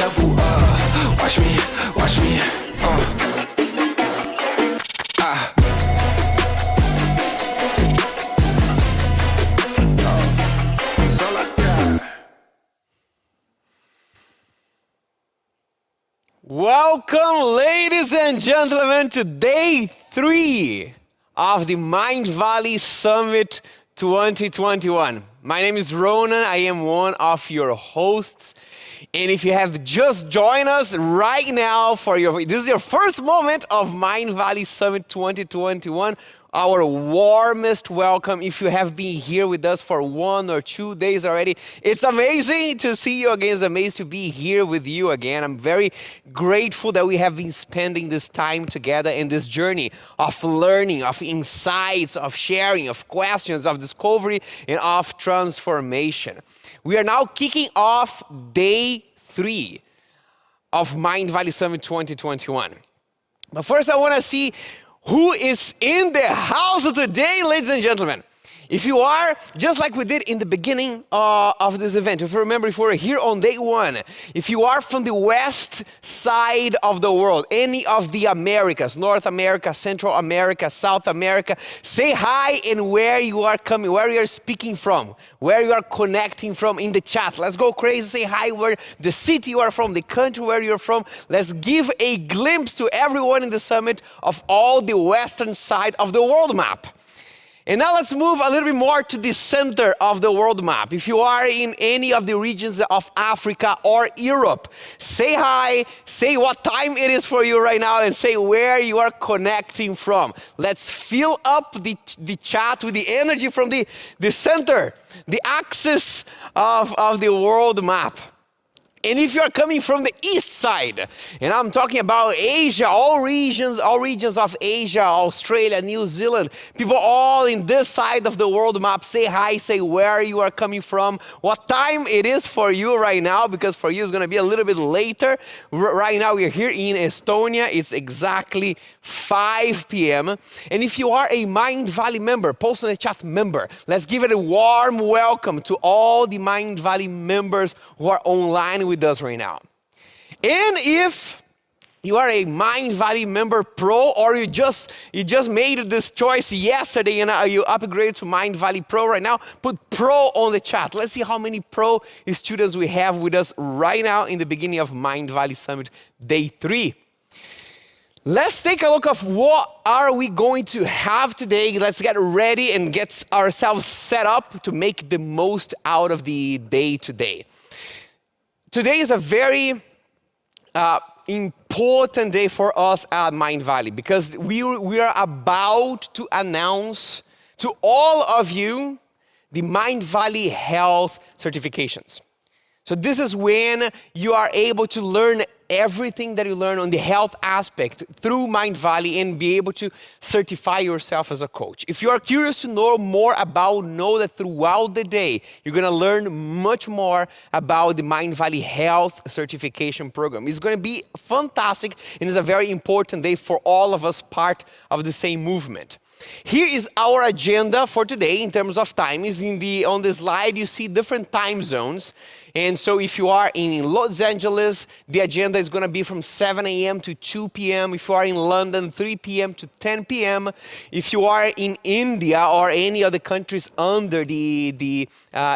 devil, watch me, watch me, Welcome, ladies and gentlemen, to day 3 of the Mindvalley Summit 2021. My name is Ronan. I am one of your hosts. And if you have just joined us right now this is your first moment of Mindvalley Summit 2021, our warmest welcome. If you have been here with us for 1 or 2 days already, it's amazing to see you again. It's amazing to be here with you again. I'm very grateful that we have been spending this time together in this journey of learning, of insights, of sharing, of questions, of discovery, and of transformation. We are now kicking off day 3 of Mindvalley Summit 2021. But first I want to see who is in the house today, ladies and gentlemen. If you are, just like we did in the beginning of this event, if you remember, if we're here on day 1, if you are from the west side of the world, any of the Americas, North America, Central America, South America, say hi and where you are coming, where you are speaking from, where you are connecting from in the chat. Let's go crazy, say hi, where the city you are from, the country where you're from. Let's give a glimpse to everyone in the summit of all the western side of the world map. And now let's move a little bit more to the center of the world map. If you are in any of the regions of Africa or Europe, say hi, say what time it is for you right now, and say where you are connecting from. Let's fill up the chat with the energy from the center, the axis of the world map. And if you're coming from the east side, and I'm talking about Asia, all regions of Asia, Australia, New Zealand, people all in this side of the world map, say hi, say where you are coming from, what time it is for you right now, because for you it's going to be a little bit later. Right now we're here in Estonia. It's exactly 5 p.m. And if you are a Mindvalley member, post in the chat member, let's give it a warm welcome to all the Mindvalley members who are online with us right now. And if you are a Mindvalley member pro, or you just made this choice yesterday and you upgraded to Mindvalley Pro right now, put pro on the chat. Let's see how many pro students we have with us right now in the beginning of Mindvalley Summit Day 3. Let's take a look at what are we going to have today. Let's get ready and get ourselves set up to make the most out of the day today. Today is a very important day for us at Mindvalley, because we are about to announce to all of you the Mindvalley Health certifications. So this is when you are able to learn everything that you learn on the health aspect through Mindvalley and be able to certify yourself as a coach. If you are curious to know more know that throughout the day, you're going to learn much more about the Mindvalley Health Certification Program. It's going to be fantastic, and it's a very important day for all of us, part of the same movement. Here is our agenda for today in terms of time. On the slide you see different time zones. And so if you are in Los Angeles, the agenda is going to be from 7 a.m. to 2 p.m. If you are in London, 3 p.m. to 10 p.m. If you are in India or any other countries under the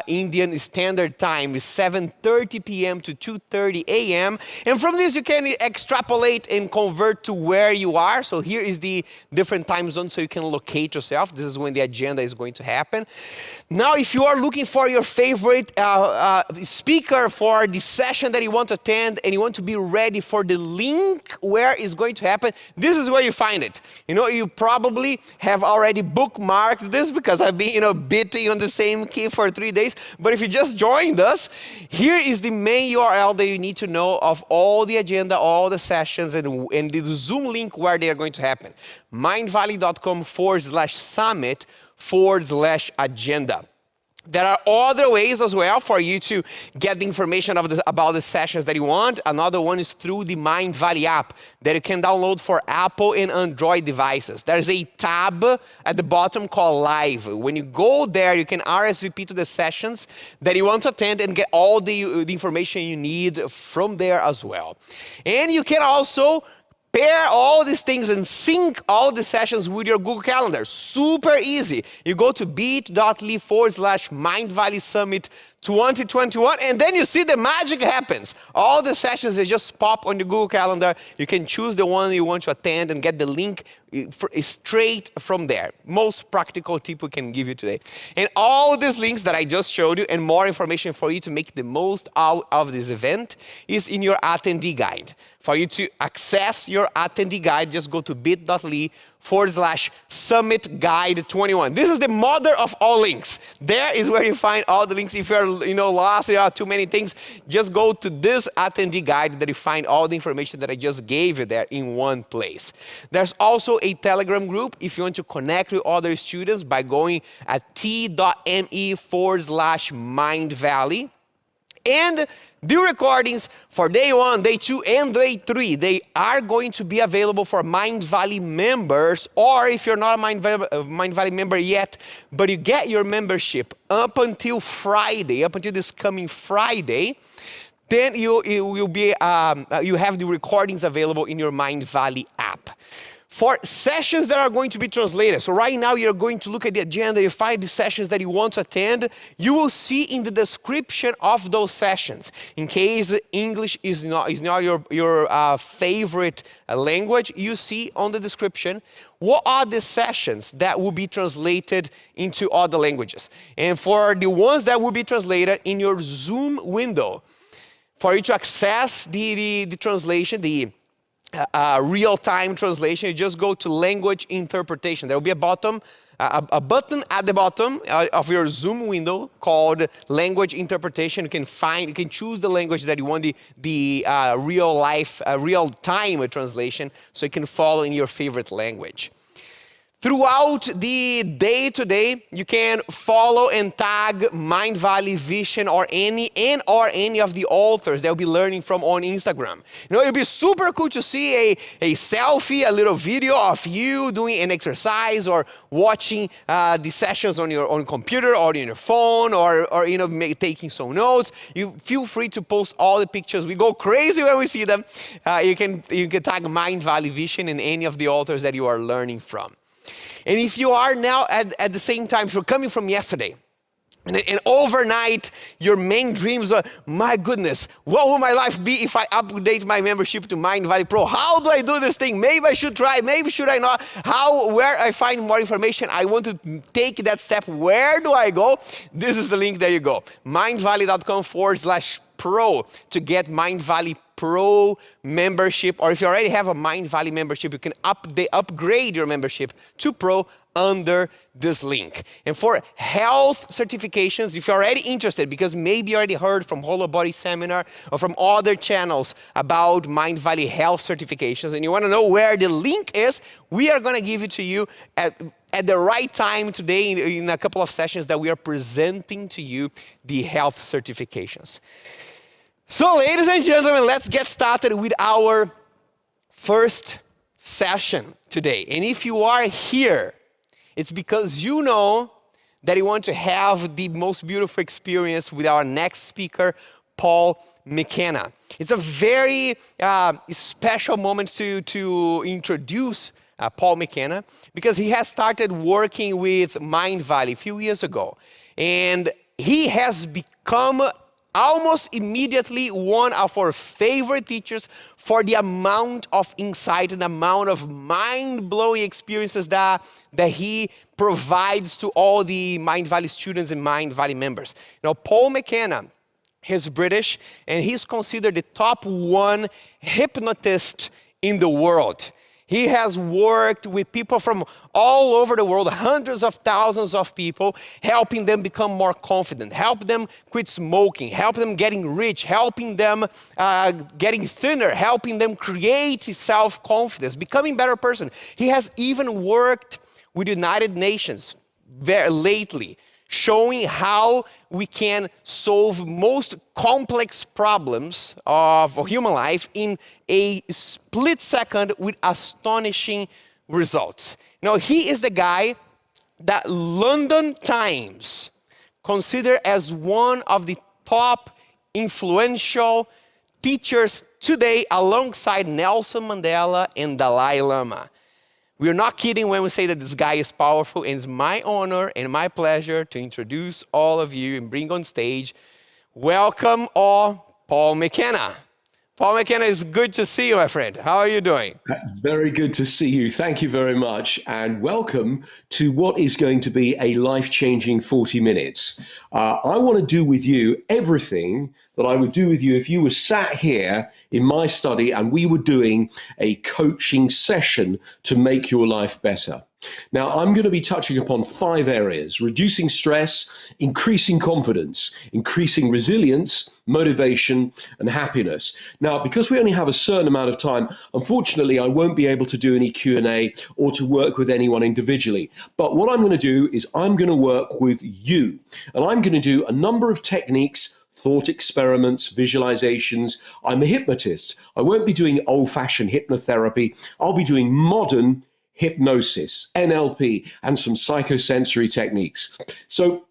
Indian Standard Time, is 7:30 p.m. to 2:30 a.m. And from this you can extrapolate and convert to where you are. So here is the different time zones so you can locate yourself. This is when the agenda is going to happen. Now, if you are looking for your favorite speaker for the session that you want to attend, and you want to be ready for the link where it's going to happen, this is where you find it. You probably have already bookmarked this, because I've been, beating on the same key for 3 days. But if you just joined us, here is the main URL that you need to know of all the agenda, all the sessions, and the Zoom link where they are going to happen. Mindvalley.com/summit/agenda. There are other ways as well for you to get the information about the sessions that you want. Another one is through the Mindvalley app that you can download for Apple and Android devices. There's a tab at the bottom called Live. When you go there, you can RSVP to the sessions that you want to attend and get all the information you need from there as well. And you can also pair all these things and sync all the sessions with your Google Calendar. Super easy. You go to bit.ly/Mindvalley Summit 2021, and then you see the magic happens. All the sessions, they just pop on your Google Calendar. You can choose the one you want to attend and get the link straight from there. Most practical tip we can give you today. And all these links that I just showed you and more information for you to make the most out of this event is in your attendee guide. For you to access your attendee guide, just go to bit.ly/Summit Guide 21. This is the mother of all links. There is where you find all the links. If you're lost, there are too many things, just go to this attendee guide that you find all the information that I just gave you there in one place. There's also a Telegram group if you want to connect with other students by going at t.me/Mindvalley. And the recordings for day 1, day 2, and day 3, they are going to be available for Mindvalley members, or if you're not a Mindvalley member yet, but you get your membership up until Friday, up until this coming Friday, then you have the recordings available in your Mindvalley app. For sessions that are going to be translated. So right now you're going to look at the agenda, you find the sessions that you want to attend. You will see in the description of those sessions, in case English is not your favorite language, you see on the description what are the sessions that will be translated into other languages. And for the ones that will be translated in your Zoom window, for you to access the translation, the real-time translation, you just go to language interpretation. There will be a button at the bottom of your Zoom window called language interpretation. You can choose the language that you want the real-time translation, so you can follow in your favorite language. Throughout the day today, you can follow and tag Mindvalley Vision or any of the authors that you'll be learning from on Instagram. It'll be super cool to see a selfie, a little video of you doing an exercise or watching the sessions on your own computer or on your phone or taking some notes. You feel free to post all the pictures. We go crazy when we see them. You can tag Mindvalley Vision and any of the authors that you are learning from. And if you are now at the same time, if you're coming from yesterday, and overnight, your main dreams are, my goodness, what will my life be if I update my membership to Mindvalley Pro? How do I do this thing? Maybe I should try, maybe should I not? Where I find more information? I want to take that step. Where do I go? This is the link, there you go. Mindvalley.com/pro to get Mindvalley Pro membership, or if you already have a Mindvalley membership, you can upgrade your membership to Pro under this link. And for health certifications, if you're already interested, because maybe you already heard from Whole Body Seminar or from other channels about Mindvalley health certifications, and you want to know where the link is, we are going to give it to you at the right time today in a couple of sessions that we are presenting to you the health certifications. So, ladies and gentlemen, let's get started with our first session today. And if you are here, it's because you know that you want to have the most beautiful experience with our next speaker, Paul McKenna. It's a very special moment to introduce Paul McKenna, because he has started working with Mindvalley a few years ago. And he has become almost immediately one of our favorite teachers for the amount of insight and amount of mind-blowing experiences that he provides to all the Mindvalley students and Mindvalley members. Paul McKenna, he's British, and he's considered the top 1 hypnotist in the world. He has worked with people from all over the world, hundreds of thousands of people, helping them become more confident, help them quit smoking, help them getting rich, helping them getting thinner, helping them create self-confidence, becoming a better person. He has even worked with the United Nations very lately, showing how we can solve most complex problems of human life in a split second with astonishing results. You know, he is the guy that London Times consider as one of the top influential teachers today, alongside Nelson Mandela and Dalai Lama. We're not kidding when we say that this guy is powerful, and it's my honor and my pleasure to introduce all of you and bring on stage, welcome all, Paul McKenna. Paul McKenna, it's good to see you, my friend. How are you doing? Very good to see you. Thank you very much. And welcome to what is going to be a life-changing 40 minutes. I want to do with you everything that I would do with you if you were sat here in my study and we were doing a coaching session to make your life better. Now, I'm going to be touching upon 5 areas: reducing stress, increasing confidence, increasing resilience, motivation, and happiness. Now, because we only have a certain amount of time, unfortunately, I won't be able to do any Q&A or to work with anyone individually. But what I'm going to do is I'm going to work with you, and I'm going to do a number of techniques, thought experiments, visualizations. I'm a hypnotist. I won't be doing old-fashioned hypnotherapy. I'll be doing modern hypnosis, NLP, and some psychosensory techniques. So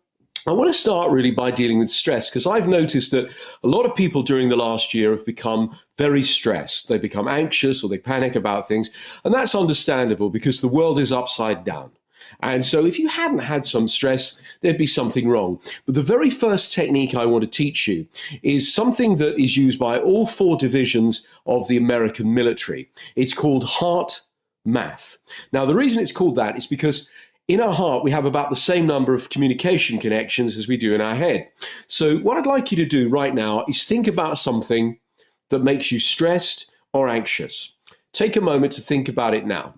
I want to start really by dealing with stress, because I've noticed that a lot of people during the last year have become very stressed. They become anxious or they panic about things. And that's understandable because the world is upside down. And so if you hadn't had some stress, there'd be something wrong. But the very first technique I want to teach you is something that is used by all 4 divisions of the American military. It's called heart math. Now, the reason it's called that is because in our heart, we have about the same number of communication connections as we do in our head. So what I'd like you to do right now is think about something that makes you stressed or anxious. Take a moment to think about it now.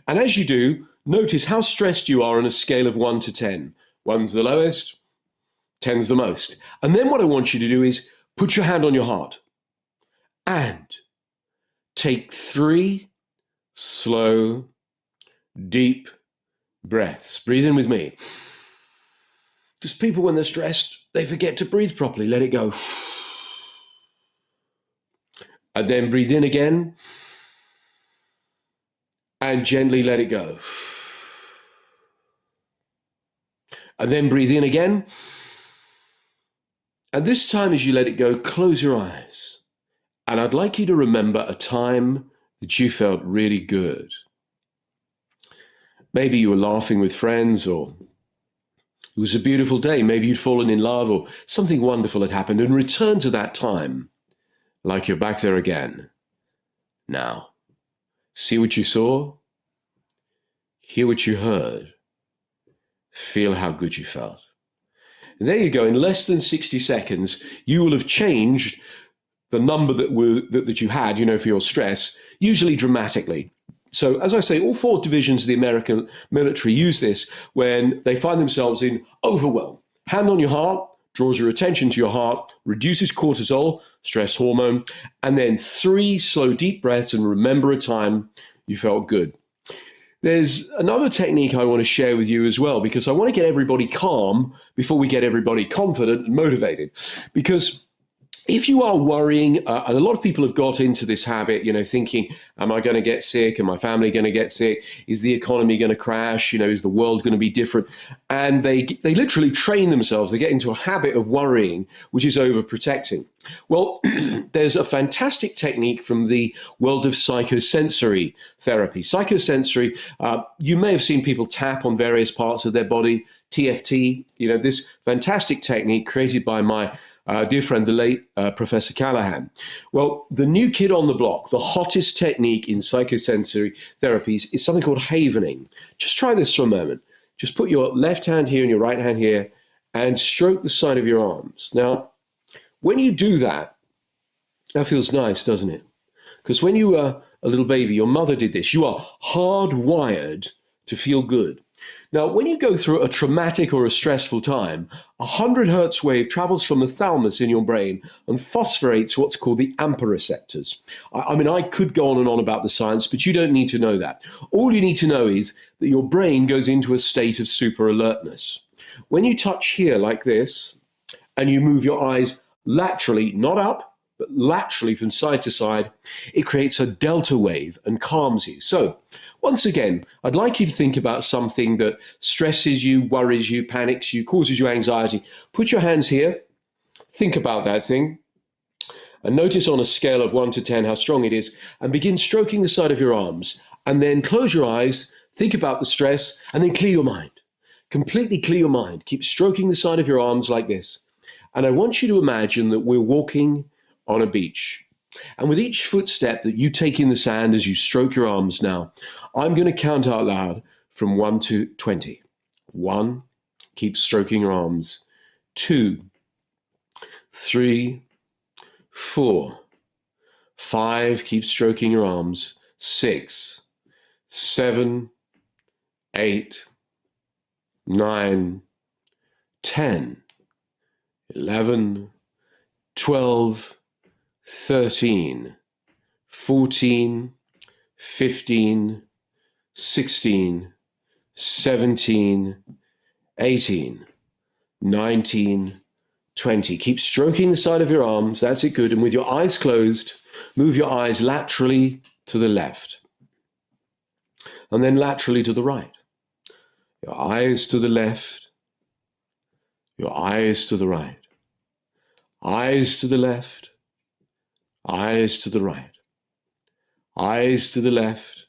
And as you do, notice how stressed you are on a scale of 1 to 10. 1's the lowest, 10's the most. And then what I want you to do is put your hand on your heart and take 3 slow, deep breaths. Breathe in with me. Because people, when they're stressed, they forget to breathe properly. Let it go. And then breathe in again. And gently let it go. And then breathe in again. And this time, as you let it go, close your eyes. And I'd like you to remember a time that you felt really good. Maybe you were laughing with friends, or it was a beautiful day. Maybe you'd fallen in love, or something wonderful had happened, and return to that time like you're back there again. Now, see what you saw, hear what you heard, feel how good you felt. And there you go. In less than 60 seconds, you will have changed the number that you had, for your stress, usually dramatically. So as I say, all 4 divisions of the American military use this when they find themselves in overwhelm. Hand on your heart, draws your attention to your heart, reduces cortisol, stress hormone, and then 3 slow, deep breaths, and remember a time you felt good. There's another technique I want to share with you as well, because I want to get everybody calm before we get everybody confident and motivated. Because if you are worrying, and a lot of people have got into this habit, thinking, am I going to get sick? Am my family going to get sick? Is the economy going to crash? Is the world going to be different? And they literally train themselves. They get into a habit of worrying, which is overprotecting. Well, there's a fantastic technique from the world of psychosensory therapy. Psychosensory, you may have seen people tap on various parts of their body, TFT, this fantastic technique created by my dear friend, the late Professor Callahan. Well, the new kid on the block, the hottest technique in psychosensory therapies is something called havening. Just try this for a moment. Just put your left hand here and your right hand here and stroke the side of your arms. Now, when you do that, that feels nice, doesn't it? Because when you were a little baby, your mother did this. You are hardwired to feel good. Now, when you go through a traumatic or a stressful time, a 100 hertz wave travels from the thalamus in your brain and phosphorates what's called the AMPA receptors. I mean, I could go on and on about the science, but you don't need to know that. All you need to know is that your brain goes into a state of super alertness. When you touch here like this, and you move your eyes laterally, not up, but laterally from side to side, it creates a delta wave and calms you. So, once again, I'd like you to think about something that stresses you, worries you, panics you, causes you anxiety. Put your hands here, think about that thing, and notice on a scale of 1 to 10 how strong it is, and begin stroking the side of your arms. And then close your eyes, think about the stress, and then clear your mind. Completely clear your mind. Keep stroking the side of your arms like this. And I want you to imagine that we're walking on a beach. And with each footstep that you take in the sand as you stroke your arms now, I'm going to count out loud from 1 to 20. 1, keep stroking your arms. 2, 3, 4, 5, keep stroking your arms. 6, 7, 8, 9, 10, 11, 12, 13, 14, 15, 16, 17, 18, 19, 20. Keep stroking the side of your arms. That's it, good. And with your eyes closed, move your eyes laterally to the left. And then laterally to the right. Your eyes to the left. Your eyes to the right. Eyes to the left. Eyes to the right. Eyes to the left.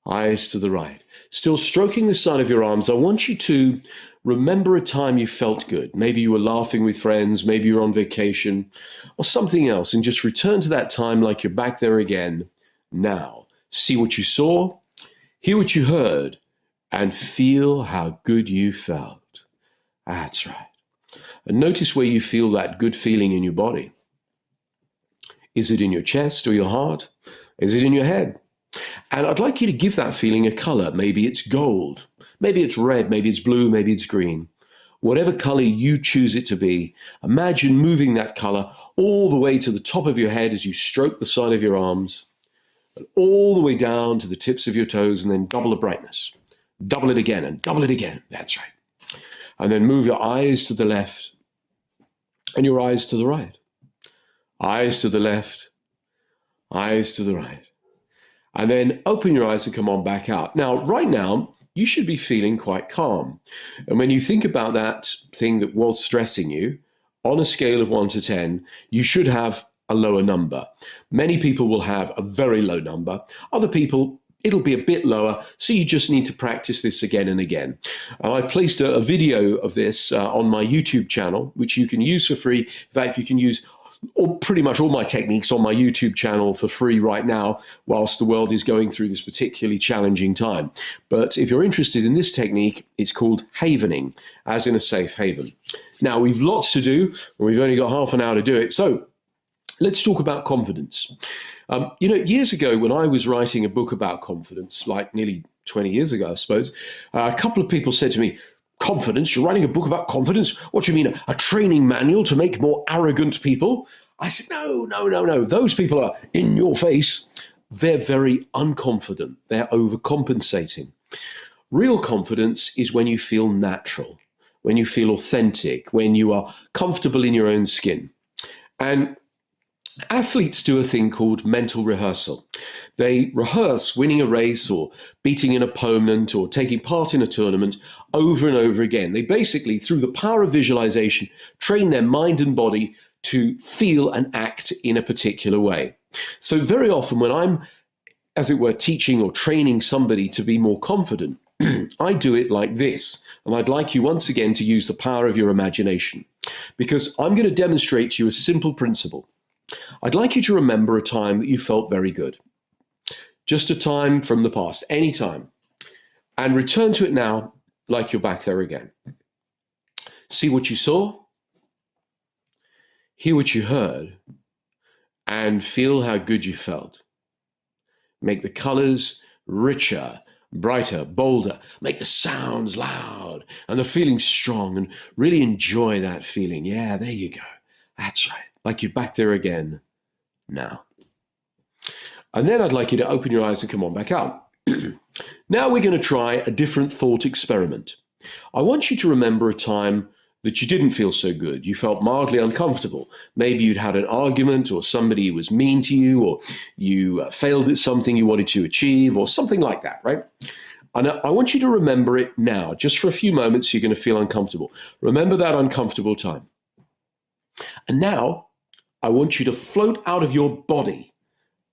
Eyes to the right. Still stroking the side of your arms, I want you to remember a time you felt good. Maybe you were laughing with friends, maybe you were on vacation, or something else, and just return to that time like you're back there again now. See what you saw, hear what you heard, and feel how good you felt. That's right. And notice where you feel that good feeling in your body. Is it in your chest or your heart? Is it in your head? And I'd like you to give that feeling a color. Maybe it's gold. Maybe it's red. Maybe it's blue. Maybe it's green. Whatever color you choose it to be, imagine moving that color all the way to the top of your head as you stroke the side of your arms, and all the way down to the tips of your toes, and then double the brightness. Double it again and double it again. That's right. And then move your eyes to the left and your eyes to the right. Eyes to the left, eyes to the right. And then open your eyes and come on back out. Now, right now, you should be feeling quite calm. And when you think about that thing that was stressing you, on a scale of 1 to 10, you should have a lower number. Many people will have a very low number. Other people, it'll be a bit lower, so you just need to practice this again and again. I've placed a video of this on my YouTube channel, which you can use for free. In fact, you can use pretty much all my techniques on my YouTube channel for free right now, whilst the world is going through this particularly challenging time. But if you're interested in this technique, it's called havening, as in a safe haven. Now, we've lots to do, and we've only got half an hour to do it. So let's talk about confidence. Years ago, when I was writing a book about confidence, like nearly 20 years ago, I suppose, a couple of people said to me, "Confidence? You're writing a book about confidence? What do you mean, a training manual to make more arrogant people?" I said, no. Those people are in your face. They're very unconfident. They're overcompensating. Real confidence is when you feel natural, when you feel authentic, when you are comfortable in your own skin. And athletes do a thing called mental rehearsal. They rehearse winning a race or beating an opponent or taking part in a tournament over and over again. They basically, through the power of visualization, train their mind and body to feel and act in a particular way. So very often when I'm, as it were, teaching or training somebody to be more confident, I do it like this. And I'd like you once again to use the power of your imagination, because I'm going to demonstrate to you a simple principle. I'd like you to remember a time that you felt very good. Just a time from the past, any time. And return to it now like you're back there again. See what you saw, hear what you heard, and feel how good you felt. Make the colors richer, brighter, bolder. Make the sounds loud and the feeling strong, and really enjoy that feeling. Yeah, there you go. That's right. Like you're back there again now. And then I'd like you to open your eyes and come on back up. Now we're going to try a different thought experiment. I want you to remember a time that you didn't feel so good. You felt mildly uncomfortable. Maybe you'd had an argument, or somebody was mean to you, or you failed at something you wanted to achieve, or something like that, right? And I want you to remember it now, just for a few moments. You're going to feel uncomfortable. Remember that uncomfortable time. And now I want you to float out of your body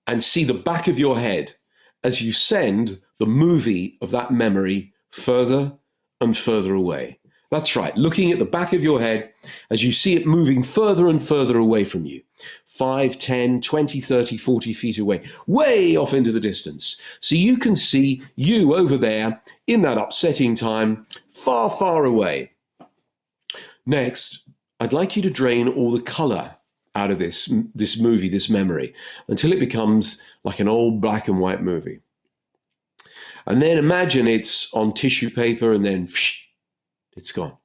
and see the back of your head as you send the movie of that memory further and further away. That's right, looking at the back of your head as you see it moving further and further away from you. 5, 10, 20, 30, 40 feet away, way off into the distance. So you can see you over there in that upsetting time, far, far away. Next, I'd like you to drain all the color out of this movie, this memory, until it becomes like an old black and white movie. And then imagine it's on tissue paper, and then it's gone.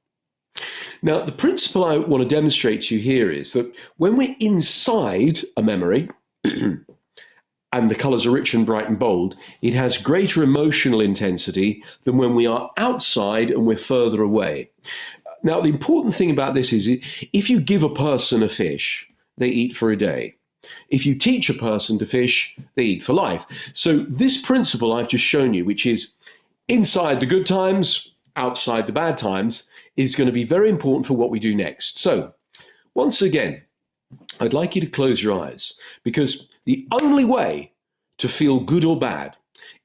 Now, the principle I want to demonstrate to you here is that when we're inside a memory, and the colors are rich and bright and bold, it has greater emotional intensity than when we are outside and we're further away. Now, the important thing about this is if you give a person a fish, they eat for a day. If you teach a person to fish, they eat for life. So this principle I've just shown you, which is inside the good times, outside the bad times, is going to be very important for what we do next. So once again, I'd like you to close your eyes, because the only way to feel good or bad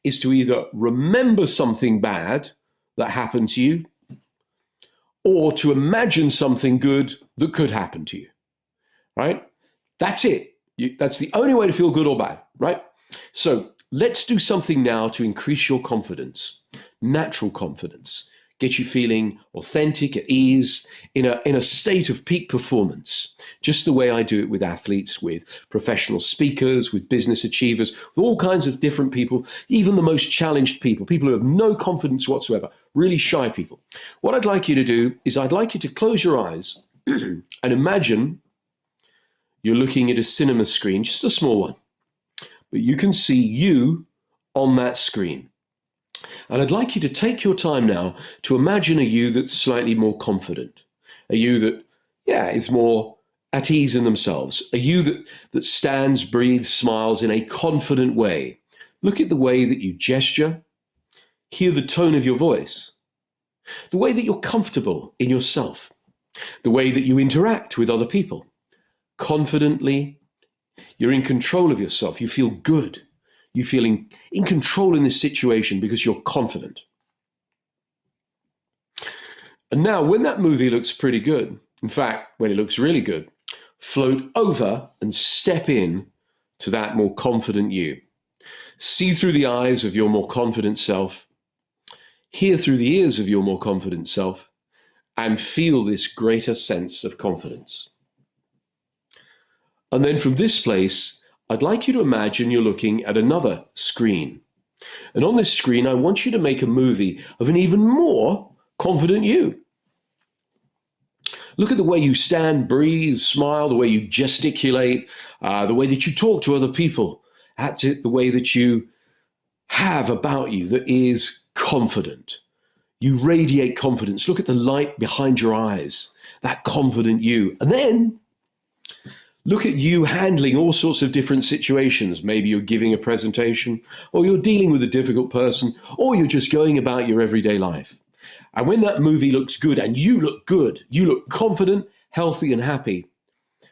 is to either remember something bad that happened to you, or to imagine something good that could happen to you, right? That's it. That's the only way to feel good or bad, right? So let's do something now to increase your confidence, natural confidence, get you feeling authentic, at ease, in a state of peak performance, just the way I do it with athletes, with professional speakers, with business achievers, with all kinds of different people, even the most challenged people, people who have no confidence whatsoever, really shy people. What I'd like you to do is I'd like you to close your eyes and imagine you're looking at a cinema screen, just a small one, but you can see you on that screen. And I'd like you to take your time now to imagine a you that's slightly more confident, a you that, is more at ease in themselves, a you that stands, breathes, smiles in a confident way. Look at the way that you gesture, hear the tone of your voice, the way that you're comfortable in yourself, the way that you interact with other people. Confidently, you're in control of yourself. You feel good. You feel in control in this situation because you're confident. And now, when that movie looks pretty good, in fact, when it looks really good, float over and step in to that more confident you. See through the eyes of your more confident self, hear through the ears of your more confident self, and feel this greater sense of confidence. And then from this place, I'd like you to imagine you're looking at another screen. And on this screen, I want you to make a movie of an even more confident you. Look at the way you stand, breathe, smile, the way you gesticulate, the way that you talk to other people, the way that you have about you that is confident. You radiate confidence. Look at the light behind your eyes, that confident you. And then look at you handling all sorts of different situations. Maybe you're giving a presentation, or you're dealing with a difficult person, or you're just going about your everyday life. And when that movie looks good and you look good, you look confident, healthy, and happy,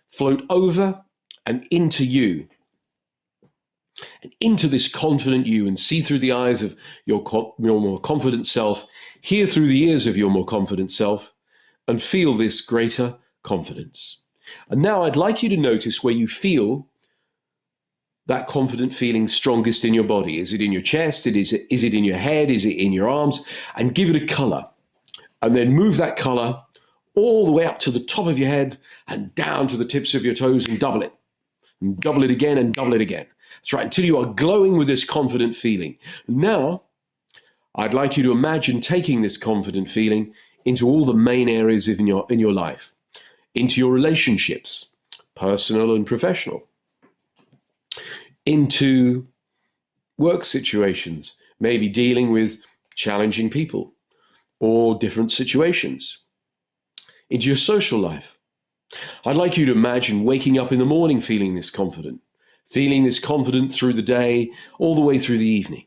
float over and into you, and into this confident you, and see through the eyes of your more confident self, hear through the ears of your more confident self, and feel this greater confidence. And now I'd like you to notice where you feel that confident feeling strongest in your body. Is it in your chest? Is it in your head? Is it in your arms? And give it a color. And then move that color all the way up to the top of your head and down to the tips of your toes, and double it. And double it again and double it again. That's right, until you are glowing with this confident feeling. Now, I'd like you to imagine taking this confident feeling into all the main areas in your life, into your relationships, personal and professional, into work situations, maybe dealing with challenging people or different situations, into your social life. I'd like you to imagine waking up in the morning feeling this confident through the day, all the way through the evening.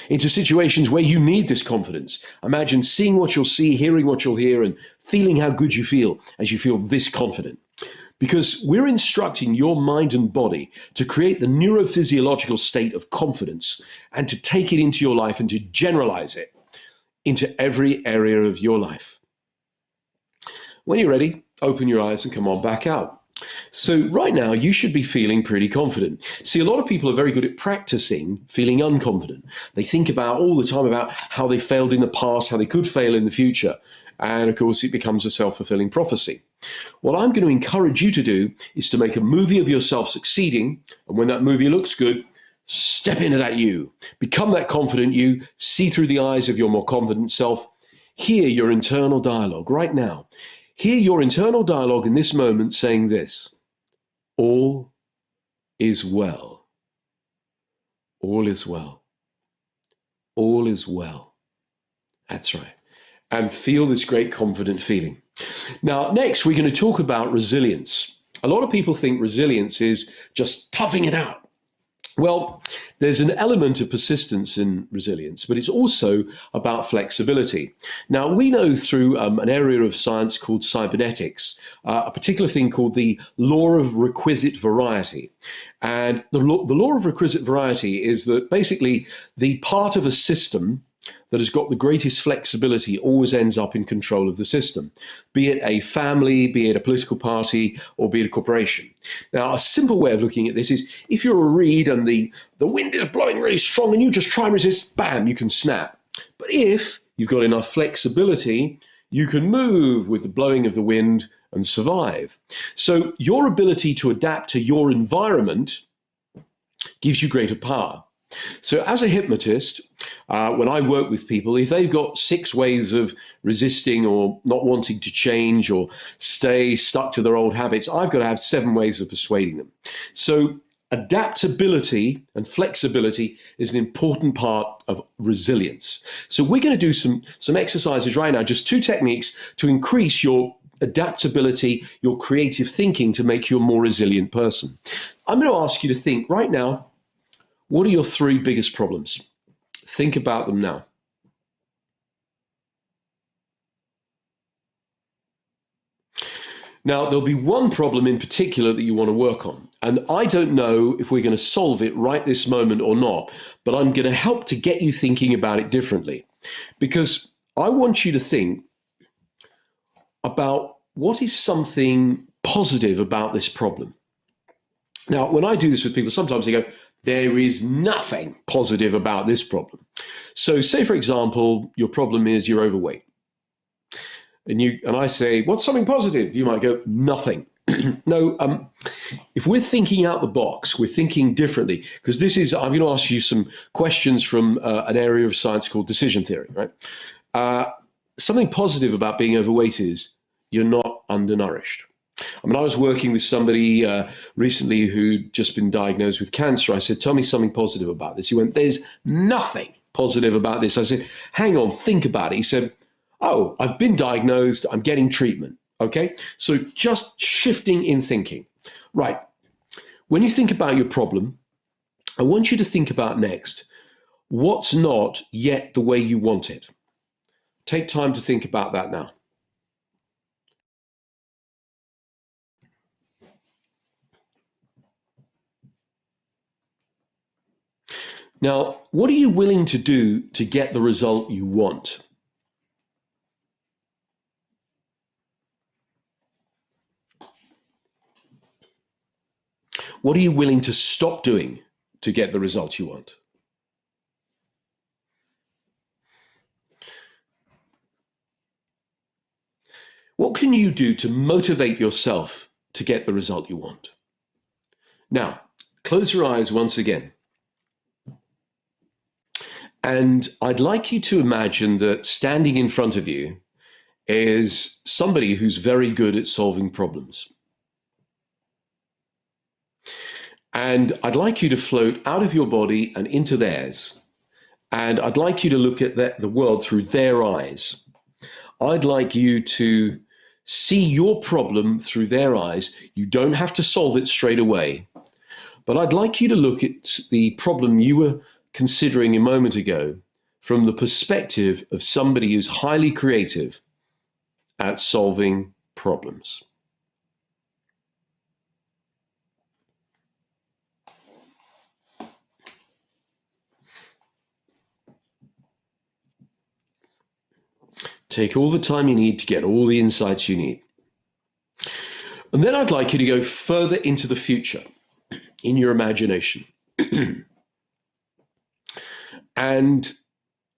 Into situations where you need this confidence. Imagine seeing what you'll see, hearing what you'll hear, and feeling how good you feel as you feel this confident. Because we're instructing your mind and body to create the neurophysiological state of confidence and to take it into your life and to generalize it into every area of your life. When you're ready, open your eyes and come on back out. So right now, you should be feeling pretty confident. See, a lot of people are very good at practicing feeling unconfident. They think about all the time about how they failed in the past, how they could fail in the future. And of course, it becomes a self-fulfilling prophecy. What I'm going to encourage you to do is to make a movie of yourself succeeding. And when that movie looks good, step into that you. Become that confident you. See through the eyes of your more confident self. Hear your internal dialogue right now. Hear your internal dialogue in this moment saying this: all is well. All is well. All is well. That's right. And feel this great confident feeling. Now, next, we're going to talk about resilience. A lot of people think resilience is just toughing it out. Well, there's an element of persistence in resilience, but it's also about flexibility. Now, we know through an area of science called cybernetics, a particular thing called the law of requisite variety. And the law of requisite variety is that basically the part of a system that has got the greatest flexibility always ends up in control of the system, be it a family, be it a political party, or be it a corporation. Now, a simple way of looking at this is if you're a reed and the wind is blowing really strong and you just try and resist, bam, you can snap. But if you've got enough flexibility, you can move with the blowing of the wind and survive. So your ability to adapt to your environment gives you greater power. So as a hypnotist, when I work with people, if they've got 6 ways of resisting or not wanting to change or stay stuck to their old habits, I've got to have 7 ways of persuading them. So adaptability and flexibility is an important part of resilience. So we're going to do some exercises right now, just 2 techniques to increase your adaptability, your creative thinking to make you a more resilient person. I'm going to ask you to think right now, what are your 3 biggest problems? Think about them now. Now, there'll be one problem in particular that you want to work on. And I don't know if we're going to solve it right this moment or not, but I'm going to help to get you thinking about it differently. Because I want you to think about what is something positive about this problem. Now, when I do this with people, sometimes they go, there is nothing positive about this problem. So say, for example, your problem is you're overweight. And I say, what's something positive? You might go, nothing. No, if we're thinking out the box, we're thinking differently, because I'm going to ask you some questions from an area of science called decision theory, right? Something positive about being overweight is you're not undernourished. I mean, I was working with somebody recently who'd just been diagnosed with cancer. I said, tell me something positive about this. He went, there's nothing positive about this. I said, hang on, think about it. He said, oh, I've been diagnosed. I'm getting treatment. Okay. So just shifting in thinking. Right. When you think about your problem, I want you to think about next, what's not yet the way you want it? Take time to think about that now. Now, what are you willing to do to get the result you want? What are you willing to stop doing to get the result you want? What can you do to motivate yourself to get the result you want? Now, close your eyes once again. And I'd like you to imagine that standing in front of you is somebody who's very good at solving problems. And I'd like you to float out of your body and into theirs. And I'd like you to look at the world through their eyes. I'd like you to see your problem through their eyes. You don't have to solve it straight away. But I'd like you to look at the problem you were considering a moment ago from the perspective of somebody who's highly creative at solving problems. Take all the time you need to get all the insights you need. And then I'd like you to go further into the future in your imagination. And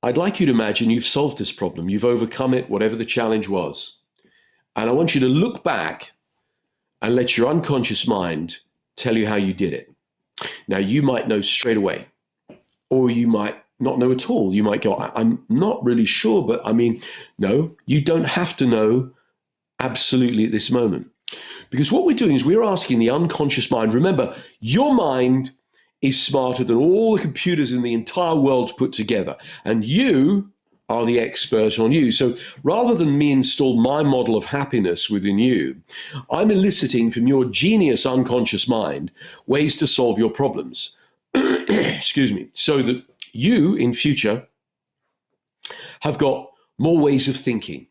I'd like you to imagine you've solved this problem, you've overcome it, whatever the challenge was. And I want you to look back and let your unconscious mind tell you how you did it. Now, you might know straight away, or you might not know at all. You might go, I'm not really sure, but no, you don't have to know absolutely at this moment. Because what we're doing is we're asking the unconscious mind. Remember, your mind is smarter than all the computers in the entire world put together. And you are the expert on you. So rather than me install my model of happiness within you, I'm eliciting from your genius unconscious mind ways to solve your problems. Excuse me. So that you in future have got more ways of thinking,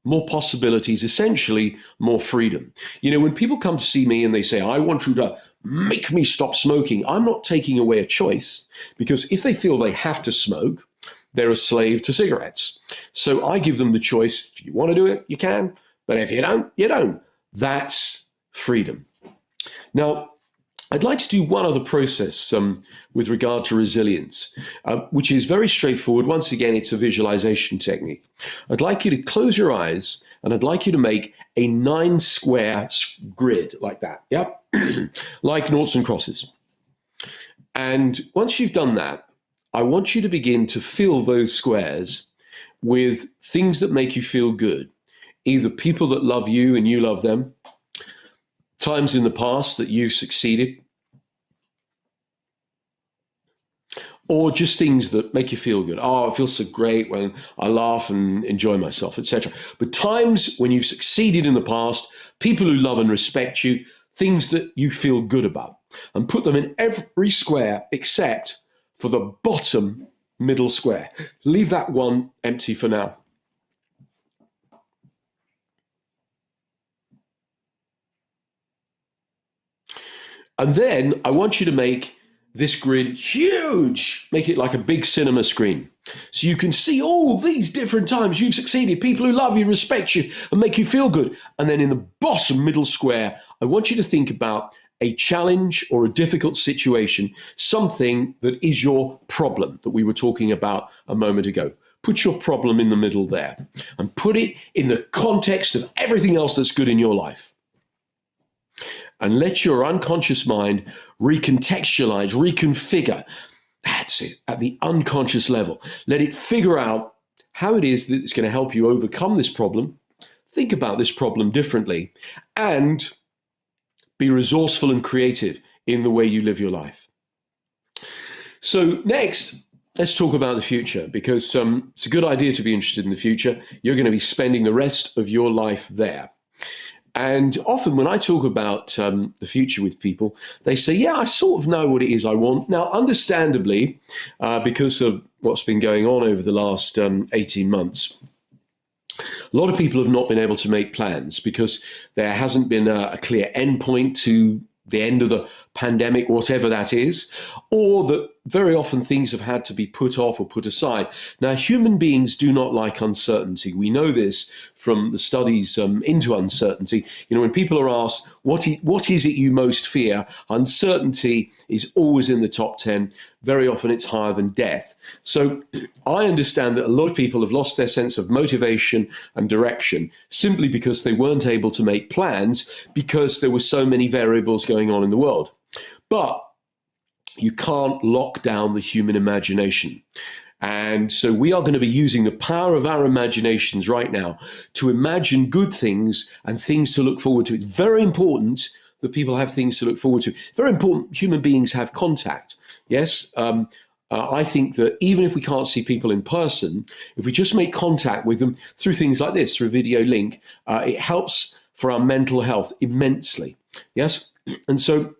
more possibilities, essentially more freedom. When people come to see me and they say, I want you to make me stop smoking, I'm not taking away a choice, because if they feel they have to smoke, they're a slave to cigarettes. So I give them the choice. If you want to do it, you can. But if you don't, you don't. That's freedom. Now, I'd like to do one other process with regard to resilience, which is very straightforward. Once again, it's a visualization technique. I'd like you to close your eyes and I'd like you to make a 9-square grid like that. Yep. Like noughts and crosses. And once you've done that, I want you to begin to fill those squares with things that make you feel good. Either people that love you and you love them, times in the past that you've succeeded, or just things that make you feel good. Oh, it feels so great when I laugh and enjoy myself, etc. But times when you've succeeded in the past, people who love and respect you, things that you feel good about, and put them in every square except for the bottom middle square. Leave that one empty for now. And then I want you to make this grid huge. Make it like a big cinema screen. So you can see all these different times you've succeeded, people who love you, respect you, and make you feel good. And then in the bottom middle square, I want you to think about a challenge or a difficult situation, something that is your problem that we were talking about a moment ago. Put your problem in the middle there and put it in the context of everything else that's good in your life. And let your unconscious mind recontextualize, reconfigure. That's it, at the unconscious level. Let it figure out how it is that it's going to help you overcome this problem, think about this problem differently, and be resourceful and creative in the way you live your life. So next, let's talk about the future, because it's a good idea to be interested in the future. You're going to be spending the rest of your life there. And often when I talk about the future with people, they say, yeah, I sort of know what it is I want. Now, understandably, because of what's been going on over the last 18 months, a lot of people have not been able to make plans because there hasn't been a clear endpoint to the end of the pandemic, whatever that is, or that very often things have had to be put off or put aside. Now, human beings do not like uncertainty. We know this from the studies into uncertainty. When people are asked, what is it you most fear? Uncertainty is always in the top 10. Very often it's higher than death. So I understand that a lot of people have lost their sense of motivation and direction simply because they weren't able to make plans because there were so many variables going on in the world. But you can't lock down the human imagination. And so we are going to be using the power of our imaginations right now to imagine good things and things to look forward to. It's very important that people have things to look forward to. Very important human beings have contact. Yes. I think that even if we can't see people in person, if we just make contact with them through things like this, through a video link, it helps for our mental health immensely. Yes. And so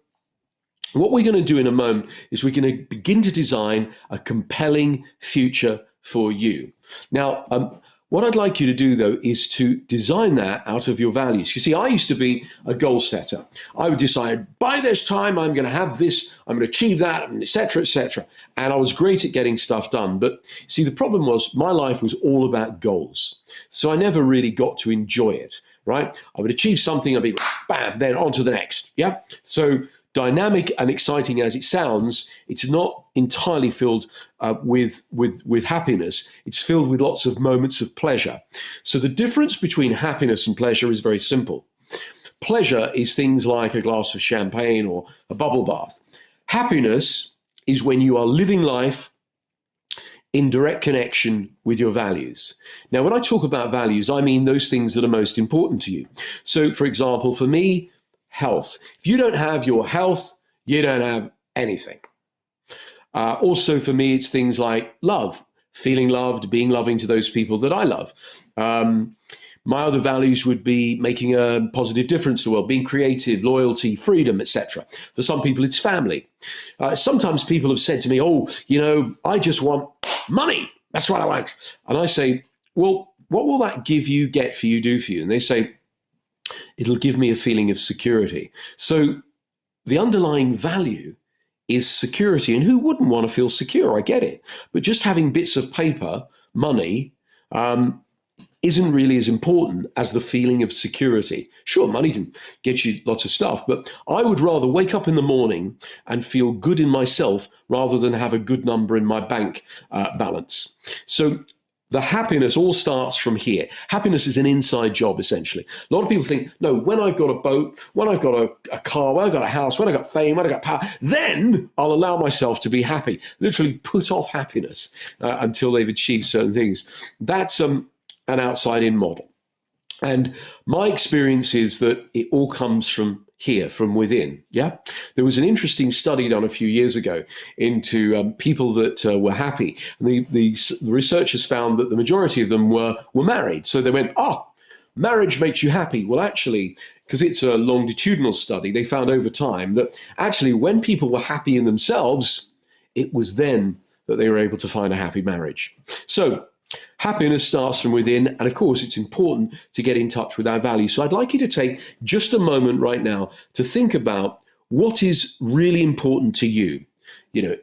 what we're going to do in a moment is we're going to begin to design a compelling future for you. Now, what I'd like you to do, though, is to design that out of your values. You see, I used to be a goal setter. I would decide, by this time, I'm going to have this, I'm going to achieve that, and et cetera, et cetera. And I was great at getting stuff done. But see, the problem was my life was all about goals. So I never really got to enjoy it, right? I would achieve something, I'd be, bam, then on to the next. Yeah. So dynamic and exciting as it sounds, it's not entirely filled with happiness. It's filled with lots of moments of pleasure. So the difference between happiness and pleasure is very simple. Pleasure is things like a glass of champagne or a bubble bath. Happiness is when you are living life in direct connection with your values. Now, when I talk about values, I mean those things that are most important to you. So, for example, for me, health. If you don't have your health, you don't have anything. Also, for me, it's things like love, feeling loved, being loving to those people that I love. My other values would be making a positive difference to the world, being creative, loyalty, freedom, etc. For some people, it's family. Sometimes people have said to me, oh, I just want money. That's what I want. And I say, well, what will that get for you, do for you? And they say, it'll give me a feeling of security. So the underlying value is security. And who wouldn't want to feel secure? I get it. But just having bits of paper, money, isn't really as important as the feeling of security. Sure, money can get you lots of stuff, but I would rather wake up in the morning and feel good in myself rather than have a good number in my bank balance. So the happiness all starts from here. Happiness is an inside job, essentially. A lot of people think, no, when I've got a boat, when I've got a car, when I've got a house, when I've got fame, when I've got power, then I'll allow myself to be happy. Literally put off happiness until they've achieved certain things. That's an outside-in model. And my experience is that it all comes from here, from within. Yeah, there was an interesting study done a few years ago into people that were happy, and the researchers found that the majority of them were married. So they went, marriage makes you happy. Well, actually, because it's a longitudinal study, they found over time that actually when people were happy in themselves, it was then that they were able to find a happy marriage. So happiness starts from within, and of course, it's important to get in touch with our values. So I'd like you to take just a moment right now to think about what is really important to you.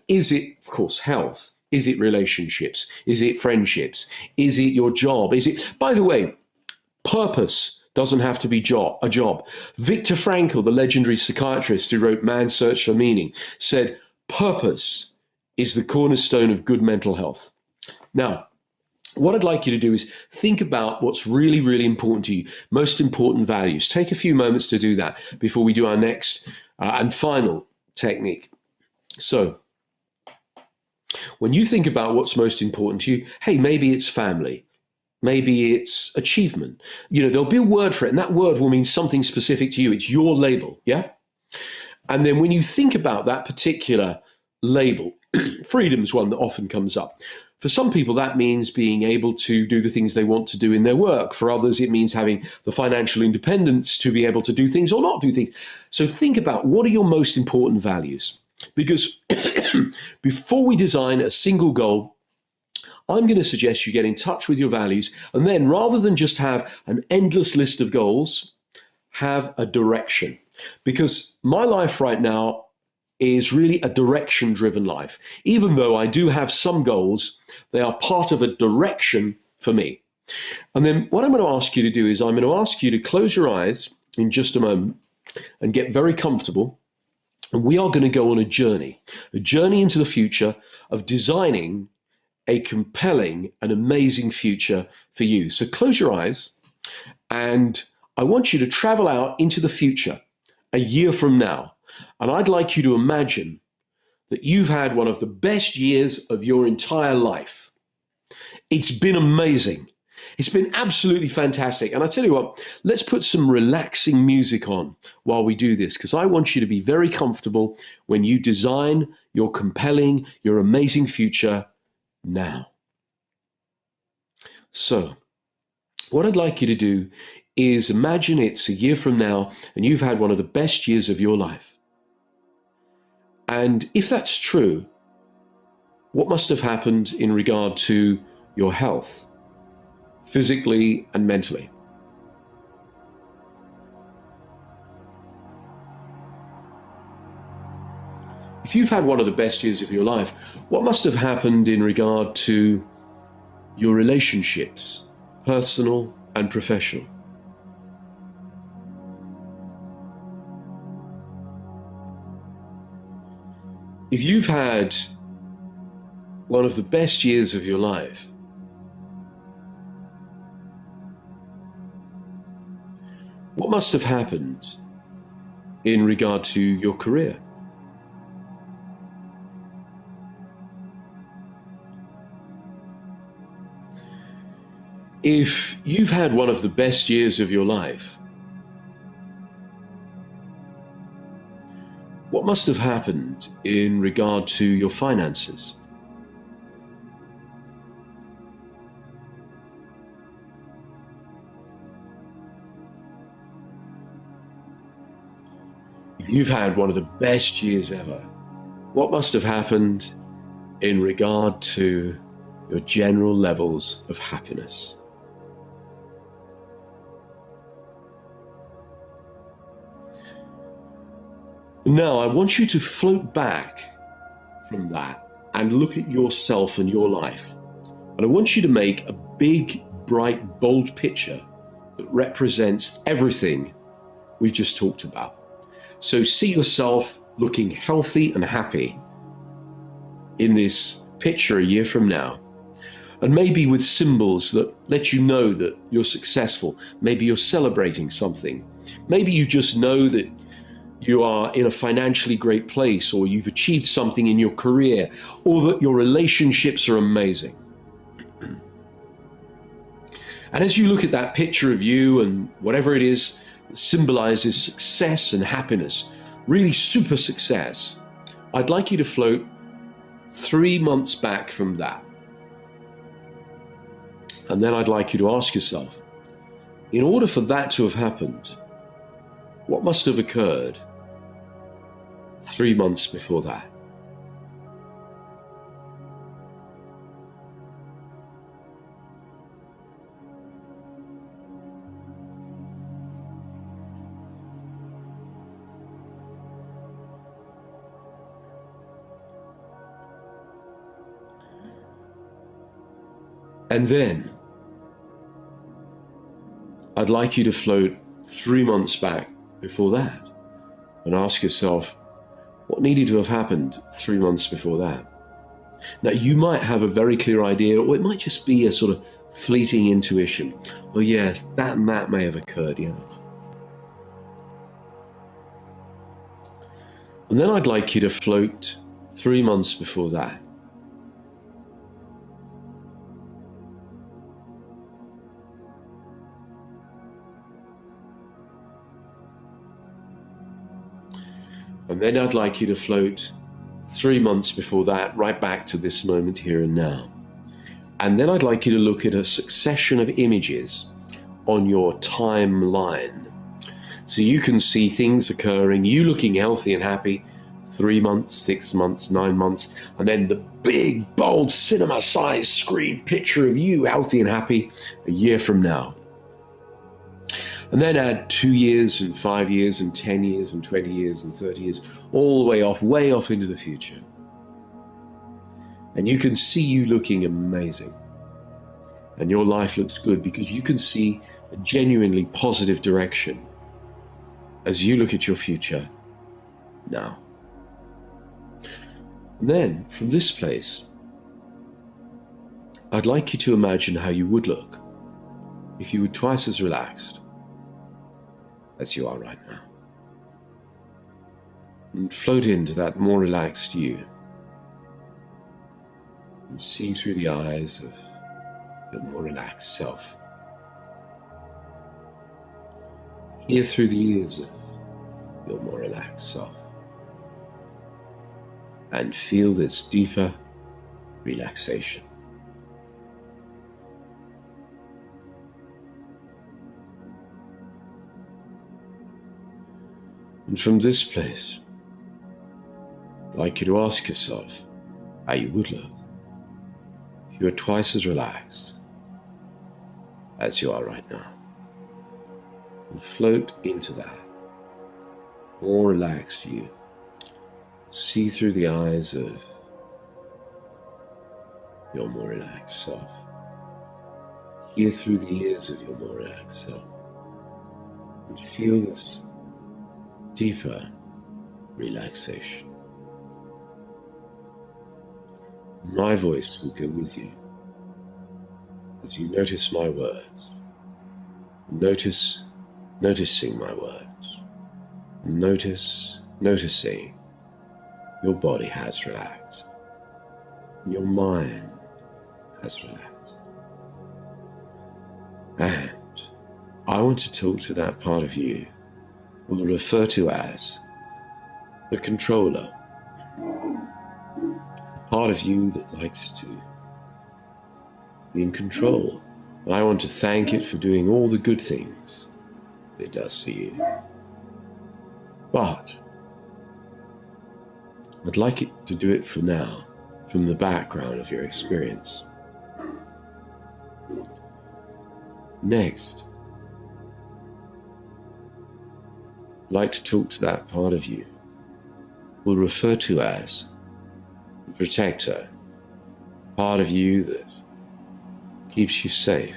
Is it, of course, health? Is it relationships? Is it friendships? Is it your job? By the way, purpose doesn't have to be a job. Viktor Frankl, the legendary psychiatrist who wrote Man's Search for Meaning, said, purpose is the cornerstone of good mental health. Now, what I'd like you to do is think about what's really, really important to you, most important values. Take a few moments to do that before we do our next and final technique. So when you think about what's most important to you, hey, maybe it's family. Maybe it's achievement. There'll be a word for it, and that word will mean something specific to you. It's your label, yeah? And then when you think about that particular label, freedom's one that often comes up. For some people, that means being able to do the things they want to do in their work. For others, it means having the financial independence to be able to do things or not do things. So think about, what are your most important values? Because before we design a single goal, I'm going to suggest you get in touch with your values. And then rather than just have an endless list of goals, have a direction. Because my life right now is really a direction-driven life. Even though I do have some goals, they are part of a direction for me. And then what I'm going to ask you to do is I'm going to ask you to close your eyes in just a moment and get very comfortable. And we are going to go on a journey into the future of designing a compelling and amazing future for you. So close your eyes, and I want you to travel out into the future a year from now. And I'd like you to imagine that you've had one of the best years of your entire life. It's been amazing. It's been absolutely fantastic. And I tell you what, let's put some relaxing music on while we do this, because I want you to be very comfortable when you design your compelling, your amazing future now. So, what I'd like you to do is imagine it's a year from now and you've had one of the best years of your life. And if that's true, what must have happened in regard to your health, physically and mentally? If you've had one of the best years of your life, what must have happened in regard to your relationships, personal and professional? If you've had one of the best years of your life, what must have happened in regard to your career? If you've had one of the best years of your life, what must have happened in regard to your finances? If you've had one of the best years ever, what must have happened in regard to your general levels of happiness? Now, I want you to float back from that and look at yourself and your life. And I want you to make a big, bright, bold picture that represents everything we've just talked about. So see yourself looking healthy and happy in this picture a year from now. And maybe with symbols that let you know that you're successful. Maybe you're celebrating something. Maybe you just know that you are in a financially great place, or you've achieved something in your career, or that your relationships are amazing. And as you look at that picture of you and whatever it is that symbolizes success and happiness, really super success, I'd like you to float 3 months back from that. And then I'd like you to ask yourself, in order for that to have happened, what must have occurred 3 months before that? And then I'd like you to float 3 months back before that and ask yourself, what needed to have happened 3 months before that? Now, you might have a very clear idea, or it might just be a sort of fleeting intuition. Oh yes, that and that may have occurred, yeah. And then I'd like you to float 3 months before that. And then I'd like you to float 3 months before that, right back to this moment here and now. And then I'd like you to look at a succession of images on your timeline. So you can see things occurring, you looking healthy and happy, 3 months, 6 months, 9 months, and then the big, bold, cinema-sized screen picture of you healthy and happy a year from now. And then add 2 years and 5 years and 10 years and 20 years and 30 years, all the way off into the future. And you can see you looking amazing. And your life looks good because you can see a genuinely positive direction as you look at your future now. And then, from this place, I'd like you to imagine how you would look if you were twice as relaxed as you are right now. And float into that more relaxed you. And see through the eyes of your more relaxed self. Hear through the ears of your more relaxed self. And feel this deeper relaxation. And from this place, I'd like you to ask yourself how you would look if you were twice as relaxed as you are right now. And float into that more relaxed you. See through the eyes of your more relaxed self. Hear through the ears of your more relaxed self. And feel this deeper relaxation. My voice will go with you as you notice my words. Noticing my words. Noticing your body has relaxed. Your mind has relaxed. And I want to talk to that part of you we'll refer to as the controller. The part of you that likes to be in control. And I want to thank it for doing all the good things that it does for you. But I'd like it to do it for now, from the background of your experience. Next, I'd like to talk to that part of you we'll refer to as the protector, part of you that keeps you safe.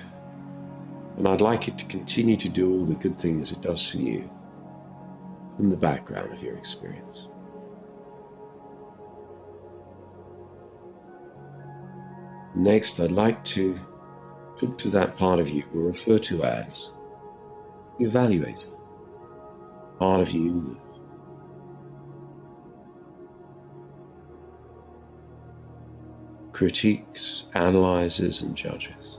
And I'd like it to continue to do all the good things it does for you from the background of your experience. Next, I'd like to talk to that part of you we'll refer to as the evaluator, part of you that critiques, analyzes, and judges.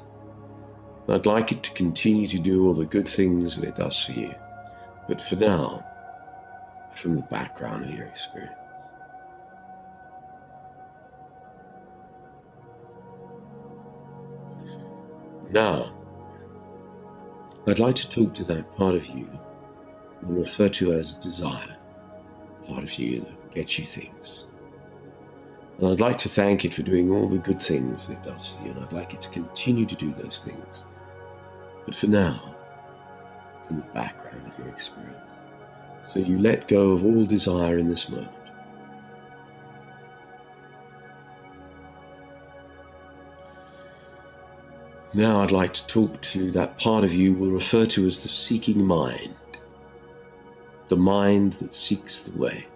And I'd like it to continue to do all the good things that it does for you, but for now, from the background of your experience. Now, I'd like to talk to that part of you we'll refer to as desire, part of you that gets you things. And I'd like to thank it for doing all the good things that it does for you, and I'd like it to continue to do those things. But for now, from the background of your experience. So you let go of all desire in this moment. Now I'd like to talk to that part of you we'll refer to as the seeking mind, the mind that seeks the way.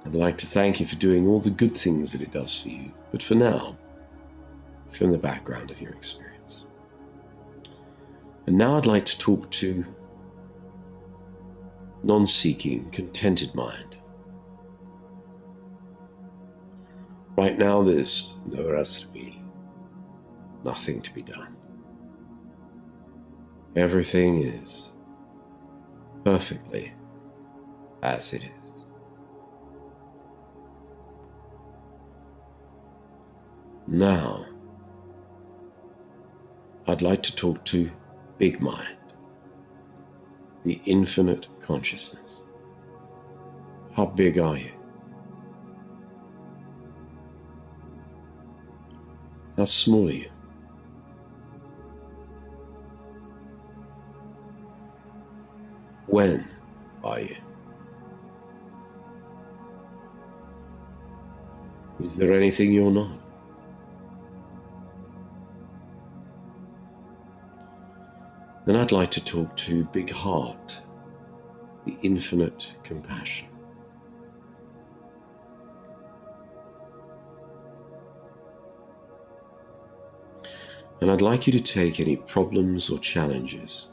I'd like to thank you for doing all the good things that it does for you, but for now, from the background of your experience. And now I'd like to talk to non-seeking, contented mind. Right now, there's nowhere else to be, nothing to be done. Everything is perfectly as it is. Now, I'd like to talk to Big Mind, the infinite consciousness. How big are you? How small are you? When are you? Is there anything you're not? Then I'd like to talk to Big Heart, the infinite compassion. And I'd like you to take any problems or challenges,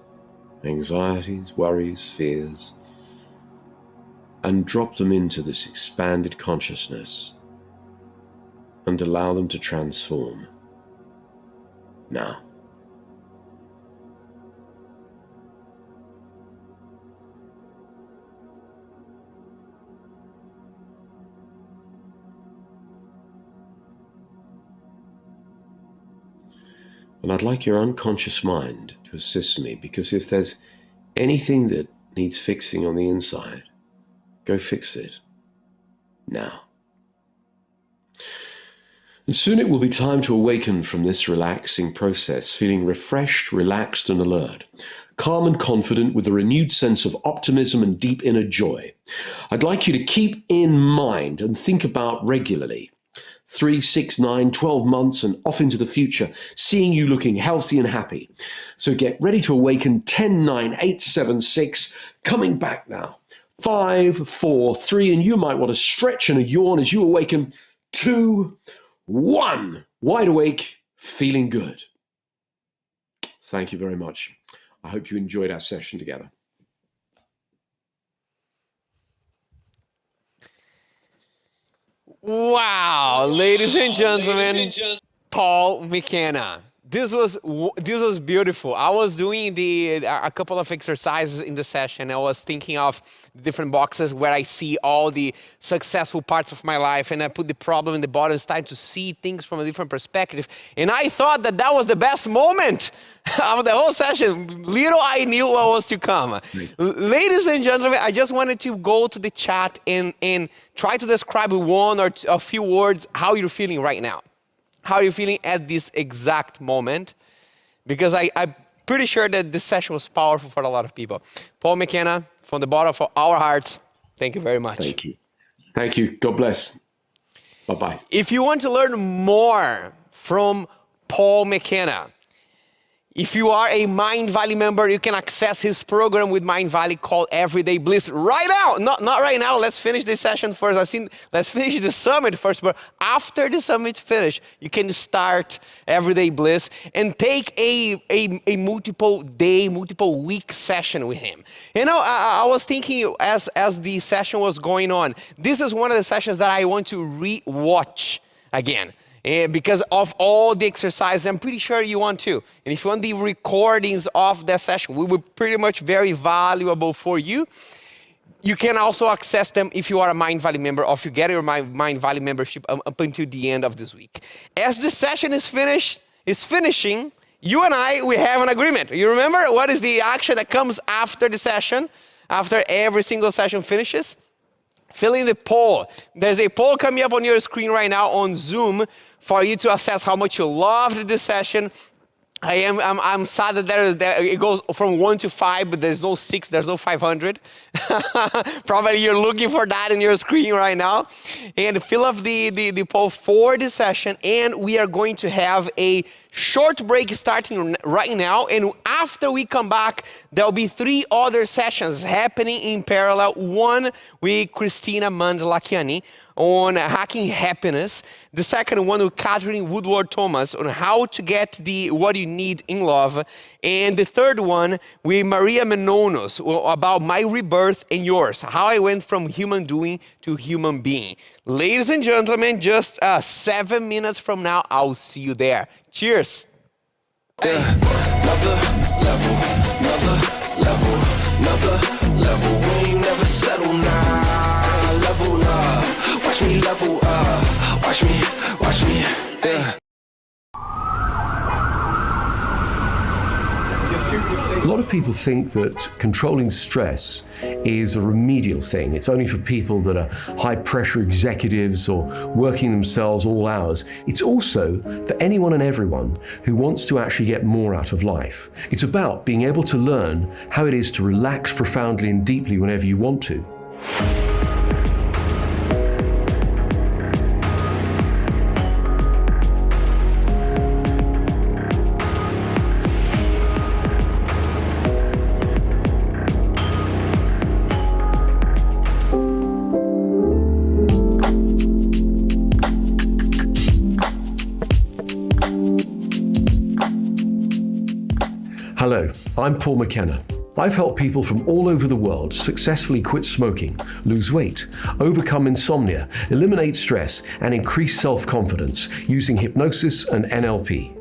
anxieties, worries, fears, and drop them into this expanded consciousness and allow them to transform. Now. And I'd like your unconscious mind to assist me, because if there's anything that needs fixing on the inside, go fix it now. And soon it will be time to awaken from this relaxing process, feeling refreshed, relaxed, and alert, calm and confident with a renewed sense of optimism and deep inner joy. I'd like you to keep in mind and think about regularly 3, 6, 9, 12 months and off into the future, seeing you looking healthy and happy. So get ready to awaken. 10, 9, 8, 7, 6, coming back now. 5, 4, 3, and you might want to stretch and a yawn as you awaken. 2, 1, wide awake, feeling good. Thank you very much. I hope you enjoyed our session together. Wow, ladies and gentlemen, Paul McKenna. This was beautiful. I was doing a couple of exercises in the session. I was thinking of different boxes where I see all the successful parts of my life, and I put the problem in the bottom. It's time to see things from a different perspective. And I thought that was the best moment of the whole session. Little I knew what was to come. Ladies and gentlemen, I just wanted to go to the chat and try to describe one or a few words how you're feeling right now. How are you feeling at this exact moment? Because I'm pretty sure that this session was powerful for a lot of people. Paul McKenna, from the bottom of our hearts, thank you very much. Thank you. Thank you. God bless. Bye-bye. If you want to learn more from Paul McKenna, if you are a Mindvalley member, you can access his program with Mindvalley called Everyday Bliss right now. Not right now. Let's finish this session first. Let's finish the summit first. But after the summit finish, you can start Everyday Bliss and take a multiple day, multiple week session with him. You know, I was thinking as the session was going on, this is one of the sessions that I want to re-watch again. Because of all the exercises, I'm pretty sure you want to. And if you want the recordings of that session, we will pretty much very valuable for you. You can also access them if you are a Mindvalley member, or if you get your Mindvalley membership up until the end of this week. As the session is finishing, you and we have an agreement. You remember what is the action that comes after the session, after every single session finishes? Fill in the poll. There's a poll coming up on your screen right now on Zoom for you to assess how much you loved this session. I'm sad that it goes from 1 to 5, but there's no 6, there's no 500. Probably you're looking for that in your screen right now. And fill up the poll for the session, and we are going to have a short break starting right now. And after we come back, there'll be 3 other sessions happening in parallel. One with Christina Mandelakiani on hacking happiness. The second one with Catherine Woodward Thomas on how to get what you need in love. And the third one with Maria Menounos about my rebirth and yours, how I went from human doing to human being. Ladies and gentlemen, just 7 minutes from now, I'll see you there. Cheers. Another level, we ain't never settle now. Level up, watch me level up, watch me, yeah. A lot of people think that controlling stress is a remedial thing. It's only for people that are high-pressure executives or working themselves all hours. It's also for anyone and everyone who wants to actually get more out of life. It's about being able to learn how it is to relax profoundly and deeply whenever you want to. Hello, I'm Paul McKenna. I've helped people from all over the world successfully quit smoking, lose weight, overcome insomnia, eliminate stress, and increase self-confidence using hypnosis and NLP.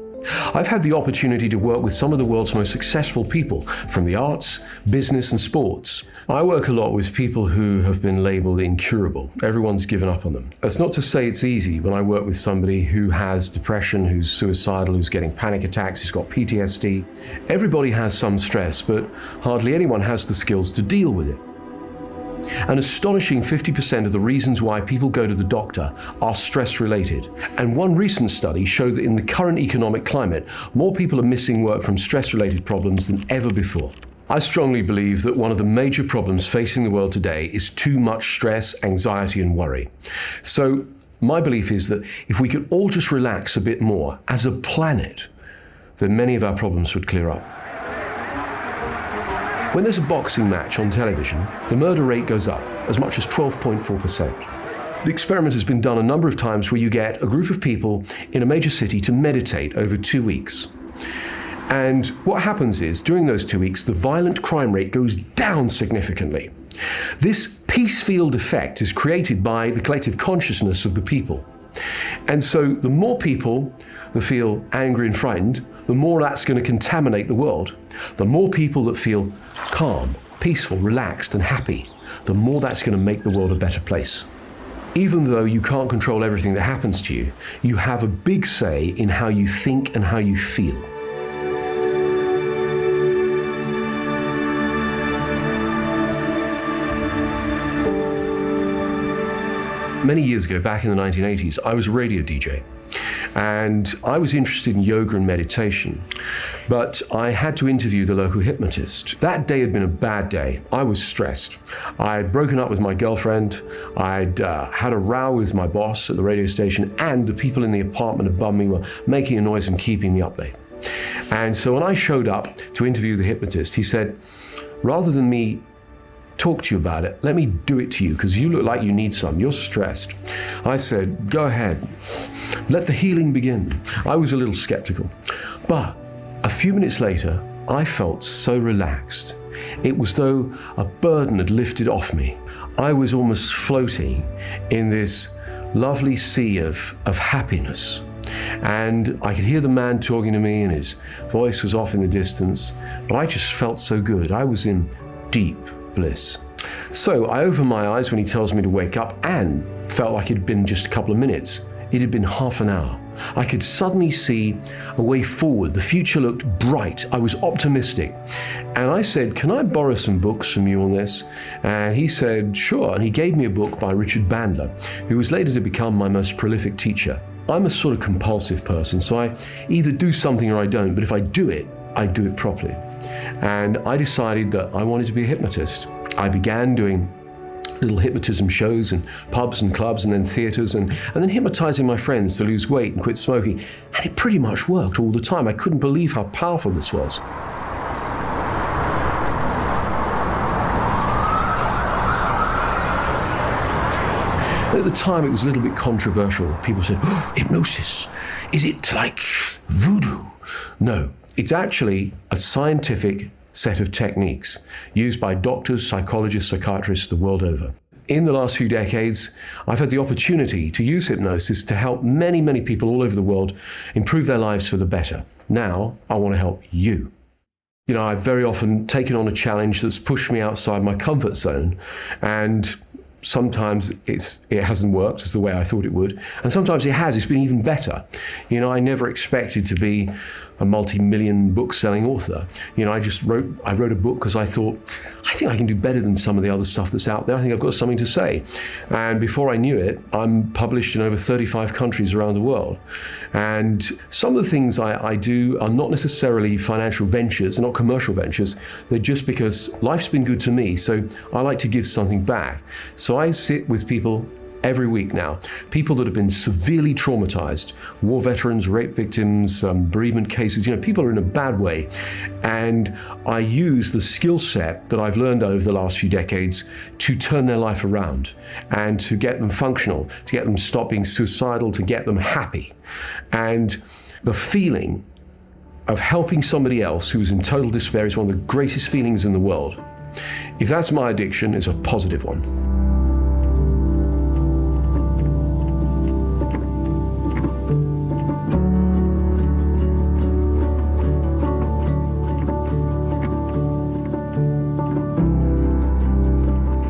I've had the opportunity to work with some of the world's most successful people from the arts, business, and sports. I work a lot with people who have been labeled incurable. Everyone's given up on them. That's not to say it's easy when I work with somebody who has depression, who's suicidal, who's getting panic attacks, who's got PTSD. Everybody has some stress, but hardly anyone has the skills to deal with it. An astonishing 50% of the reasons why people go to the doctor are stress-related. And one recent study showed that in the current economic climate, more people are missing work from stress-related problems than ever before. I strongly believe that one of the major problems facing the world today is too much stress, anxiety, and worry. So my belief is that if we could all just relax a bit more as a planet, then many of our problems would clear up. When there's a boxing match on television, the murder rate goes up as much as 12.4%. The experiment has been done a number of times where you get a group of people in a major city to meditate over 2 weeks. And what happens is, during those 2 weeks, the violent crime rate goes down significantly. This peace field effect is created by the collective consciousness of the people. And so the more people that feel angry and frightened, the more that's going to contaminate the world. The more people that feel calm, peaceful, relaxed, and happy, the more that's going to make the world a better place. Even though you can't control everything that happens to you, you have a big say in how you think and how you feel. Many years ago, back in the 1980s, I was a radio DJ. And I was interested in yoga and meditation, but I had to interview the local hypnotist. That day had been a bad day. I was stressed. I'd broken up with my girlfriend. I'd had a row with my boss at the radio station, and the people in the apartment above me were making a noise and keeping me up late. And so when I showed up to interview the hypnotist, he said, rather than me talk to you about it, let me do it to you, because you look like you need some. You're stressed. I said, go ahead. Let the healing begin. I was a little skeptical. But a few minutes later, I felt so relaxed. It was though a burden had lifted off me. I was almost floating in this lovely sea of happiness. And I could hear the man talking to me, and his voice was off in the distance, but I just felt so good. I was in deep bliss. So I opened my eyes when he tells me to wake up, and felt like it had been just a couple of minutes. It had been half an hour. I could suddenly see a way forward. The future looked bright. I was optimistic. And I said, can I borrow some books from you on this? And he said, sure. And he gave me a book by Richard Bandler, who was later to become my most prolific teacher. I'm a sort of compulsive person, so I either do something or I don't, but if I do it properly. And I decided that I wanted to be a hypnotist. I began doing little hypnotism shows in pubs and clubs and then theaters, and then hypnotizing my friends to lose weight and quit smoking. And it pretty much worked all the time. I couldn't believe how powerful this was. And at the time, it was a little bit controversial. People said, oh, hypnosis, is it like voodoo? No, it's actually a scientific set of techniques used by doctors, psychologists, psychiatrists the world over. In the last few decades, I've had the opportunity to use hypnosis to help many, many people all over the world improve their lives for the better. Now, I want to help you. You know, I've very often taken on a challenge that's pushed me outside my comfort zone, and sometimes it hasn't worked as the way I thought it would, and sometimes it has. It's been even better. You know, I never expected to be a multi-million book-selling author. You know, I wrote a book because I thought, I think I can do better than some of the other stuff that's out there. I think I've got something to say. And before I knew it, I'm published in over 35 countries around the world. And some of the things I do are not necessarily financial ventures, they're not commercial ventures. They're just because life's been good to me, so I like to give something back. So I sit with people every week now, people that have been severely traumatized, war veterans, rape victims, bereavement cases, you know, people are in a bad way. And I use the skill set that I've learned over the last few decades to turn their life around and to get them functional, to get them stop being suicidal, to get them happy. And the feeling of helping somebody else who is in total despair is one of the greatest feelings in the world. If that's my addiction, it's a positive one.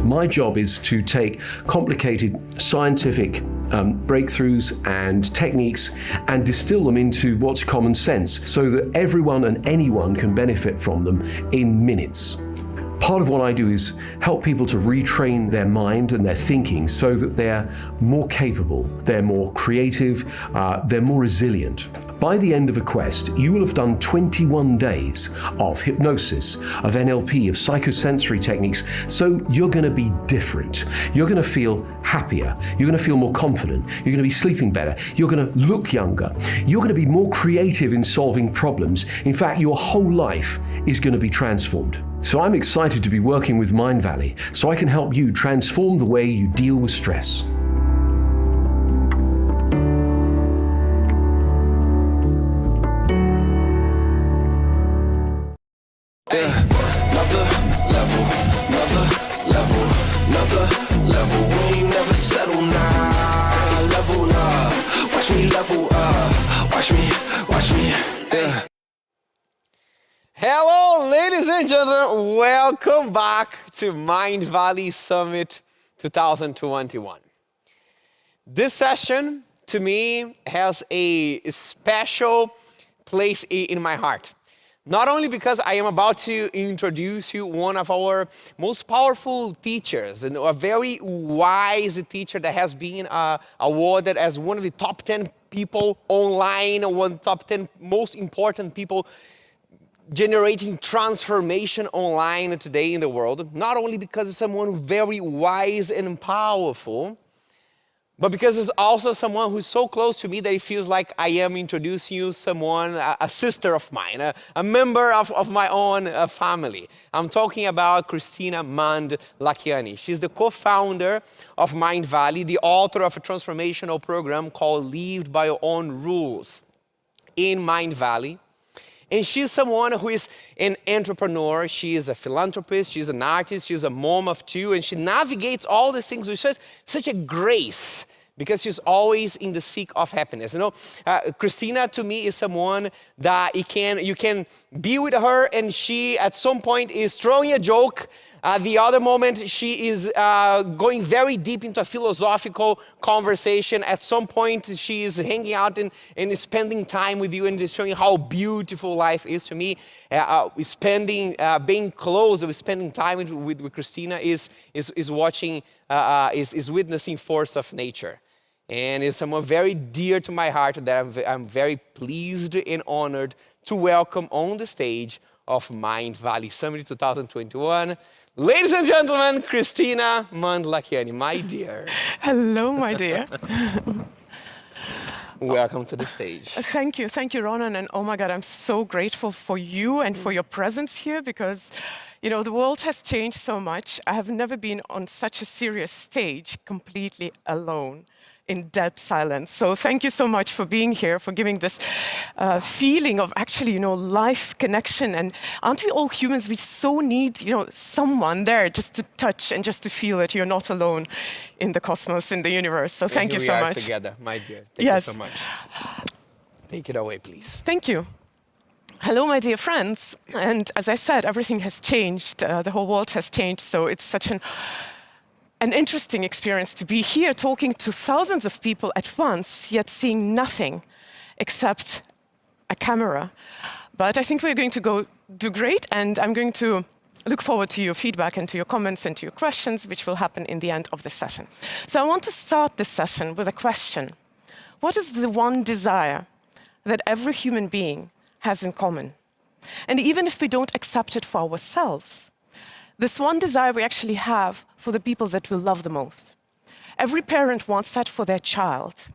My job is to take complicated scientific breakthroughs and techniques and distill them into what's common sense so that everyone and anyone can benefit from them in minutes. Part of what I do is help people to retrain their mind and their thinking so that they're more capable, they're more creative, they're more resilient. By the end of a quest, you will have done 21 days of hypnosis, of NLP, of psychosensory techniques, so you're going to be different. You're going to feel happier, you're going to feel more confident, you're going to be sleeping better, you're going to look younger, you're going to be more creative in solving problems. In fact, your whole life is going to be transformed. So I'm excited to be working with Mindvalley so I can help you transform the way you deal with stress. We ain't never settle now. Level up, watch me level up. Watch me, yeah. Hello, ladies and gentlemen. Welcome back to Mindvalley Summit 2021. This session, to me, has a special place in my heart. Not only because I am about to introduce you one of our most powerful teachers, and a very wise teacher that has been awarded as one of the top 10 people online, one of the top 10 most important people generating transformation online today in the world. Not only because it's someone very wise and powerful, but because it's also someone who's so close to me that it feels like I am introducing you someone, a sister of mine, a member of my own family. I'm talking about Christina Mindvalley. She's the co-founder of Mindvalley, the author of a transformational program called Live by Your Own Rules in Mindvalley. And she's someone who is an entrepreneur, she is a philanthropist, she's an artist, she's a mom of two, and she navigates all these things with such a grace because she's always in the seek of happiness. You know, Christina to me is someone that you can be with her and she at some point is throwing a joke. The other moment, she is going very deep into a philosophical conversation. At some point, she is hanging out and spending time with you and just showing how beautiful life is to me. Being close, spending time with Christina is witnessing force of nature. And is someone very dear to my heart that I'm very pleased and honored to welcome on the stage of Mindvalley Summit 2021. Ladies and gentlemen, Christina Mindvalley, my dear. Hello, my dear. Welcome to the stage. Thank you, Ronan. And oh my God, I'm so grateful for you and for your presence here because, you know, the world has changed so much. I have never been on such a serious stage completely alone, in dead silence. So thank you so much for being here, for giving this feeling of actually, you know, life connection. And aren't we all humans? We so need, you know, someone there just to touch and just to feel that you're not alone in the cosmos, in the universe. So thank you so much. We are together, my dear. Thank you so much. Take it away, please. Thank you. Hello, my dear friends. And as I said, everything has changed. The whole world has changed. So it's such an interesting experience to be here talking to thousands of people at once, yet seeing nothing except a camera. But I think we're going to do great, and I'm going to look forward to your feedback and to your comments and to your questions, which will happen in the end of the session. So I want to start this session with a question. What is the one desire that every human being has in common? And even if we don't accept it for ourselves, this one desire we actually have for the people that we love the most. Every parent wants that for their child.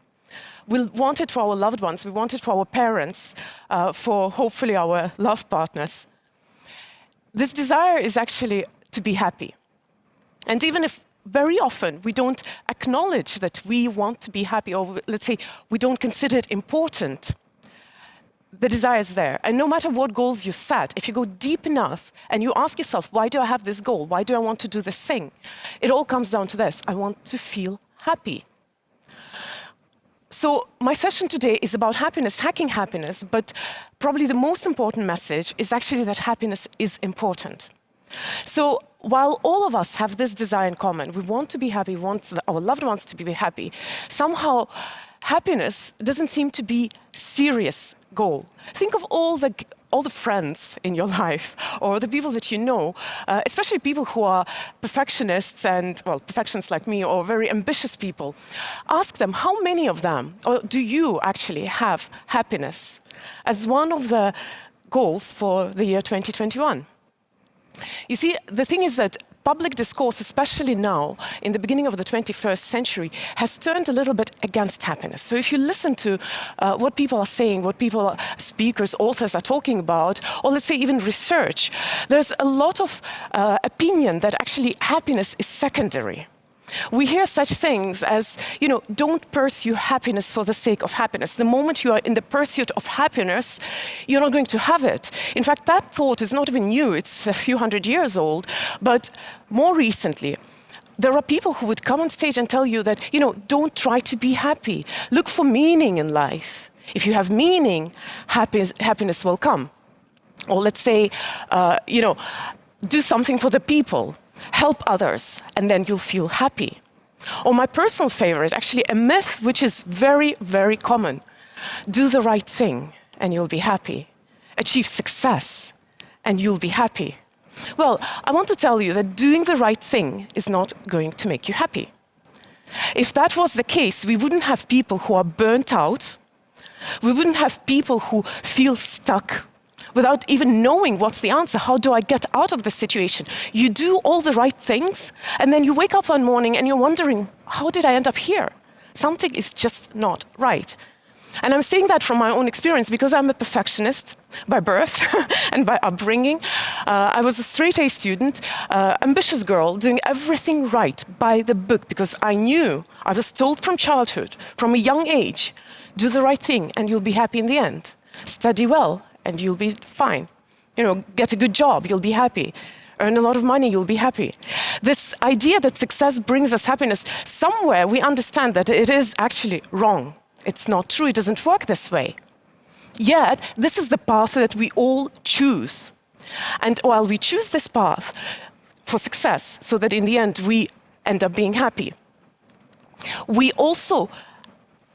We want it for our loved ones. We want it for our parents, for hopefully our love partners. This desire is actually to be happy. And even if very often we don't acknowledge that we want to be happy, or let's say we don't consider it important, the desire is there. And no matter what goals you set, if you go deep enough and you ask yourself, why do I have this goal? Why do I want to do this thing? It all comes down to this. I want to feel happy. So my session today is about happiness, hacking happiness, but probably the most important message is actually that happiness is important. So while all of us have this desire in common, we want to be happy, we want our loved ones to be happy, somehow happiness doesn't seem to be a serious goal. Think of all the friends in your life, or the people that you know, especially people who are perfectionists and, well, perfectionists like me, or very ambitious people. Ask them, how many of them, or do you actually have happiness as one of the goals for the year 2021? You see, the thing is that public discourse, especially now, in the beginning of the 21st century, has turned a little bit against happiness. So if you listen to what people are saying, what people, speakers, authors are talking about, or let's say even research, there's a lot of opinion that actually happiness is secondary. We hear such things as, don't pursue happiness for the sake of happiness. The moment you are in the pursuit of happiness, you're not going to have it. In fact, that thought is not even new. It's a few hundred years old. But more recently, there are people who would come on stage and tell you that, don't try to be happy. Look for meaning in life. If you have meaning, happiness will come. Or let's say, do something for the people. Help others, and then you'll feel happy. Or my personal favorite, actually a myth which is very, very common. Do the right thing, and you'll be happy. Achieve success, and you'll be happy. Well, I want to tell you that doing the right thing is not going to make you happy. If that was the case, we wouldn't have people who are burnt out. We wouldn't have people who feel stuck without even knowing what's the answer. How do I get out of this situation? You do all the right things, and then you wake up one morning and you're wondering, how did I end up here? Something is just not right. And I'm saying that from my own experience because I'm a perfectionist by birth and by upbringing. I was a straight-A student, ambitious girl, doing everything right by the book because I knew, I was told from childhood, from a young age, do the right thing and you'll be happy in the end. Study well, and you'll be fine. Get a good job, you'll be happy. Earn a lot of money, you'll be happy. This idea that success brings us happiness, somewhere we understand that it is actually wrong. It's not true, it doesn't work this way. Yet, this is the path that we all choose. And while we choose this path for success, so that in the end we end up being happy, we also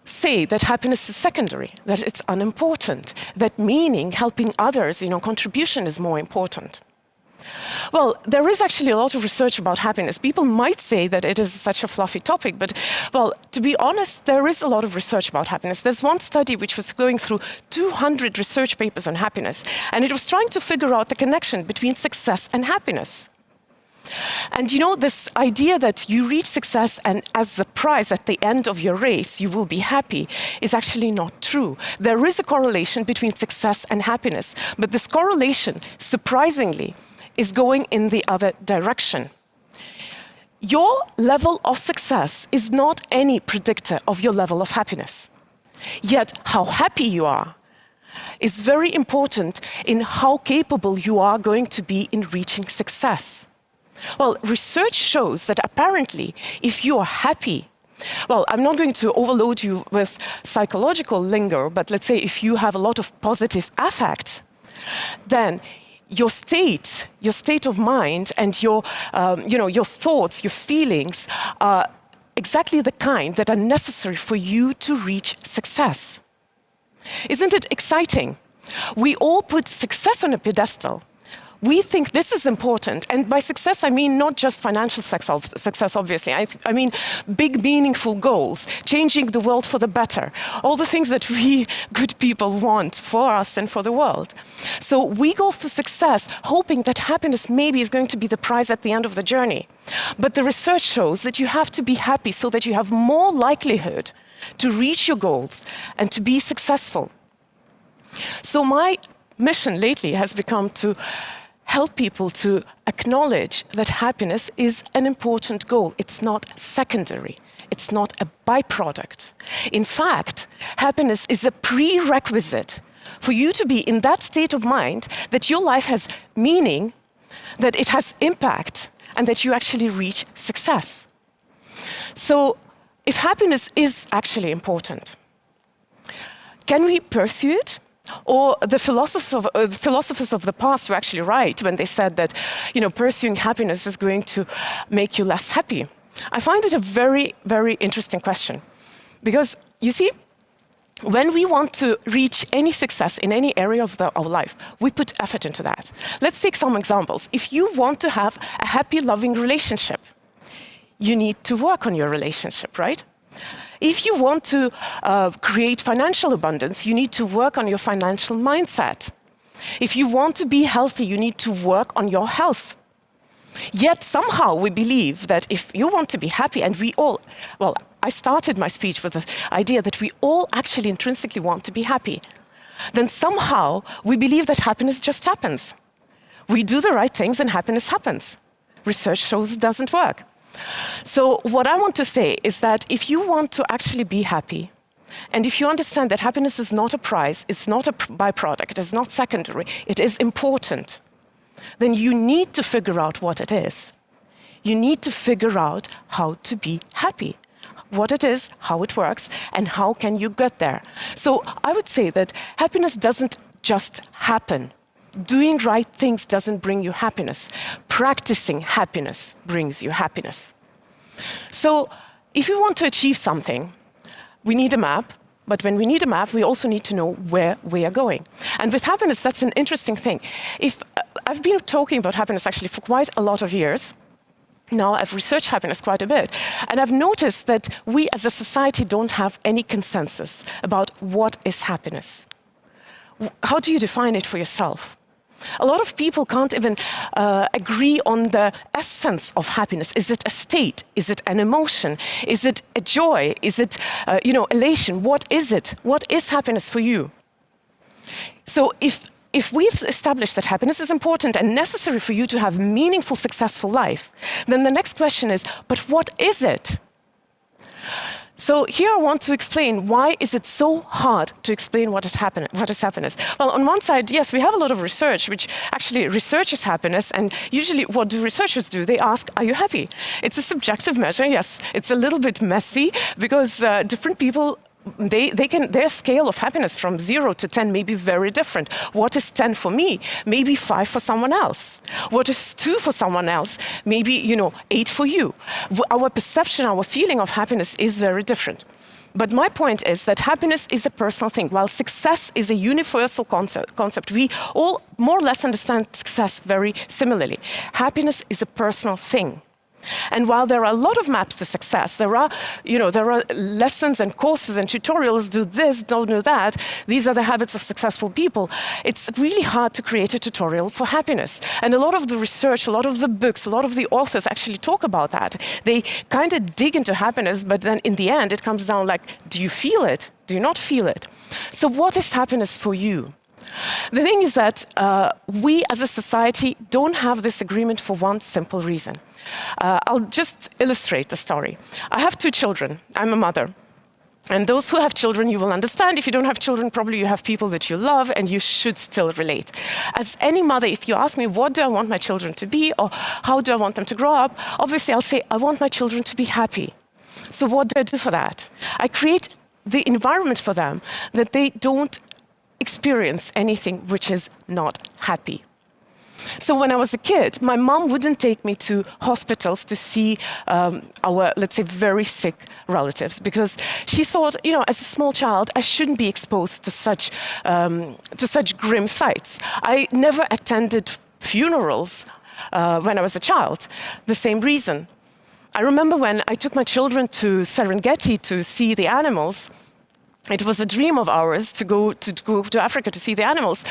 say that happiness is secondary, that it's unimportant, that meaning, helping others, contribution is more important. Well, there is actually a lot of research about happiness. People might say that it is such a fluffy topic, but, well, to be honest, there is a lot of research about happiness. There's one study which was going through 200 research papers on happiness, and it was trying to figure out the connection between success and happiness. And this idea that you reach success and as the prize at the end of your race, you will be happy is actually not true. There is a correlation between success and happiness, but this correlation, surprisingly, is going in the other direction. Your level of success is not any predictor of your level of happiness. Yet, how happy you are is very important in how capable you are going to be in reaching success. Well, research shows that apparently, if you are happy, well, I'm not going to overload you with psychological lingo, but let's say if you have a lot of positive affect, then your state of mind and your thoughts, your feelings are exactly the kind that are necessary for you to reach success. Isn't it exciting? We all put success on a pedestal. We think this is important, and by success I mean not just financial success, obviously. I mean big, meaningful goals, changing the world for the better, all the things that we good people want for us and for the world. So we go for success, hoping that happiness maybe is going to be the prize at the end of the journey. But the research shows that you have to be happy so that you have more likelihood to reach your goals and to be successful. So my mission lately has become to help people to acknowledge that happiness is an important goal. It's not secondary. It's not a byproduct. In fact, happiness is a prerequisite for you to be in that state of mind that your life has meaning, that it has impact, and that you actually reach success. So, if happiness is actually important, can we pursue it? Or the philosophers of the past were actually right when they said that, pursuing happiness is going to make you less happy. I find it a very, very interesting question. Because, you see, when we want to reach any success in any area of our life, we put effort into that. Let's take some examples. If you want to have a happy, loving relationship, you need to work on your relationship, right? If you want to create financial abundance, you need to work on your financial mindset. If you want to be healthy, you need to work on your health. Yet somehow we believe that if you want to be happy, and we all, well, I started my speech with the idea that we all actually intrinsically want to be happy, then somehow we believe that happiness just happens. We do the right things and happiness happens. Research shows it doesn't work. So what I want to say is that if you want to actually be happy, and if you understand that happiness is not a prize, it's not a byproduct, it is not secondary, it is important, then you need to figure out what it is. You need to figure out how to be happy, what it is, how it works, and how can you get there. So I would say that happiness doesn't just happen. Doing right things doesn't bring you happiness. Practicing happiness brings you happiness. So if we want to achieve something, we need a map. But when we need a map, we also need to know where we are going. And with happiness, that's an interesting thing. I've been talking about happiness actually for quite a lot of years. Now I've researched happiness quite a bit. And I've noticed that we as a society don't have any consensus about what is happiness. How do you define it for yourself? A lot of people can't even agree on the essence of happiness. Is it a state? Is it an emotion? Is it a joy? Is it, elation? What is it? What is happiness for you? So if we've established that happiness is important and necessary for you to have a meaningful, successful life, then the next question is, but what is it? So here I want to explain why is it so hard to explain what is happiness. Well, on one side, yes, we have a lot of research which actually researches happiness, and usually what do researchers do? They ask, are you happy? It's a subjective measure, yes. It's a little bit messy because different people, their scale of happiness from 0 to 10 may be very different. What is 10 for me? Maybe 5 for someone else. What is 2 for someone else? Maybe, 8 for you. Our perception, our feeling of happiness is very different. But my point is that happiness is a personal thing. While success is a universal concept, we all more or less understand success very similarly. Happiness is a personal thing. And while there are a lot of maps to success, there are lessons and courses and tutorials, do this, don't do that. These are the habits of successful people. It's really hard to create a tutorial for happiness. And a lot of the research, a lot of the books, a lot of the authors actually talk about that. They kind of dig into happiness, but then in the end, it comes down like, do you feel it? Do you not feel it? So what is happiness for you? The thing is that we as a society don't have this agreement for one simple reason. I'll just illustrate the story. I have 2 children. I'm a mother. And those who have children, you will understand. If you don't have children, probably you have people that you love, and you should still relate. As any mother, if you ask me, what do I want my children to be, or how do I want them to grow up, obviously I'll say, I want my children to be happy. So what do I do for that? I create the environment for them that they don't experience anything which is not happy. So when I was a kid, my mom wouldn't take me to hospitals to see our, let's say, very sick relatives, because she thought, as a small child, I shouldn't be exposed to such grim sights. I never attended funerals when I was a child. The same reason. I remember when I took my children to Serengeti to see the animals. It was a dream of ours to go to Africa to see the animals.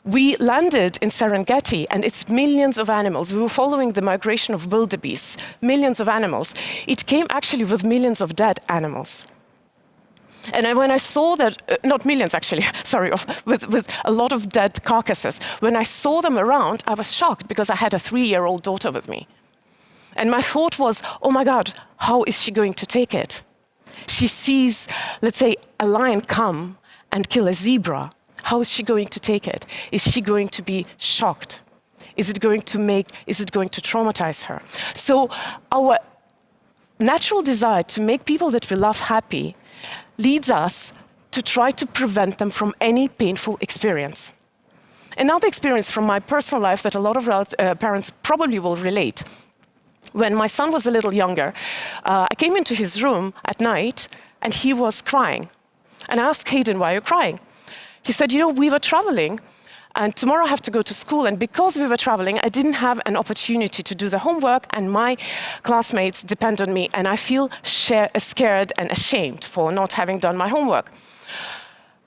We landed in Serengeti, and it's millions of animals. We were following the migration of wildebeests, millions of animals. It came actually with millions of dead animals. And when I saw that, not millions actually, sorry, with a lot of dead carcasses, when I saw them around, I was shocked because I had a 3-year-old daughter with me. And my thought was, oh my God, how is she going to take it? She sees, let's say, a lion come and kill a zebra. How is she going to take it? Is she going to be shocked? Is it going to traumatize her? So our natural desire to make people that we love happy leads us to try to prevent them from any painful experience. Another experience from my personal life that a lot of parents probably will relate. When my son was a little younger, I came into his room at night and he was crying. And I asked Hayden, why are you crying? He said, we were traveling and tomorrow I have to go to school. And because we were traveling, I didn't have an opportunity to do the homework and my classmates depend on me. And I feel scared and ashamed for not having done my homework.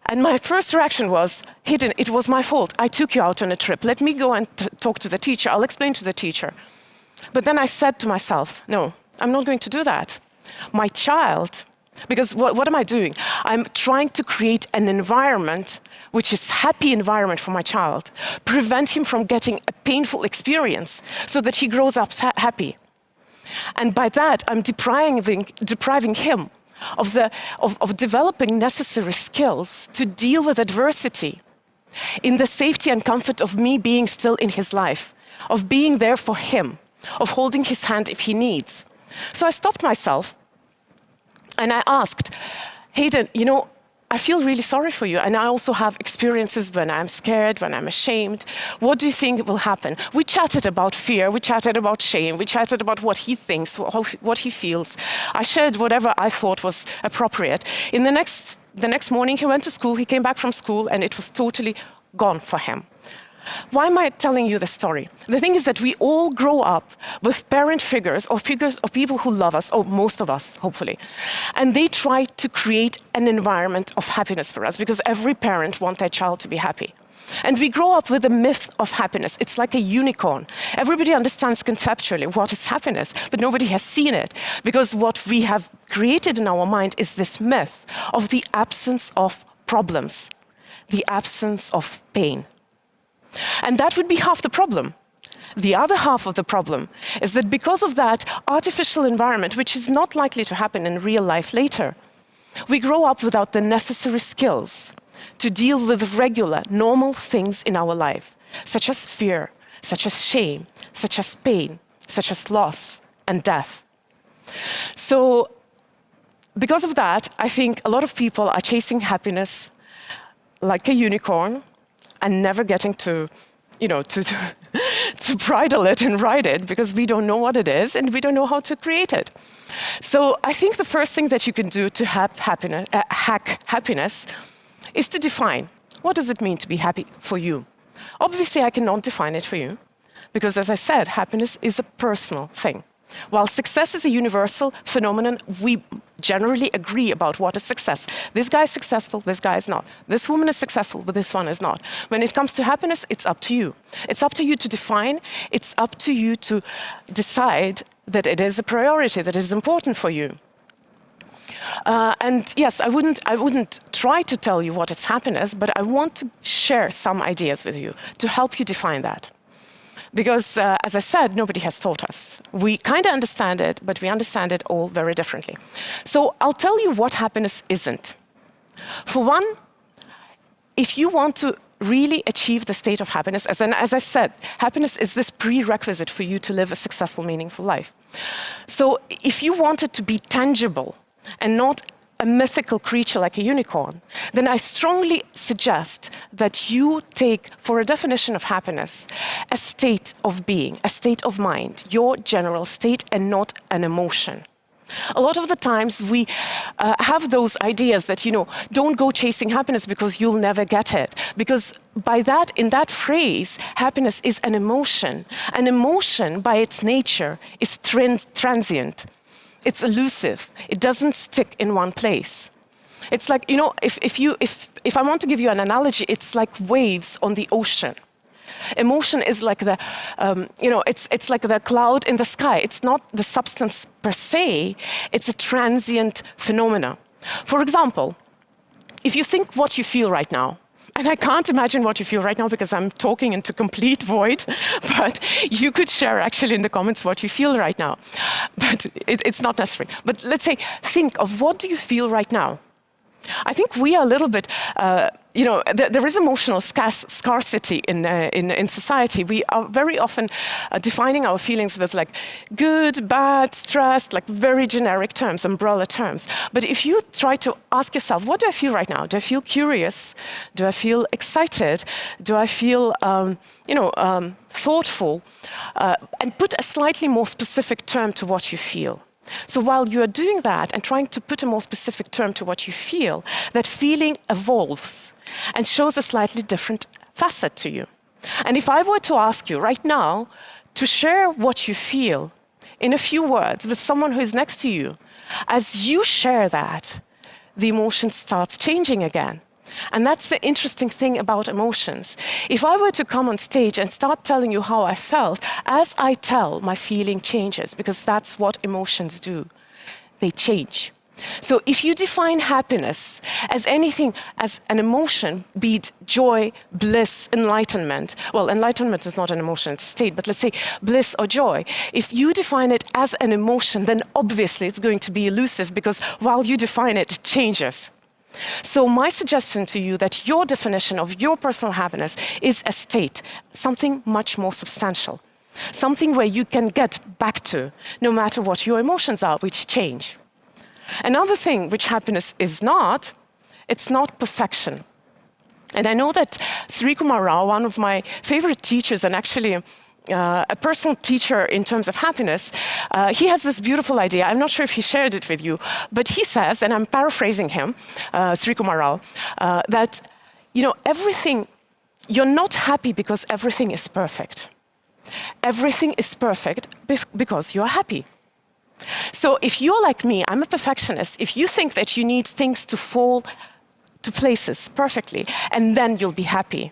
And my first reaction was, Hayden, it was my fault. I took you out on a trip. Let me go and talk to the teacher. I'll explain to the teacher. But then I said to myself, no, I'm not going to do that. My child, because what am I doing? I'm trying to create an environment which is happy environment for my child, prevent him from getting a painful experience so that he grows up happy. And by that, I'm depriving him of developing necessary skills to deal with adversity in the safety and comfort of me being still in his life, of being there for him, of holding his hand if he needs. So I stopped myself and I asked, Hayden, I feel really sorry for you. And I also have experiences when I'm scared, when I'm ashamed. What do you think will happen? We chatted about fear, we chatted about shame, we chatted about what he thinks, what he feels. I shared whatever I thought was appropriate. In the next morning, he went to school, he came back from school, and it was totally gone for him. Why am I telling you this story? The thing is that we all grow up with parent figures or figures of people who love us, or most of us, hopefully. And they try to create an environment of happiness for us because every parent wants their child to be happy. And we grow up with the myth of happiness. It's like a unicorn. Everybody understands conceptually what is happiness, but nobody has seen it because what we have created in our mind is this myth of the absence of problems, the absence of pain. And that would be half the problem. The other half of the problem is that because of that artificial environment, which is not likely to happen in real life later, we grow up without the necessary skills to deal with regular, normal things in our life, such as fear, such as shame, such as pain, such as loss and death. So because of that, I think a lot of people are chasing happiness like a unicorn, and never getting to bridle it and ride it because we don't know what it is and we don't know how to create it. So I think the first thing that you can do to hack happiness is to define what does it mean to be happy for you. Obviously, I cannot define it for you because, as I said, happiness is a personal thing. While success is a universal phenomenon, we generally agree about what is success. This guy is successful, this guy is not. This woman is successful, but this one is not. When it comes to happiness, it's up to you. It's up to you to define, it's up to you to decide that it is a priority, that it is important for you. And yes, I wouldn't try to tell you what is happiness, but I want to share some ideas with you to help you define that. Because, as I said, nobody has taught us. We kind of understand it, but we understand it all very differently. So I'll tell you what happiness isn't. For one, if you want to really achieve the state of happiness, as I said, happiness is this prerequisite for you to live a successful, meaningful life. So if you want it to be tangible and not a mythical creature like a unicorn, then I strongly suggest that you take, for a definition of happiness, a state of being, a state of mind, your general state and not an emotion. A lot of the times we have those ideas that, don't go chasing happiness because you'll never get it. Because in that phrase, happiness is an emotion. An emotion, by its nature, is transient. It's elusive. It doesn't stick in one place. It's like, if I want to give you an analogy, it's like waves on the ocean. Emotion is like it's like the cloud in the sky. It's not the substance per se, it's a transient phenomena. For example, if you think what you feel right now, and I can't imagine what you feel right now because I'm talking into complete void, but you could share actually in the comments what you feel right now. But it's not necessary. But let's say, think of what do you feel right now? I think we are a little bit, there is emotional scarcity in society. We are very often defining our feelings with like good, bad, stressed, like very generic terms, umbrella terms. But if you try to ask yourself, what do I feel right now? Do I feel curious? Do I feel excited? Do I feel, thoughtful? And put a slightly more specific term to what you feel. So while you are doing that and trying to put a more specific term to what you feel, that feeling evolves and shows a slightly different facet to you. And if I were to ask you right now to share what you feel in a few words with someone who is next to you, as you share that, the emotion starts changing again. And that's the interesting thing about emotions. If I were to come on stage and start telling you how I felt, as I tell, my feeling changes, because that's what emotions do. They change. So if you define happiness as anything, as an emotion, be it joy, bliss, enlightenment. Well, enlightenment is not an emotion, it's a state, but let's say bliss or joy. If you define it as an emotion, then obviously it's going to be elusive, because while you define it, it changes. So my suggestion to you that your definition of your personal happiness is a state, something much more substantial, something where you can get back to no matter what your emotions are, which change. Another thing which happiness is not, it's not perfection. And I know that Sri Kumar Rao, one of my favorite teachers and actually a personal teacher in terms of happiness, he has this beautiful idea. I'm not sure if he shared it with you, but he says, and I'm paraphrasing him, Sri Kumar Rao, that everything, you're not happy because everything is perfect. Everything is perfect because you're happy. So if you're like me, I'm a perfectionist, if you think that you need things to fall to places perfectly, and then you'll be happy,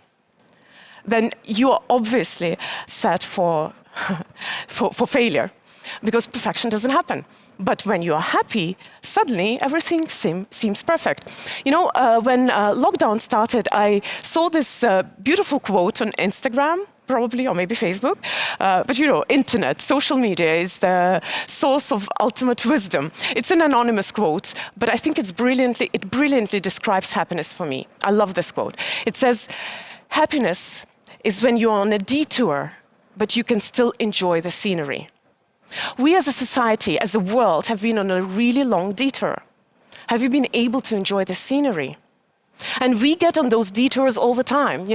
then you are obviously set for failure, because perfection doesn't happen. But when you are happy, suddenly everything seems perfect. When lockdown started, I saw this beautiful quote on Instagram, probably, or maybe Facebook. But internet, social media is the source of ultimate wisdom. It's an anonymous quote, but I think it brilliantly describes happiness for me. I love this quote. It says, happiness is when you're on a detour, but you can still enjoy the scenery. We as a society, as a world, have been on a really long detour. Have you been able to enjoy the scenery? And we get on those detours all the time.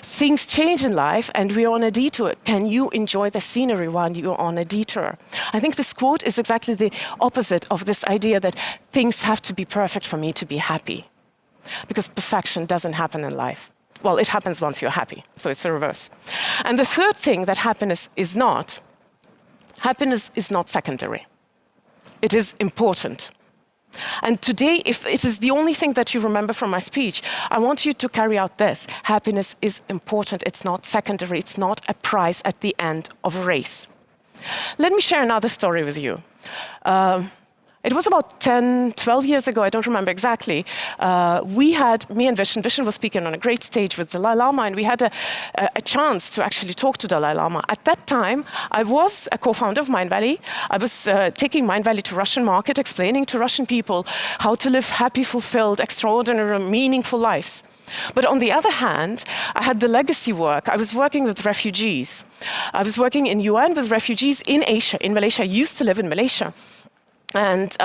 Things change in life and we're on a detour. Can you enjoy the scenery while you're on a detour? I think this quote is exactly the opposite of this idea that things have to be perfect for me to be happy. Because perfection doesn't happen in life. Well, it happens once you're happy, so it's the reverse. And the third thing that happiness is not secondary. It is important. And today, if it is the only thing that you remember from my speech, I want you to carry out this. Happiness is important. It's not secondary. It's not a prize at the end of a race. Let me share another story with you. It was about 10, 12 years ago, I don't remember exactly. Me and Vishen was speaking on a great stage with Dalai Lama, and we had a chance to actually talk to Dalai Lama. At that time, I was a co-founder of Mindvalley. I was taking Mindvalley to Russian market, explaining to Russian people how to live happy, fulfilled, extraordinary, meaningful lives. But on the other hand, I had the legacy work. I was working with refugees. I was working in UN with refugees in Asia, in Malaysia. I used to live in Malaysia. And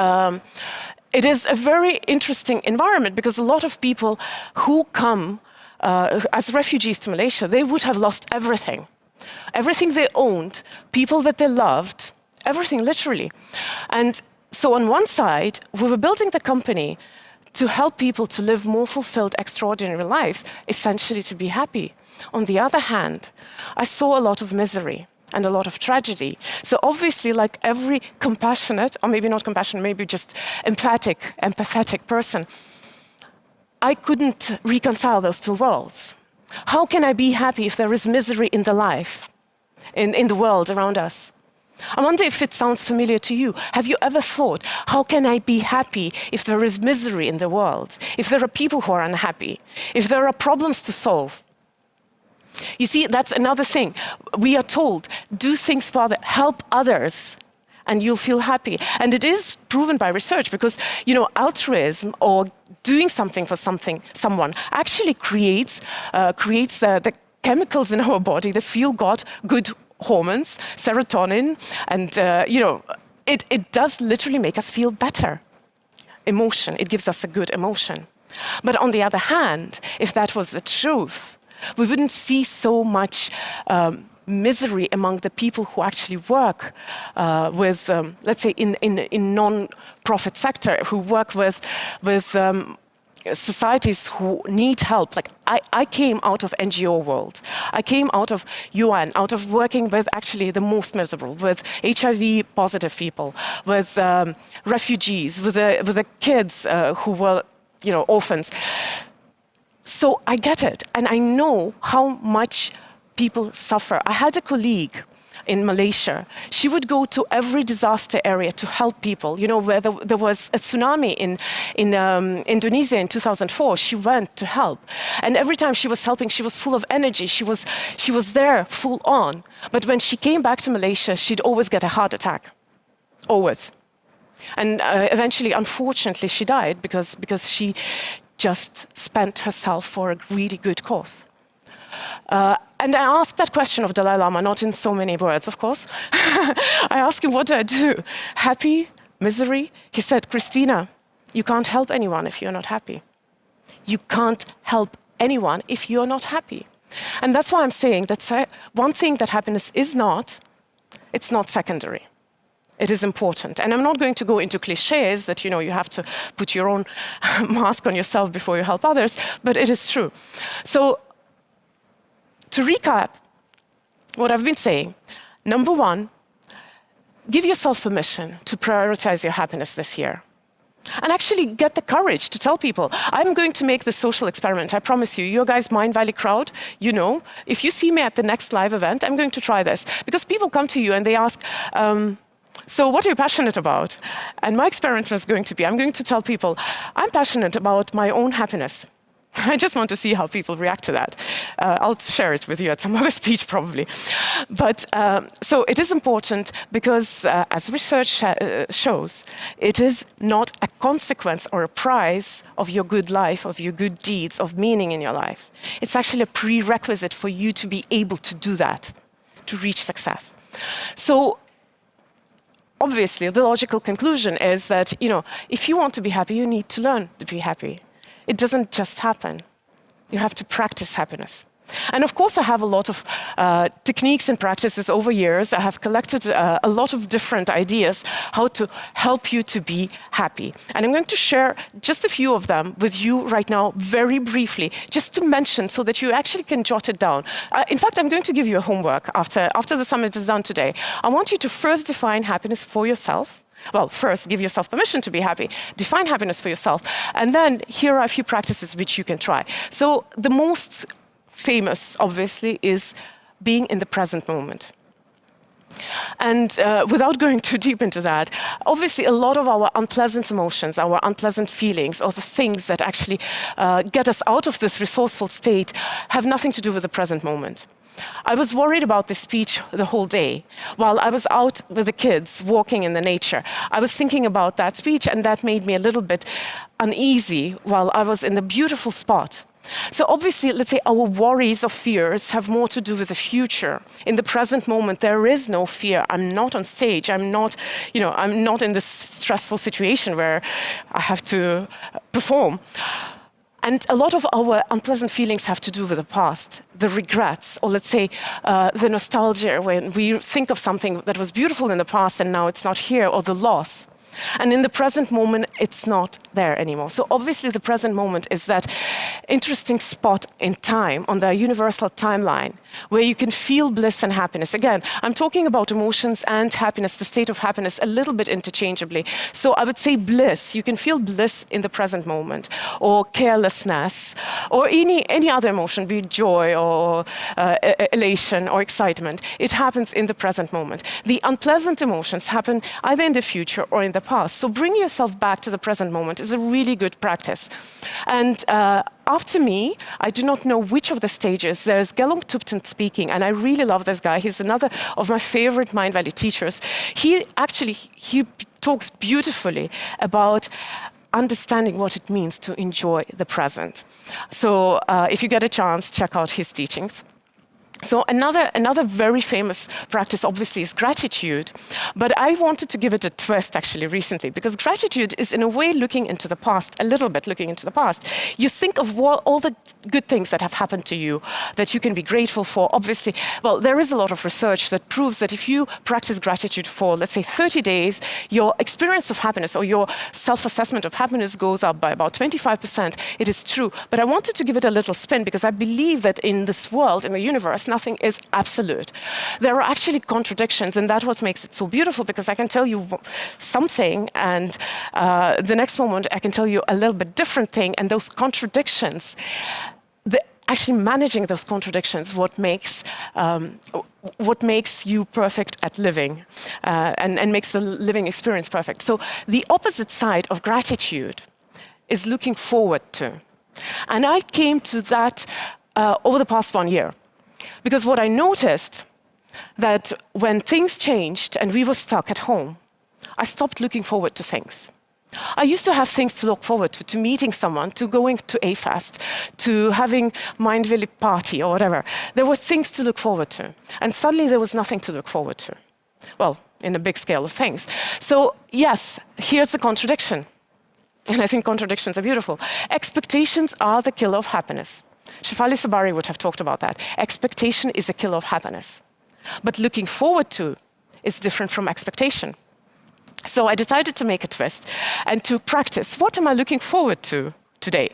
it is a very interesting environment because a lot of people who come as refugees to Malaysia, they would have lost everything. Everything they owned, people that they loved, everything literally. And so on one side, we were building the company to help people to live more fulfilled, extraordinary lives, essentially to be happy. On the other hand, I saw a lot of misery and a lot of tragedy. So obviously, like every compassionate, or maybe not compassionate, maybe just empathetic person, I couldn't reconcile those two worlds. How can I be happy if there is misery in the life, in the world around us? I wonder if it sounds familiar to you. Have you ever thought, how can I be happy if there is misery in the world? If there are people who are unhappy? If there are problems to solve? You see, that's another thing. We are told, do things for others, help others, and you'll feel happy. And it is proven by research because, altruism or doing something for someone actually creates the chemicals in our body, the feel-good hormones, serotonin, and, it does literally make us feel better. Emotion, it gives us a good emotion. But on the other hand, if that was the truth, we wouldn't see so much misery among the people who actually work with, let's say, in non-profit sector, who work with societies who need help. Like I came out of NGO world. I came out of UN, out of working with actually the most miserable, with HIV positive people, with refugees, with the kids who were, orphans. So I get it, and I know how much people suffer. I had a colleague in Malaysia. She would go to every disaster area to help people. Where there was a tsunami in Indonesia in 2004, she went to help. And every time she was helping, she was full of energy. She was there full on. But when she came back to Malaysia, she'd always get a heart attack. Always. And eventually, unfortunately, she died because she just spent herself for a really good cause. And I asked that question of Dalai Lama, not in so many words, of course. I asked him, what do I do? Happy? Misery? He said, Christina, you can't help anyone if you're not happy. You can't help anyone if you're not happy. And that's why I'm saying that one thing that happiness is not, it's not secondary. It is important. And I'm not going to go into cliches that, you have to put your own mask on yourself before you help others, but it is true. So, to recap what I've been saying, number one, give yourself permission to prioritize your happiness this year. And actually get the courage to tell people, I'm going to make this social experiment. I promise you, guys Mindvalley crowd, if you see me at the next live event, I'm going to try this. Because people come to you and they ask, so what are you passionate about? And my experiment is going to be, I'm going to tell people, I'm passionate about my own happiness. I just want to see how people react to that. I'll share it with you at some other speech, probably. But so it is important because, as research shows, it is not a consequence or a prize of your good life, of your good deeds, of meaning in your life. It's actually a prerequisite for you to be able to do that, to reach success. So, obviously, the logical conclusion is that, if you want to be happy, you need to learn to be happy. It doesn't just happen. You have to practice happiness. And of course, I have a lot of techniques and practices over years. I have collected a lot of different ideas how to help you to be happy. And I'm going to share just a few of them with you right now, very briefly, just to mention so that you actually can jot it down. In fact, I'm going to give you a homework after the summit is done today. I want you to first define happiness for yourself. Well, first, give yourself permission to be happy. Define happiness for yourself. And then here are a few practices which you can try. So the most famous, obviously, is being in the present moment. And without going too deep into that, obviously a lot of our unpleasant emotions, our unpleasant feelings, or the things that actually get us out of this resourceful state have nothing to do with the present moment. I was worried about this speech the whole day. While I was out with the kids walking in the nature, I was thinking about that speech, and that made me a little bit uneasy while I was in the beautiful spot. So obviously, let's say our worries or fears have more to do with the future. In the present moment, there is no fear. I'm not on stage. I'm not in this stressful situation where I have to perform. And a lot of our unpleasant feelings have to do with the past, the regrets, or let's say the nostalgia when we think of something that was beautiful in the past and now it's not here, or the loss. And in the present moment, it's not there anymore. So obviously the present moment is that interesting spot in time on the universal timeline where you can feel bliss and happiness. Again, I'm talking about emotions and happiness, the state of happiness, a little bit interchangeably. So I would say bliss. You can feel bliss in the present moment, or carelessness, or any other emotion, be it joy or elation or excitement. It happens in the present moment. The unpleasant emotions happen either in the future or in the past. So bring yourself back to the present moment is a really good practice. And after me, I do not know which of the stages, there's Gelung Tupten speaking, and I really love this guy. He's another of my favorite Mindvalley teachers. He talks beautifully about understanding what it means to enjoy the present. So if you get a chance, check out his teachings. So another very famous practice, obviously, is gratitude. But I wanted to give it a twist, actually, recently, because gratitude is, in a way, looking into the past, a little bit looking into the past. You think of all the good things that have happened to you that you can be grateful for. Obviously, well, there is a lot of research that proves that if you practice gratitude for, let's say, 30 days, your experience of happiness or your self-assessment of happiness goes up by about 25%. It is true. But I wanted to give it a little spin because I believe that in this world, in the universe, nothing is absolute. There are actually contradictions, and that's what makes it so beautiful, because I can tell you something, and the next moment I can tell you a little bit different thing, and those contradictions, actually managing those contradictions, what makes you perfect at living, and makes the living experience perfect. So the opposite side of gratitude is looking forward to. And I came to that over the past 1 year. Because what I noticed, that when things changed and we were stuck at home, I stopped looking forward to things. I used to have things to look forward to meeting someone, to going to a fest, to having Mindvalley party or whatever. There were things to look forward to. And suddenly there was nothing to look forward to. Well, in a big scale of things. So yes, here's the contradiction. And I think contradictions are beautiful. Expectations are the killer of happiness. Shefali Sabari would have talked about that. Expectation is a killer of happiness. But looking forward to is different from expectation. So I decided to make a twist and to practice. What am I looking forward to today?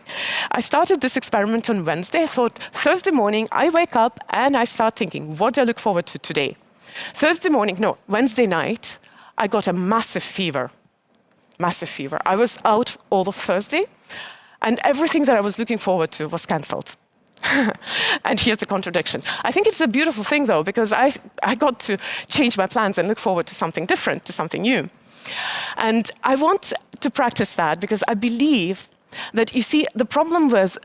I started this experiment on Wednesday. I thought Thursday morning, I wake up and I start thinking, what do I look forward to today? Wednesday night, I got a massive fever. Massive fever. I was out all of Thursday, and everything that I was looking forward to was cancelled. And here's the contradiction. I think it's a beautiful thing, though, because I got to change my plans and look forward to something different, to something new. And I want to practice that because I believe that, you see, the problem with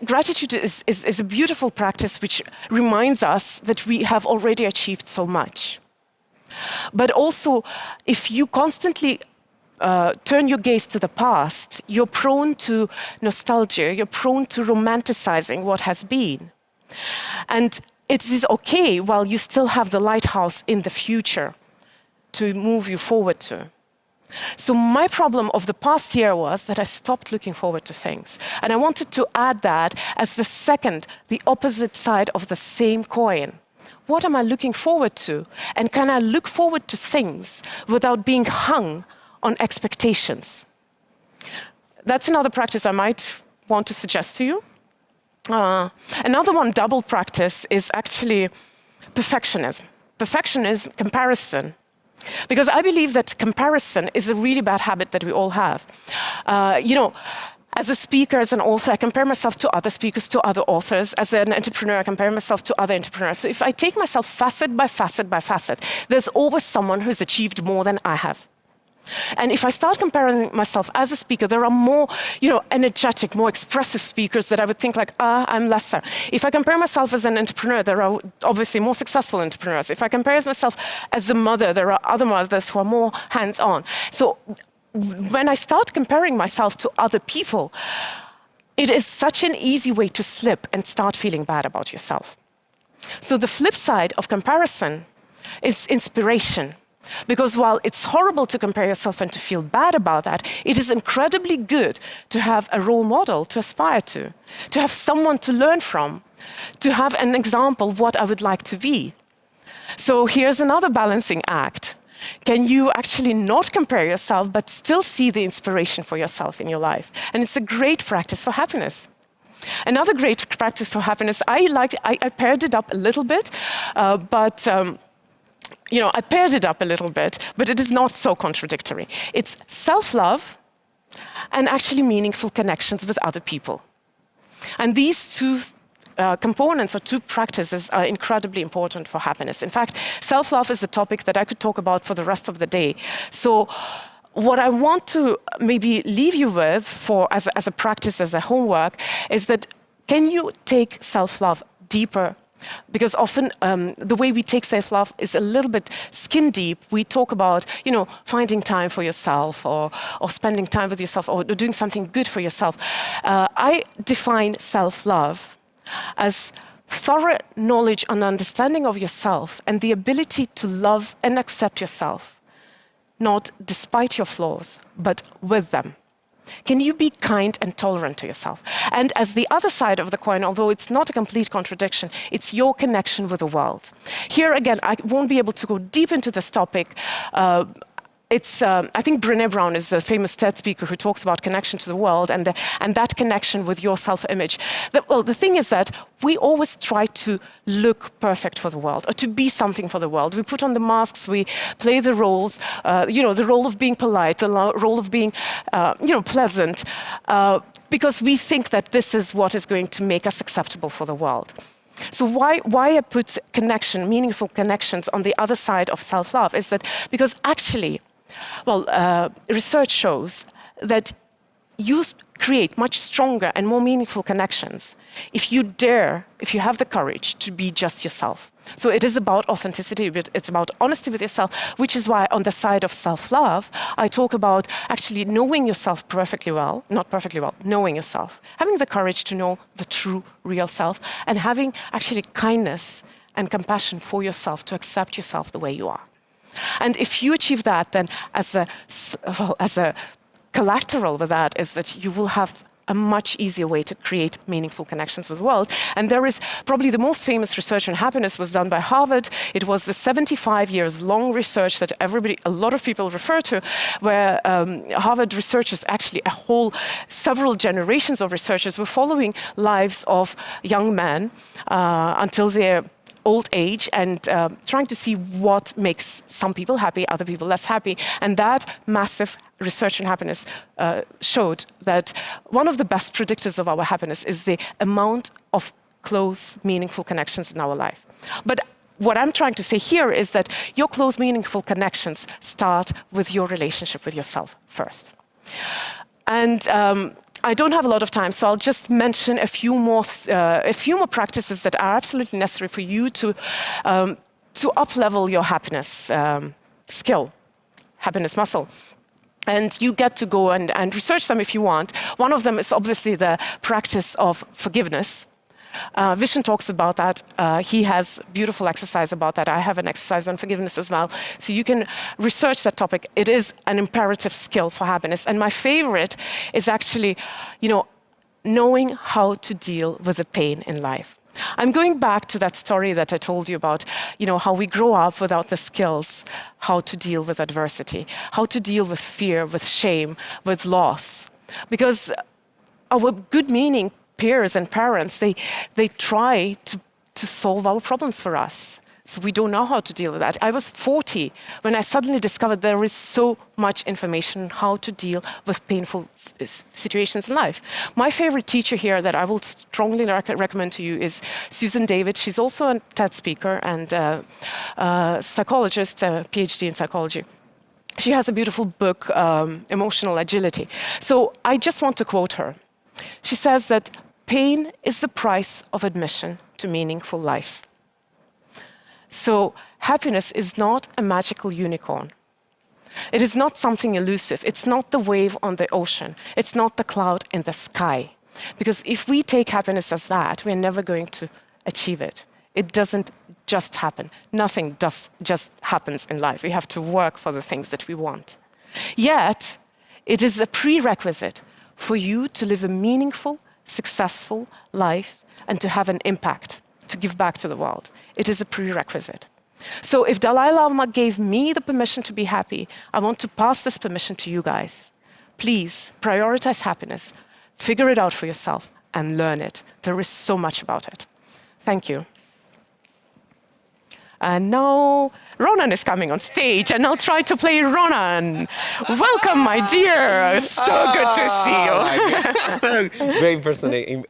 gratitude is a beautiful practice which reminds us that we have already achieved so much. But also, if you constantly turn your gaze to the past, you're prone to nostalgia, you're prone to romanticizing what has been. And it is okay while you still have the lighthouse in the future to move you forward to. So my problem of the past year was that I stopped looking forward to things. And I wanted to add that as the opposite side of the same coin. What am I looking forward to? And can I look forward to things without being hung on expectations? That's another practice I might want to suggest to you. Another one, double practice, is actually perfectionism. Perfectionism, comparison. Because I believe that comparison is a really bad habit that we all have. As a speaker, as an author, I compare myself to other speakers, to other authors. As an entrepreneur, I compare myself to other entrepreneurs. So if I take myself facet by facet by facet, there's always someone who's achieved more than I have. And if I start comparing myself as a speaker, there are more, energetic, more expressive speakers that I would think like, I'm lesser. If I compare myself as an entrepreneur, there are obviously more successful entrepreneurs. If I compare myself as a mother, there are other mothers who are more hands-on. So when I start comparing myself to other people, it is such an easy way to slip and start feeling bad about yourself. So the flip side of comparison is inspiration. Because while it's horrible to compare yourself and to feel bad about that, it is incredibly good to have a role model to aspire to have someone to learn from, to have an example of what I would like to be. So here's another balancing act. Can you actually not compare yourself, but still see the inspiration for yourself in your life? And it's a great practice for happiness. Another great practice for happiness, I paired it up a little bit, I paired it up a little bit, but it is not so contradictory. It's self-love and actually meaningful connections with other people. And these two components or two practices are incredibly important for happiness. In fact, self-love is a topic that I could talk about for the rest of the day. So what I want to maybe leave you with as a practice, as a homework, is that can you take self-love deeper? Because often the way we take self-love is a little bit skin deep. We talk about, finding time for yourself or spending time with yourself or doing something good for yourself. I define self-love as thorough knowledge and understanding of yourself and the ability to love and accept yourself, not despite your flaws, but with them. Can you be kind and tolerant to yourself? And as the other side of the coin, although it's not a complete contradiction, it's your connection with the world. Here again, I won't be able to go deep into this topic. I think Brené Brown is a famous TED speaker who talks about connection to the world and that connection with your self-image. The thing is that we always try to look perfect for the world or to be something for the world. We put on the masks, we play the roles, the role of being polite, the role of being, pleasant, because we think that this is what is going to make us acceptable for the world. So why I put connection, meaningful connections on the other side of self-love is that because actually, research shows that you create much stronger and more meaningful connections if you have the courage to be just yourself. So it is about authenticity, but it's about honesty with yourself, which is why on the side of self-love, I talk about actually knowing yourself perfectly well, not perfectly well, knowing yourself, having the courage to know the true, real self, and having actually kindness and compassion for yourself, to accept yourself the way you are. And if you achieve that, then as a collateral with that is that you will have a much easier way to create meaningful connections with the world. And there is probably the most famous research on happiness was done by Harvard. It was the 75 years long research that a lot of people refer to, where Harvard researchers, actually several generations of researchers were following lives of young men until their old age and trying to see what makes some people happy, other people less happy. And that massive research on happiness showed that one of the best predictors of our happiness is the amount of close, meaningful connections in our life. But what I'm trying to say here is that your close, meaningful connections start with your relationship with yourself first. And I don't have a lot of time, so I'll just mention a few more practices that are absolutely necessary for you to up-level your happiness skill, happiness muscle. And you get to go and research them if you want. One of them is obviously the practice of forgiveness. Vishen talks about that. He has beautiful exercise about that. I have an exercise on forgiveness as well. So you can research that topic. It is an imperative skill for happiness. And my favorite is actually, knowing how to deal with the pain in life. I'm going back to that story that I told you about, how we grow up without the skills, how to deal with adversity, how to deal with fear, with shame, with loss. Because our good-meaning peers and parents, they try to solve our problems for us. So we don't know how to deal with that. I was 40 when I suddenly discovered there is so much information on how to deal with painful situations in life. My favorite teacher here that I will strongly recommend to you is Susan David. She's also a TED speaker and a psychologist, a PhD in psychology. She has a beautiful book, Emotional Agility. So I just want to quote her. She says that pain is the price of admission to meaningful life. So happiness is not a magical unicorn. It is not something elusive. It's not the wave on the ocean. It's not the cloud in the sky. Because if we take happiness as that, we're never going to achieve it. It doesn't just happen. Nothing just happens in life. We have to work for the things that we want. Yet, it is a prerequisite for you to live a meaningful, successful life and to have an impact, to give back to the world. It is a prerequisite. So if Dalai Lama gave me the permission to be happy, I want to pass this permission to you guys. Please prioritize happiness, figure it out for yourself, and learn it. There is so much about it. Thank you. And now Ronan is coming on stage, and I'll try to play Ronan. Welcome, my dear. So good to see you. Great impersonation.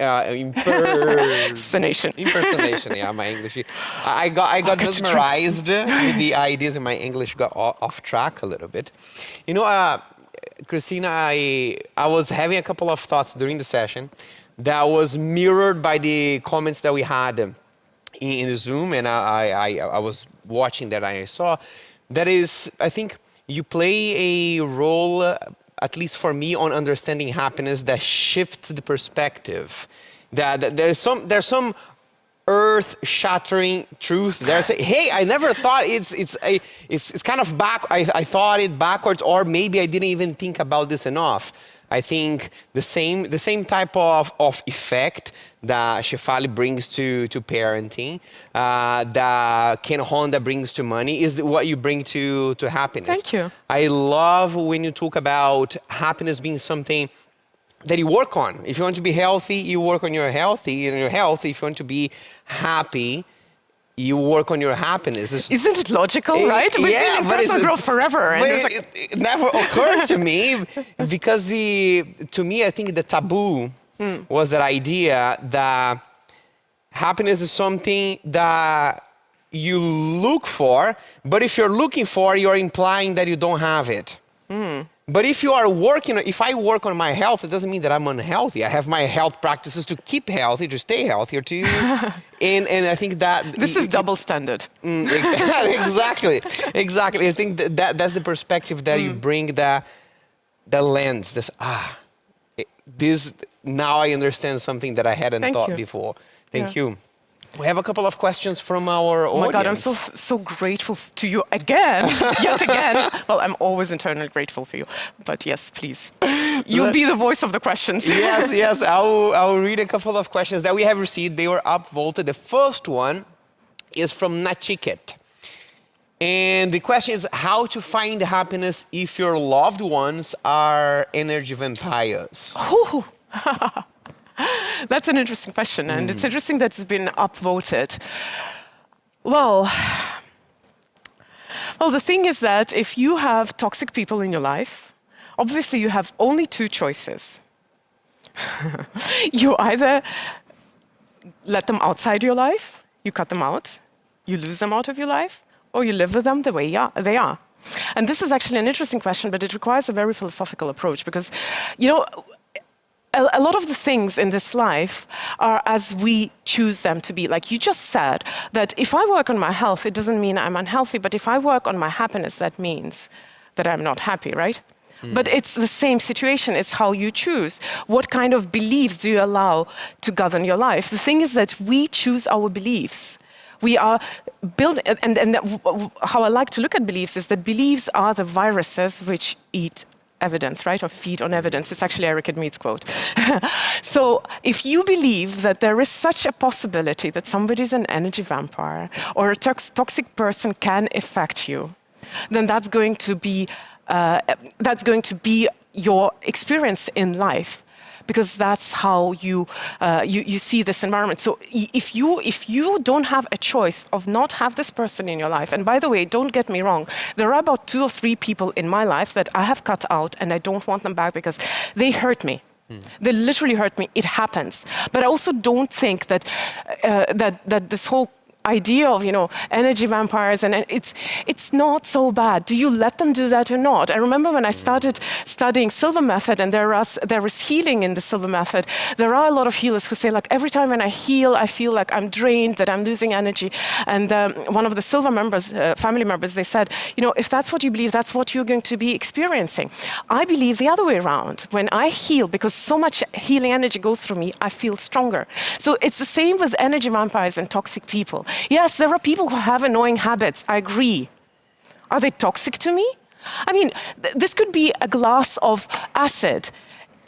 Impersonation, yeah, my English. I got mesmerized with the ideas, and my English got off track a little bit. You know, Christina, I was having a couple of thoughts during the session that was mirrored by the comments that we had in the Zoom, and I was watching that, and I saw that is, I think you play a role, at least for me, on understanding happiness that shifts the perspective. That there's some earth-shattering truth. There's hey, I never thought it's kind of back. I thought it backwards, or maybe I didn't even think about this enough. I think the same type of effect that Shefali brings to parenting, that Ken Honda brings to money, is what you bring to happiness. Thank you. I love when you talk about happiness being something that you work on. If you want to be healthy, you work on your health. If you want to be happy, you work on your happiness. Isn't it logical, right? We've been in personal growth forever. And it never occurred to me, because to me, I think the taboo was that idea that happiness is something that you look for, but if you're looking for, you're implying that you don't have it. But if I work on my health, it doesn't mean that I'm unhealthy. I have my health practices to keep healthy, to stay healthier, and I think that this is double standard. Exactly. I think that's the perspective that you bring, the lens. This now I understand something that I hadn't thought before. Thank you. We have a couple of questions from our audience. Oh my God, I'm so grateful to you again, yet again. Well, I'm always internally grateful for you, but yes, please. You'll be the voice of the questions. Yes. I'll read a couple of questions that we have received. They were upvoted. The first one is from Nachiket. And the question is how to find happiness if your loved ones are energy vampires. That's an interesting question, and it's interesting that it's been upvoted. Well, the thing is that if you have toxic people in your life, obviously you have only two choices. You either let them outside your life, you cut them out, you lose them out of your life, or you live with them the way they are. And this is actually an interesting question, but it requires a very philosophical approach, because, a lot of the things in this life are as we choose them to be. Like you just said, that if I work on my health, it doesn't mean I'm unhealthy, but if I work on my happiness, that means that I'm not happy, right? But it's the same situation. It's how you choose. What kind of beliefs do you allow to govern your life? The thing is that we choose our beliefs. We are built, and how I like to look at beliefs is that beliefs are the viruses which eat evidence, right? Or feed on evidence. It's actually Eric Edmead's quote. So if you believe that there is such a possibility that somebody's an energy vampire or a toxic person can affect you, then that's going to be your experience in life, because that's how you see this environment. So if you don't have a choice of not have this person in your life, and by the way, don't get me wrong, there are about 2 or 3 people in my life that I have cut out, and I don't want them back because they hurt me. They literally hurt me. It happens. But I also don't think that that this whole idea of energy vampires, and it's not so bad. Do you let them do that or not? I remember when I started studying Silva Method, and there is healing in the Silva Method. There are a lot of healers who say, like, every time when I heal, I feel like I'm drained, that I'm losing energy. And one of the Silva members, family members, they said, if that's what you believe, that's what you're going to be experiencing. I believe the other way around. When I heal, because so much healing energy goes through me, I feel stronger. So it's the same with energy vampires and toxic people. Yes, there are people who have annoying habits. I agree. Are they toxic to me? I mean, this could be a glass of acid.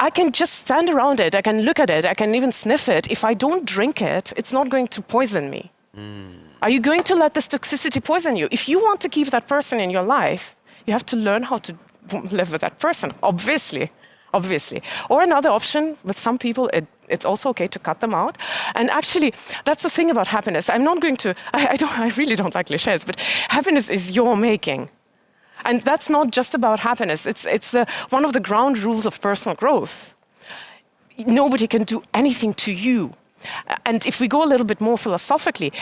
I can just stand around it. I can look at it. I can even sniff it. If I don't drink it, it's not going to poison me. Are you going to let this toxicity poison you? If you want to keep that person in your life, you have to learn how to live with that person, obviously. obviously. Or another option, with some people, it's also okay to cut them out. And actually, that's the thing about happiness. I'm not going to, I really don't like cliches, but happiness is your making. And that's not just about happiness. It's one of the ground rules of personal growth. Nobody can do anything to you. And if we go a little bit more philosophically,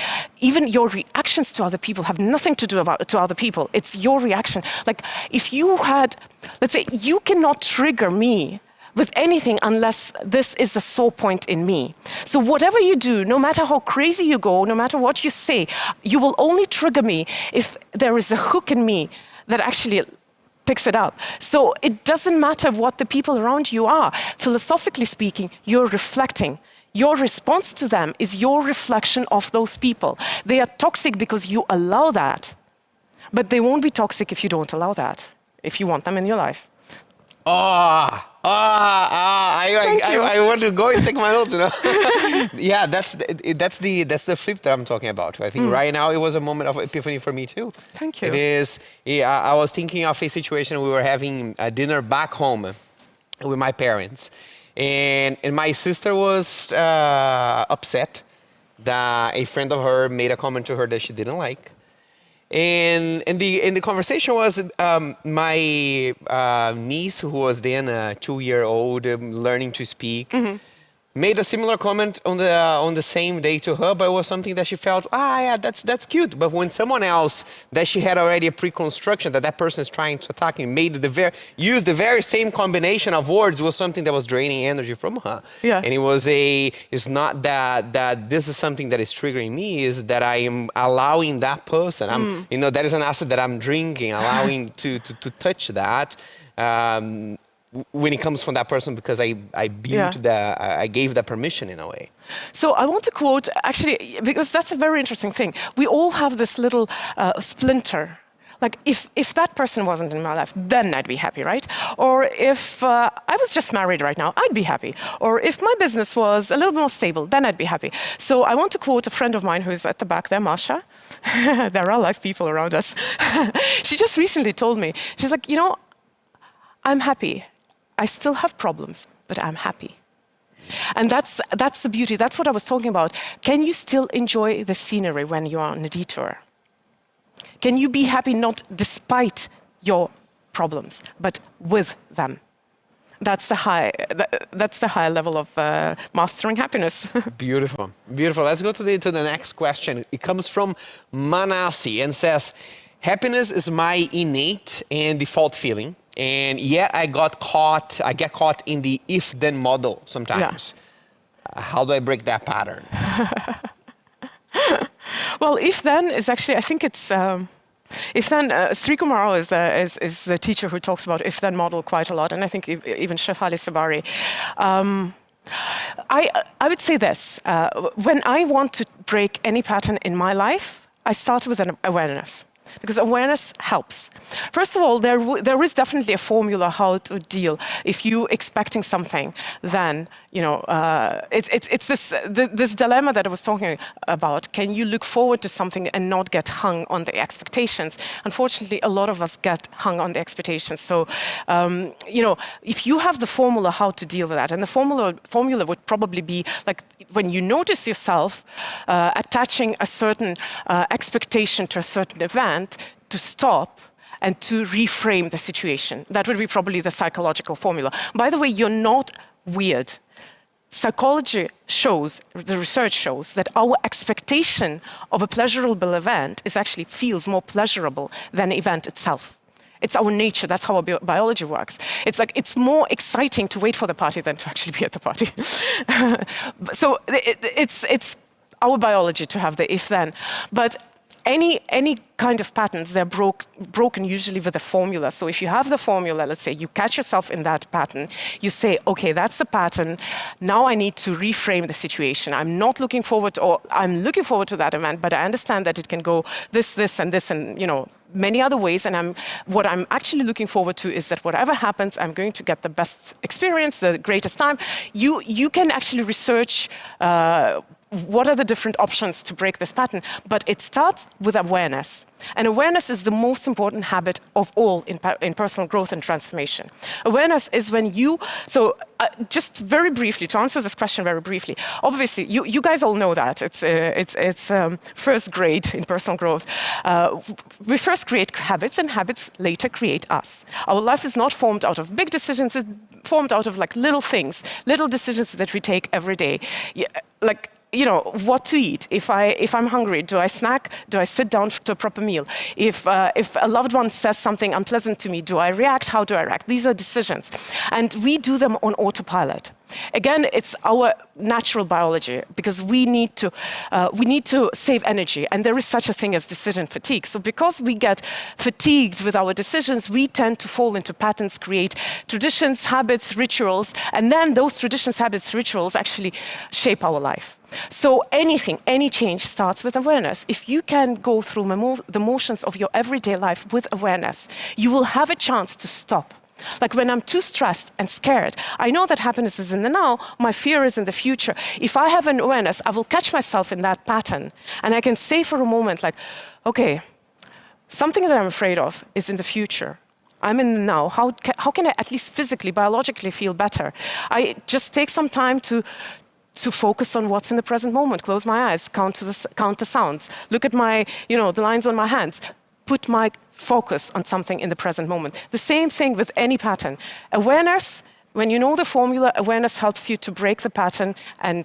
even your reactions to other people have nothing to do to other people. It's your reaction. Like if you had, let's say, you cannot trigger me with anything unless this is a sore point in me. So whatever you do, no matter how crazy you go, no matter what you say, you will only trigger me if there is a hook in me that actually picks it up. So it doesn't matter what the people around you are. Philosophically speaking, you're reflecting. Your response to them is your reflection of those people. They are toxic because you allow that, but they won't be toxic if you don't allow that, if you want them in your life. I want to go and take my notes, you know. Yeah, that's the flip that I'm talking about. I think right now it was a moment of epiphany for me too. Thank you. It is. Yeah, I was thinking of a situation. We were having a dinner back home with my parents, and my sister was upset that a friend of her made a comment to her that she didn't like. And the conversation was my niece, who was then 2-year-old, learning to speak, made a similar comment on the same day to her, but it was something that she felt, yeah, that's cute. But when someone else that she had already a pre-construction that person is trying to attack and used the very same combination of words, was something that was draining energy from her. Yeah. And it's not that this is something that is triggering me, is that I am allowing that person. That is an asset that I'm drinking, allowing to touch that. When it comes from that person, because I gave that permission in a way. So I want to quote, actually, because that's a very interesting thing. We all have this little splinter. Like, if that person wasn't in my life, then I'd be happy, right? Or if I was just married right now, I'd be happy. Or if my business was a little more stable, then I'd be happy. So I want to quote a friend of mine who's at the back there, Masha. There are live people around us. She just recently told me, she's like, I'm happy. I still have problems, but I'm happy. And that's the beauty. That's what I was talking about. Can you still enjoy the scenery when you are on a detour? Can you be happy not despite your problems, but with them? That's the high level of mastering happiness. Beautiful, beautiful. Let's go to the next question. It comes from Manasi and says, happiness is my innate and default feeling. And yet I get caught in the if-then model sometimes. Yeah. How do I break that pattern? Well, if-then is actually, I think it's, if-then, Sri Kumaro is the teacher who talks about if-then model quite a lot, and I think even Shefali Sabari. I would say this, when I want to break any pattern in my life, I start with an awareness. Because awareness helps. First of all, there is definitely a formula how to deal. If you're expecting something, then it's this dilemma that I was talking about. Can you look forward to something and not get hung on the expectations? Unfortunately, a lot of us get hung on the expectations. So, if you have the formula how to deal with that, and the formula would probably be like when you notice yourself attaching a certain expectation to a certain event, to stop and to reframe the situation. That would be probably the psychological formula. By the way, you're not weird. Psychology shows, the research shows, that our expectation of a pleasurable event feels more pleasurable than the event itself. It's our nature, that's how our biology works. It's like, it's more exciting to wait for the party than to actually be at the party. So it's our biology to have the if-then. But any kind of patterns, they're broken usually with a formula. So if you have the formula, let's say you catch yourself in that pattern, you say, okay, that's the pattern. Now I need to reframe the situation. I'm not looking forward, or I'm looking forward to that event, but I understand that it can go this, and this, and many other ways. And what I'm actually looking forward to is that whatever happens, I'm going to get the best experience, the greatest time. You can actually research what are the different options to break this pattern? But it starts with awareness. And awareness is the most important habit of all in personal growth and transformation. Awareness is when just very briefly, to answer this question very briefly, obviously, you guys all know that. It's first grade in personal growth. We first create habits, and habits later create us. Our life is not formed out of big decisions, it's formed out of like little things, little decisions that we take every day. Like, what to eat. If I'm hungry, do I snack? Do I sit down to a proper meal? If a loved one says something unpleasant to me, do I react? How do I react? These are decisions. And we do them on autopilot. Again, it's our natural biology because we need to save energy, and there is such a thing as decision fatigue. So because we get fatigued with our decisions, we tend to fall into patterns, create traditions, habits, rituals, and then those traditions, habits, rituals actually shape our life. So any change starts with awareness. If you can go through the motions of your everyday life with awareness, you will have a chance to stop. Like when I'm too stressed and scared, I know that happiness is in the now, my fear is in the future. If I have an awareness, I will catch myself in that pattern. And I can say for a moment, like, okay, something that I'm afraid of is in the future. I'm in the now. How can I at least physically, biologically feel better? I just take some time to focus on what's in the present moment. Close my eyes, count the sounds, look at the lines on my hands. Put my focus on something in the present moment. The same thing with any pattern. Awareness, when you know the formula, awareness helps you to break the pattern and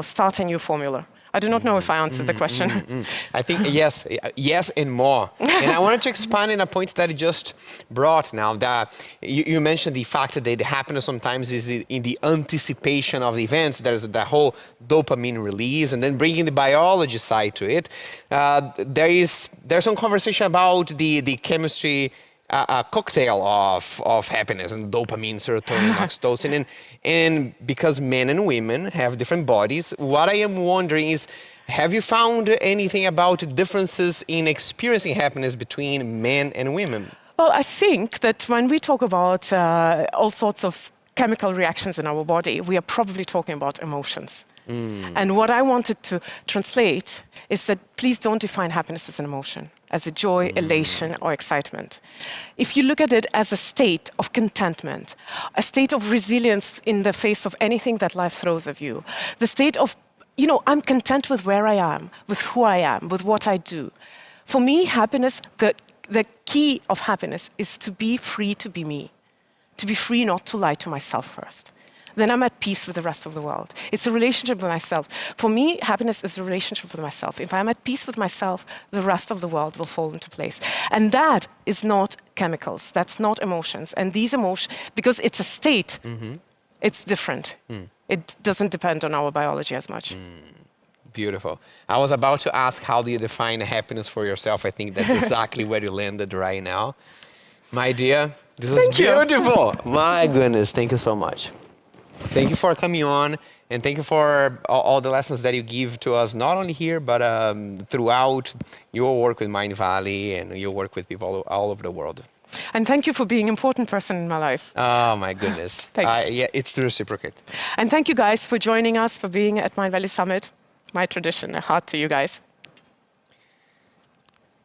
start a new formula. I do not know if I answered the question. I think yes and more. And I wanted to expand on a point that you just brought now. That you mentioned the fact that the happiness sometimes is in the anticipation of the events. There's the whole dopamine release, and then bringing the biology side to it. There's some conversation about the chemistry. A cocktail of happiness and dopamine, serotonin, oxytocin, and because men and women have different bodies, what I am wondering is, have you found anything about differences in experiencing happiness between men and women? Well, I think that when we talk about all sorts of chemical reactions in our body, we are probably talking about emotions. And what I wanted to translate is that please don't define happiness as an emotion, as a joy, elation, or excitement. If you look at it as a state of contentment, a state of resilience in the face of anything that life throws at you, the state of, I'm content with where I am, with who I am, with what I do. For me, happiness, the key of happiness is to be free to be me, to be free not to lie to myself first. Then I'm at peace with the rest of the world. It's a relationship with myself. For me, happiness is a relationship with myself. If I'm at peace with myself, the rest of the world will fall into place. And that is not chemicals. That's not emotions. And these emotions, because it's a state, it's different. It doesn't depend on our biology as much. Beautiful. I was about to ask, how do you define happiness for yourself? I think that's exactly where you landed right now. My dear, this was beautiful. My goodness, thank you so much. Thank you for coming on, and thank you for all the lessons that you give to us, not only here, but throughout your work with Mindvalley and your work with people all over the world. And thank you for being an important person in my life. Oh, my goodness. Thanks. Yeah, it's reciprocate. And thank you guys for joining us, for being at Mindvalley Summit. My tradition, a heart to you guys.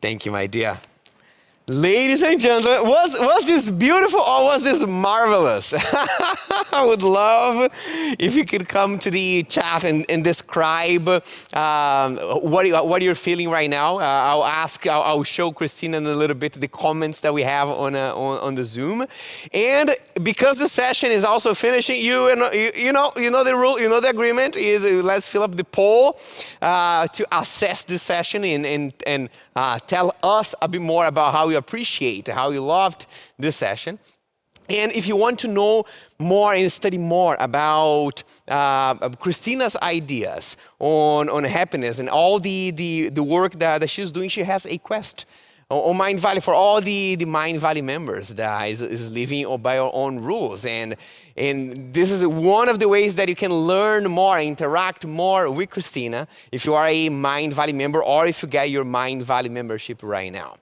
Thank you, my dear. Ladies and gentlemen, was this beautiful or was this marvelous? I would love if you could come to the chat and describe what you're feeling right now. I'll show Christina in a little bit the comments that we have on the Zoom. And because the session is also finishing, you know the rule, you know the agreement is let's fill up the poll to assess this session and tell us a bit more about how you appreciate, how you loved this session. And if you want to know more and study more about Christina's ideas on happiness and all the work that she's doing, she has a quest on Mindvalley for all the Mindvalley members that is living by our own rules. And this is one of the ways that you can learn more, interact more with Christina if you are a Mindvalley member or if you get your Mindvalley membership right now.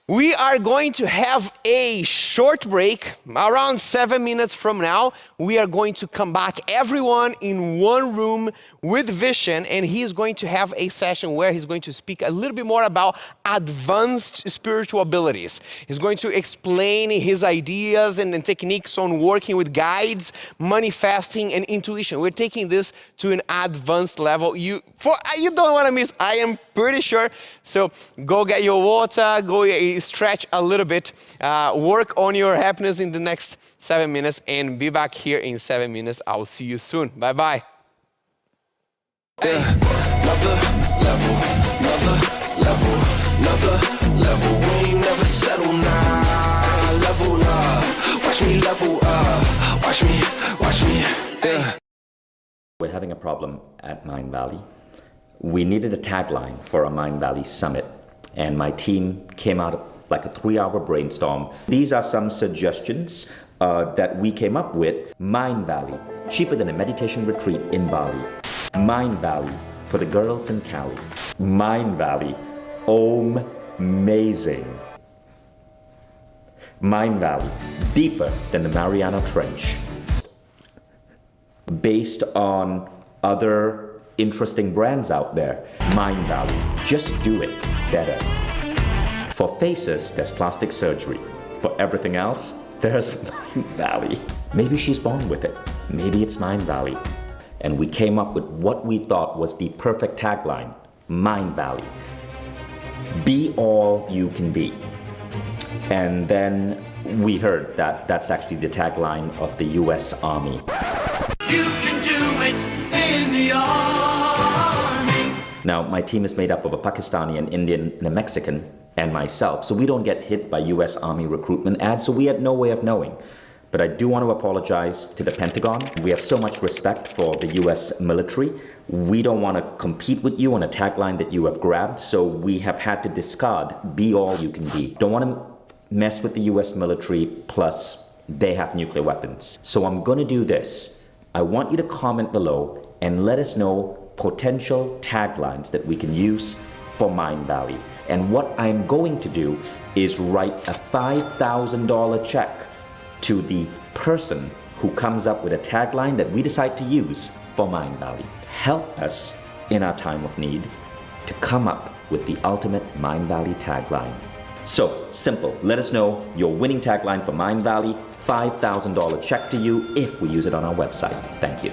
We are going to have a short break, around 7 minutes from now. We are going to come back, everyone in one room with Vishen, and he's going to have a session where he's going to speak a little bit more about advanced spiritual abilities. He's going to explain his ideas and techniques on working with guides, manifesting, and intuition. We're taking this to an advanced level. You don't want to miss, I am pretty sure. So go get your water, go stretch a little bit, work on your happiness in the next 7 minutes, and be back here in 7 minutes. I'll see you soon. Bye-bye. Another level, another level, another level. We ain't never settle now. Level up, watch me level up. Watch me, yeah. We're having a problem at Mindvalley. We needed a tagline for a Mindvalley Summit, and my team came out like a 3-hour brainstorm. These are some suggestions that we came up with. Mindvalley, cheaper than a meditation retreat in Bali. Mindvalley, for the girls in Cali. Mindvalley, amazing. Mindvalley, deeper than the Mariana Trench. Based on other interesting brands out there. Mindvalley, just do it better. For faces, there's plastic surgery. For everything else, there's Mindvalley. Maybe she's born with it. Maybe it's Mindvalley. And we came up with what we thought was the perfect tagline, Mindvalley. Be all you can be. And then we heard that that's actually the tagline of the US Army. You can do it in the army. Now, my team is made up of a Pakistani, an Indian, and a Mexican, and myself, so we don't get hit by US Army recruitment ads, so we had no way of knowing. But I do want to apologize to the Pentagon. We have so much respect for the US military. We don't want to compete with you on a tagline that you have grabbed, so we have had to discard be all you can be. Don't want to mess with the US military, plus they have nuclear weapons. So I'm going to do this. I want you to comment below and let us know potential taglines that we can use for Mindvalley. And what I'm going to do is write a $5,000 check to the person who comes up with a tagline that we decide to use for Mindvalley. Help us in our time of need to come up with the ultimate Mindvalley tagline. So, simple. Let us know your winning tagline for Mindvalley. $5,000 check to you if we use it on our website. Thank you.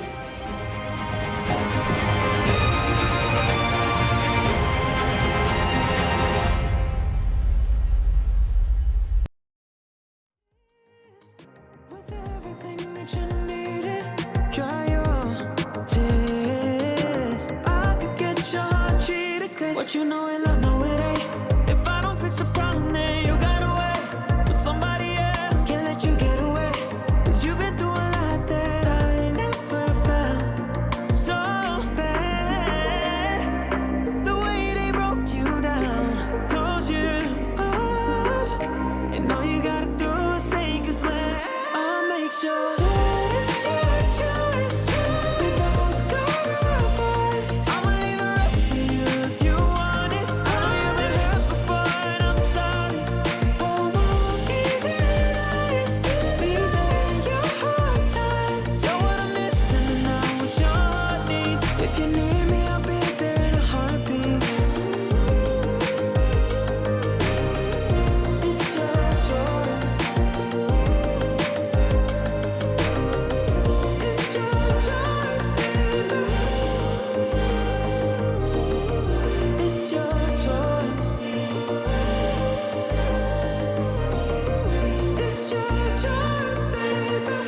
With everything that you needed, dry your tears. I could get your heart treated, cause what you know in love, no it ain't. If I don't fix the problem, then you gotta wait for somebody else. Can't let you get away, cause you've been through a lot that I ain't never found. So bad, the way they broke you down, close you off, and all you gotta do is say goodbye. I'll make sure that it's your choice. We both got our voice. I'ma leave the rest to you if you want it. I know you've been hurt before and I'm sorry. Won't walk easy tonight. Be there in your hard times. You're what I'm missing and I'm what your heart needs. If you need me, I'll be there in a heartbeat. It's your choice. It's your choice, baby. It's your choice. It's your choice, baby.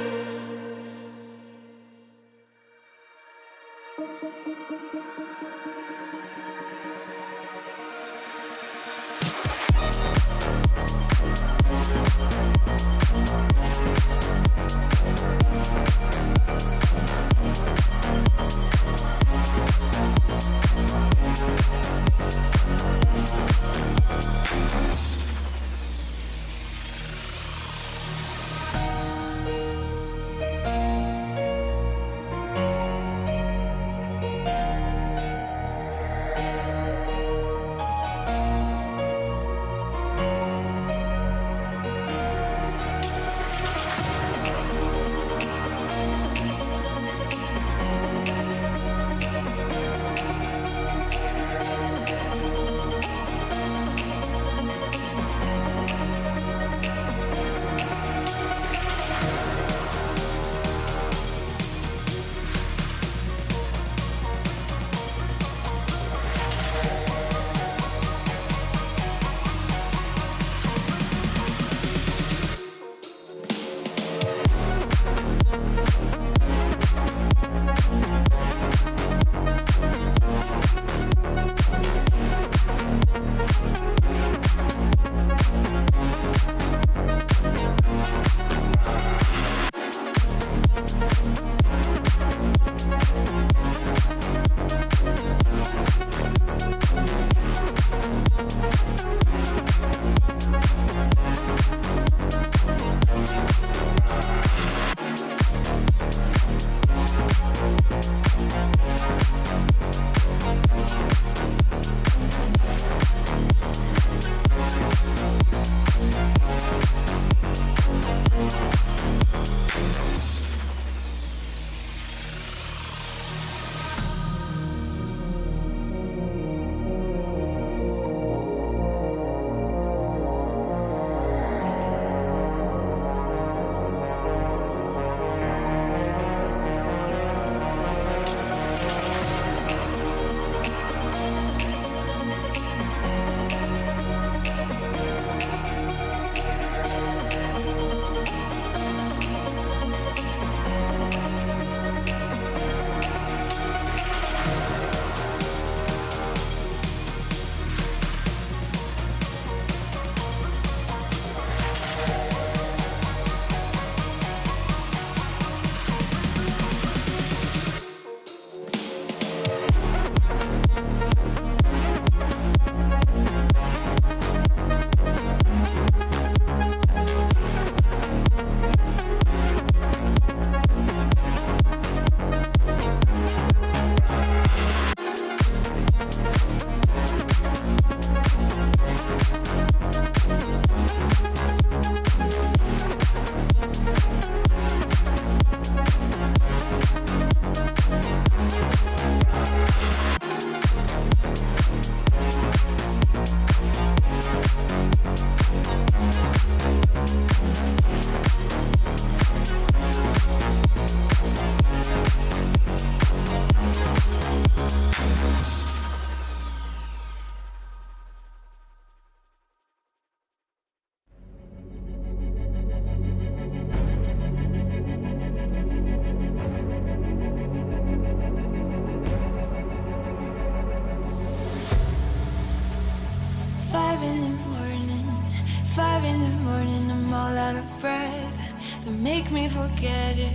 out of breath. Don't make me forget it.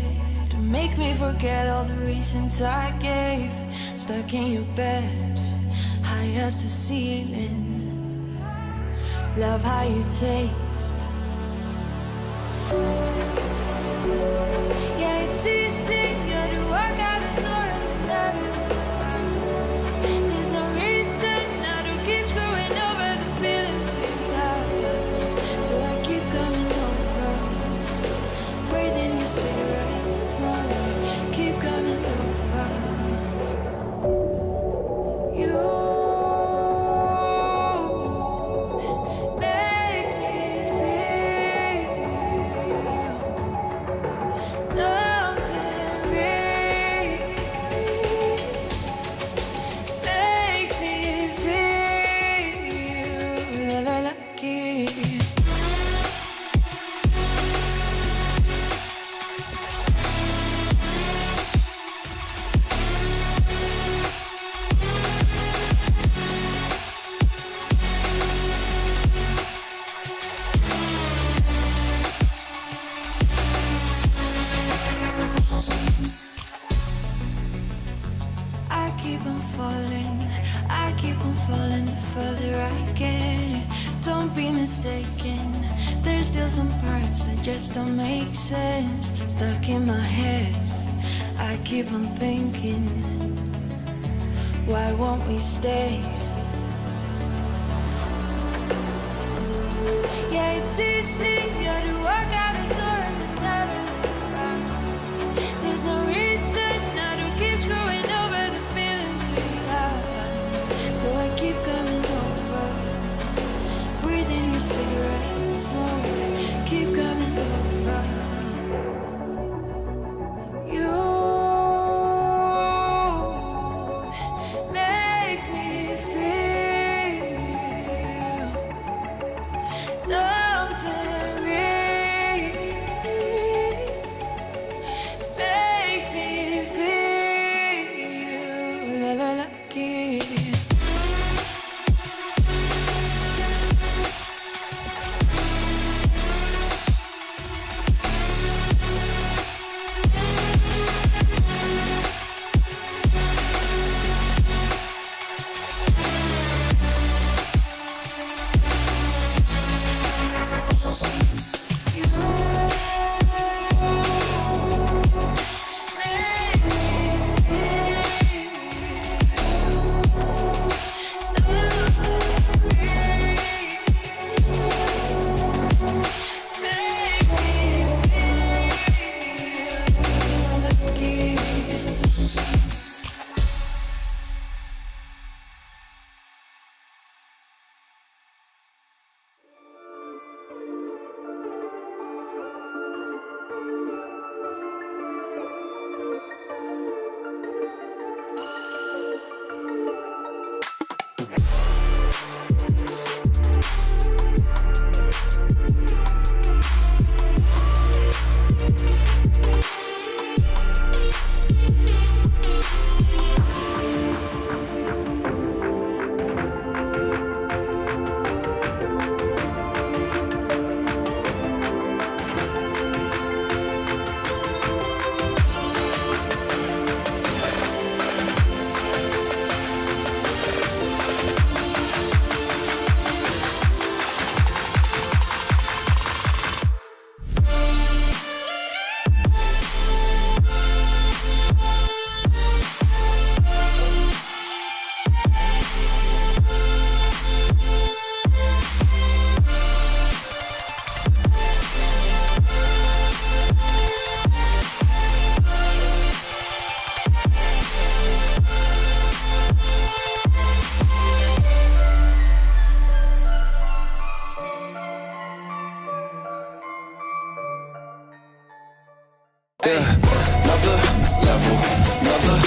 Don't make me forget all the reasons I gave. Stuck in your bed, high as the ceiling. Love how you taste. Yeah, it's easy, yeah, to walk out the door and then never look back. There's no reason now to keep screwing over the feelings we have. So I keep coming over, breathing your cigarette smoke. Keep coming over. You make me feel something real. Make me feel lucky. I keep on falling the further I get. Don't be mistaken, there's still some parts that just don't make sense. Stuck in my head, I keep on thinking, why won't we stay? Yeah, it's easy, yeah, to walk out the door and then never look back. There's no reason now to keep screwing over the feelings we have. So I keep coming over, breathing your cigarette smoke. Keep coming over. You make me feel something real. Make me feel lucky. Another level, another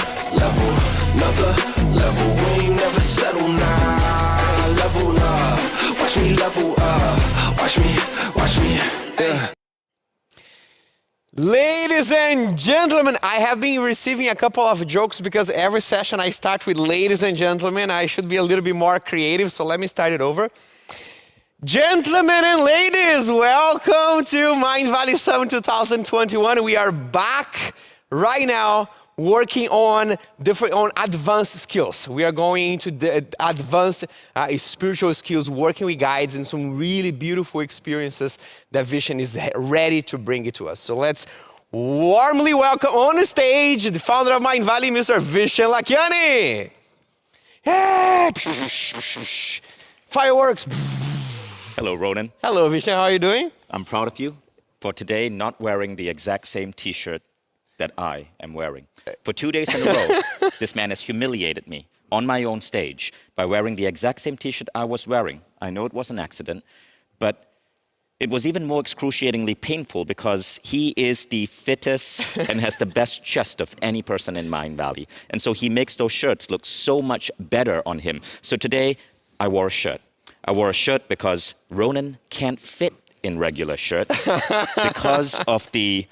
level, another level. We ain't never settle now. Level up, watch me level up. Watch me, yeah. Ladies and gentlemen, I have been receiving a couple of jokes because every session I start with ladies and gentlemen. I should be a little bit more creative, so let me start it over. Gentlemen and ladies, welcome to Mindvalley Summit 2021. We are back right now working on advanced skills. We are going into the advanced spiritual skills, working with guides and some really beautiful experiences that Vishen is ready to bring it to us. So let's warmly welcome on the stage the founder of Mindvalley, Mr. Vishen Lakhiani. Yeah. Fireworks. Hello, Ronan. Hello, Vishen. How are you doing? I'm proud of you for today not wearing the exact same T-shirt that I am wearing. For 2 days in a row, this man has humiliated me on my own stage by wearing the exact same T-shirt I was wearing. I know it was an accident, but it was even more excruciatingly painful because he is the fittest and has the best chest of any person in Mindvalley. And so he makes those shirts look so much better on him. So today, I wore a shirt. I wore a shirt because Ronan can't fit in regular shirts because of the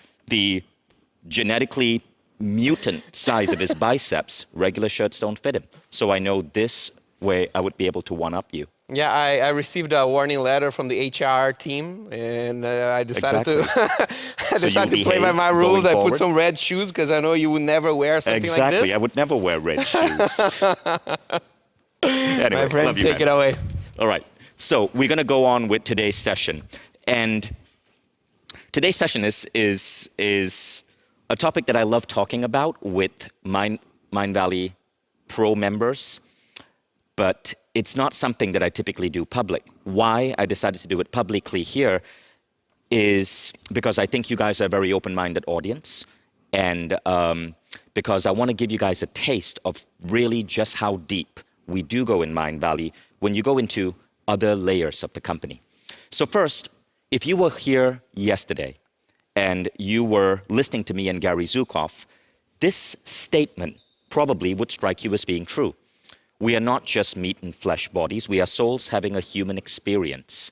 genetically mutant size of his biceps. Regular shirts don't fit him. So I know this way I would be able to one-up you. Yeah, I received a warning letter from the HR team, and I decided to play by my rules. I put some red shoes because I know you would never wear something like this. Exactly, I would never wear red shoes. Anyway, my friend, love you, take man. it away. All right, so we're going to go on with today's session. And today's session is a topic that I love talking about with Mindvalley Pro members, but it's not something that I typically do public. Why I decided to do it publicly here is because I think you guys are a very open-minded audience, and because I want to give you guys a taste of really just how deep we do go in Mindvalley when you go into other layers of the company. So first, if you were here yesterday and you were listening to me and Gary Zukov, this statement probably would strike you as being true. We are not just meat and flesh bodies, we are souls having a human experience.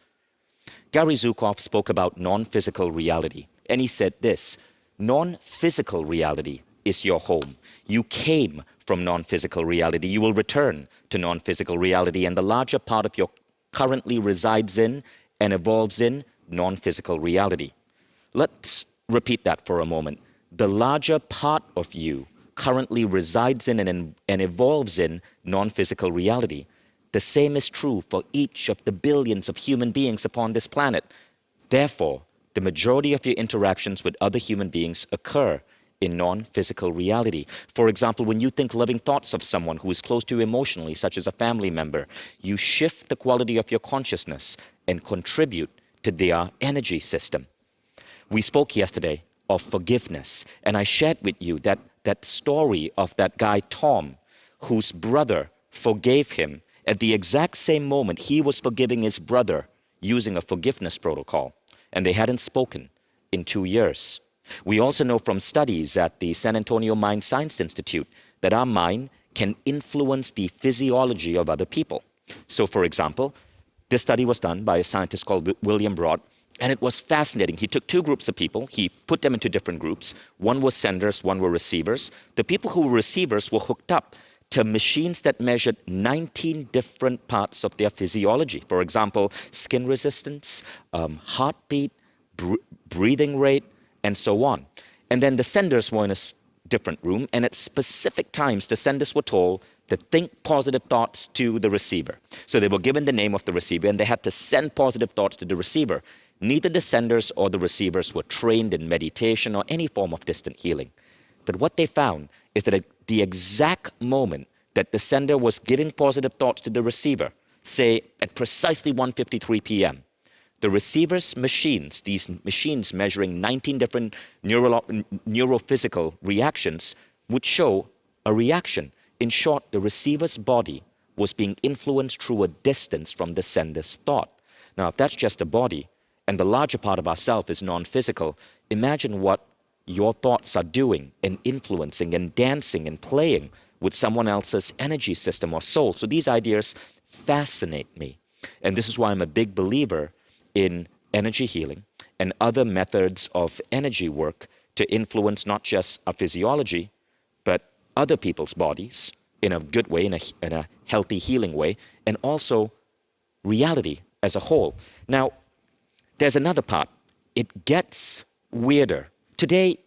Gary Zukov spoke about non-physical reality, and he said this: non-physical reality is your home. You came from non-physical reality. You will return to non-physical reality, and the larger part of you currently resides in and evolves in non-physical reality. Let's repeat that for a moment. The larger part of you currently resides in and evolves in non-physical reality. The same is true for each of the billions of human beings upon this planet. Therefore, the majority of your interactions with other human beings occur in non-physical reality. For example, when you think loving thoughts of someone who is close to you emotionally, such as a family member, you shift the quality of your consciousness and contribute to their energy system. We spoke yesterday of forgiveness, and I shared with you that story of that guy Tom, whose brother forgave him at the exact same moment he was forgiving his brother using a forgiveness protocol, and they hadn't spoken in 2 years. We also know from studies at the San Antonio Mind Science Institute that our mind can influence the physiology of other people. So for example, this study was done by a scientist called William Broad, and it was fascinating. He took 2 groups of people, he put them into different groups. One was senders, one were receivers. The people who were receivers were hooked up to machines that measured 19 different parts of their physiology. For example, skin resistance, heartbeat, breathing rate, and so on. And then the senders were in a different room, and at specific times, the senders were told to think positive thoughts to the receiver. So they were given the name of the receiver, and they had to send positive thoughts to the receiver. Neither the senders or the receivers were trained in meditation or any form of distant healing. But what they found is that at the exact moment that the sender was giving positive thoughts to the receiver, say at precisely 1:53 p.m., the receiver's machines, these machines measuring 19 different neurophysical reactions, would show a reaction. In short, the receiver's body was being influenced through a distance from the sender's thought. Now, if that's just a body, and the larger part of ourself is non-physical, imagine what your thoughts are doing and influencing and dancing and playing with someone else's energy system or soul. So these ideas fascinate me. And this is why I'm a big believer in energy healing and other methods of energy work to influence not just our physiology, but other people's bodies in a good way, in a healthy, healing way, and also reality as a whole. Now, there's another part. It gets weirder. Today,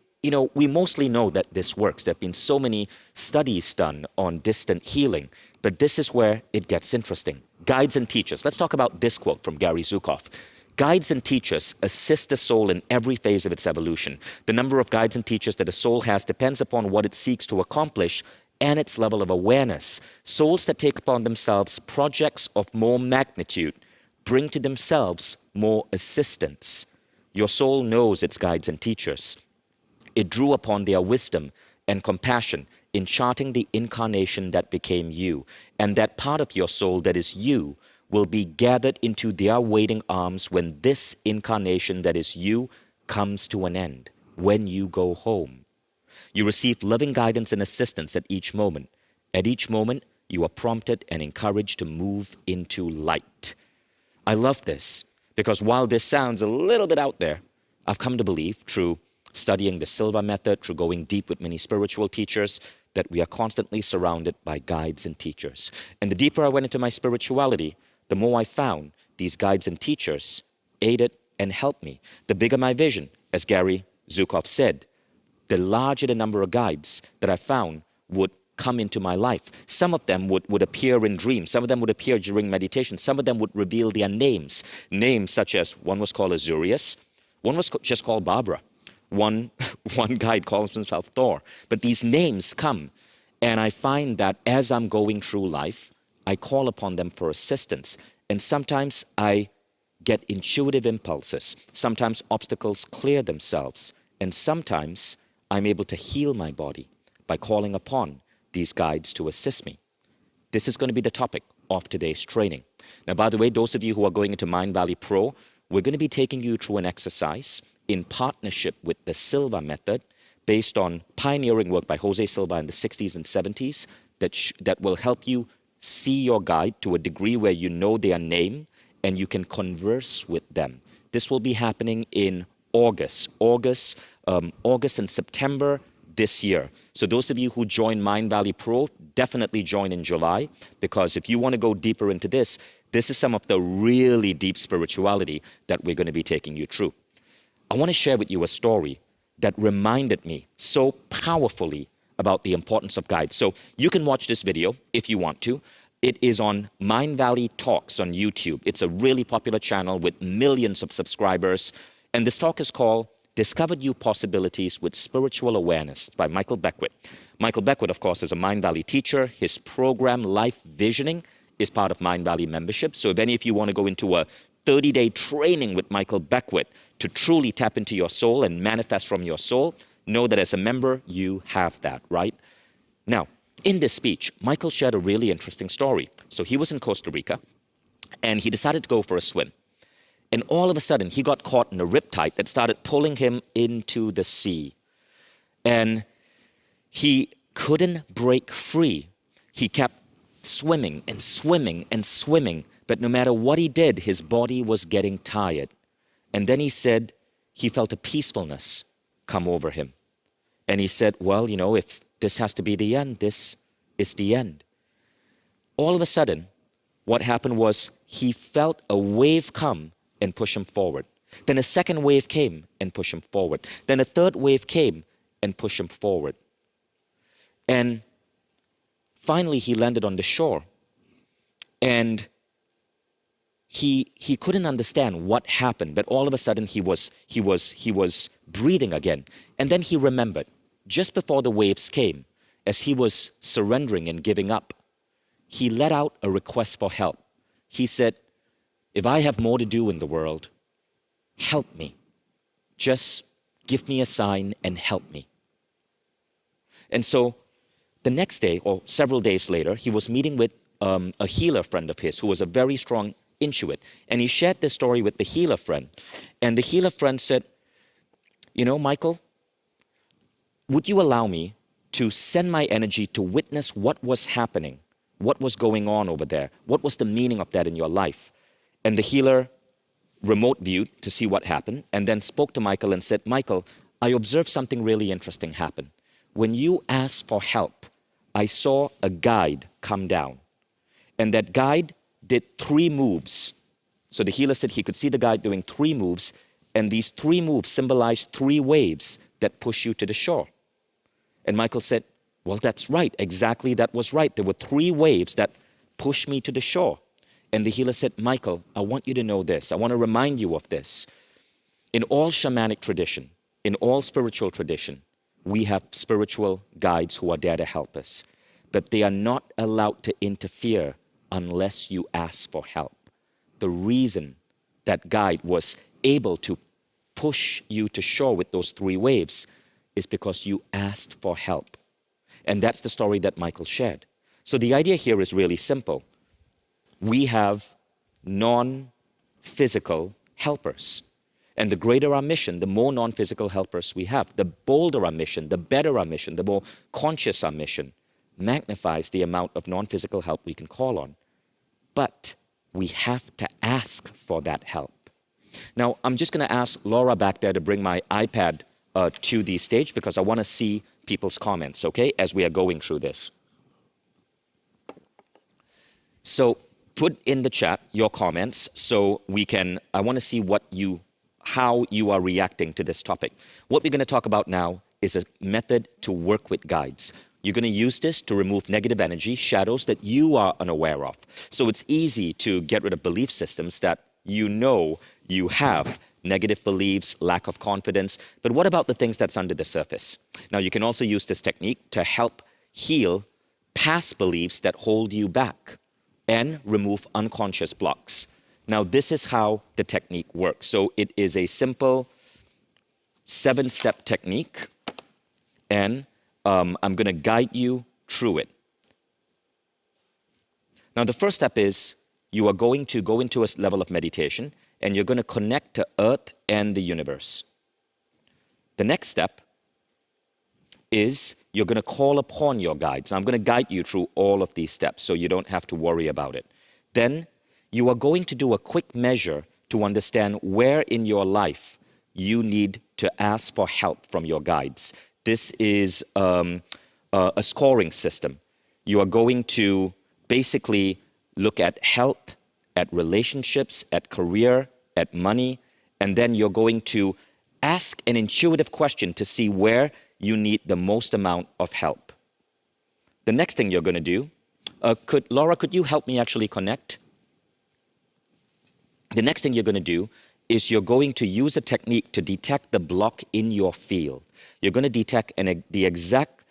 we mostly know that this works. There have been so many studies done on distant healing, but this is where it gets interesting. Guides and teachers. Let's talk about this quote from Gary Zukav. Guides and teachers assist the soul in every phase of its evolution. The number of guides and teachers that a soul has depends upon what it seeks to accomplish and its level of awareness. Souls that take upon themselves projects of more magnitude bring to themselves more assistance. Your soul knows its guides and teachers. It drew upon their wisdom and compassion in charting the incarnation that became you. And that part of your soul that is you will be gathered into their waiting arms when this incarnation that is you comes to an end, when you go home. You receive loving guidance and assistance at each moment. At each moment, you are prompted and encouraged to move into light. I love this because while this sounds a little bit out there, I've come to believe through studying the Silva method, through going deep with many spiritual teachers, that we are constantly surrounded by guides and teachers. And the deeper I went into my spirituality, the more I found these guides and teachers aided and helped me. The bigger my vision, as Gary Zukav said, the larger the number of guides that I found would come into my life. Some of them would appear in dreams. Some of them would appear during meditation. Some of them would reveal their names. Names such as, one was called Azurius, one was just called Barbara. One guide calls himself Thor. But these names come, and I find that as I'm going through life, I call upon them for assistance. And sometimes I get intuitive impulses. Sometimes obstacles clear themselves. And sometimes I'm able to heal my body by calling upon these guides to assist me. This is going to be the topic of today's training. Now, by the way, those of you who are going into Mindvalley Pro, we're going to be taking you through an exercise in partnership with the Silva method based on pioneering work by Jose Silva in the 60s and 70s that will help you see your guide to a degree where you know their name and you can converse with them. This will be happening in August and September this year. So those of you who join Mindvalley Pro, definitely join in July, because if you want to go deeper into this is some of the really deep spirituality that we're going to be taking you through. I want to share with you a story that reminded me so powerfully about the importance of guides. So you can watch this video if you want to. It is on Mindvalley Talks on YouTube. It's a really popular channel with millions of subscribers. And this talk is called Discover New Possibilities with Spiritual Awareness by Michael Beckwith. Michael Beckwith, of course, is a Mindvalley teacher. His program, Life Visioning, is part of Mindvalley membership. So if any of you want to go into a 30-day training with Michael Beckwith to truly tap into your soul and manifest from your soul, know that as a member, you have that, right? Now, in this speech, Michael shared a really interesting story. So he was in Costa Rica, and he decided to go for a swim. And all of a sudden, he got caught in a riptide that started pulling him into the sea. And he couldn't break free. He kept swimming and swimming and swimming, but no matter what he did, his body was getting tired. And then he said he felt a peacefulness come over him. And he said, well, if this has to be the end, this is the end. All of a sudden, what happened was he felt a wave come and push him forward. Then a second wave came and pushed him forward. Then a third wave came and pushed him forward. And finally, he landed on the shore. And he couldn't understand what happened, but all of a sudden he was breathing again. And then he remembered, just before the waves came, as he was surrendering and giving up, he let out a request for help. He said, if I have more to do in the world, help me. Just give me a sign and help me. And so the next day, or several days later, he was meeting with a healer friend of his who was a very strong intuit. And he shared this story with the healer friend. And the healer friend said, Michael, would you allow me to send my energy to witness what was happening, what was going on over there? What was the meaning of that in your life? And the healer remote viewed to see what happened and then spoke to Michael and said, Michael, I observed something really interesting happen. When you asked for help, I saw a guide come down. And that guide did 3 moves So the healer said he could see the guide doing 3 moves, and these 3 moves symbolized 3 waves that push you to the shore. And Michael said, well, that's right. Exactly, that was right. There were 3 waves that pushed me to the shore. And the healer said, Michael, I want you to know this. I want to remind you of this. In all shamanic tradition, in all spiritual tradition, we have spiritual guides who are there to help us. But they are not allowed to interfere unless you ask for help. The reason that guide was able to push you to shore with those 3 waves is because you asked for help. And that's the story that Michael shared. So the idea here is really simple. We have non-physical helpers. And the greater our mission, the more non-physical helpers we have. The bolder our mission, the better our mission, the more conscious our mission magnifies the amount of non-physical help we can call on. But we have to ask for that help. Now, I'm just going to ask Laura back there to bring my iPad to the stage because I want to see people's comments, okay, as we are going through this. So put in the chat your comments so we can, I want to see how you are reacting to this topic. What we're going to talk about now is a method to work with guides. You're going to use this to remove negative energy, shadows that you are unaware of. So it's easy to get rid of belief systems that you know you have, negative beliefs, lack of confidence. But what about the things that's under the surface? Now, you can also use this technique to help heal past beliefs that hold you back and remove unconscious blocks. Now, this is how the technique works. So it is a simple 7-step technique, and I'm going to guide you through it. Now, the first step is you are going to go into a level of meditation, and you're going to connect to Earth and the universe. The next step is you're going to call upon your guides. I'm going to guide you through all of these steps so you don't have to worry about it. Then you are going to do a quick measure to understand where in your life you need to ask for help from your guides. This is a scoring system. You are going to basically look at health, at relationships, at career, at money, and then you're going to ask an intuitive question to see where you need the most amount of help. The next thing you're going to do, Laura, could you help me actually connect? The next thing you're going to do is you're going to use a technique to detect the block in your field. You're going to detect the exact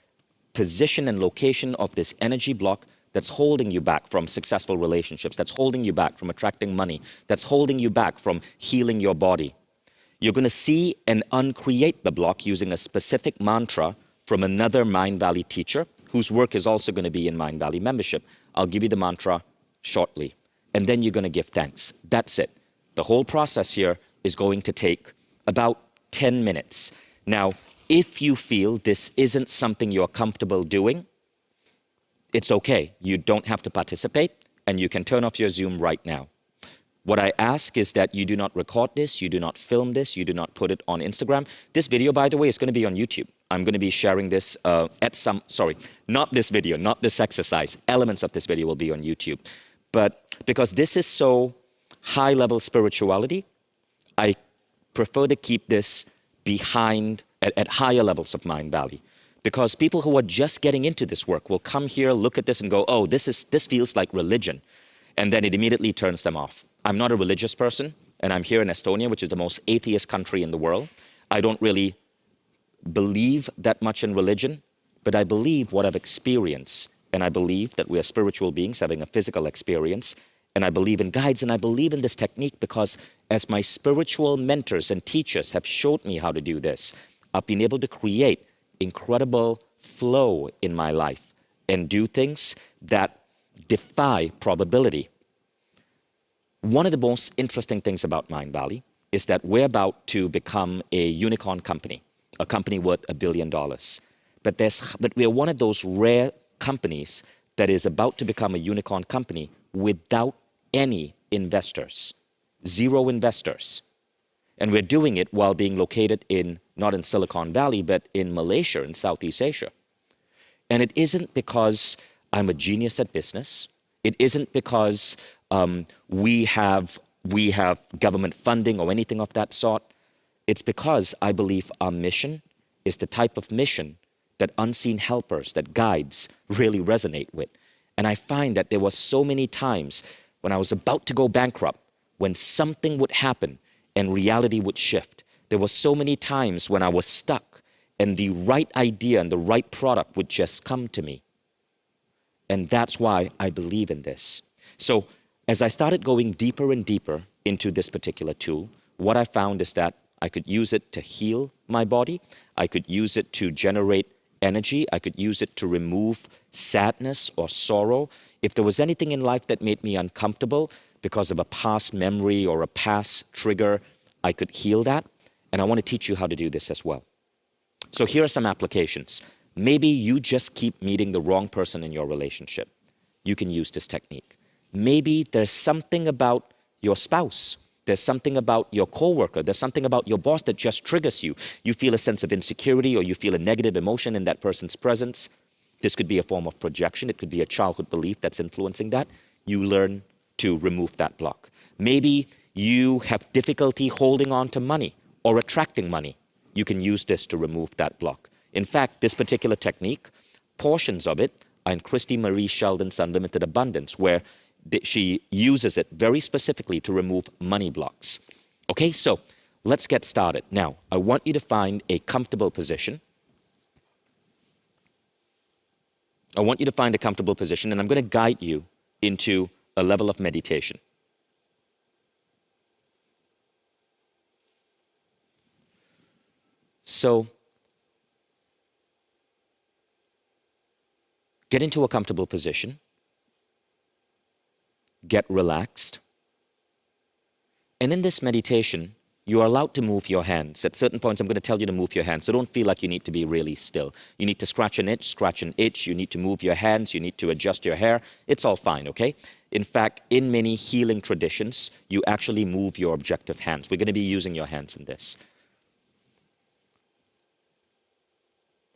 position and location of this energy block that's holding you back from successful relationships, that's holding you back from attracting money, that's holding you back from healing your body. You're going to see and uncreate the block using a specific mantra from another Mindvalley teacher whose work is also going to be in Mindvalley membership. I'll give you the mantra shortly. And then you're going to give thanks. That's it. The whole process here is going to take about 10 minutes. Now, if you feel this isn't something you're comfortable doing, it's okay. You don't have to participate, and you can turn off your Zoom right now. What I ask is that you do not record this, you do not film this, you do not put it on Instagram. This video, by the way, is going to be on YouTube. I'm going to be sharing this not this video, not this exercise. Elements of this video will be on YouTube. But because this is so high-level spirituality, I prefer to keep this behind, at higher levels of Mindvalley. Because people who are just getting into this work will come here, look at this and go, oh, this feels like religion. And then it immediately turns them off. I'm not a religious person, and I'm here in Estonia, which is the most atheist country in the world. I don't really believe that much in religion, but I believe what I've experienced. And I believe that we are spiritual beings having a physical experience. And I believe in guides, and I believe in this technique because as my spiritual mentors and teachers have showed me how to do this, I've been able to create incredible flow in my life and do things that defy probability. One of the most interesting things about Mindvalley is that we're about to become a unicorn company, a company worth $1 billion. But we're one of those rare companies that is about to become a unicorn company without any investors, 0 investors. And we're doing it while being located not in Silicon Valley, but in Malaysia, in Southeast Asia. And it isn't because I'm a genius at business. It isn't because we have we have government funding or anything of that sort. It's because I believe our mission is the type of mission that unseen helpers, that guides really resonate with. And I find that there were so many times when I was about to go bankrupt, when something would happen and reality would shift. There were so many times when I was stuck and the right idea and the right product would just come to me. And that's why I believe in this. So as I started going deeper and deeper into this particular tool, what I found is that I could use it to heal my body. I could use it to generate energy. I could use it to remove sadness or sorrow. If there was anything in life that made me uncomfortable because of a past memory or a past trigger, I could heal that. And I want to teach you how to do this as well. So here are some applications. Maybe you just keep meeting the wrong person in your relationship. You can use this technique. Maybe there's something about your spouse. There's something about your coworker. There's something about your boss that just triggers you. You feel a sense of insecurity or you feel a negative emotion in that person's presence. This could be a form of projection. It could be a childhood belief that's influencing that. You learn to remove that block. Maybe you have difficulty holding on to money or attracting money. You can use this to remove that block. In fact, this particular technique, portions of it are in Christy Marie Sheldon's Unlimited Abundance, where she uses it very specifically to remove money blocks. Okay, so let's get started. Now, I want you to find a comfortable position. I want you to find a comfortable position, and I'm going to guide you into a level of meditation. So, get into a comfortable position. Get relaxed. And in this meditation, you are allowed to move your hands. At certain points, I'm going to tell you to move your hands. So don't feel like you need to be really still. You need to scratch an itch. You need to move your hands. You need to adjust your hair. It's all fine, okay? In fact, in many healing traditions, you actually move your objective hands. We're going to be using your hands in this.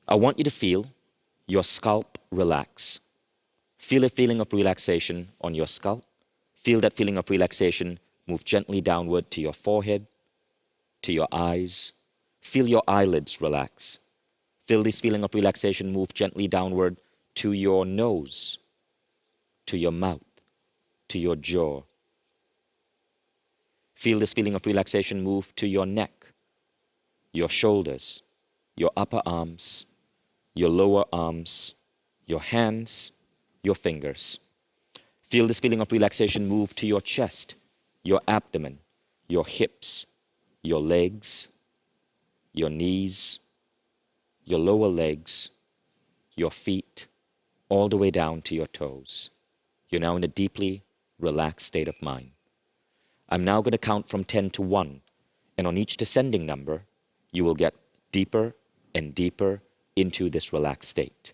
I want you to feel your scalp relax. Feel a feeling of relaxation on your scalp. Feel that feeling of relaxation move gently downward to your forehead, to your eyes. Feel your eyelids relax. Feel this feeling of relaxation move gently downward to your nose, to your mouth, to your jaw. Feel this feeling of relaxation move to your neck, your shoulders, your upper arms, your lower arms, your hands, your fingers. Feel this feeling of relaxation move to your chest, your abdomen, your hips, your legs, your knees, your lower legs, your feet, all the way down to your toes. You're now in a deeply relaxed state of mind. I'm now going to count from 10 to 1, and on each descending number, you will get deeper and deeper into this relaxed state.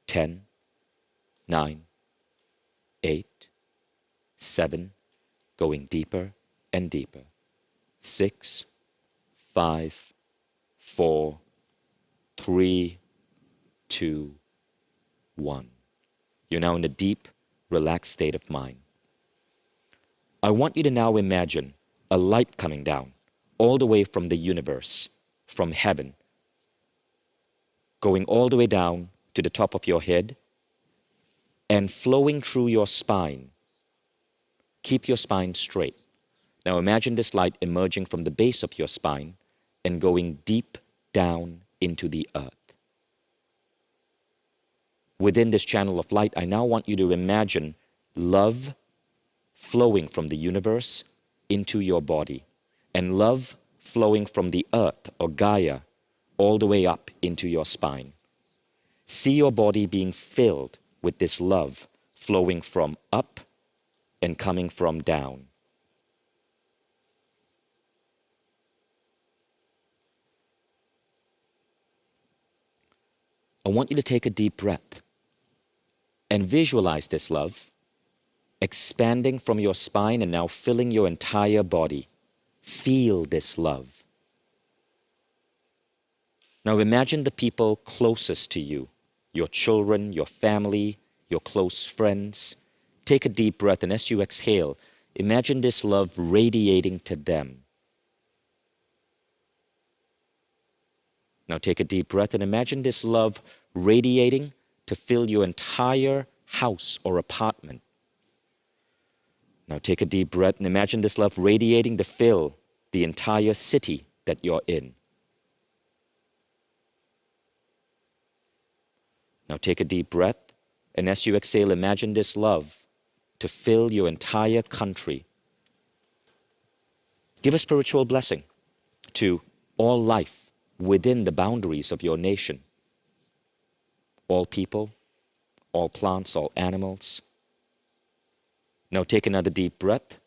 10, 9, 8, 7, going deeper and deeper. 6, 5, 4, 3, 2, 1. You're now in a deep, relaxed state of mind. I want you to now imagine a light coming down all the way from the universe, from heaven, going all the way down to the top of your head and flowing through your spine. Keep your spine straight. Now imagine this light emerging from the base of your spine and going deep down into the earth. Within this channel of light, I now want you to imagine love flowing from the universe into your body, and love flowing from the earth or Gaia all the way up into your spine. See your body being filled with this love flowing from up and coming from down. I want you to take a deep breath and visualize this love expanding from your spine and now filling your entire body. Feel this love. Now imagine the people closest to you, your children, your family, your close friends. Take a deep breath, and as you exhale, Imagine this love radiating to them. Now take a deep breath and imagine this love radiating to fill your entire house or apartment. Now take a deep breath and imagine this love radiating to fill the entire city that you're in. Now take a deep breath, and as you exhale, imagine this love to fill your entire country. Give a spiritual blessing to all life within the boundaries of your nation. All people, all plants, all animals. Now take another deep breath,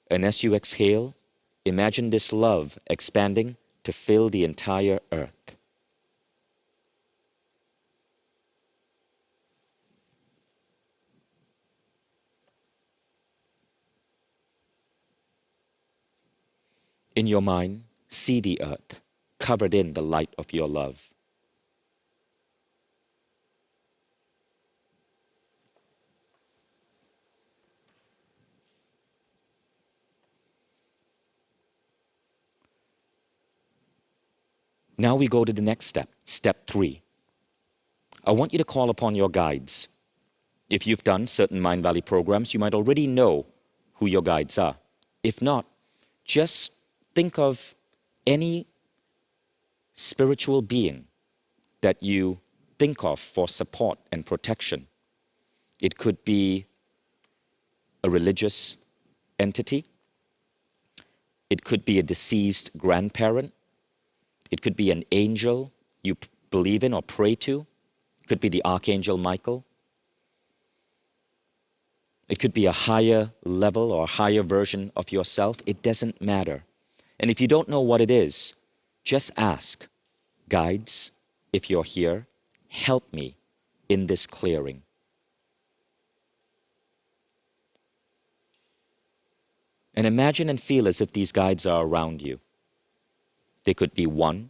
and as you exhale, imagine this love expanding to fill the entire earth. In your mind, see the earth covered in the light of your love. Now we go to the next step, step 3. I want you to call upon your guides. If you've done certain Mindvalley programs, you might already know who your guides are. If not, just think of any spiritual being that you think of for support and protection. It could be a religious entity. It could be a deceased grandparent. It could be an angel you believe in or pray to. It could be the Archangel Michael. It could be a higher level or higher version of yourself. It doesn't matter. And if you don't know what it is, just ask, guides, if you're here, help me in this clearing. And imagine and feel as if these guides are around you. They could be 1,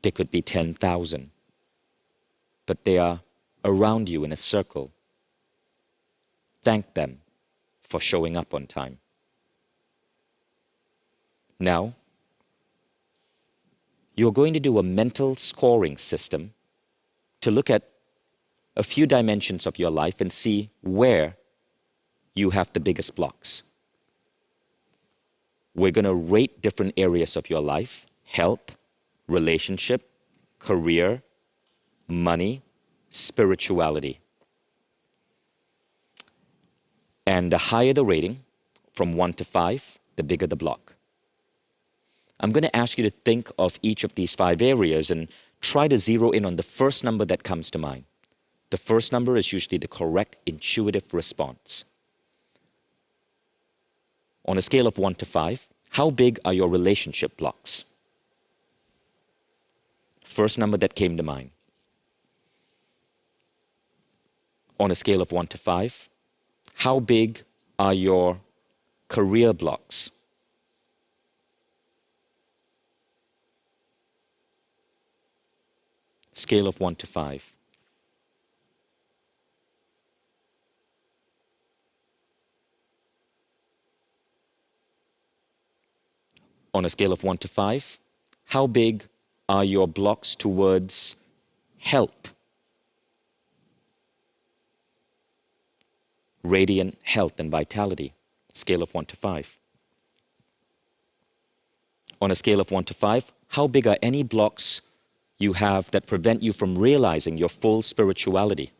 they could be 10,000, but they are around you in a circle. Thank them for showing up on time. Now, you're going to do a mental scoring system to look at a few dimensions of your life and see where you have the biggest blocks. We're going to rate different areas of your life: health, relationship, career, money, spirituality. And the higher the rating, from 1 to 5, the bigger the block. I'm going to ask you to think of each of these 5 areas and try to zero in on the first number that comes to mind. The first number is usually the correct intuitive response. On a scale of 1 to 5, how big are your relationship blocks? First number that came to mind. On a scale of 1 to 5, how big are your career blocks? Scale of 1 to 5. On a scale of 1 to 5, how big are your blocks towards health? Radiant health and vitality. Scale of 1 to 5. On a scale of 1 to 5, how big are any blocks you have that prevent you from realizing your full spirituality?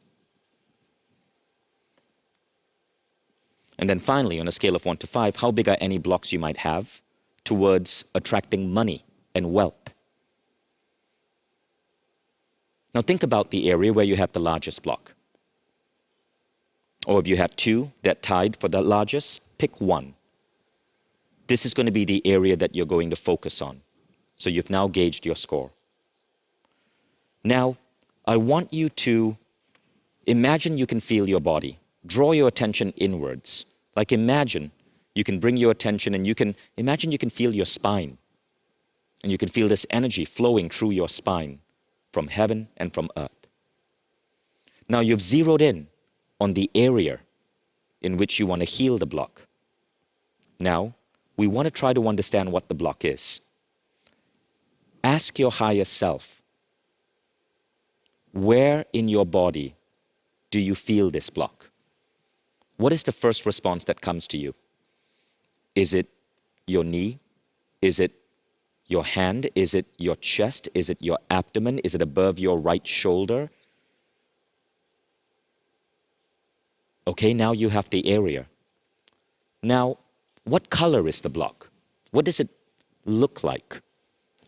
And then finally, on a scale of 1 to 5, how big are any blocks you might have towards attracting money and wealth? Now think about the area where you have the largest block. Or if you have 2 that tied for the largest, pick 1. This is going to be the area that you're going to focus on. So you've now gauged your score. Now, I want you to imagine you can feel your body. Draw your attention inwards. Like imagine you can bring your attention and you can imagine you can feel your spine. And you can feel this energy flowing through your spine from heaven and from earth. Now you've zeroed in on the area in which you want to heal the block. Now, we want to try to understand what the block is. Ask your higher self, where in your body do you feel this block? What is the first response that comes to you? Is it your knee? Is it your hand? Is it your chest? Is it your abdomen? Is it above your right shoulder? Okay, now you have the area. Now, what color is the block? What does it look like?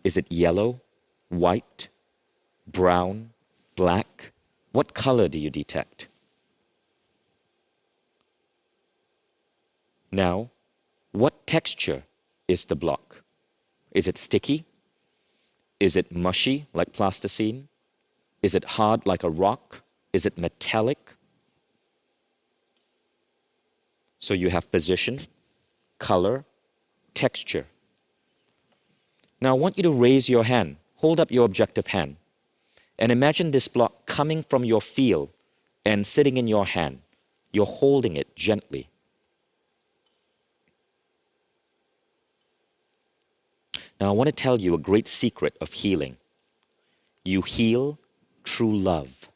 Is it yellow, white, brown, black? What color do you detect? Now, what texture is the block? Is it sticky? Is it mushy like plasticine? Is it hard like a rock? Is it metallic? So you have position, color, texture. Now I want you to raise your hand, hold up your objective hand, and imagine this block coming from your field and sitting in your hand. You're holding it gently. Now I want to tell you a great secret of healing. You heal through love.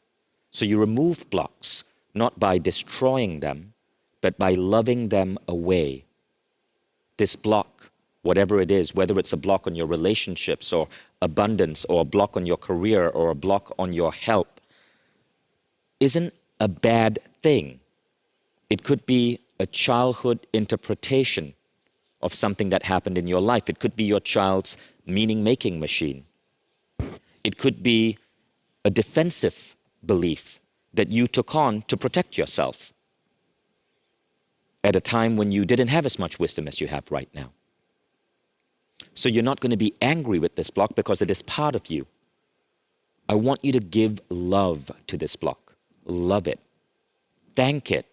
So you remove blocks, not by destroying them, but by loving them away. This block, whatever it is, whether it's a block on your relationships or abundance or a block on your career or a block on your health, isn't a bad thing. It could be a childhood interpretation of something that happened in your life. It could be your child's meaning-making machine. It could be a defensive belief that you took on to protect yourself at a time when you didn't have as much wisdom as you have right now. So you're not going to be angry with this block because it is part of you. I want you to give love to this block. Love it. Thank it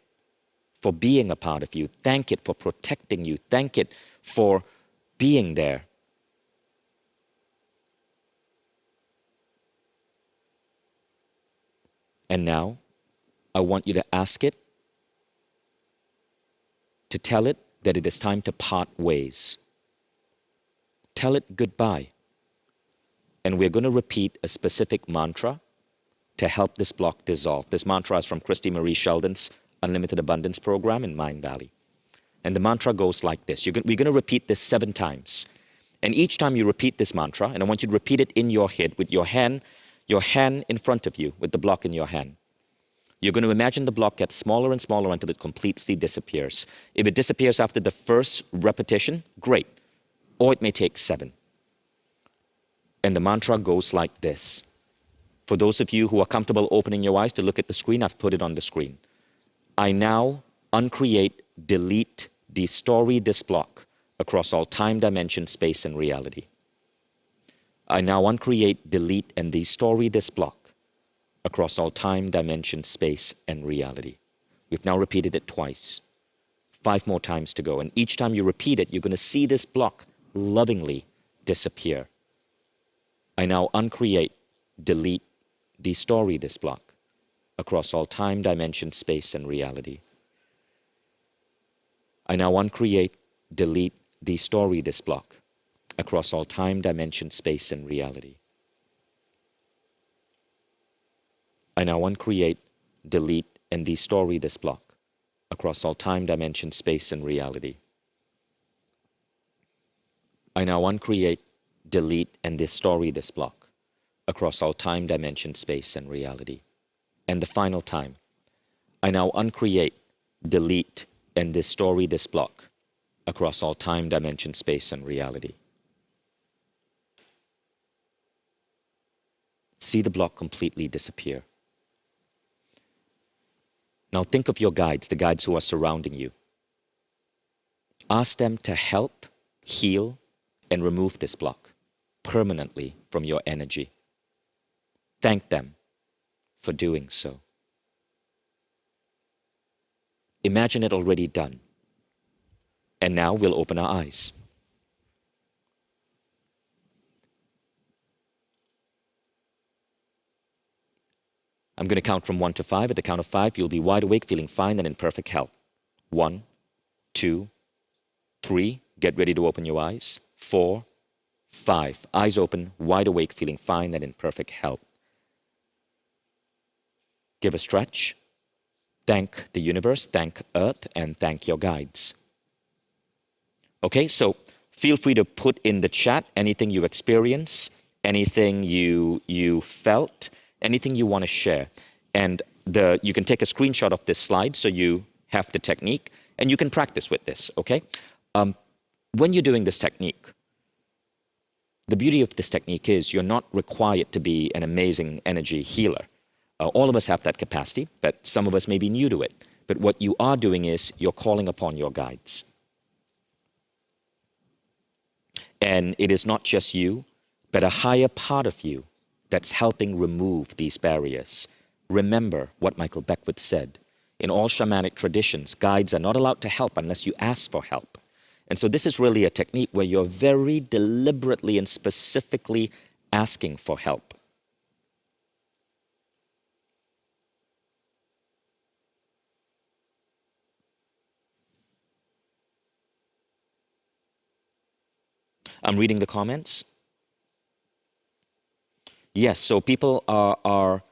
for being a part of you. Thank it for protecting you. Thank it for being there. And now, I want you to ask it, to tell it that it is time to part ways. Tell it goodbye. And we're going to repeat a specific mantra to help this block dissolve. This mantra is from Christy Marie Sheldon's Unlimited Abundance program in Mindvalley. And the mantra goes like this. We're going to repeat this 7 times. And each time you repeat this mantra, and I want you to repeat it in your head with your hand in front of you, with the block in your hand. You're going to imagine the block gets smaller and smaller until it completely disappears. If it disappears after the first repetition, great. Or it may take 7. And the mantra goes like this. For those of you who are comfortable opening your eyes to look at the screen, I've put it on the screen. I now uncreate, delete, destory this block across all time, dimension, space, and reality. I now uncreate, delete, and destory this block across all time, dimension, space, and reality. We've now repeated it twice. 5 more times to go. And each time you repeat it, you're going to see this block lovingly disappear. I now uncreate, delete, destory this block across all time, dimension, space, and reality. I now uncreate, delete, destory this block across all time, dimension, space, and reality. I now uncreate, delete, and destory this block across all time, dimension, space, and reality. I now uncreate, delete, and destory this block across all time, dimension, space, and reality. And the final time, I now uncreate, delete, and destory this block across all time, dimension, space, and reality. See the block completely disappear. Now think of your guides, the guides who are surrounding you. Ask them to help, heal, and remove this block permanently from your energy. Thank them for doing so. Imagine it already done. And now we'll open our eyes. I'm going to count from 1 to 5. At the count of 5, you'll be wide awake, feeling fine and in perfect health. 1, 2, 3. Get ready to open your eyes. 4, 5. Eyes open, wide awake, feeling fine and in perfect health. Give a stretch. Thank the universe, thank Earth, and thank your guides. Okay, so feel free to put in the chat anything you experience, anything you felt, anything you want to share. And you can take a screenshot of this slide so you have the technique, and you can practice with this, okay? When you're doing this technique, the beauty of this technique is you're not required to be an amazing energy healer. All of us have that capacity, but some of us may be new to it. But what you are doing is you're calling upon your guides. And it is not just you, but a higher part of you that's helping remove these barriers. Remember what Michael Beckwith said. In all shamanic traditions, guides are not allowed to help unless you ask for help. And so this is really a technique where you're very deliberately and specifically asking for help. I'm reading the comments. Yes, so people are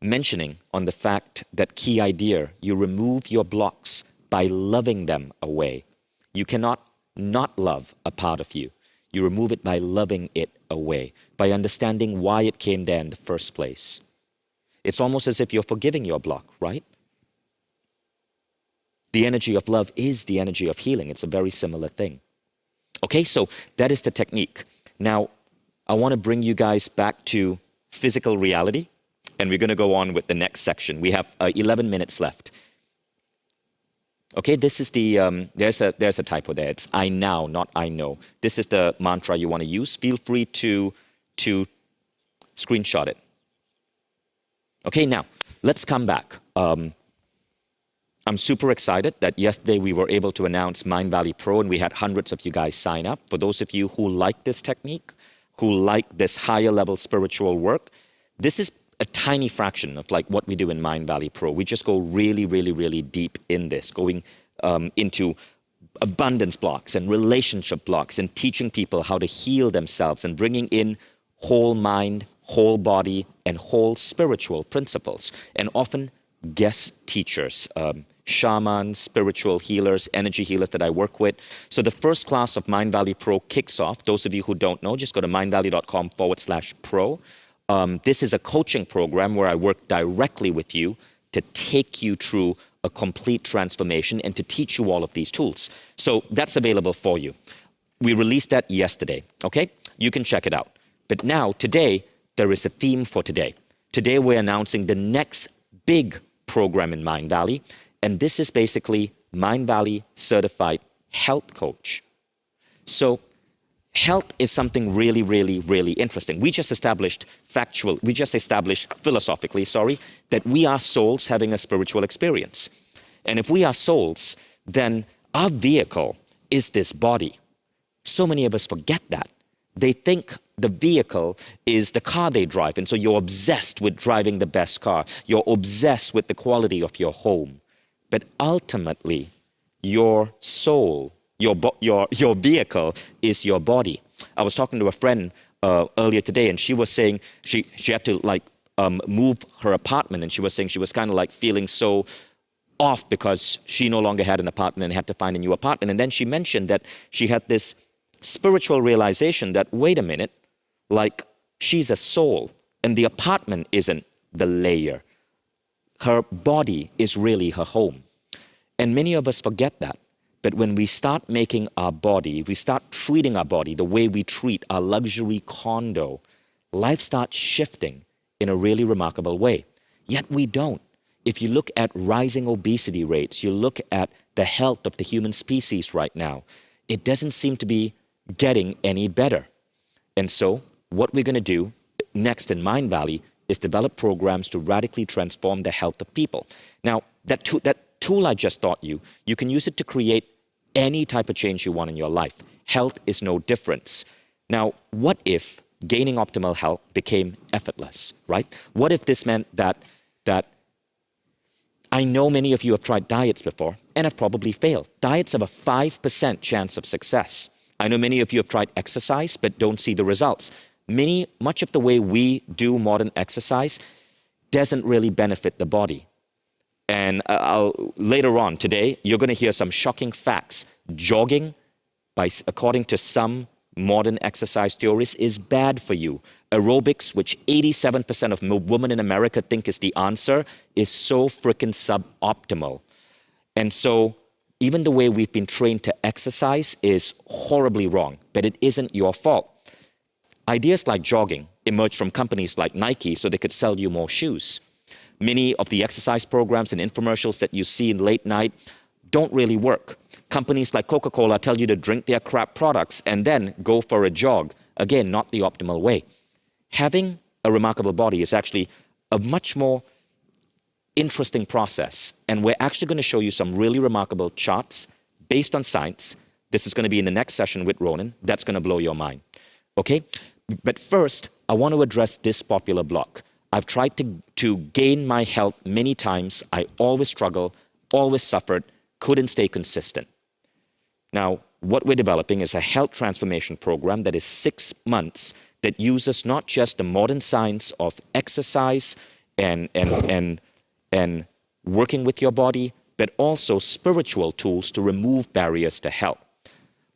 mentioning on the fact that key idea, you remove your blocks by loving them away. You cannot not love a part of you. You remove it by loving it away, by understanding why it came there in the first place. It's almost as if you're forgiving your block, right? The energy of love is the energy of healing. It's a very similar thing. Okay, so that is the technique. Now, I want to bring you guys back to physical reality, and we're going to go on with the next section. We have 11 minutes left. Okay, this is the, there's a typo there. It's I now, not I know. This is the mantra you want to use. Feel free to screenshot it. Okay, now, let's come back. I'm super excited that yesterday we were able to announce Mindvalley Pro, and we had hundreds of you guys sign up. For those of you who like this technique, who like this higher level spiritual work, this is a tiny fraction of like what we do in Mindvalley Pro. We just go really, really, really deep in this, going into abundance blocks and relationship blocks and teaching people how to heal themselves and bringing in whole mind, whole body, and whole spiritual principles. And often guest teachers, shamans, spiritual healers, energy healers that I work with. So the first class of Mindvalley Pro kicks off. Those of you who don't know, just go to mindvalley.com/pro. This is a coaching program where I work directly with you to take you through a complete transformation and to teach you all of these tools. So that's available for you. We released that yesterday, okay? You can check it out. But now, today, there is a theme for today. Today, we're announcing the next big program in Mindvalley, and this is basically Mindvalley Certified Health Coach. So health is something really, really, really interesting. We just established philosophically, that we are souls having a spiritual experience. And if we are souls, then our vehicle is this body. So many of us forget that. They think the vehicle is the car they drive, and so you're obsessed with driving the best car. You're obsessed with the quality of your home. But ultimately, your soul, your vehicle is your body. I was talking to a friend earlier today, and she was saying she had to move her apartment, and she was saying she was kind of like feeling so off because she no longer had an apartment and had to find a new apartment. And then she mentioned that she had this spiritual realization that, wait a minute, like she's a soul and the apartment isn't the layer. Her body is really her home. And many of us forget that. But when we start making our body, we start treating our body the way we treat our luxury condo, life starts shifting in a really remarkable way. Yet we don't. If you look at rising obesity rates, you look at the health of the human species right now, it doesn't seem to be getting any better. And so what we're going to do next in Mindvalley is develop programs to radically transform the health of people. Now, that tool I just taught you, you can use it to create any type of change you want in your life. Health is no difference. Now, what if gaining optimal health became effortless, right? What if this meant that I know many of you have tried diets before and have probably failed. Diets have a 5% chance of success. I know many of you have tried exercise but don't see the results. Much of the way we do modern exercise doesn't really benefit the body. And later on today, you're going to hear some shocking facts. Jogging, according to some modern exercise theories, is bad for you. Aerobics, which 87% of women in America think is the answer, is so freaking suboptimal. And so even the way we've been trained to exercise is horribly wrong, but it isn't your fault. Ideas like jogging emerged from companies like Nike so they could sell you more shoes. Many of the exercise programs and infomercials that you see in late night don't really work. Companies like Coca-Cola tell you to drink their crap products and then go for a jog. Again, not the optimal way. Having a remarkable body is actually a much more interesting process. And we're actually going to show you some really remarkable charts based on science. This is going to be in the next session with Ronan. That's going to blow your mind. Okay? But first, I want to address this popular block. I've tried to gain my health many times. I always struggle, always suffered, couldn't stay consistent. Now, what we're developing is a health transformation program that is 6 months that uses not just the modern science of exercise and working with your body, but also spiritual tools to remove barriers to health.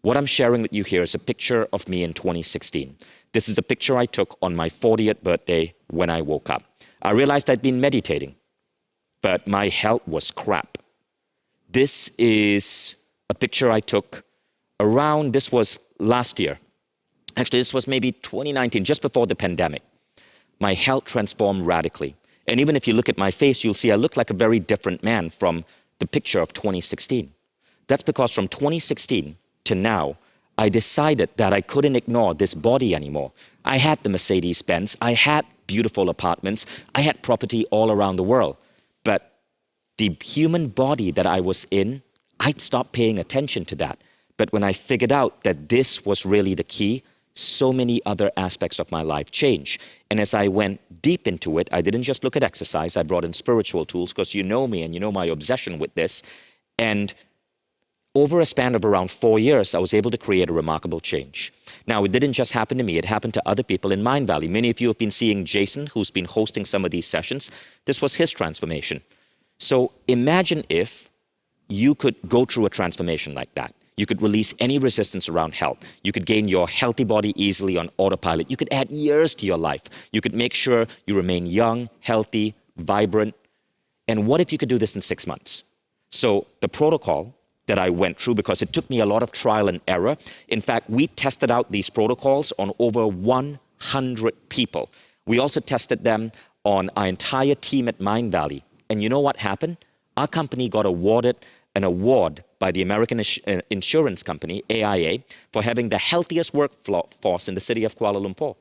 What I'm sharing with you here is a picture of me in 2016. This is a picture I took on my 40th birthday when I woke up. I realized I'd been meditating, but my health was crap. This is a picture I took this was last year. Actually, this was maybe 2019, just before the pandemic. My health transformed radically. And even if you look at my face, you'll see I look like a very different man from the picture of 2016. That's because from 2016 to now, I decided that I couldn't ignore this body anymore. I had the Mercedes-Benz, I had beautiful apartments, I had property all around the world. But the human body that I was in, I'd stopped paying attention to that. But when I figured out that this was really the key, so many other aspects of my life changed. And as I went deep into it, I didn't just look at exercise, I brought in spiritual tools because you know me and you know my obsession with this. And over a span of around 4 years, I was able to create a remarkable change. Now, it didn't just happen to me, it happened to other people in Mindvalley. Many of you have been seeing Jason, who's been hosting some of these sessions. This was his transformation. So imagine if you could go through a transformation like that. You could release any resistance around health. You could gain your healthy body easily on autopilot. You could add years to your life. You could make sure you remain young, healthy, vibrant. And what if you could do this in 6 months? So the protocol that I went through, because it took me a lot of trial and error. In fact, we tested out these protocols on over 100 people. We also tested them on our entire team at Mindvalley. And you know what happened? Our company got awarded an award by the American insurance company, AIA, for having the healthiest workforce in the city of Kuala Lumpur.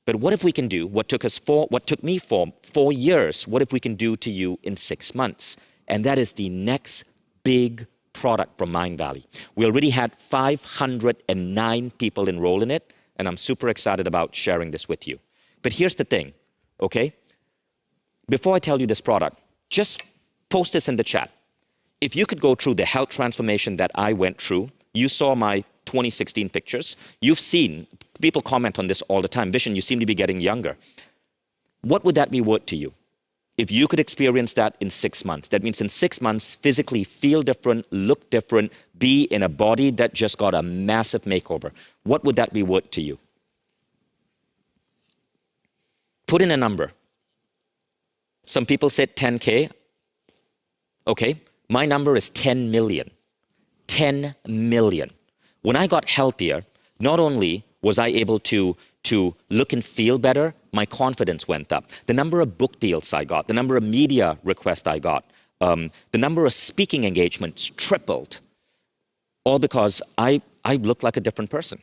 But what if we can do what took me 4 years, what if we can do to you in 6 months? And that is the next big product from Mindvalley. We already had 509 people enroll in it, and I'm super excited about sharing this with you. But here's the thing, okay? Before I tell you this product, just post this in the chat. If you could go through the health transformation that I went through, you saw my 2016 pictures, you've seen, people comment on this all the time, Vishen, you seem to be getting younger. What would that be worth to you? If you could experience that in 6 months, that means in 6 months, physically feel different, look different, be in a body that just got a massive makeover. What would that be worth to you? Put in a number. Some people said 10K. Okay, my number is 10 million. 10 million. When I got healthier, not only was I able to look and feel better, my confidence went up. The number of book deals I got, the number of media requests I got, the number of speaking engagements tripled. All because I looked like a different person.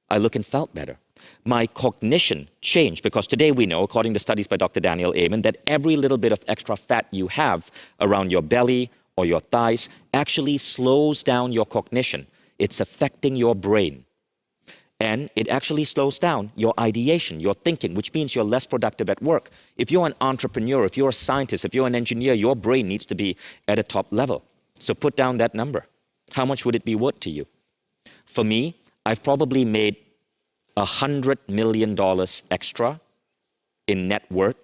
I look and felt better. My cognition changed because today we know, according to studies by Dr. Daniel Amen, that every little bit of extra fat you have around your belly or your thighs actually slows down your cognition. It's affecting your brain. And it actually slows down your ideation, your thinking, which means you're less productive at work. If you're an entrepreneur, if you're a scientist, if you're an engineer, your brain needs to be at a top level. So put down that number. How much would it be worth to you? For me, I've probably made $100 million extra in net worth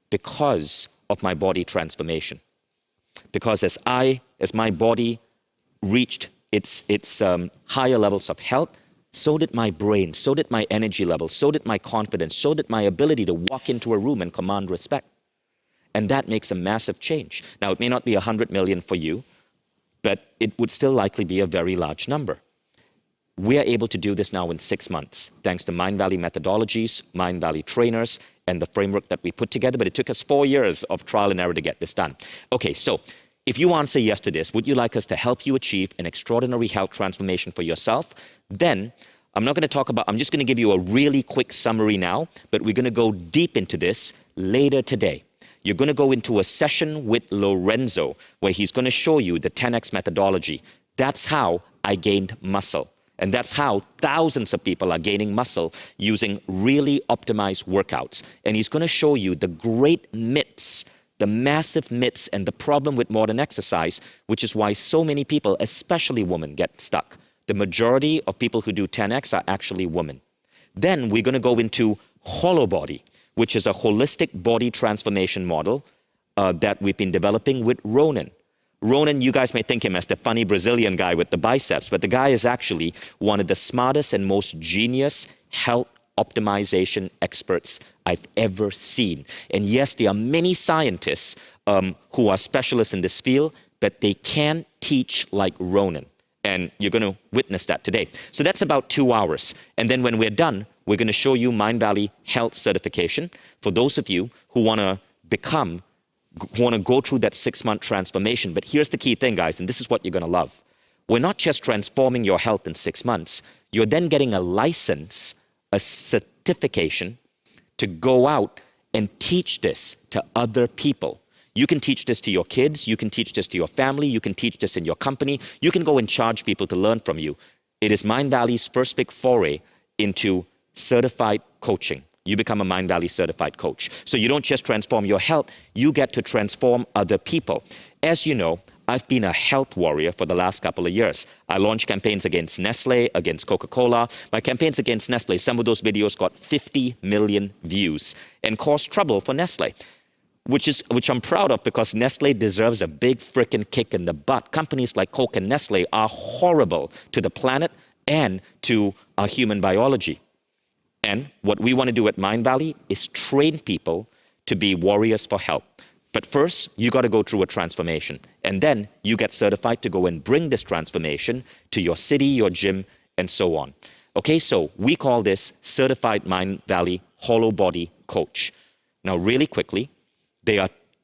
because of my body transformation. Because as my body reached its higher levels of health, so did my brain, so did my energy level, so did my confidence, so did my ability to walk into a room and command respect. And that makes a massive change. Now, it may not be 100 million for you, but it would still likely be a very large number. We are able to do this now in 6 months, thanks to Mindvalley methodologies, Mindvalley trainers, and the framework that we put together, but it took us 4 years of trial and error to get this done. Okay, so if you answer yes to this, would you like us to help you achieve an extraordinary health transformation for yourself? Then, I'm not going to talk about, I'm just going to give you a really quick summary now, but we're going to go deep into this later today. You're going to go into a session with Lorenzo, where he's going to show you the 10X methodology. That's how I gained muscle. And that's how thousands of people are gaining muscle using really optimized workouts. And he's going to show you the great myths, the massive myths and the problem with modern exercise, which is why so many people, especially women, get stuck. The majority of people who do 10X are actually women. Then we're going to go into Hollow Body, which is a holistic body transformation model that we've been developing with Ronan. Ronan, you guys may think him as the funny Brazilian guy with the biceps, but the guy is actually one of the smartest and most genius health optimization experts I've ever seen. And yes, there are many scientists who are specialists in this field, but they can't teach like Ronan. And you're going to witness that today. So that's about 2 hours. And then when we're done, we're going to show you Mindvalley Health Certification for those of you who want to go through that 6-month transformation. But here's the key thing, guys, and this is what you're going to love. We're not just transforming your health in 6 months. You're then getting a license, a certification to go out and teach this to other people. You can teach this to your kids. You can teach this to your family. You can teach this in your company. You can go and charge people to learn from you. It is Mindvalley's first big foray into certified coaching. You become a Mindvalley certified coach. So you don't just transform your health, you get to transform other people. As you know, I've been a health warrior for the last couple of years. I launched campaigns against Nestle, against Coca-Cola. My campaigns against Nestle, some of those videos got 50 million views and caused trouble for Nestle, which I'm proud of because Nestle deserves a big frickin' kick in the butt. Companies like Coke and Nestle are horrible to the planet and to our human biology. And what we want to do at Mindvalley is train people to be warriors for health. But first, you got to go through a transformation. And then you get certified to go and bring this transformation to your city, your gym, and so on. Okay, so we call this Certified Mindvalley Hollow Body Coach. Now, really quickly,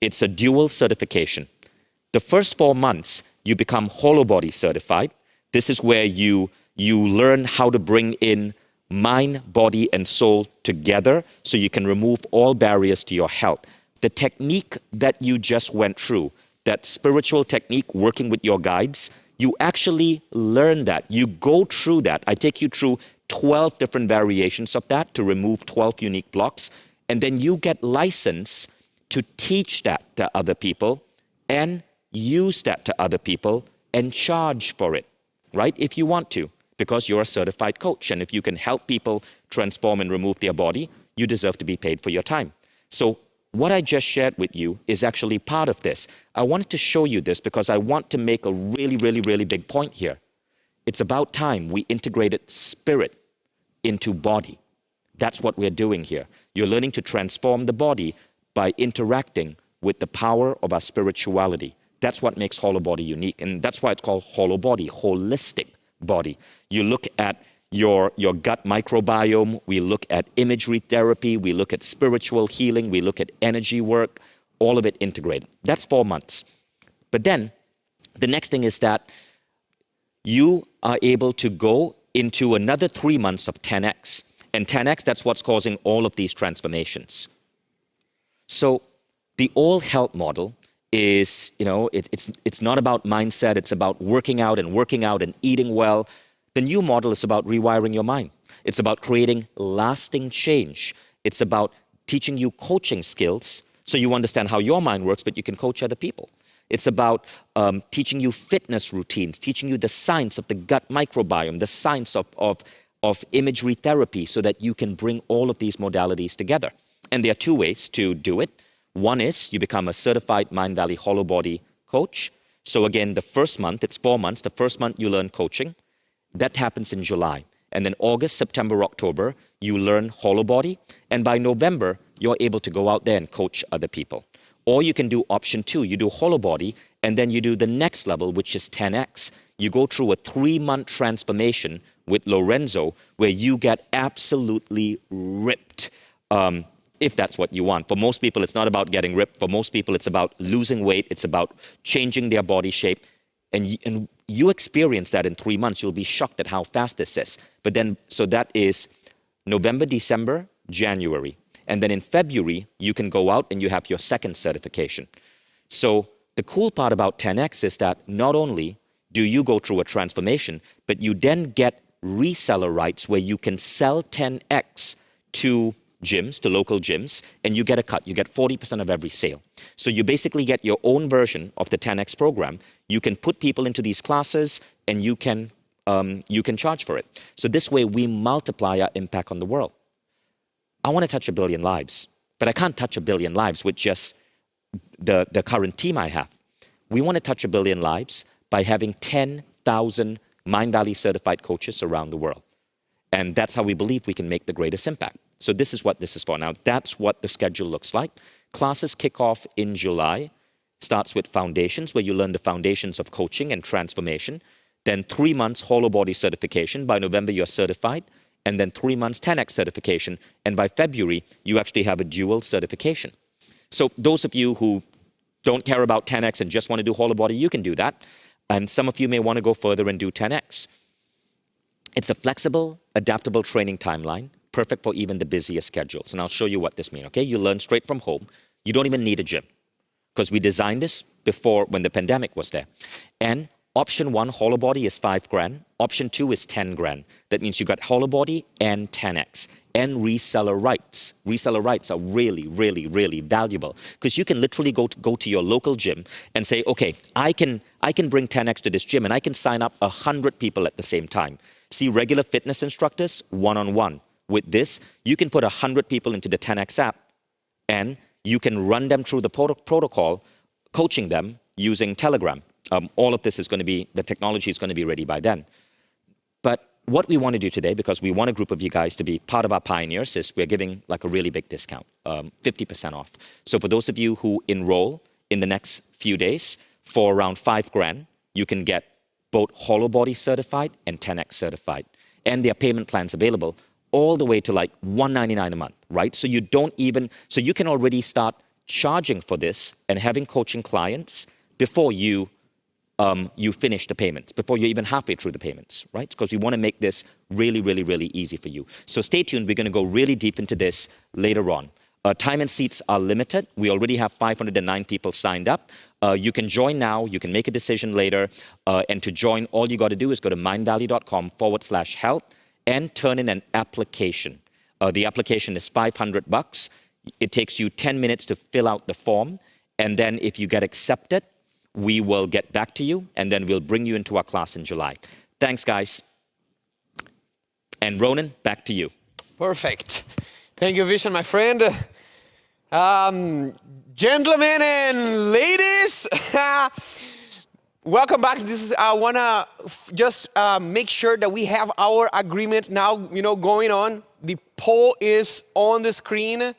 it's a dual certification. The first 4 months, you become Hollow Body certified. This is where you learn how to bring in mind, body, and soul together so you can remove all barriers to your health. The technique that you just went through, that spiritual technique working with your guides, you actually learn that. You go through that. I take you through 12 different variations of that to remove 12 unique blocks. And then you get license to teach that to other people and use that to other people and charge for it, right? If you want to, because you're a certified coach. And if you can help people transform and remove their body, you deserve to be paid for your time. So what I just shared with you is actually part of this. I wanted to show you this because I want to make a really, really, really big point here. It's about time we integrated spirit into body. That's what we're doing here. You're learning to transform the body by interacting with the power of our spirituality. That's what makes Hollow Body unique. And that's why it's called Hollow Body, holistic body. You look at your gut microbiome, we look at imagery therapy, we look at spiritual healing, we look at energy work, all of it integrated. That's 4 months. But then the next thing is that you are able to go into another 3 months of 10X. And 10X, that's what's causing all of these transformations. So the all health model is, it's not about mindset, it's about working out and eating well. The new model is about rewiring your mind. It's about creating lasting change. It's about teaching you coaching skills so you understand how your mind works, but you can coach other people. It's about teaching you fitness routines, teaching you the science of the gut microbiome, the science of imagery therapy, so that you can bring all of these modalities together. And there are two ways to do it. One is you become a certified Mindvalley hollow body coach. So again, the first month, it's 4 months. The first month you learn coaching. That happens in July. And then August, September, October, you learn hollow body. And by November, you're able to go out there and coach other people. Or you can do option 2. You do hollow body, and then you do the next level, which is 10x. You go through a 3-month transformation with Lorenzo, where you get absolutely ripped, if that's what you want. For most people, it's not about getting ripped. For most people, it's about losing weight. It's about changing their body shape. And you experience that in 3 months. You'll be shocked at how fast this is. But then, so that is November, December, January. And then in February, you can go out and you have your second certification. So the cool part about 10x is that not only do you go through a transformation, but you then get reseller rights where you can sell 10x to gyms, to local gyms, and you get a cut. You get 40% of every sale. So you basically get your own version of the 10x program. You can put people into these classes, and you can charge for it. So this way, we multiply our impact on the world. I want to touch 1 billion lives, but I can't touch 1 billion lives with just the current team I have. We want to touch 1 billion lives by having 10,000 Mindvalley certified coaches around the world. And that's how we believe we can make the greatest impact. So this is what this is for. Now, that's what the schedule looks like. Classes kick off in July. Starts with foundations, where you learn the foundations of coaching and transformation. Then 3 months hollow body certification. By November, you're certified. And then 3 months 10x certification. And by February, you actually have a dual certification. So those of you who don't care about 10x and just want to do hollow body, you can do that. And some of you may want to go further and do 10x. It's a flexible, adaptable training timeline, perfect for even the busiest schedules. And I'll show you what this means, okay? You learn straight from home. You don't even need a gym, because we designed this before, when the pandemic was there. And option 1, hollow body, is $5,000. Option 2 is $10,000. That means you got hollow body and 10x. And reseller rights. Reseller rights are really, really, really valuable, because you can literally go to your local gym and say, okay, I can bring 10x to this gym, and I can sign up 100 people at the same time. See regular fitness instructors one-on-one. With this, you can put 100 people into the 10x app, and you can run them through the protocol, coaching them using Telegram. All of this is going to be, the technology is going to be ready by then. But what we want to do today, because we want a group of you guys to be part of our pioneers, is we're giving like a really big discount, 50% off. So for those of you who enroll in the next few days for around $5,000, you can get both hollow body certified and 10x certified. And there are payment plans available all the way to like $199 a month, right? So you can already start charging for this and having coaching clients before you finish the payments, before you're even halfway through the payments, right? Because we want to make this really, really, really easy for you. So stay tuned. We're going to go really deep into this later on. Time and seats are limited. We already have 509 people signed up. You can join now. You can make a decision later. And to join, all you got to do is go to mindvalley.com/help and turn in an application. The application is $500. It takes you 10 minutes to fill out the form. And then if you get accepted, we will get back to you, and then we'll bring you into our class in July. Thanks, guys. And Ronan, back to you. Perfect. Thank you, Vishen, my friend. Gentlemen and ladies, welcome back. I want to just make sure that we have our agreement now, going on. The poll is on the screen.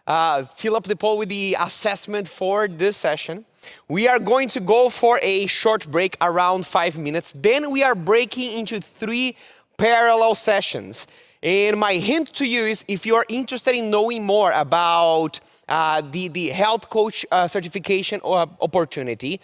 Fill up the poll with the assessment for this session. We are going to go for a short break, around 5 minutes. Then we are breaking into 3 parallel sessions. And my hint to you is, if you are interested in knowing more about the health coach certification opportunity,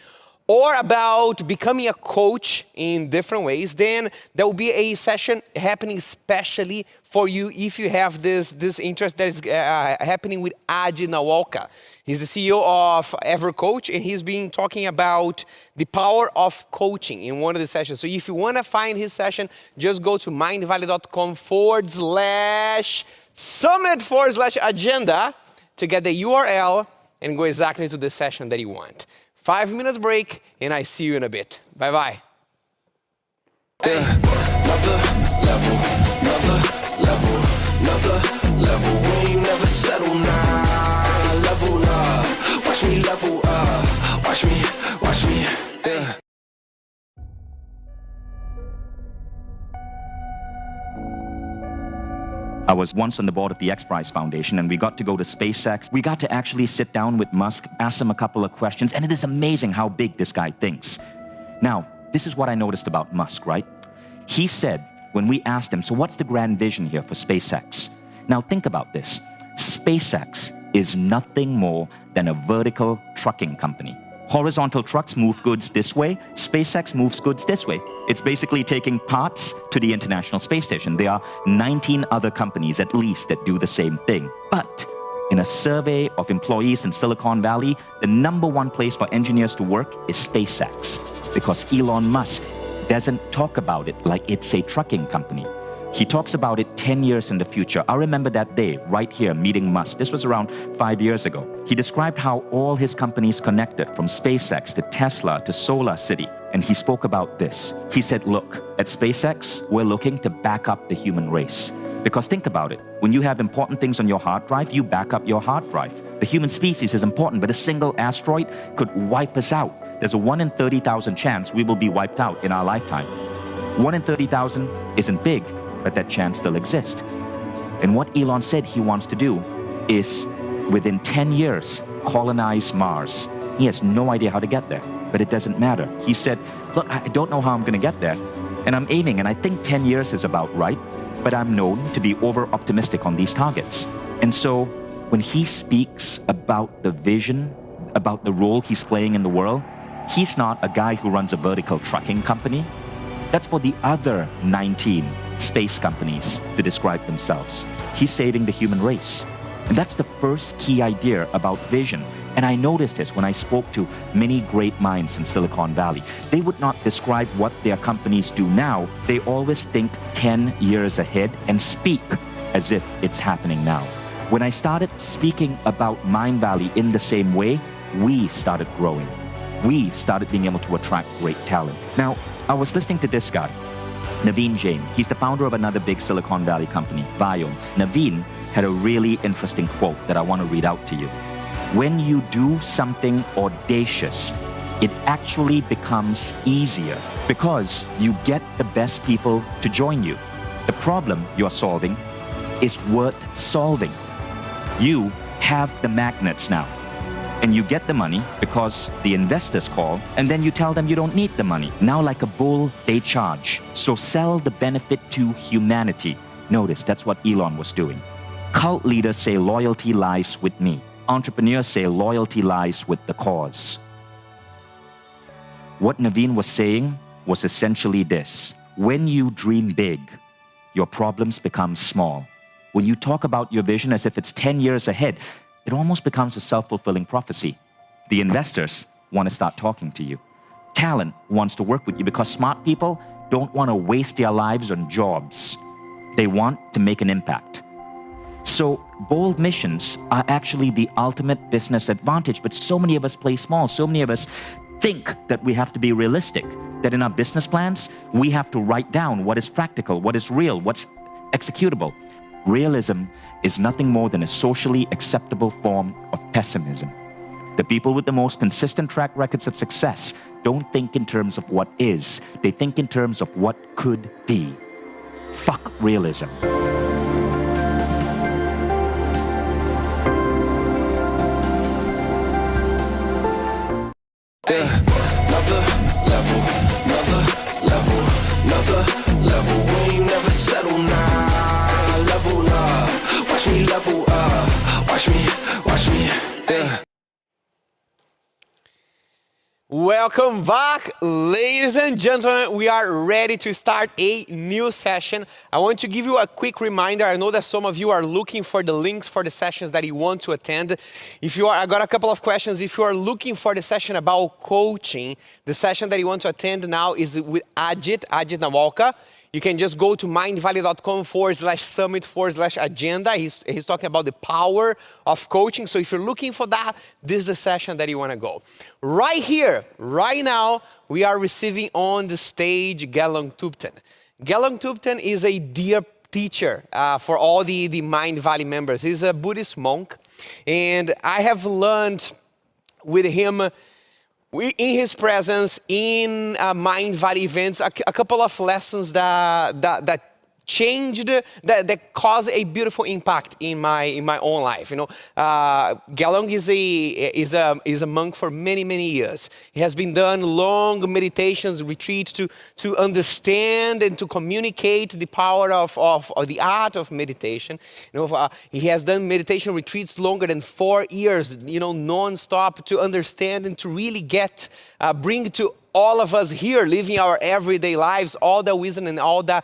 or about becoming a coach in different ways, then there will be a session happening especially for you if you have this interest that is happening with Adi Nawalka. He's the CEO of EverCoach, and he's been talking about the power of coaching in one of the sessions. So if you want to find his session, just go to mindvalley.com/summit/agenda to get the URL and go exactly to the session that you want. 5 minutes break, and I see you in a bit. Bye-bye. Another level, another level, another level. We ain't never settle now. Level up, watch me level up. Watch me, yeah. I was once on the board of the X Prize Foundation, and we got to go to SpaceX. We got to actually sit down with Musk, ask him a couple of questions, and it is amazing how big this guy thinks. Now, this is what I noticed about Musk, right? He said, when we asked him, so what's the grand vision here for SpaceX? Now, think about this. SpaceX is nothing more than a vertical trucking company. Horizontal trucks move goods this way, SpaceX moves goods this way. It's basically taking parts to the International Space Station. There are 19 other companies at least that do the same thing. But in a survey of employees in Silicon Valley, the #1 place for engineers to work is SpaceX, because Elon Musk doesn't talk about it like it's a trucking company. He talks about it 10 years in the future. I remember that day right here meeting Musk. This was around 5 years ago. He described how all his companies connected, from SpaceX to Tesla to Solar City. And he spoke about this. He said, look, at SpaceX, we're looking to back up the human race. Because think about it. When you have important things on your hard drive, you back up your hard drive. The human species is important, but a single asteroid could wipe us out. There's a 1 in 30,000 chance we will be wiped out in our lifetime. 1 in 30,000 isn't big, but that chance still exists. And what Elon said he wants to do is, within 10 years, colonize Mars. He has no idea how to get there, but it doesn't matter. He said, look, I don't know how I'm going to get there, and I'm aiming, and I think 10 years is about right, but I'm known to be over-optimistic on these targets. And so, when he speaks about the vision, about the role he's playing in the world, he's not a guy who runs a vertical trucking company. That's for the other 19 space companies to describe themselves. He's saving the human race. And that's the first key idea about vision. And I noticed this when I spoke to many great minds in Silicon Valley. They would not describe what their companies do now. They always think 10 years ahead and speak as if it's happening now. When I started speaking about Mindvalley in the same way, we started growing. We started being able to attract great talent. Now, I was listening to this guy, Naveen Jain. He's the founder of another big Silicon Valley company, Viome. Naveen had a really interesting quote that I want to read out to you. When you do something audacious, it actually becomes easier because you get the best people to join you. The problem you're solving is worth solving. You have the magnets now. And you get the money because the investors call, and then you tell them you don't need the money. Now, like a bull, they charge. So sell the benefit to humanity. Notice, that's what Elon was doing. Cult leaders say loyalty lies with me. Entrepreneurs say loyalty lies with the cause. What Naveen was saying was essentially this. When you dream big, your problems become small. When you talk about your vision as if it's 10 years ahead, it almost becomes a self-fulfilling prophecy. The investors want to start talking to you. Talent wants to work with you because smart people don't want to waste their lives on jobs. They want to make an impact. So bold missions are actually the ultimate business advantage, but so many of us play small. So many of us think that we have to be realistic, that in our business plans, we have to write down what is practical, what is real, what's executable. Realism is nothing more than a socially acceptable form of pessimism. The people with the most consistent track records of success don't think in terms of what is. They think in terms of what could be. Fuck realism. Another level, another level, another level. We ain't never settle now. Level up, watch me level up. Watch me, yeah. Welcome back, ladies and gentlemen. We are ready to start a new session. I want to give you a quick reminder. I know that some of you are looking for the links for the sessions that you want to attend. I got a couple of questions. If you are looking for the session about coaching, the session that you want to attend now is with Ajit Nawalka. You can just go to mindvalley.com/summit/agenda. He's talking about the power of coaching. So if you're looking for that, this is the session that you want to go. Right here, right now, we are receiving on the stage Gelong Tupten. Gelong Tupten is a dear teacher for all the Mindvalley members. He's a Buddhist monk, and I have learned with him in his presence in Mindvalley events, a couple of lessons that changed, that caused a beautiful impact in my own life. Gelong is a monk for many years. He has been done long meditations, retreats to understand and to communicate the power of the art of meditation. He has done meditation retreats longer than 4 years, non-stop, to understand and to really bring to all of us here living our everyday lives, all the wisdom and all the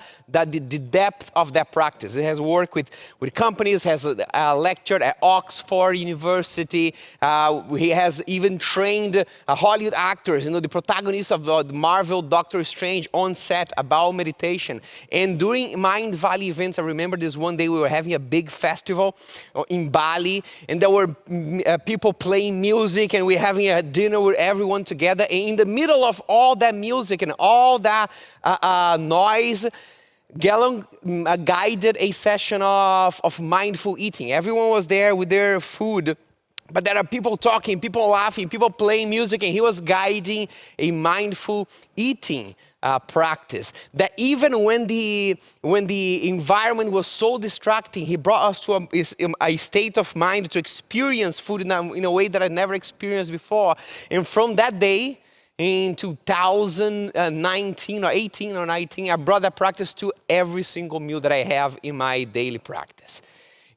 depth of that practice. He has worked with companies, has lectured at Oxford University. He has even trained Hollywood actors, the protagonists of the Marvel Doctor Strange on set about meditation. And during Mindvalley events, I remember this one day we were having a big festival in Bali, and there were people playing music, and we're having a dinner with everyone together. And in the middle of all that music and all that noise, Gelong guided a session of mindful eating. Everyone was there with their food, but there are people talking, people laughing, people playing music, and he was guiding a mindful eating practice. That even when the environment was so distracting, he brought us to a state of mind to experience food in a way that I never experienced before. And from that day, in 2019 or 18 or 19, I brought that practice to every single meal that I have in my daily practice.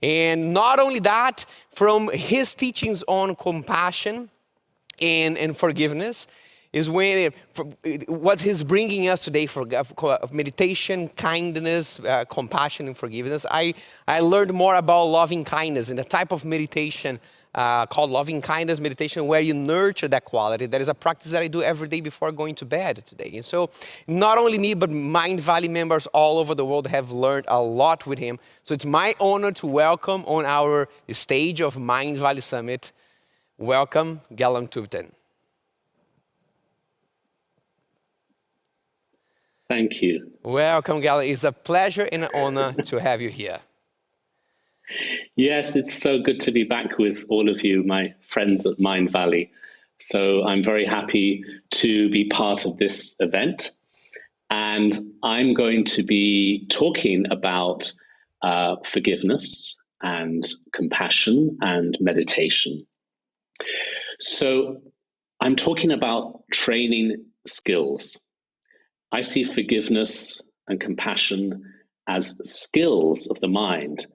And not only that, from his teachings on compassion and forgiveness is what he's bringing us today for meditation, kindness, compassion, and forgiveness. I learned more about loving kindness and the type of meditation called loving kindness meditation, where you nurture that quality. That is a practice that I do every day before going to bed today. And so not only me, but Mindvalley members all over the world have learned a lot with him. So it's my honor to welcome on our stage of Mindvalley Summit, welcome Gelong Tupten. Thank you. Welcome, Gelong. It's a pleasure and an honor to have you here. Yes, it's so good to be back with all of you, my friends at Mindvalley. So I'm very happy to be part of this event. And I'm going to be talking about forgiveness and compassion and meditation. So I'm talking about training skills. I see forgiveness and compassion as skills of the mind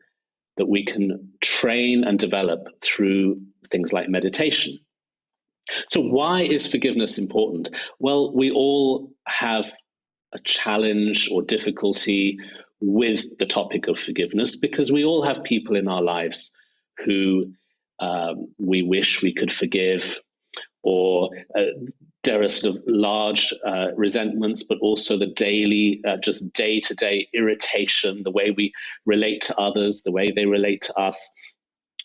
that we can train and develop through things like meditation. So why is forgiveness important? Well, we all have a challenge or difficulty with the topic of forgiveness because we all have people in our lives who we wish we could forgive, or there are sort of large resentments, but also the daily, just day-to-day irritation, the way we relate to others, the way they relate to us.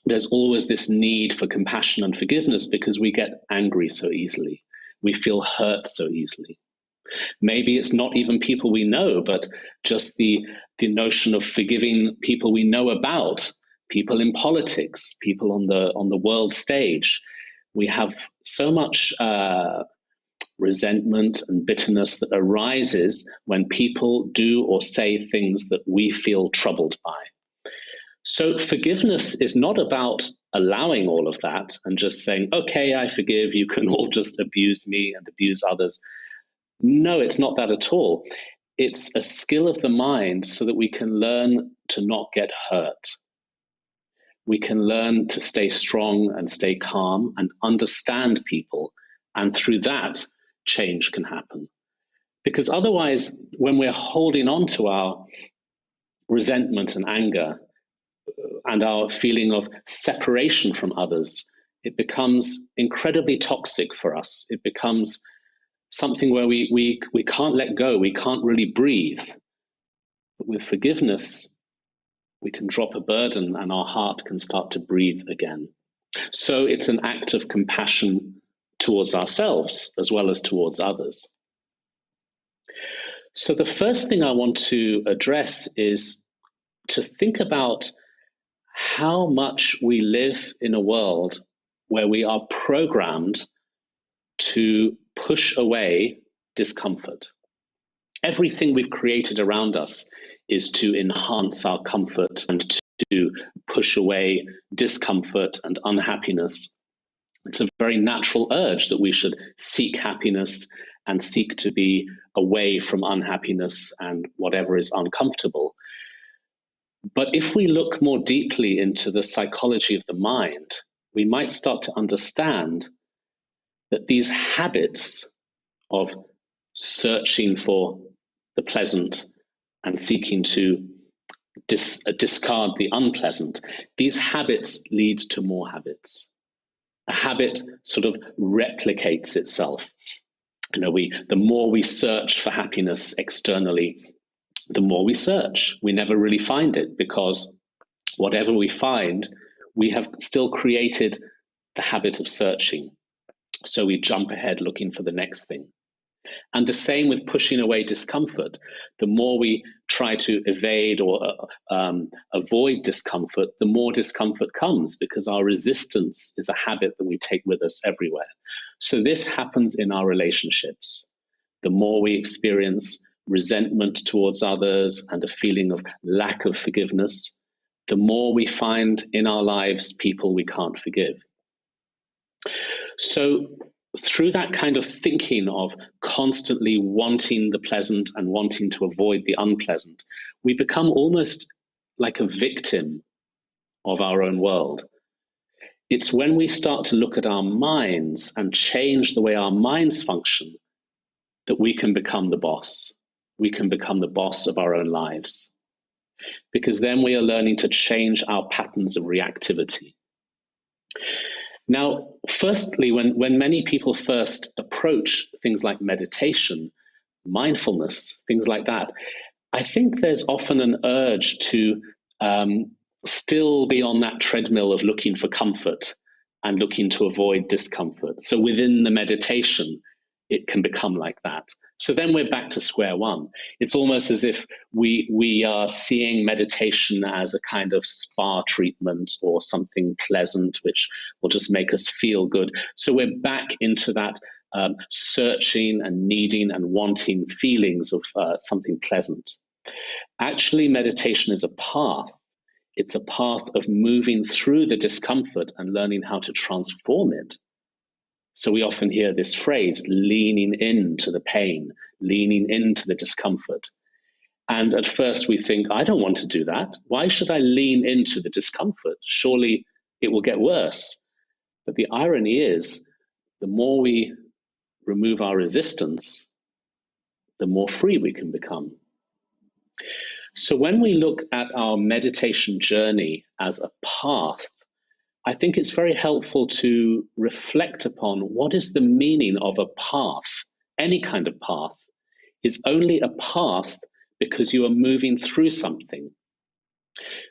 There's always this need for compassion and forgiveness because we get angry so easily. We feel hurt so easily. Maybe it's not even people we know, but just the notion of forgiving people we know about, people in politics, people on the world stage. We have so much resentment and bitterness that arises when people do or say things that we feel troubled by. So forgiveness is not about allowing all of that and just saying, okay, I forgive, you can all just abuse me and abuse others. No, it's not that at all. It's a skill of the mind so that we can learn to not get hurt. We can learn to stay strong and stay calm and understand people And through that, change can happen. Because otherwise, when we're holding on to our resentment and anger and our feeling of separation from others, it becomes incredibly toxic for us. It becomes something where we can't let go, we can't really breathe. But with forgiveness, we can drop a burden and our heart can start to breathe again. So it's an act of compassion towards ourselves as well as towards others. So the first thing I want to address is to think about how much we live in a world where we are programmed to push away discomfort. Everything we've created around us is to enhance our comfort and to push away discomfort and unhappiness. It's a very natural urge that we should seek happiness and seek to be away from unhappiness and whatever is uncomfortable. But if we look more deeply into the psychology of the mind, we might start to understand that these habits of searching for the pleasant and seeking to discard the unpleasant, these habits lead to more habits. A habit sort of replicates itself. The more we search for happiness externally, the more we search. We never really find it, because whatever we find, we have still created the habit of searching. So we jump ahead looking for the next thing. And the same with pushing away discomfort. The more we try to evade or avoid discomfort, the more discomfort comes, because our resistance is a habit that we take with us everywhere. So this happens in our relationships. The more we experience resentment towards others and a feeling of lack of forgiveness, the more we find in our lives people we can't forgive. So through that kind of thinking of constantly wanting the pleasant and wanting to avoid the unpleasant, we become almost like a victim of our own world. It's when we start to look at our minds and change the way our minds function that we can become the boss. We can become the boss of our own lives. Because then we are learning to change our patterns of reactivity. Now, firstly, when many people first approach things like meditation, mindfulness, things like that, I think there's often an urge to still be on that treadmill of looking for comfort and looking to avoid discomfort. So within the meditation, it can become like that. So then we're back to square one. It's almost as if we are seeing meditation as a kind of spa treatment or something pleasant, which will just make us feel good. So we're back into that searching and needing and wanting feelings of something pleasant. Actually, meditation is a path. It's a path of moving through the discomfort and learning how to transform it. So we often hear this phrase, leaning into the pain, leaning into the discomfort. And at first we think, I don't want to do that. Why should I lean into the discomfort? Surely it will get worse. But the irony is, the more we remove our resistance, the more free we can become. So when we look at our meditation journey as a path, I think it's very helpful to reflect upon what is the meaning of a path. Any kind of path is only a path because you are moving through something.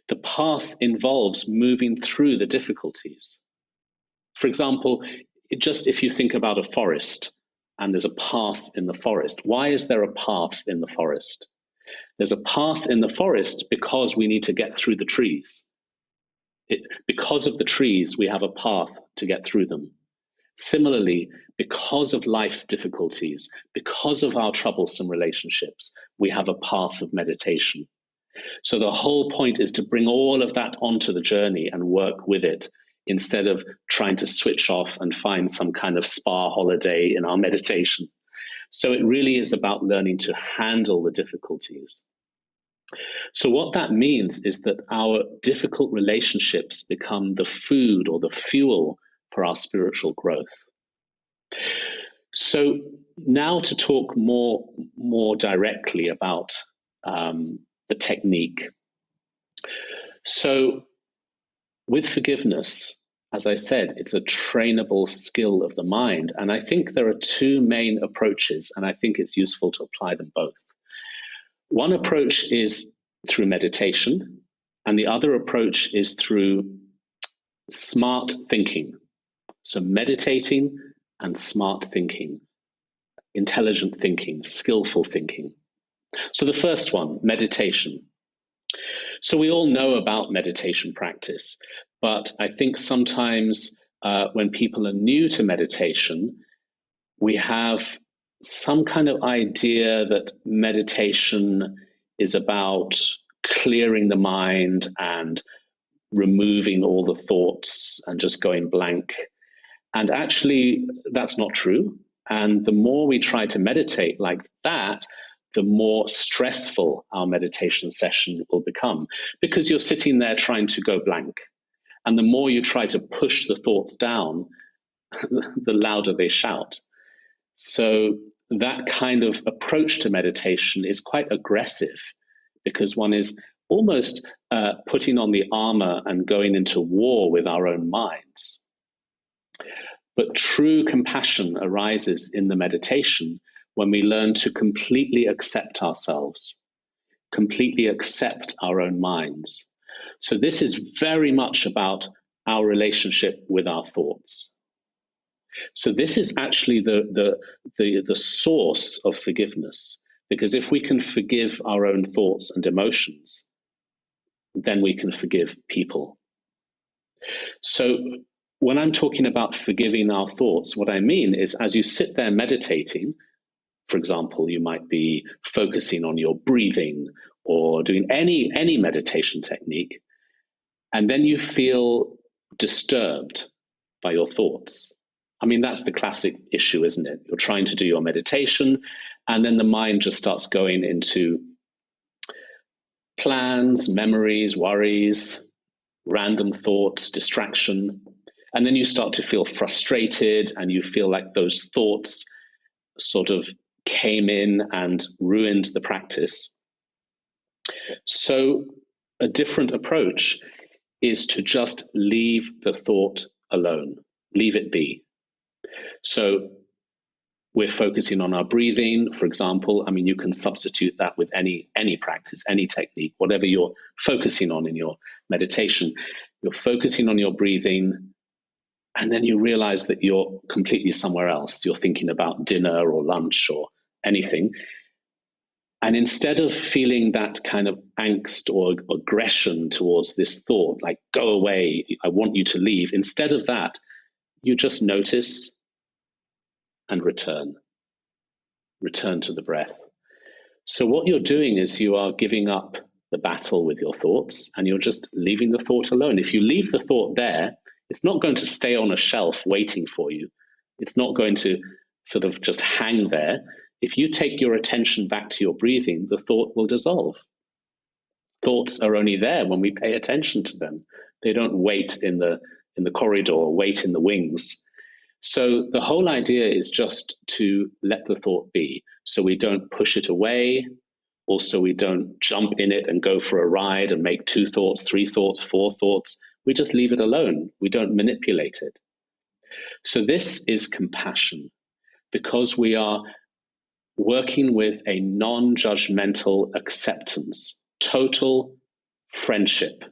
The path involves moving through the difficulties. For example, just if you think about a forest and there's a path in the forest, why is there a path in the forest? There's a path in the forest because we need to get through the trees. Because of the trees, we have a path to get through them. Similarly, because of life's difficulties, because of our troublesome relationships, we have a path of meditation. So the whole point is to bring all of that onto the journey and work with it, instead of trying to switch off and find some kind of spa holiday in our meditation. So it really is about learning to handle the difficulties. So what that means is that our difficult relationships become the food or the fuel for our spiritual growth. So now to talk more directly about the technique. So with forgiveness, as I said, it's a trainable skill of the mind. And I think there are two main approaches, and I think it's useful to apply them both. One approach is through meditation, and the other approach is through smart thinking. So meditating and smart thinking, intelligent thinking, skillful thinking. So the first one, meditation. So we all know about meditation practice, but I think sometimes when people are new to meditation, we have some kind of idea that meditation is about clearing the mind and removing all the thoughts and just going blank. And actually, that's not true. And the more we try to meditate like that, the more stressful our meditation session will become, because you're sitting there trying to go blank. And the more you try to push the thoughts down, the louder they shout. So that kind of approach to meditation is quite aggressive, because one is almost putting on the armor and going into war with our own minds. But true compassion arises in the meditation when we learn to completely accept ourselves, completely accept our own minds. So this is very much about our relationship with our thoughts. So this is actually the source of forgiveness, because if we can forgive our own thoughts and emotions, then we can forgive people. So when I'm talking about forgiving our thoughts, what I mean is, as you sit there meditating, for example, you might be focusing on your breathing or doing any meditation technique, and then you feel disturbed by your thoughts. I mean, that's the classic issue, isn't it? You're trying to do your meditation, and then the mind just starts going into plans, memories, worries, random thoughts, distraction. And then you start to feel frustrated, and you feel like those thoughts sort of came in and ruined the practice. So a different approach is to just leave the thought alone, leave it be. So we're focusing on our breathing, for example. I mean, you can substitute that with any practice, any technique, whatever you're focusing on in your meditation. You're focusing on your breathing, and then you realize that you're completely somewhere else. You're thinking about dinner or lunch or anything. And instead of feeling that kind of angst or aggression towards this thought, like, go away, I want you to leave, instead of that, you just notice and return to the breath. So what you're doing is you are giving up the battle with your thoughts, and you're just leaving the thought alone. If you leave the thought there, it's not going to stay on a shelf waiting for you. It's not going to sort of just hang there. If you take your attention back to your breathing, the thought will dissolve. Thoughts are only there when we pay attention to them. They don't wait in the corridor, wait in the wings. So the whole idea is just to let the thought be. So we don't push it away. Also, we don't jump in it and go for a ride and make 2 thoughts, 3 thoughts, 4 thoughts. We just leave it alone. We don't manipulate it. So this is compassion, because we are working with a non-judgmental acceptance, total friendship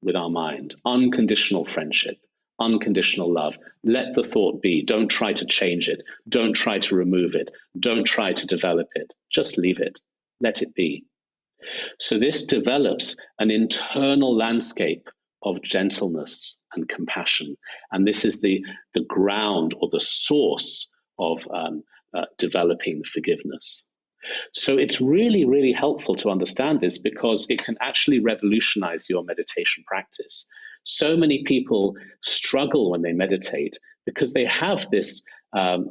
with our mind, unconditional friendship, unconditional love. Let the thought be. Don't try to change it. Don't try to remove it. Don't try to develop it. Just leave it. Let it be. So this develops an internal landscape of gentleness and compassion. And this is the ground or the source of developing forgiveness. So it's really, really helpful to understand this, because it can actually revolutionize your meditation practice. So many people struggle when they meditate because they have this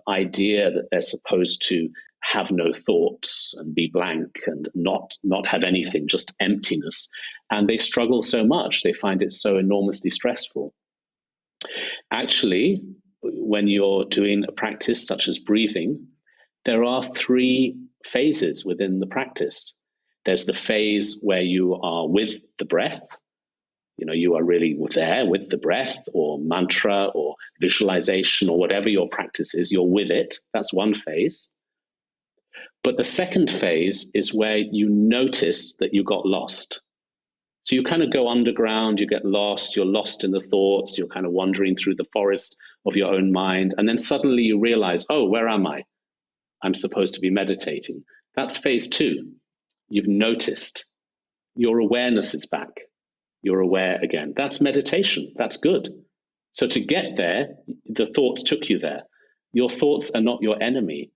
idea that they're supposed to have no thoughts and be blank and not have anything, just emptiness. And they struggle so much. They find it so enormously stressful. Actually, when you're doing a practice such as breathing, there are three phases within the practice. There's the phase where you are with the breath. You are really there with the breath, or mantra or visualization or whatever your practice is, you're with it. That's one phase. But the second phase is where you notice that you got lost. So you kind of go underground, you get lost, you're lost in the thoughts, you're kind of wandering through the forest of your own mind. And then suddenly you realize, oh, where am I? I'm supposed to be meditating. That's phase two. You've noticed. Your awareness is back. You're aware again. That's meditation. That's good. So to get there, the thoughts took you there. Your thoughts are not your enemy.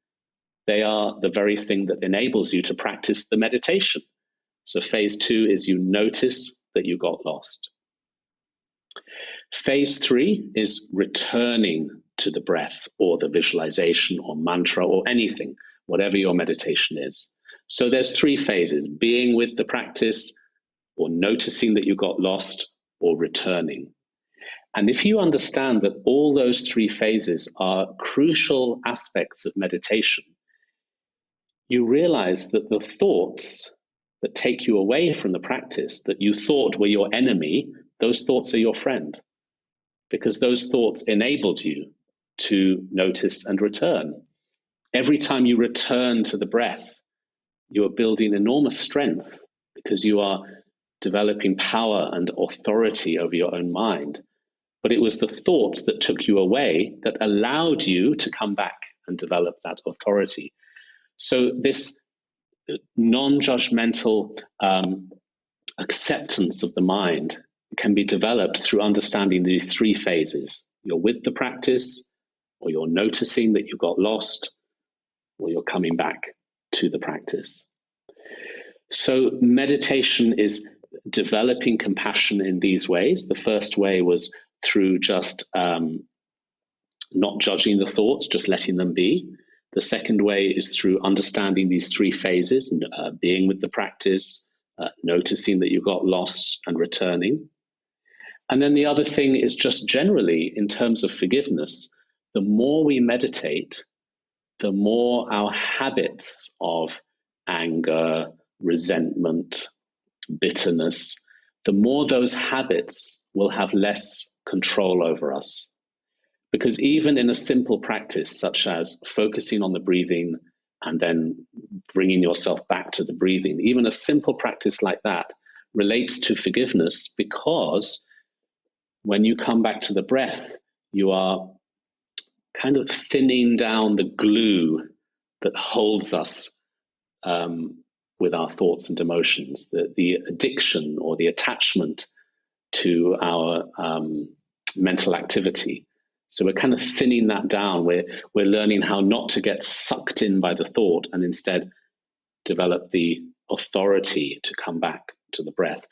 They are the very thing that enables you to practice the meditation. So phase two is you notice that you got lost. Phase three is returning to the breath or the visualization or mantra or anything, whatever your meditation is. So there's three phases: being with the practice, or noticing that you got lost, or returning. And if you understand that all those three phases are crucial aspects of meditation, you realize that the thoughts that take you away from the practice, that you thought were your enemy, those thoughts are your friend, because those thoughts enabled you to notice and return. Every time you return to the breath, you are building enormous strength, because you are developing power and authority over your own mind. But it was the thoughts that took you away that allowed you to come back and develop that authority. So this non-judgmental acceptance of the mind can be developed through understanding these three phases. You're with the practice, or you're noticing that you got lost, or you're coming back to the practice. So meditation is developing compassion in these ways. The first way was through just not judging the thoughts, just letting them be. The second way is through understanding these three phases, being with the practice, noticing that you got lost, and returning. And then the other thing is just generally, in terms of forgiveness, the more we meditate, the more our habits of anger, resentment, bitterness, the more those habits will have less control over us. Because even in a simple practice, such as focusing on the breathing and then bringing yourself back to the breathing, even a simple practice like that relates to forgiveness, because when you come back to the breath, you are kind of thinning down the glue that holds us with our thoughts and emotions, the addiction or the attachment to our mental activity. So we're kind of thinning that down. We're learning how not to get sucked in by the thought, and instead develop the authority to come back to the breath.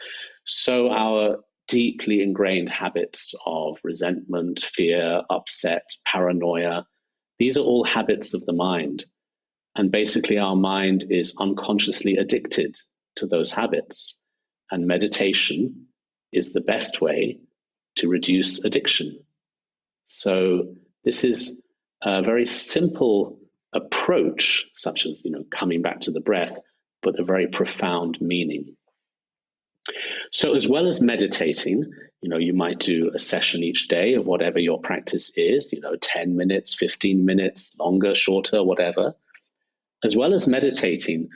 So our deeply ingrained habits of resentment, fear, upset, paranoia, these are all habits of the mind. And basically our mind is unconsciously addicted to those habits. And meditation is the best way to reduce addiction. So this is a very simple approach, such as, coming back to the breath, but a very profound meaning. So as well as meditating, you might do a session each day of whatever your practice is, 10 minutes, 15 minutes, longer, shorter, whatever. As well as meditating,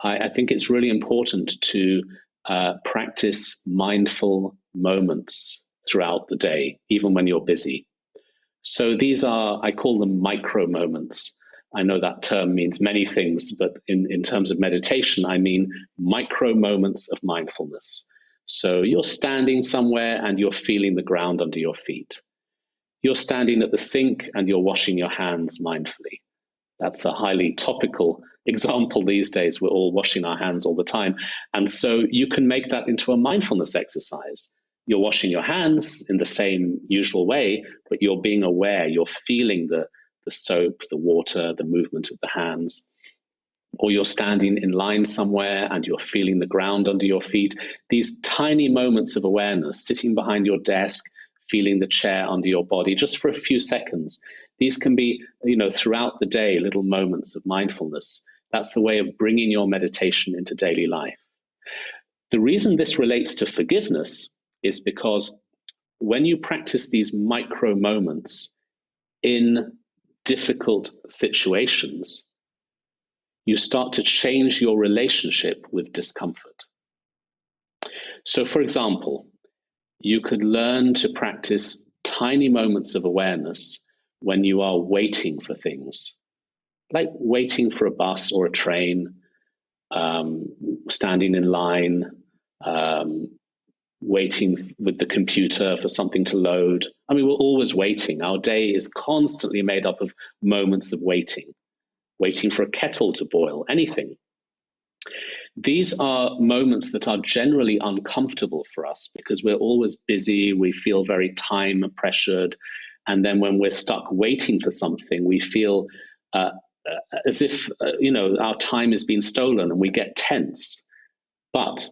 I think it's really important to practice mindful moments throughout the day, even when you're busy. So these are, I call them micro moments. I know that term means many things, but in terms of meditation, I mean micro moments of mindfulness. So you're standing somewhere and you're feeling the ground under your feet. You're standing at the sink and you're washing your hands mindfully. That's a highly topical example these days. We're all washing our hands all the time. And so you can make that into a mindfulness exercise. You're washing your hands in the same usual way, but you're being aware, you're feeling the soap, the water, the movement of the hands. Or you're standing in line somewhere and you're feeling the ground under your feet. These tiny moments of awareness, sitting behind your desk, feeling the chair under your body, just for a few seconds. These can be, throughout the day, little moments of mindfulness. That's the way of bringing your meditation into daily life. The reason this relates to forgiveness is because when you practice these micro moments in difficult situations, you start to change your relationship with discomfort. So, for example, you could learn to practice tiny moments of awareness when you are waiting for things, like waiting for a bus or a train, standing in line, waiting with the computer for something to load. I mean, we're always waiting. Our day is constantly made up of moments of waiting for a kettle to boil, anything. These are moments that are generally uncomfortable for us because we're always busy, we feel very time pressured, and then when we're stuck waiting for something, we feel as if our time is being stolen and we get tense. But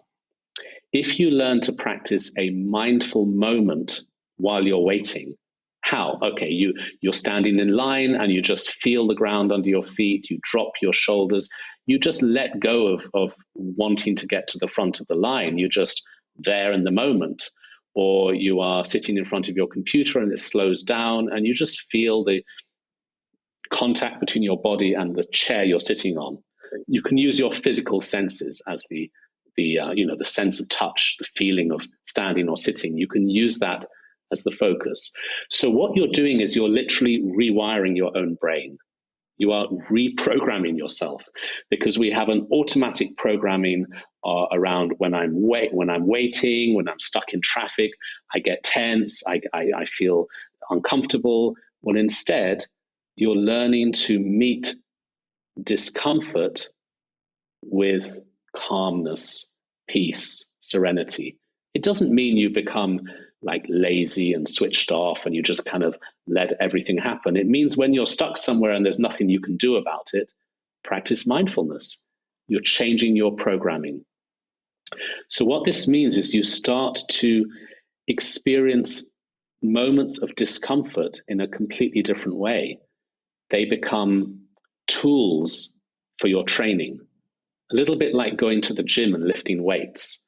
if you learn to practice a mindful moment while you're waiting, how? Okay, you're standing in line and you just feel the ground under your feet, you drop your shoulders, you just let go of wanting to get to the front of the line, you're just there in the moment. Or you are sitting in front of your computer and it slows down and you just feel the contact between your body and the chair you're sitting on. You can use your physical senses as the sense of touch, the feeling of standing or sitting. You can use that as the focus. So what you're doing is you're literally rewiring your own brain. You are reprogramming yourself because we have an automatic programming around when I'm waiting, when I'm stuck in traffic, I get tense, I feel uncomfortable. Well, instead, you're learning to meet discomfort with calmness, peace, serenity. It doesn't mean you become like lazy and switched off and you just kind of let everything happen. It means when you're stuck somewhere and there's nothing you can do about it, practice mindfulness. You're changing your programming. So what this means is you start to experience moments of discomfort in a completely different way. They become tools for your training. A little bit like going to the gym and lifting weights.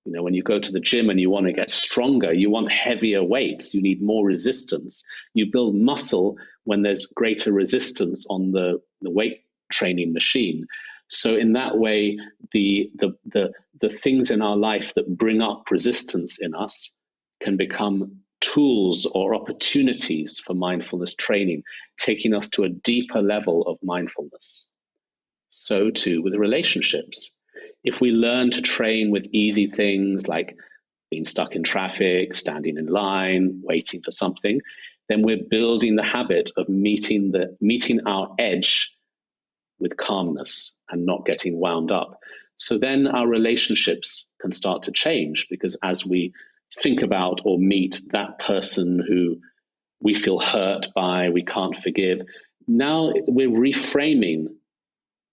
When you go to the gym and you want to get stronger, you want heavier weights, you need more resistance. You build muscle when there's greater resistance on the weight training machine. So in that way, the things in our life that bring up resistance in us can become tools or opportunities for mindfulness training, taking us to a deeper level of mindfulness. So too with relationships. If we learn to train with easy things like being stuck in traffic, standing in line, waiting for something, then we're building the habit of meeting our edge with calmness and not getting wound up. So then our relationships can start to change because as we think about or meet that person who we feel hurt by, we can't forgive, now we're reframing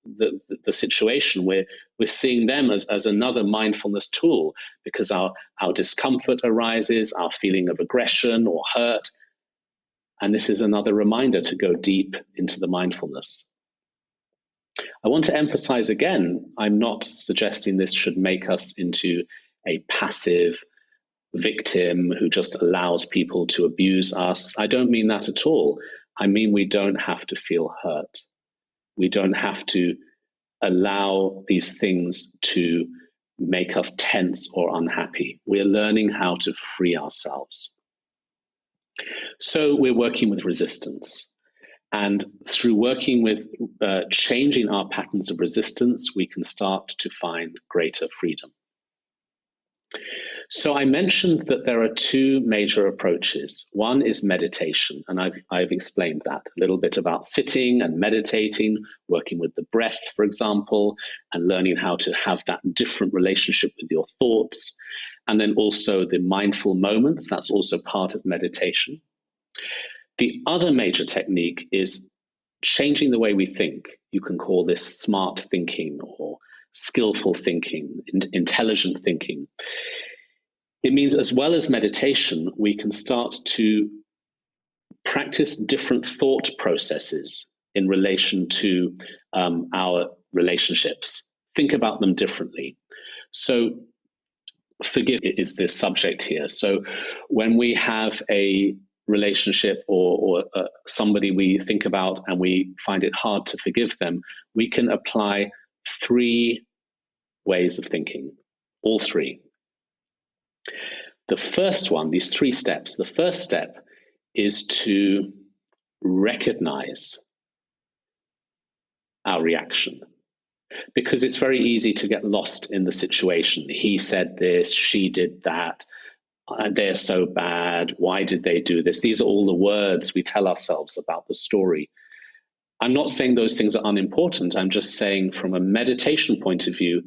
the situation. We're seeing them as another mindfulness tool because our discomfort arises, our feeling of aggression or hurt. And this is another reminder to go deep into the mindfulness. I want to emphasize again, I'm not suggesting this should make us into a passive victim who just allows people to abuse us. I don't mean that at all. I mean, we don't have to feel hurt. We don't have to allow these things to make us tense or unhappy. We're learning how to free ourselves. So we're working with resistance. And through working with changing our patterns of resistance, we can start to find greater freedom. So I mentioned that there are two major approaches. One is meditation, and I've explained that a little bit about sitting and meditating, working with the breath, for example, and learning how to have that different relationship with your thoughts. And then also the mindful moments, that's also part of meditation. The other major technique is changing the way we think. You can call this smart thinking or skillful thinking, intelligent thinking. It means as well as meditation, we can start to practice different thought processes in relation to our relationships. Think about them differently. So forgive is the subject here. So when we have a relationship or somebody we think about and we find it hard to forgive them, we can apply 3 ways of thinking, all 3. The first one, these 3 steps, the first step is to recognize our reaction, because it's very easy to get lost in the situation. He said this, she did that, they're so bad, why did they do this? These are all the words we tell ourselves about the story. I'm not saying those things are unimportant. I'm just saying from a meditation point of view,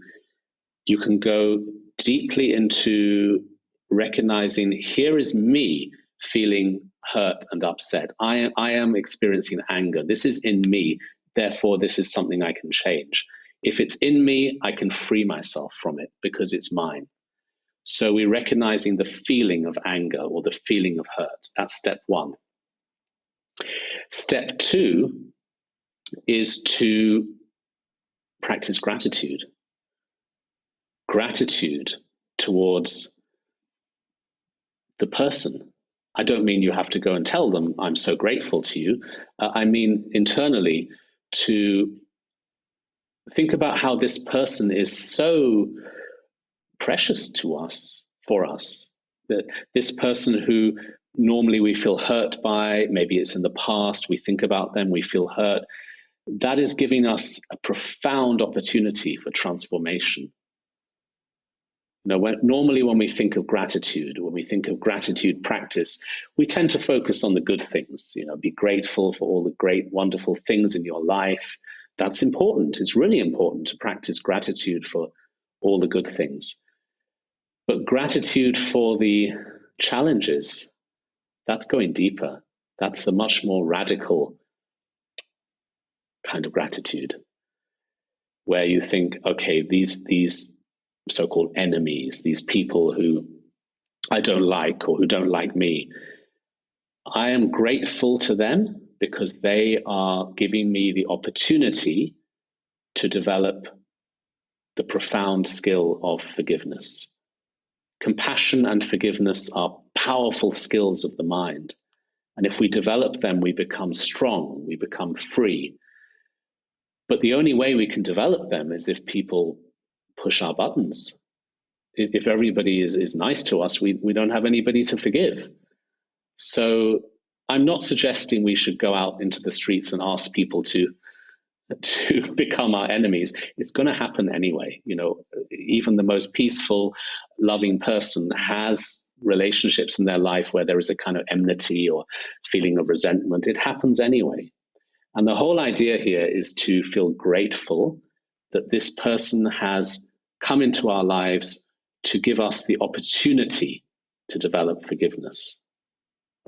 you can go deeply into recognizing, here is me feeling hurt and upset. I am experiencing anger. This is in me. Therefore, this is something I can change. If it's in me, I can free myself from it because it's mine. So we're recognizing the feeling of anger or the feeling of hurt. That's step 1. Step 2 is to practice gratitude. Gratitude towards the person. I don't mean you have to go and tell them, I'm so grateful to you. I mean internally to think about how this person is so precious to us, for us. That this person who normally we feel hurt by, maybe it's in the past, we think about them, we feel hurt. That is giving us a profound opportunity for transformation. Normally when we think of gratitude, when we think of gratitude practice, we tend to focus on the good things. Be grateful for all the great, wonderful things in your life. That's important. It's really important to practice gratitude for all the good things. But gratitude for the challenges, that's going deeper. That's a much more radical kind of gratitude, where you think, okay, these so-called enemies, these people who I don't like or who don't like me, I am grateful to them because they are giving me the opportunity to develop the profound skill of forgiveness. Compassion and forgiveness are powerful skills of the mind. And if we develop them, we become strong, we become free. But the only way we can develop them is if people push our buttons. If everybody is nice to us, we don't have anybody to forgive. So I'm not suggesting we should go out into the streets and ask people to become our enemies. It's going to happen anyway. Even the most peaceful, loving person has relationships in their life where there is a kind of enmity or feeling of resentment. It happens anyway. And the whole idea here is to feel grateful that this person has come into our lives to give us the opportunity to develop forgiveness.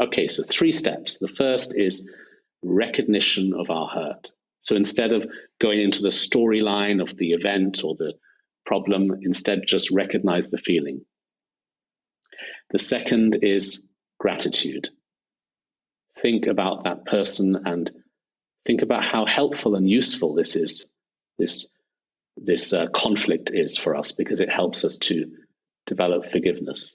Okay, so 3 steps. The first is recognition of our hurt. So instead of going into the storyline of the event or the problem, instead just recognize the feeling. The second is gratitude. Think about that person and think about how helpful and useful this is, this conflict is for us, because it helps us to develop forgiveness.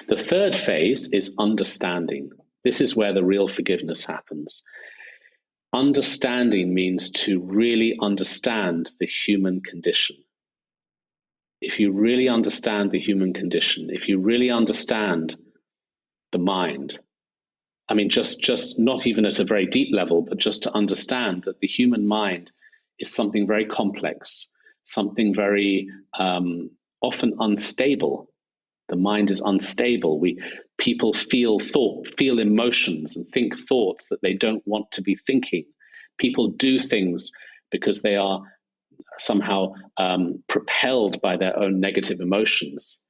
The third phase is understanding. This is where the real forgiveness happens. Understanding means to really understand the human condition. If you really understand the human condition, if you really understand the mind, I mean, just not even at a very deep level, but just to understand that the human mind is something very complex, something very often unstable. The mind is unstable. People feel emotions and think thoughts that they don't want to be thinking. People do things because they are somehow propelled by their own negative emotions.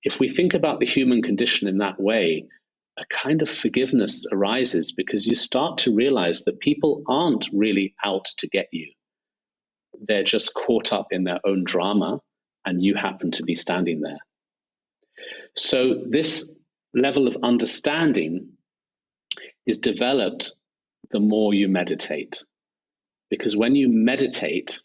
If we think about the human condition in that way, a kind of forgiveness arises because you start to realize that people aren't really out to get you. They're just caught up in their own drama, and you happen to be standing there. So this level of understanding is developed the more you meditate. Because when you meditate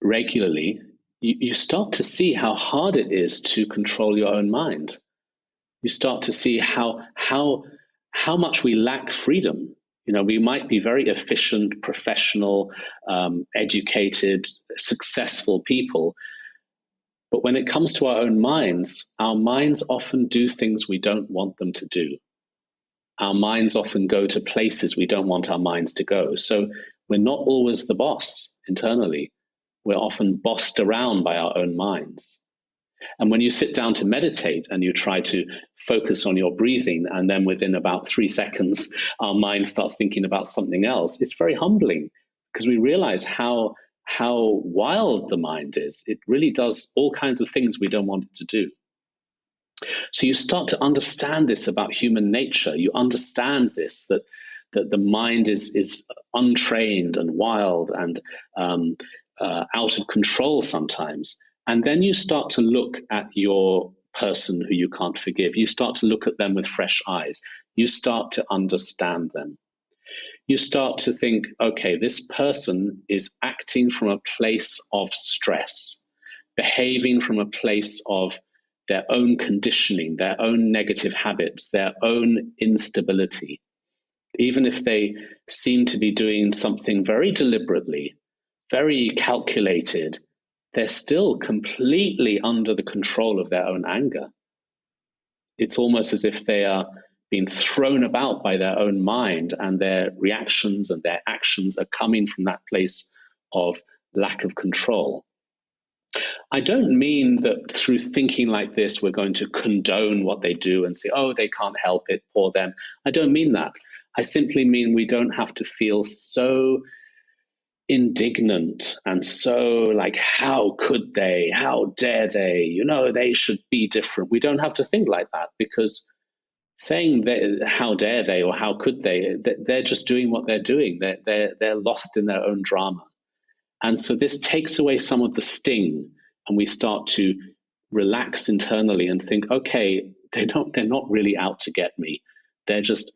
regularly, you start to see how hard it is to control your own mind. You start to see how much we lack freedom. You know, we might be very efficient, professional, educated, successful people, but when it comes to our minds often do things we don't want them to do. Our minds often go to places we don't want our minds to go. So we're not always the boss internally. We're often bossed around by our own minds. And when you sit down to meditate and you try to focus on your breathing, and then within about 3 seconds, our mind starts thinking about something else, it's very humbling because we realize how wild the mind is. It really does all kinds of things we don't want it to do. So you start to understand this about human nature. You understand this, that the mind is untrained and wild and out of control sometimes. And then you start to look at your person who you can't forgive. You start to look at them with fresh eyes. You start to understand them. You start to think, okay, this person is acting from a place of stress, behaving from a place of their own conditioning, their own negative habits, their own instability. Even if they seem to be doing something very deliberately, very calculated, they're still completely under the control of their own anger. It's almost as if they are being thrown about by their own mind, and their reactions and their actions are coming from that place of lack of control. I don't mean that through thinking like this, we're going to condone what they do and say, oh, they can't help it, poor them. I don't mean that. I simply mean we don't have to feel so indignant and so like, how could they, how dare they, you know, they should be different. We don't have to think like that, because saying how dare they or how could they, they're just doing what they're doing. They're lost in their own drama. And so this takes away some of the sting, and we start to relax internally and think, okay, they're not really out to get me. They're just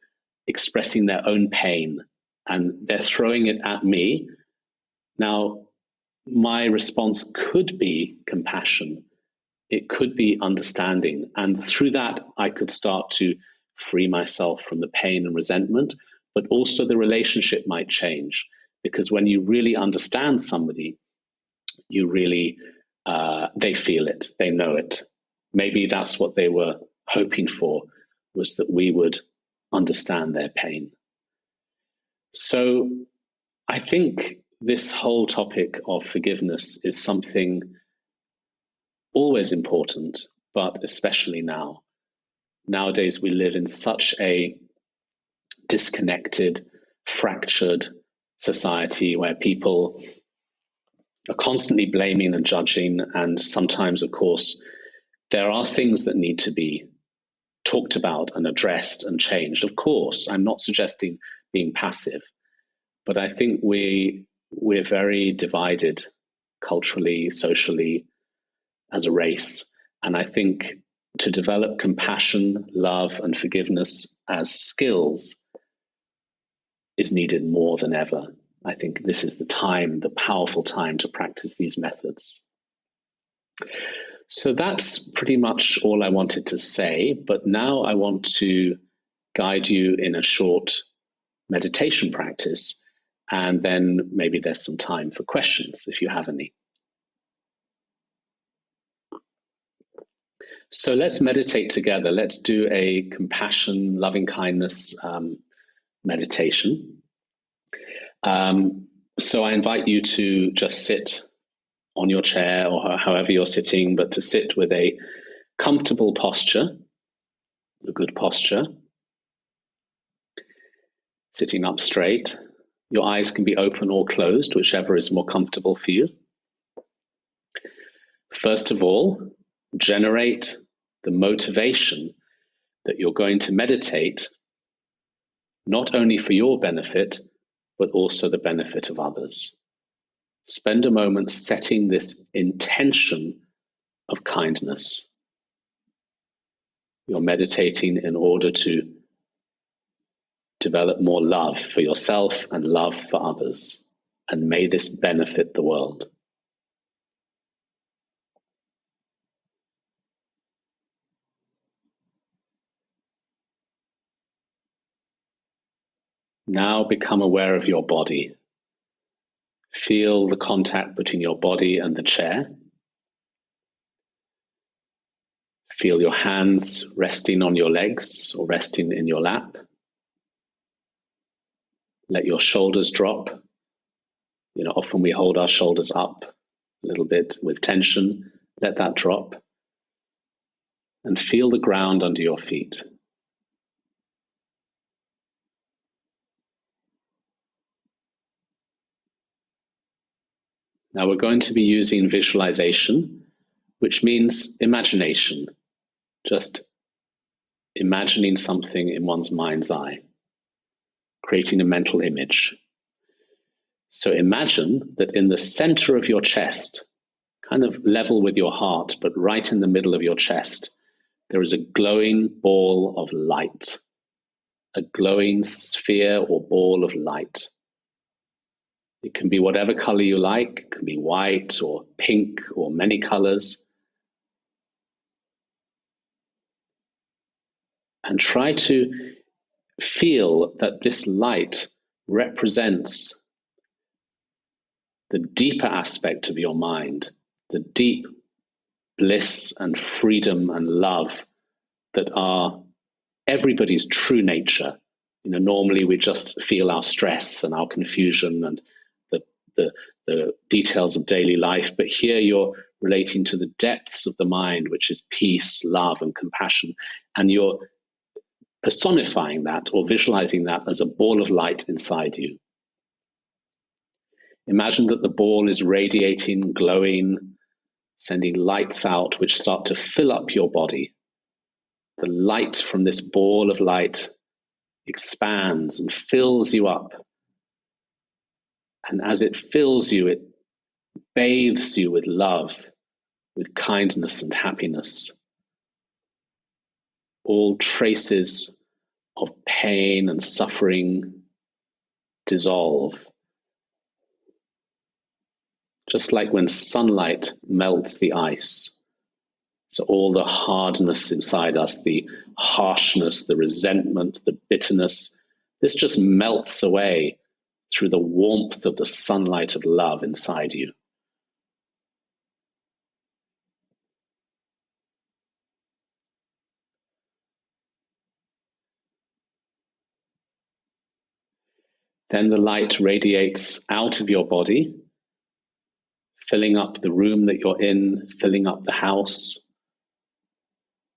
expressing their own pain and they're throwing it at me. Now, my response could be compassion. It could be understanding. And through that, I could start to free myself from the pain and resentment, but also the relationship might change. Because when you really understand somebody, you really, they feel it, they know it. Maybe that's what they were hoping for, was that we would understand their pain. So I think this whole topic of forgiveness is something always important, but especially now. Nowadays, we live in such a disconnected, fractured society where people are constantly blaming and judging. And sometimes, of course, there are things that need to be talked about and addressed and changed. Of course, I'm not suggesting being passive, but I think we're very divided culturally, socially, as a race. And I think to develop compassion, love, and forgiveness as skills is needed more than ever. I think this is the time, the powerful time to practice these methods. So that's pretty much all I wanted to say, but now I want to guide you in a short meditation practice, and then maybe there's some time for questions if you have any. So let's meditate together. Let's do a compassion, loving kindness meditation. So I invite you to just sit on your chair or however you're sitting, but to sit with a comfortable posture, a good posture, sitting up straight. Your eyes can be open or closed, whichever is more comfortable for you. First of all, generate the motivation that you're going to meditate, not only for your benefit, but also the benefit of others. Spend a moment setting this intention of kindness. You're meditating in order to develop more love for yourself and love for others. And may this benefit the world. Now become aware of your body. Feel the contact between your body and the chair. Feel your hands resting on your legs or resting in your lap. Let your shoulders drop. Often we hold our shoulders up a little bit with tension. Let that drop. And feel the ground under your feet. Now we're going to be using visualization, which means imagination. Just imagining something in one's mind's eye, creating a mental image. So imagine that in the center of your chest, kind of level with your heart, but right in the middle of your chest, there is a glowing ball of light, a glowing sphere or ball of light. It can be whatever color you like. It can be white or pink or many colors. And try to feel that this light represents the deeper aspect of your mind, the deep bliss and freedom and love that are everybody's true nature. Normally we just feel our stress and our confusion and the details of daily life, but here you're relating to the depths of the mind, which is peace, love, and compassion, and you're personifying that or visualizing that as a ball of light inside you. Imagine that the ball is radiating, glowing, sending lights out which start to fill up your body. The light from this ball of light expands and fills you up. And as it fills you, it bathes you with love, with kindness and happiness. All traces of pain and suffering dissolve. Just like when sunlight melts the ice. So all the hardness inside us, the harshness, the resentment, the bitterness, this just melts away through the warmth of the sunlight of love inside you. Then the light radiates out of your body, filling up the room that you're in, filling up the house.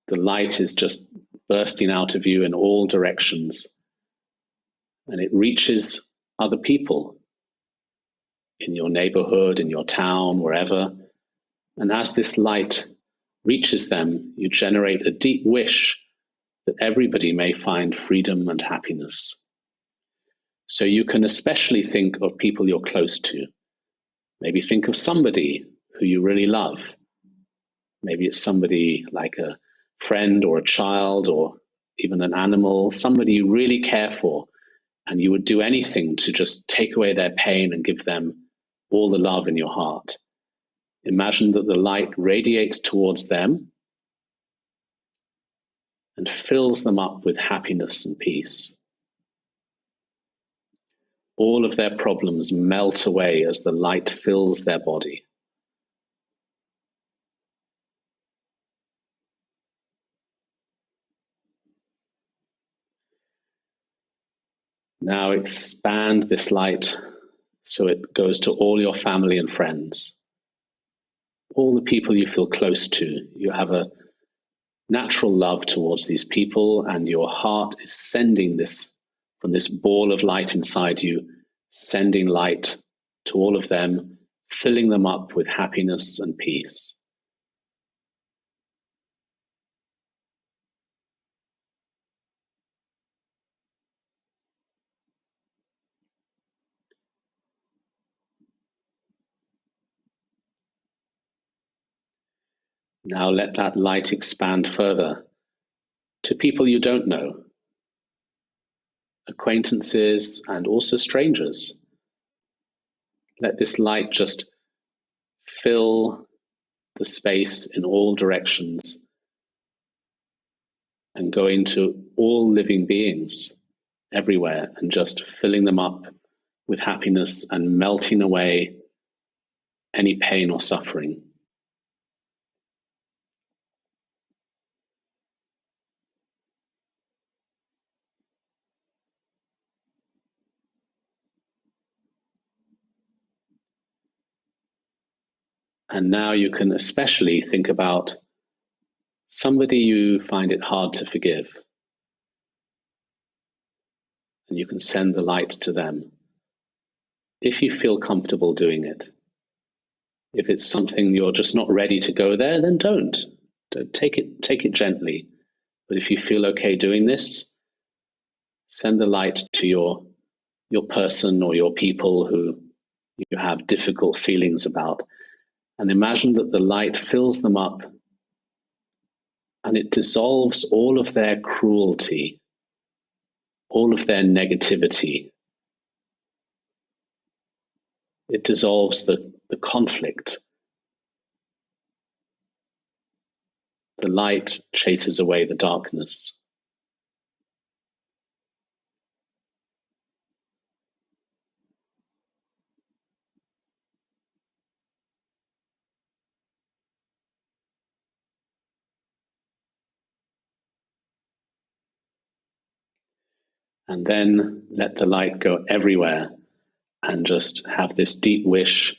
The light is just bursting out of you in all directions, and it reaches other people in your neighborhood, in your town, wherever. And as this light reaches them, you generate a deep wish that everybody may find freedom and happiness. So you can especially think of people you're close to. Maybe think of somebody who you really love. Maybe it's somebody like a friend or a child or even an animal, somebody you really care for, and you would do anything to just take away their pain and give them all the love in your heart. Imagine that the light radiates towards them and fills them up with happiness and peace. All of their problems melt away as the light fills their body. Now expand this light so it goes to all your family and friends, all the people you feel close to. You have a natural love towards these people, and your heart is sending this from this ball of light inside you, sending light to all of them, filling them up with happiness and peace. Now let that light expand further to people you don't know, acquaintances, and also strangers. Let this light just fill the space in all directions and go into all living beings everywhere and just filling them up with happiness and melting away any pain or suffering. And now you can especially think about somebody you find it hard to forgive. And you can send the light to them if you feel comfortable doing it. If it's something you're just not ready to go there, then don't. Take it gently. But if you feel okay doing this, send the light to your person or your people who you have difficult feelings about. And imagine that the light fills them up and it dissolves all of their cruelty, all of their negativity. It dissolves the conflict. The light chases away the darkness. And then let the light go everywhere and just have this deep wish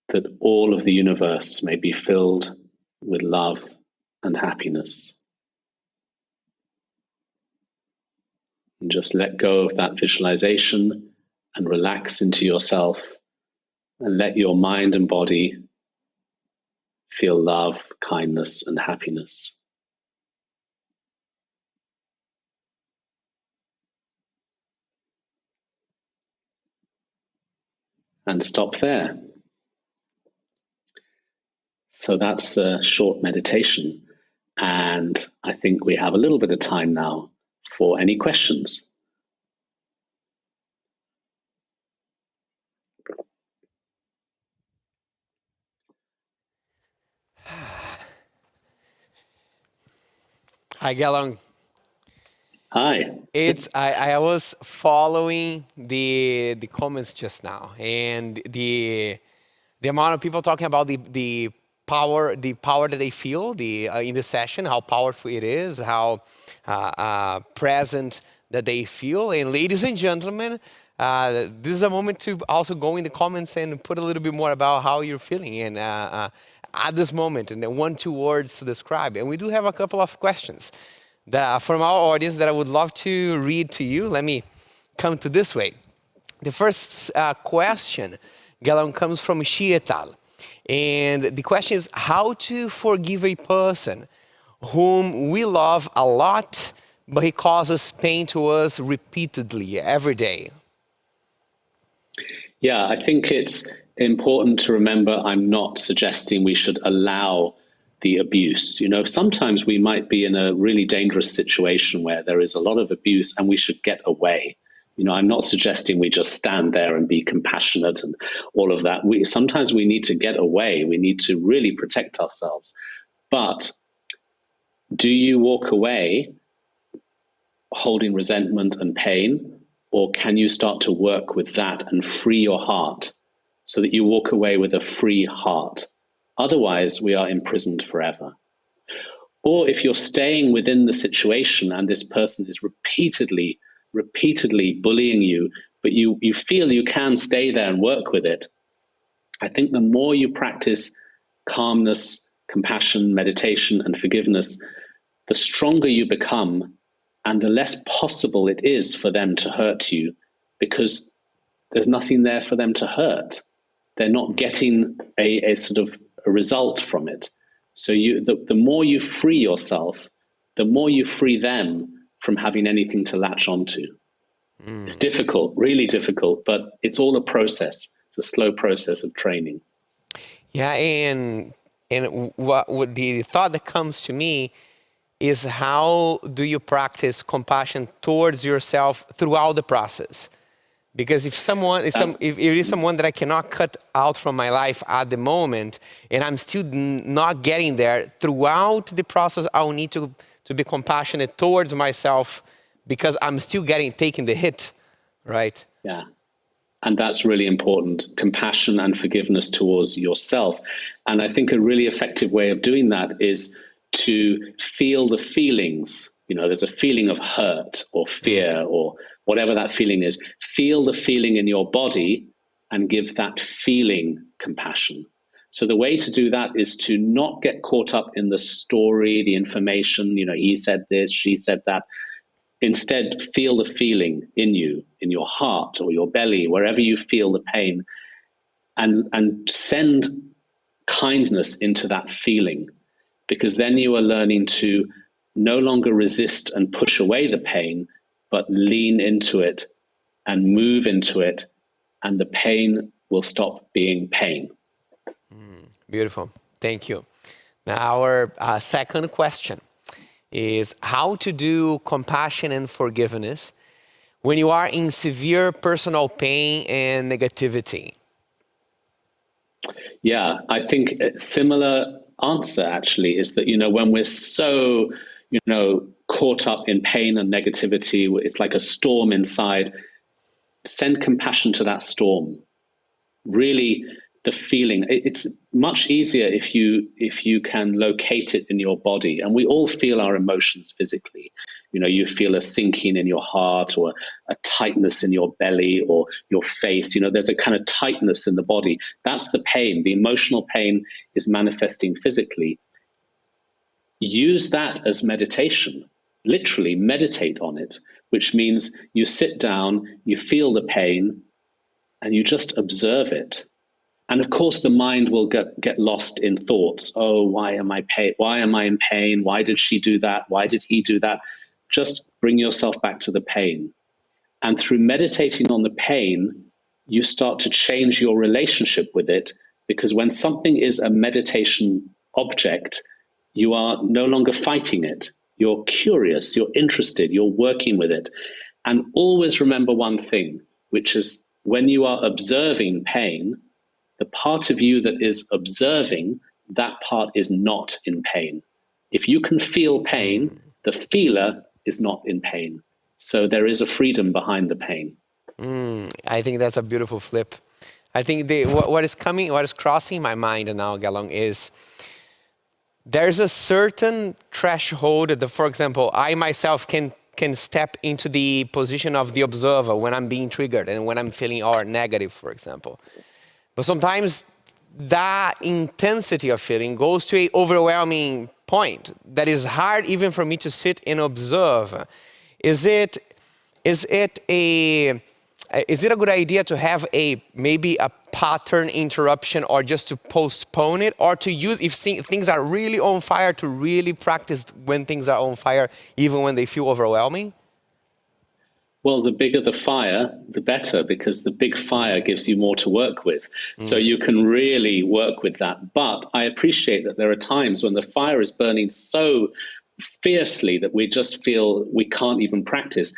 that all of the universe may be filled with love and happiness. And just let go of that visualization and relax into yourself and let your mind and body feel love, kindness, and happiness. And stop there. So that's a short meditation. And I think we have a little bit of time now for any questions. Hi, Galong. Hi. I was following the comments just now, and the amount of people talking about the power that they feel in the session, how powerful it is, how present that they feel. And ladies and gentlemen, this is a moment to also go in the comments and put a little bit more about how you're feeling and at this moment, and then 1-2 words to describe. And we do have a couple of questions that from our audience that I would love to read to you. Let me come to this way. The first question, Galan, comes from Shietal. And the question is how to forgive a person whom we love a lot, but he causes pain to us repeatedly every day. Yeah, I think it's important to remember I'm not suggesting we should allow the abuse. You know, sometimes we might be in a really dangerous situation where there is a lot of abuse and we should get away. You know, I'm not suggesting we just stand there and be compassionate and all of that. Sometimes we need to get away. We need to really protect ourselves. But do you walk away holding resentment and pain, or can you start to work with that and free your heart so that you walk away with a free heart? Otherwise, we are imprisoned forever. Or if you're staying within the situation and this person is repeatedly bullying you, but you feel you can stay there and work with it, I think the more you practice calmness, compassion, meditation, and forgiveness, the stronger you become and the less possible it is for them to hurt you, because there's nothing there for them to hurt. They're not getting a sort of a result from it. So the more you free yourself, the more you free them from having anything to latch onto. It's difficult, really difficult, but it's all a process. It's a slow process of training. Yeah, and what the thought that comes to me is how do you practice compassion towards yourself throughout the process? Because if it is someone that I cannot cut out from my life at the moment, and I'm still not getting there, throughout the process, I'll need to be compassionate towards myself because I'm still taking the hit, right? Yeah. And that's really important, compassion and forgiveness towards yourself. And I think a really effective way of doing that is to feel the feelings. There's a feeling of hurt or fear or whatever that feeling is. Feel the feeling in your body and give that feeling compassion. So the way to do that is to not get caught up in the story, the information, he said this, she said that. Instead, feel the feeling in you, in your heart or your belly, wherever you feel the pain, and send kindness into that feeling, because then you are learning to no longer resist and push away the pain, but lean into it and move into it, and the pain will stop being pain. Beautiful. Thank you. Now, our second question is how to do compassion and forgiveness when you are in severe personal pain and negativity. Yeah, I think a similar answer actually is that, when we're so, caught up in pain and negativity, it's like a storm inside, send compassion to that storm. Really, the feeling, it's much easier if you can locate it in your body. And we all feel our emotions physically. You feel a sinking in your heart or a tightness in your belly or your face. There's a kind of tightness in the body. That's the pain. The emotional pain is manifesting physically. Use that as meditation. Literally meditate on it, which means you sit down, you feel the pain, and you just observe it. And of course, the mind will get lost in thoughts. Oh, why am I in pain? Why did she do that? Why did he do that? Just bring yourself back to the pain. And through meditating on the pain, you start to change your relationship with it, because when something is a meditation object, you are no longer fighting it. You're curious, you're interested, you're working with it. And always remember one thing, which is when you are observing pain, the part of you that is observing, that part is not in pain. If you can feel pain, the feeler is not in pain. So there is a freedom behind the pain. I think that's a beautiful flip. I think what is crossing my mind now, Galong, is there's a certain threshold that, for example, I myself can step into the position of the observer when I'm being triggered and when I'm feeling negative, for example. But sometimes that intensity of feeling goes to an overwhelming point that is hard even for me to sit and observe. Is it a good idea to have maybe a pattern interruption, or just to postpone it, or to use, if things are really on fire, to really practice when things are on fire, even when they feel overwhelming? Well, the bigger the fire, the better, because the big fire gives you more to work with. So you can really work with that. But I appreciate that there are times when the fire is burning so fiercely that we just feel we can't even practice.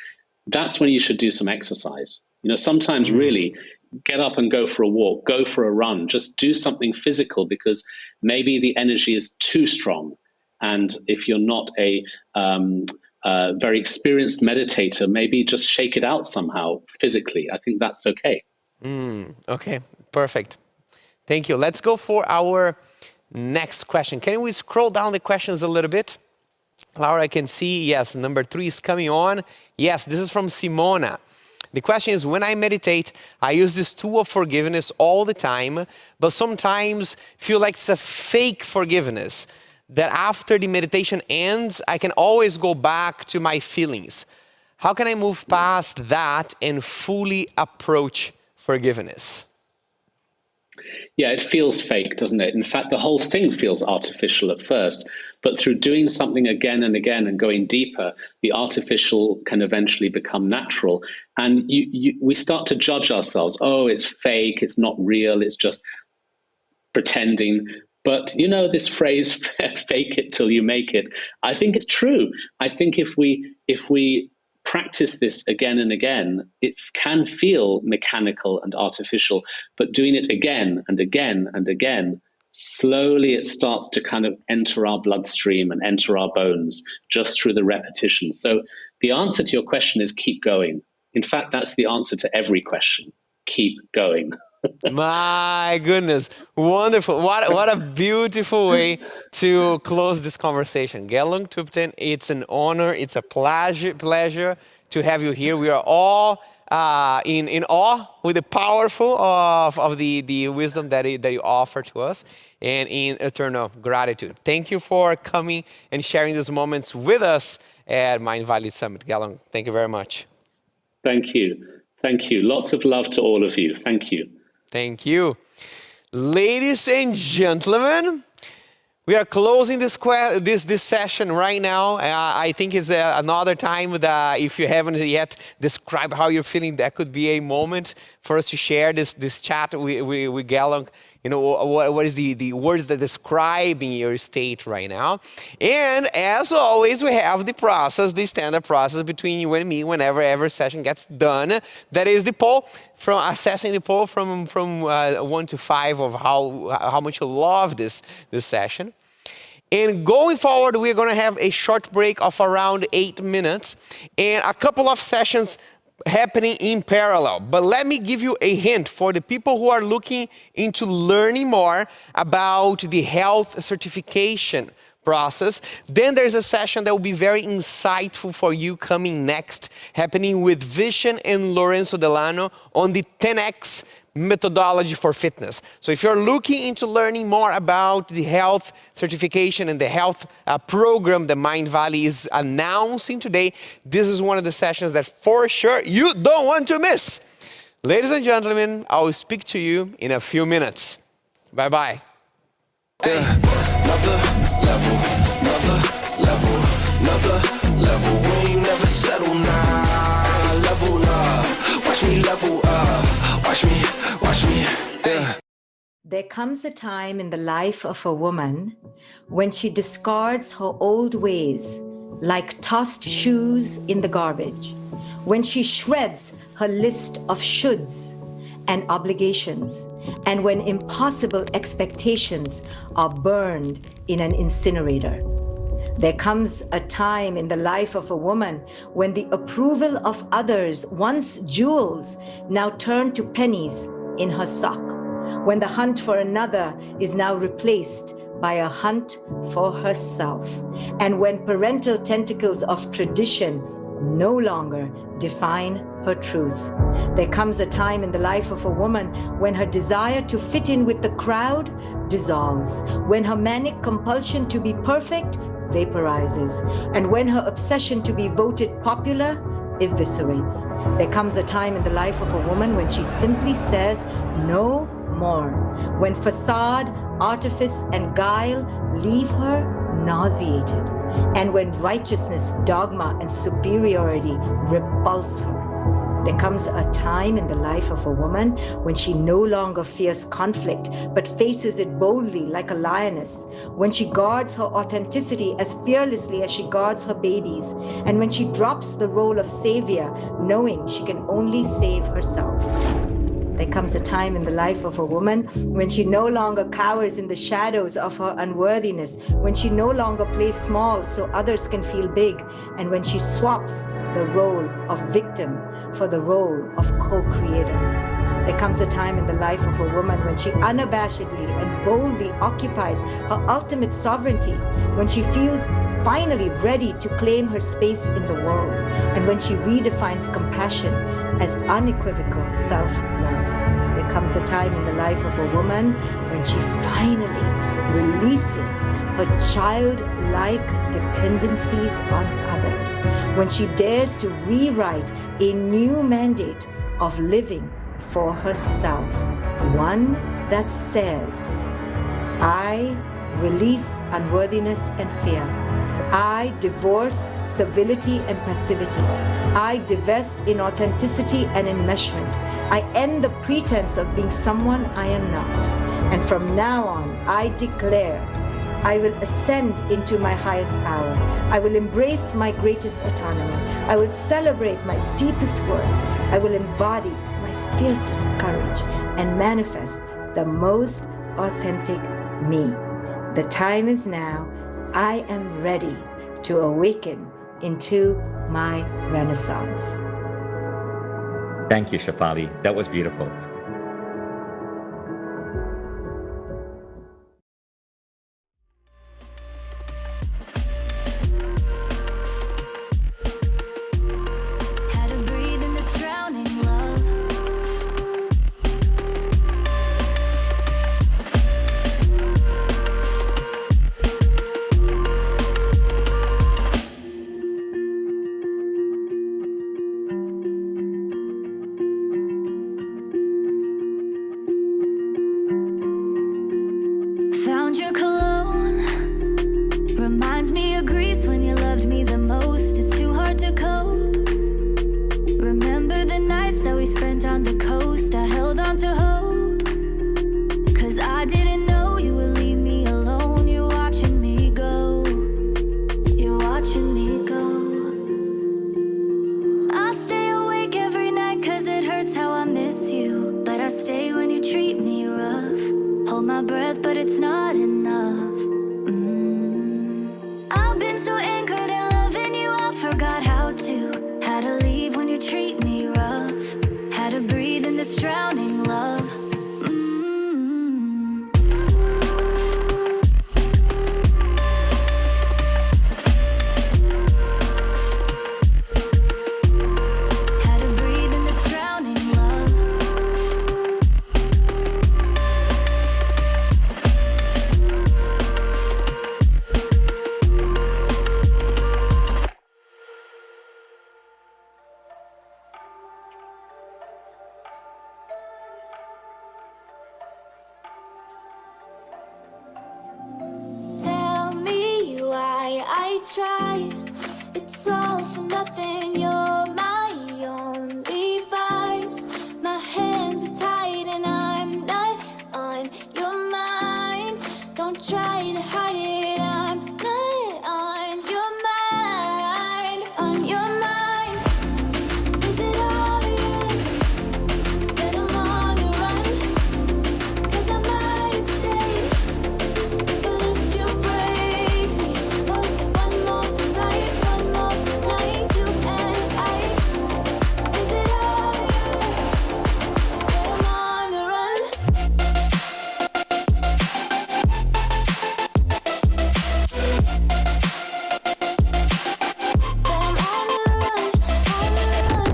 That's when you should do some exercise. Sometimes really get up and go for a walk, go for a run, just do something physical, because maybe the energy is too strong. And if you're not a very experienced meditator, maybe just shake it out somehow physically. I think that's okay. Okay, perfect. Thank you. Let's go for our next question. Can we scroll down the questions a little bit? Laura, I can see, yes, number 3 is coming on. Yes, this is from Simona. The question is, when I meditate, I use this tool of forgiveness all the time, but sometimes feel like it's a fake forgiveness, that after the meditation ends, I can always go back to my feelings. How can I move past that and fully approach forgiveness? Yeah, it feels fake, doesn't it? In fact, the whole thing feels artificial at first, but through doing something again and again and going deeper, the artificial can eventually become natural. And we start to judge ourselves. Oh, it's fake, it's not real, it's just pretending. But you know this phrase, fake it till you make it. I think it's true. I think if we practice this again and again, it can feel mechanical and artificial, but doing it again and again and again, slowly it starts to kind of enter our bloodstream and enter our bones just through the repetition. So the answer to your question is keep going. In fact, that's the answer to every question. Keep going. My goodness, wonderful! What a beautiful way to close this conversation, Gelung Tupten. It's an honor, it's a pleasure to have you here. We are all in awe with the powerful of the wisdom that you offer to us, and in eternal gratitude. Thank you for coming and sharing these moments with us at Mindvalley Summit, Gelung. Thank you very much. Thank you. Thank you. Lots of love to all of you. Thank you. Thank you. Ladies and gentlemen, we are closing this session right now. I think it's another time that if you haven't yet described how you're feeling, that could be a moment for us to share this chat with Gelung. You know, what is the words that describe your state right now. And as always, we have the standard process between you and me whenever every session gets done. That is the poll, from assessing the poll from 1 to 5 of how much you love this session. And going forward, we're going to have a short break of around 8 minutes and a couple of sessions happening in parallel. But let me give you a hint for the people who are looking into learning more about the health certification process. Then there's a session that will be very insightful for you coming next, happening with Vishen and Lorenzo Delano on the 10X methodology for fitness. So if you're looking into learning more about the health certification and the health program that Mindvalley is announcing today, this is one of the sessions that for sure you don't want to miss. Ladies and gentlemen, I will speak to you in a few minutes. Bye-bye. Another level, we ain't never settle now. Level up, watch me level up, watch me, yeah. There comes a time in the life of a woman when she discards her old ways like tossed shoes in the garbage, when she shreds her list of shoulds and obligations, and when impossible expectations are burned in an incinerator. There comes a time in the life of a woman when the approval of others, once jewels, now turn to pennies in her sock, when the hunt for another is now replaced by a hunt for herself, and when parental tentacles of tradition no longer define her truth. There comes a time in the life of a woman when her desire to fit in with the crowd dissolves, when her manic compulsion to be perfect vaporizes, and when her obsession to be voted popular eviscerates. There comes a time in the life of a woman when she simply says no more, when facade, artifice, and guile leave her nauseated, and when righteousness, dogma, and superiority repulse her. There comes a time in the life of a woman when she no longer fears conflict, but faces it boldly like a lioness, when she guards her authenticity as fearlessly as she guards her babies, and when she drops the role of savior, knowing she can only save herself. There comes a time in the life of a woman when she no longer cowers in the shadows of her unworthiness, when she no longer plays small so others can feel big, and when she swaps the role of victim for the role of co-creator. There comes a time in the life of a woman when she unabashedly and boldly occupies her ultimate sovereignty, when she feels finally ready to claim her space in the world, and when she redefines compassion as unequivocal self-love. There comes a time in the life of a woman when she finally releases her childlike dependencies on others, when she dares to rewrite a new mandate of living for herself, one that says, I release unworthiness and fear. I divorce civility and passivity. I divest inauthenticity and enmeshment. I end the pretense of being someone I am not. And from now on, I declare I will ascend into my highest power. I will embrace my greatest autonomy. I will celebrate my deepest worth. I will embody my fiercest courage and manifest the most authentic me. The time is now. I am ready to awaken into my renaissance. Thank you, Shefali. That was beautiful. How to breathe in this drowning love. Found your cologne. Reminds me of Greece when you loved me the most. It's too hard to cope. Remember the nights that we spent on the coast. I held on to hope, 'cause I didn't know you would leave me alone. You're watching me go. You're watching me go. I stay awake every night 'cause it hurts how I miss you. But I stay when you treat me rough. Hold my breath, but it's not enough. I've been so anchored in loving you, I forgot how to leave when you treat me rough. How to breathe in this drowning love. How to breathe in this drowning love. Tell me why I try. It's all for nothing. You're my only vice. My hands are tied and I'm not on your mind. Don't try to hide it. I'm not on your mind. On your mind. Is it obvious that I'm on the run? 'Cause I might have stayed. If I let you break me, oh, one more time, one more night, you and I. Is it obvious that I'm on the run? That I'm on the run, on the run.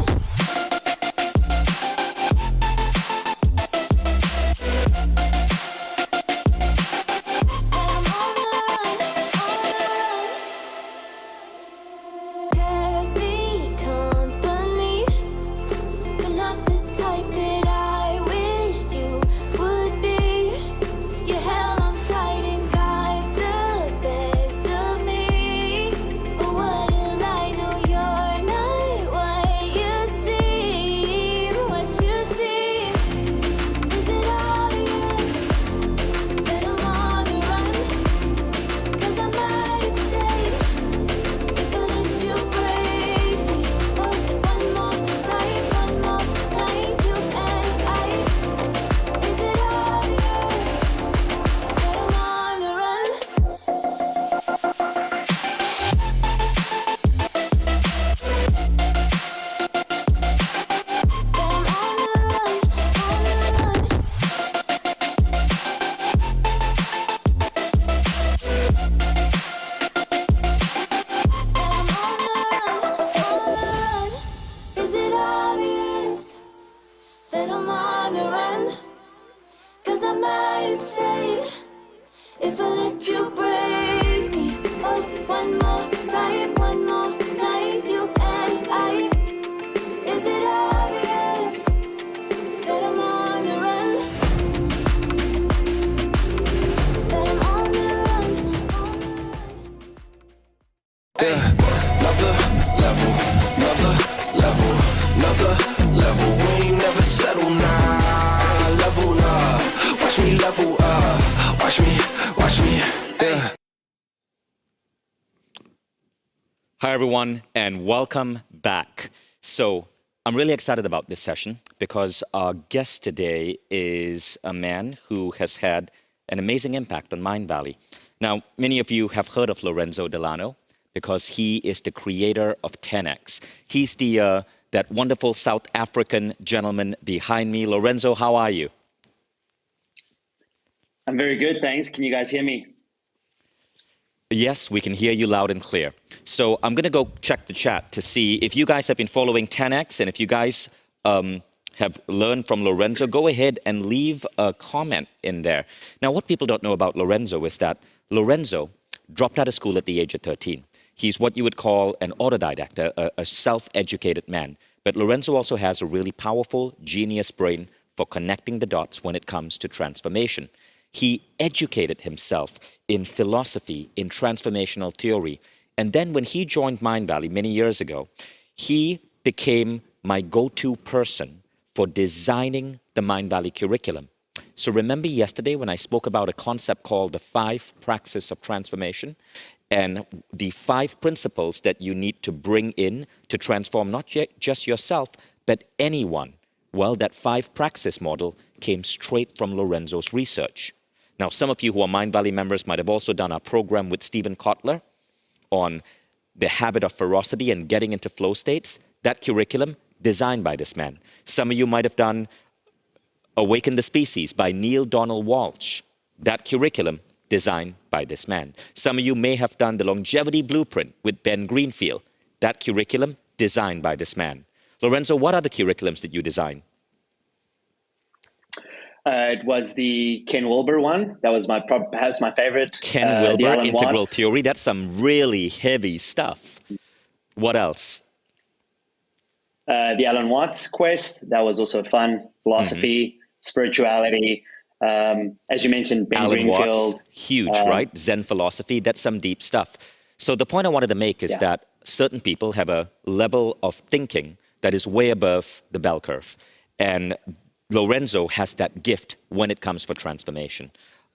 Kept me company, but not the type that I wished you would be. You held on tight and got the best of me. But what did I know? You're not what you seem. What you seem. Is it obvious that I'm on the run? 'Cause I might have stayed. If I let you break me, oh, one more time, one more night, you and I. Is it obvious that I'm on the run? That I'm on the run, on the run. Is it obvious that I'm on the run? 'Cause I might have stayed if I let you break me. Oh, one more time, one more night, you and I. Is it obvious that I'm on the run? That I'm on the run, on the run. Another level, another level, another level. We ain't never settle, nah. Level up, watch me level up, watch watch me, yeah. Hi, everyone, and welcome back. So, I'm really excited about this session because our guest today is a man who has had an amazing impact on Mindvalley. Now, many of you have heard of Lorenzo Delano because he is the creator of 10X. He's that wonderful South African gentleman behind me. Lorenzo, how are you? I'm very good, thanks. Can you guys hear me? Yes, we can hear you loud and clear. So I'm going to go check the chat to see if you guys have been following 10X, and if you guys have learned from Lorenzo, go ahead and leave a comment in there. Now, what people don't know about Lorenzo is that Lorenzo dropped out of school at the age of 13. He's what you would call an autodidact, a self-educated man. But Lorenzo also has a really powerful, genius brain for connecting the dots when it comes to transformation. He educated himself in philosophy, in transformational theory. And then when he joined Mindvalley many years ago, he became my go-to person for designing the Mindvalley curriculum. So remember yesterday when I spoke about a concept called the 5 praxis of transformation, and the 5 principles that you need to bring in to transform not just yourself, but anyone. Well, that 5 praxis model came straight from Lorenzo's research. Now, some of you who are Mindvalley members might have also done our program with Stephen Kotler on the habit of ferocity and getting into flow states. That curriculum, designed by this man. Some of you might have done Awaken the Species by Neil Donald Walsh. That curriculum, designed by this man. Some of you may have done the Longevity Blueprint with Ben Greenfield. That curriculum, designed by this man. Lorenzo, what other curriculums did you design? It was the Ken Wilber one. That was perhaps my favorite. Ken Wilber, Integral Theory. That's some really heavy stuff. What else? The Alan Watts Quest. That was also fun. Philosophy, spirituality. As you mentioned, Ben Alan Greenfield. Watts, huge, right? Zen philosophy. That's some deep stuff. So the point I wanted to make is that certain people have a level of thinking that is way above the bell curve. And Lorenzo has that gift when it comes for transformation.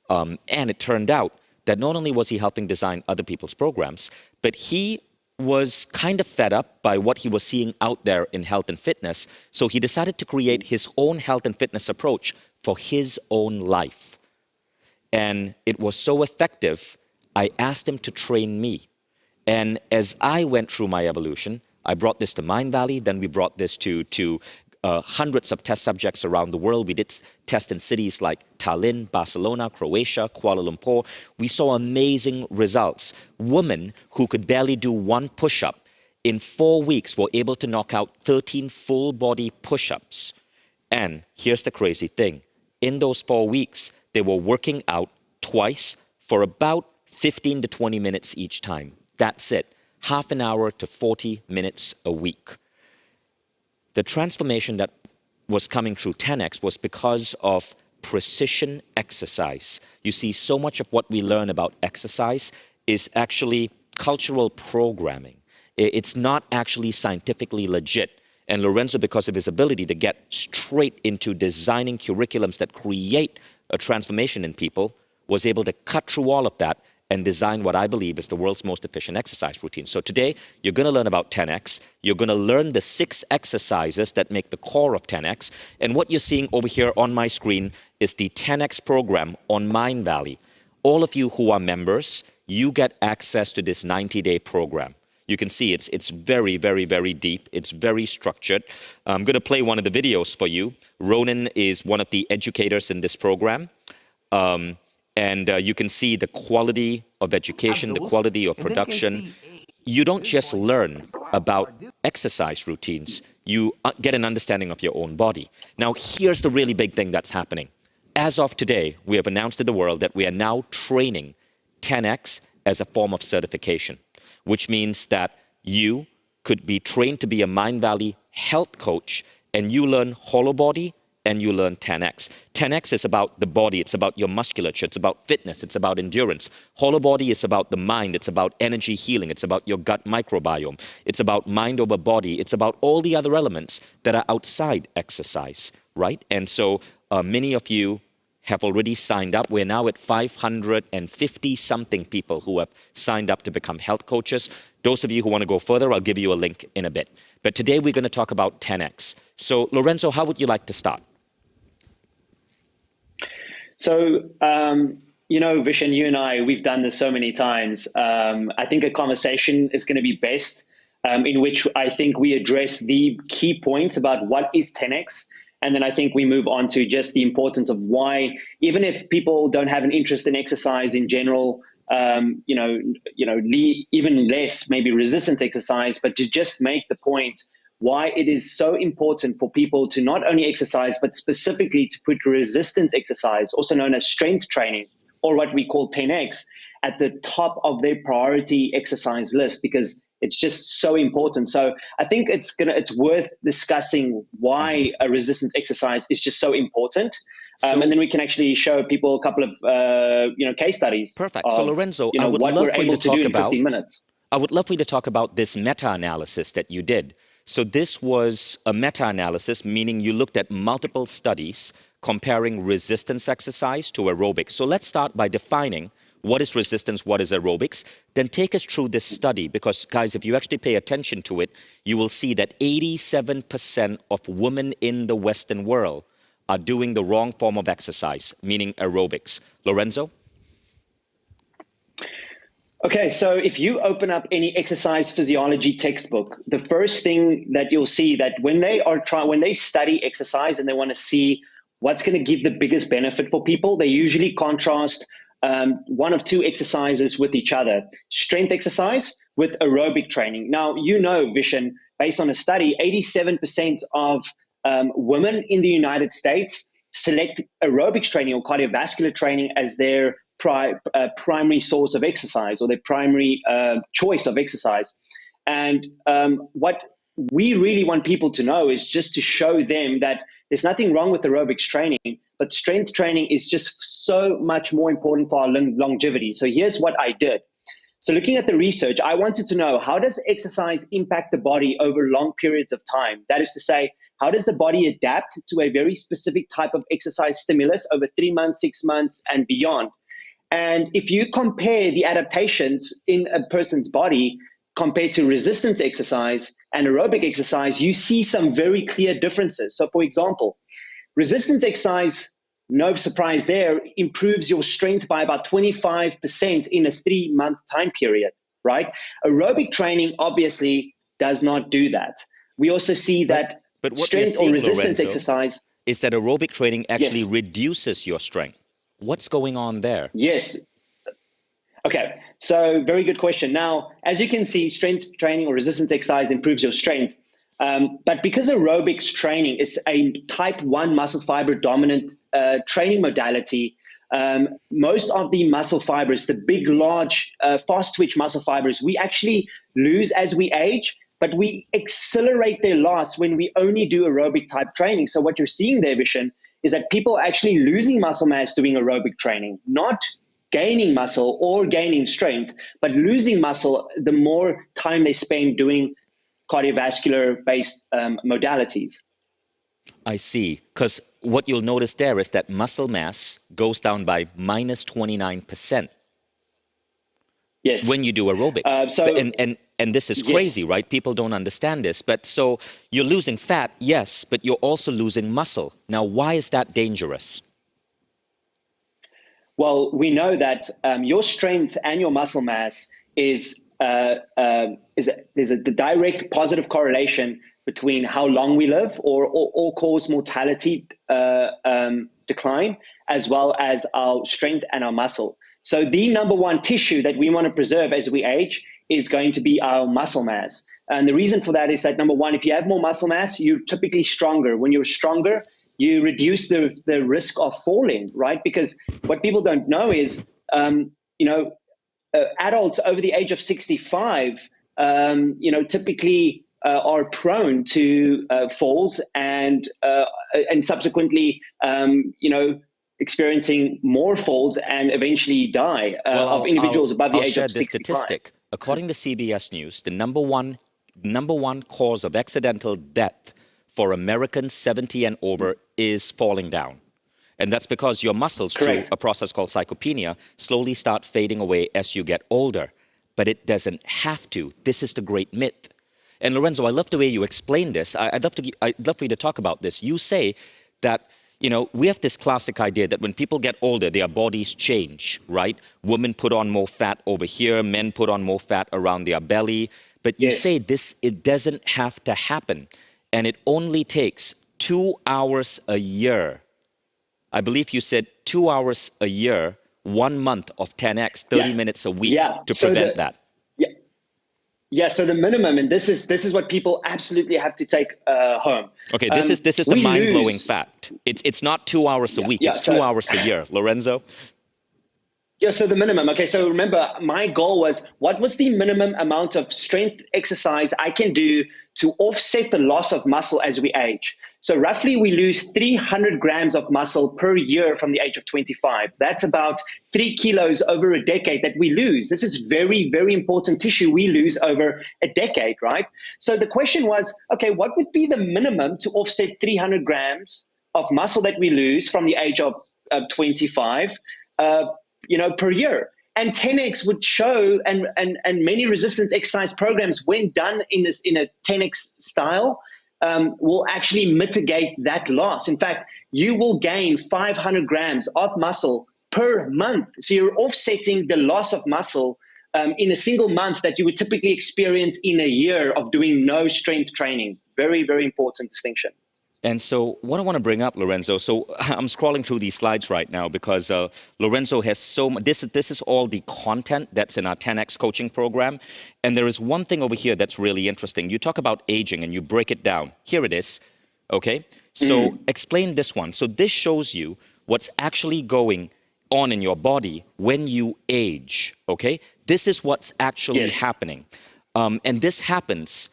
And it turned out that not only was he helping design other people's programs, but he was kind of fed up by what he was seeing out there in health and fitness. So he decided to create his own health and fitness approach for his own life. And it was so effective, I asked him to train me. And as I went through my evolution, I brought this to Mindvalley, then we brought this to hundreds of test subjects around the world. We did tests in cities like Tallinn, Barcelona, Croatia, Kuala Lumpur. We saw amazing results. Women who could barely do 1 push-up in 4 weeks were able to knock out 13 full-body push-ups. And here's the crazy thing. In those 4 weeks, they were working out twice for about 15 to 20 minutes each time. That's it. Half an hour to 40 minutes a week. The transformation that was coming through 10X was because of precision exercise. You see, so much of what we learn about exercise is actually cultural programming. It's not actually scientifically legit. And Lorenzo, because of his ability to get straight into designing curriculums that create a transformation in people, was able to cut through all of that and design what I believe is the world's most efficient exercise routine. So today, you're going to learn about 10X. You're going to learn the 6 exercises that make the core of 10X. And what you're seeing over here on my screen is the 10X program on Mindvalley. All of you who are members, you get access to this 90-day program. You can see it's very, very, very deep. It's very structured. I'm going to play one of the videos for you. Ronan is one of the educators in this program. And you can see the quality of education, the quality of production. You don't just learn about exercise routines. You get an understanding of your own body. Now, here's the really big thing that's happening. As of today, we have announced to the world that we are now training 10X as a form of certification, which means that you could be trained to be a Mindvalley health coach, and you learn hollow body, and you learn 10X. 10X is about the body, it's about your musculature, it's about fitness, it's about endurance. Hollow body is about the mind, it's about energy healing, it's about your gut microbiome, it's about mind over body, it's about all the other elements that are outside exercise, right? And so many of you have already signed up. We're now at 550 something people who have signed up to become health coaches. Those of you who want to go further, I'll give you a link in a bit. But today we're going to talk about 10x. So Lorenzo, how would you like to start? So, Vishen, you and I, we've done this so many times. I think a conversation is going to be best in which I think we address the key points about what is 10x. And then I think we move on to just the importance of why, even if people don't have an interest in exercise in general, even less maybe resistance exercise, but to just make the point why it is so important for people to not only exercise, but specifically to put resistance exercise, also known as strength training, or what we call 10X, at the top of their priority exercise list, because it's just so important. So I think it's worth discussing why a resistance exercise is just so important. And then we can actually show people a couple of case studies. Perfect. So Lorenzo, I would what love we're for you able to to do talk in about 15 minutes. I would love for you to talk about this meta-analysis that you did. So this was a meta-analysis, meaning you looked at multiple studies comparing resistance exercise to aerobics. So let's start by defining what is resistance, what is aerobics. Then take us through this study, because guys, if you actually pay attention to it, you will see that 87% of women in the Western world are doing the wrong form of exercise, meaning aerobics. Lorenzo? Okay, so if you open up any exercise physiology textbook, the first thing that you'll see that when they study exercise and they want to see what's going to give the biggest benefit for people, they usually contrast one of two exercises with each other: strength exercise with aerobic training. Now, Vishen, based on a study, 87% of women in the United States select aerobics training or cardiovascular training as their primary source of exercise, or their primary choice of exercise. And what we really want people to know is just to show them that there's nothing wrong with aerobics training, but strength training is just so much more important for our longevity. So here's what I did. So looking at the research, I wanted to know, how does exercise impact the body over long periods of time? That is to say, how does the body adapt to a very specific type of exercise stimulus over 3 months, 6 months, and beyond? And if you compare the adaptations in a person's body compared to resistance exercise and aerobic exercise, you see some very clear differences. So for example, resistance exercise, no surprise there, improves your strength by about 25% in a 3-month time period, right? Aerobic training obviously does not do that. We also see that but what strength we're seeing, or resistance Lorenzo, exercise is that aerobic training actually Yes. reduces your strength. What's going on there? Yes. Okay, so very good question. Now, as you can see, strength training or resistance exercise improves your strength. But because aerobics training is a type 1 muscle fiber dominant training modality, most of the muscle fibers, the big, large, fast twitch muscle fibers, we actually lose as we age, but we accelerate their loss when we only do aerobic type training. So what you're seeing there, Vishen, is that people are actually losing muscle mass doing aerobic training, not gaining muscle or gaining strength, but losing muscle the more time they spend doing cardiovascular-based modalities. I see. Because what you'll notice there is that muscle mass goes down by minus 29%. Yes. When you do aerobics. And this is crazy, Yes. right? People don't understand this. But so you're losing fat, yes, but you're also losing muscle. Now, why is that dangerous? Well, we know that your strength and your muscle mass there's a direct positive correlation between how long we live or all-cause mortality decline, as well as our strength and our muscle. So the number one tissue that we want to preserve as we age is going to be our muscle mass. And the reason for that is that, number one, if you have more muscle mass, you're typically stronger. When you're stronger, you reduce the risk of falling, right? Because what people don't know is, adults over the age of 65, typically are prone to falls and subsequently, experiencing more falls and eventually die of individuals above the age of 65. This statistic. According to CBS News, the number one cause of accidental death for Americans 70 and over is falling down. And that's because your muscles, through a process called sarcopenia, slowly start fading away as you get older. But it doesn't have to. This is the great myth. And Lorenzo, I love the way you explain this. I'd love for you to talk about this. You say that, you know, we have this classic idea that when people get older, their bodies change, right? Women put on more fat over here, men put on more fat around their belly. But you say this, it doesn't have to happen. And it only takes 2 hours a year. I believe you said 2 hours a year, 1 month of 10x, 30 minutes a week to prevent that. Yeah, so the minimum, and this is what people absolutely have to take home. Okay, this is the mind-blowing fact. It's not 2 hours a week, it's 2 hours a year. Lorenzo? Yeah, so the minimum. Okay, so remember, my goal was, what was the minimum amount of strength exercise I can do to offset the loss of muscle as we age? So roughly we lose 300 grams of muscle per year from the age of 25. That's about 3 kilos over a decade that we lose. This is very, very important tissue we lose over a decade, right? So the question was, okay, what would be the minimum to offset 300 grams of muscle that we lose from the age of 25, per year? And 10x would show, and many resistance exercise programs, when done in a 10x style, will actually mitigate that loss. In fact, you will gain 500 grams of muscle per month. So you're offsetting the loss of muscle in a single month that you would typically experience in a year of doing no strength training. Very, very important distinction. And so what I want to bring up, Lorenzo, so I'm scrolling through these slides right now because Lorenzo has so much, this is all the content that's in our 10X coaching program. And there is one thing over here that's really interesting. You talk about aging and you break it down. Here it is, okay? So explain this one. So this shows you what's actually going on in your body when you age, okay? This is what's actually happening. And this happens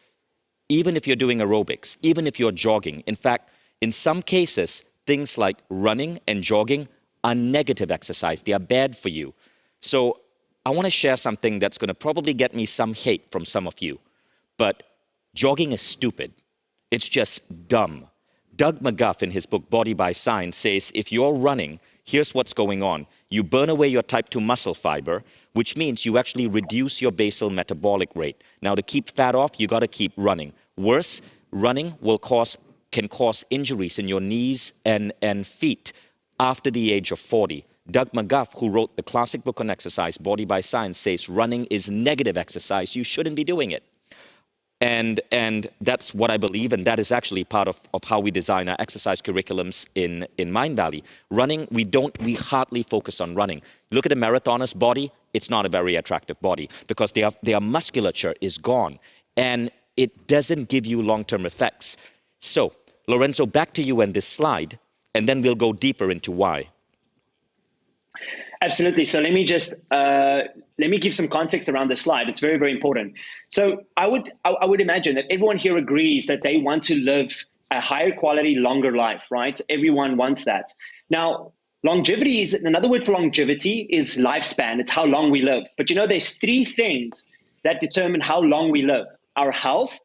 even if you're doing aerobics, even if you're jogging. In fact, in some cases, things like running and jogging are negative exercise. They are bad for you. So I want to share something that's going to probably get me some hate from some of you. But jogging is stupid. It's just dumb. Doug McGuff, in his book, Body by Science, says if you're running, here's what's going on. You burn away your type 2 muscle fiber, which means you actually reduce your basal metabolic rate. Now, to keep fat off, you got to keep running. Worse, running can cause injuries in your knees and feet after the age of 40. Doug McGuff, who wrote the classic book on exercise, Body by Science, says running is negative exercise. You shouldn't be doing it. And that's what I believe, and that is actually part of how we design our exercise curriculums in Mindvalley. Running, we hardly focus on running. Look at a marathoner's body, it's not a very attractive body because their musculature is gone and it doesn't give you long-term effects. So, Lorenzo, back to you and this slide, and then we'll go deeper into why. Absolutely. So let me just let me give some context around this slide. It's very, very important. So I would imagine that everyone here agrees that they want to live a higher quality, longer life, right? Everyone wants that. Now, longevity is another word for longevity is lifespan. It's how long we live. But you know, there's 3 things that determine how long we live: our health,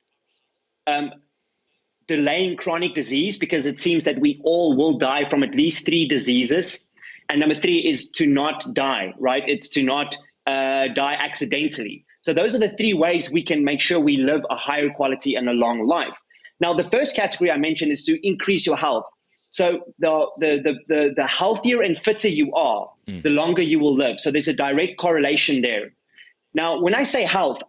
delaying chronic disease, because it seems that we all will die from at least 3 diseases. And number 3 is to not die, right? It's to not die accidentally. So those are the 3 ways we can make sure we live a higher quality and a long life. Now, the first category I mentioned is to increase your health. So the healthier and fitter you are, the longer you will live. So there's a direct correlation there. Now, when I say health,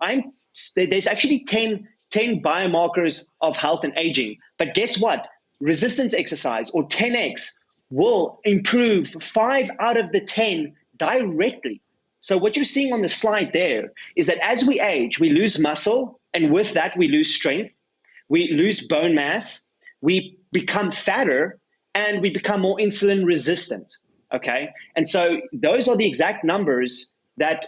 there's actually 10 biomarkers of health and aging. But guess what? Resistance exercise, or 10X, will improve 5 out of the 10 directly. So what you're seeing on the slide there is that as we age, we lose muscle, and with that, we lose strength, we lose bone mass, we become fatter, and we become more insulin resistant, okay? And so those are the exact numbers that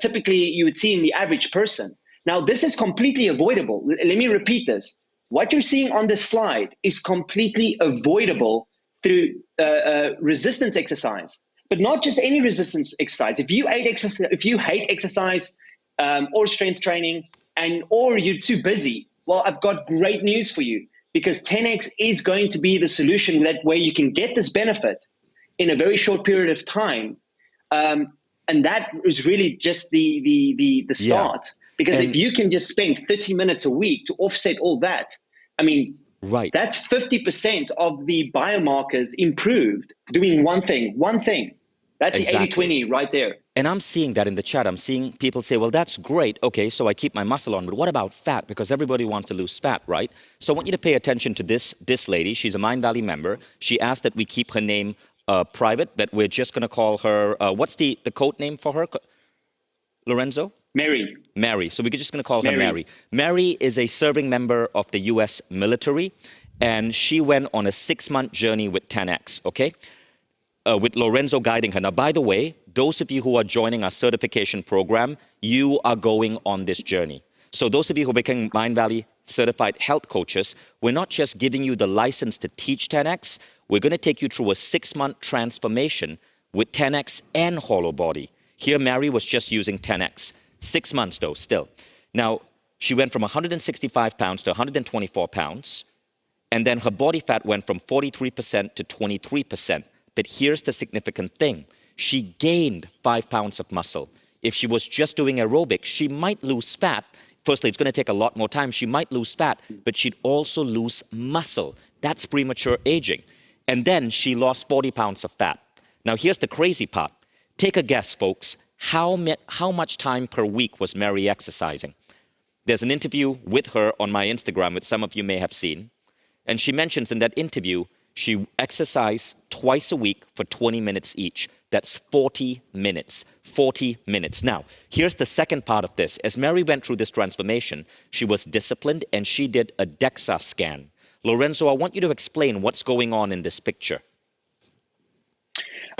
typically you would see in the average person. Now, this is completely avoidable. Let me repeat this. What you're seeing on this slide is completely avoidable through resistance exercise, but not just any resistance exercise. If you hate exercise or strength training, or you're too busy, well, I've got great news for you, because 10X is going to be the solution where you can get this benefit in a very short period of time. And that is really just the start. Because if you can just spend 30 minutes a week to offset all that, I mean, that's 50% of the biomarkers improved doing one thing. That's Exactly. the 80-20 right there. And I'm seeing that in the chat. I'm seeing people say, well, that's great. Okay, so I keep my muscle on, but what about fat? Because everybody wants to lose fat, right? So I want you to pay attention to this lady. She's a Mindvalley member. She asked that we keep her name private, but we're just going to call her, what's the code name for her, Lorenzo? Mary. So we're just going to call her Mary. Mary is a serving member of the U.S. military, and she went on a 6-month journey with 10X, okay? With Lorenzo guiding her. Now, by the way, those of you who are joining our certification program, you are going on this journey. So those of you who are becoming Mindvalley certified health coaches, we're not just giving you the license to teach 10X, we're going to take you through a 6-month transformation with 10X and Hollow Body. Here, Mary was just using 10X. 6 months though, still. Now, she went from 165 pounds to 124 pounds, and then her body fat went from 43% to 23%. But here's the significant thing. She gained 5 pounds of muscle. If she was just doing aerobics, she might lose fat. Firstly, it's going to take a lot more time. She might lose fat, but she'd also lose muscle. That's premature aging. And then she lost 40 pounds of fat. Now, here's the crazy part. Take a guess, folks. How much time per week was Mary exercising? There's an interview with her on my Instagram, which some of you may have seen. And she mentions in that interview, she exercised twice a week for 20 minutes each. That's 40 minutes. 40 minutes. Now, here's the second part of this. As Mary went through this transformation, she was disciplined and she did a DEXA scan. Lorenzo, I want you to explain what's going on in this picture.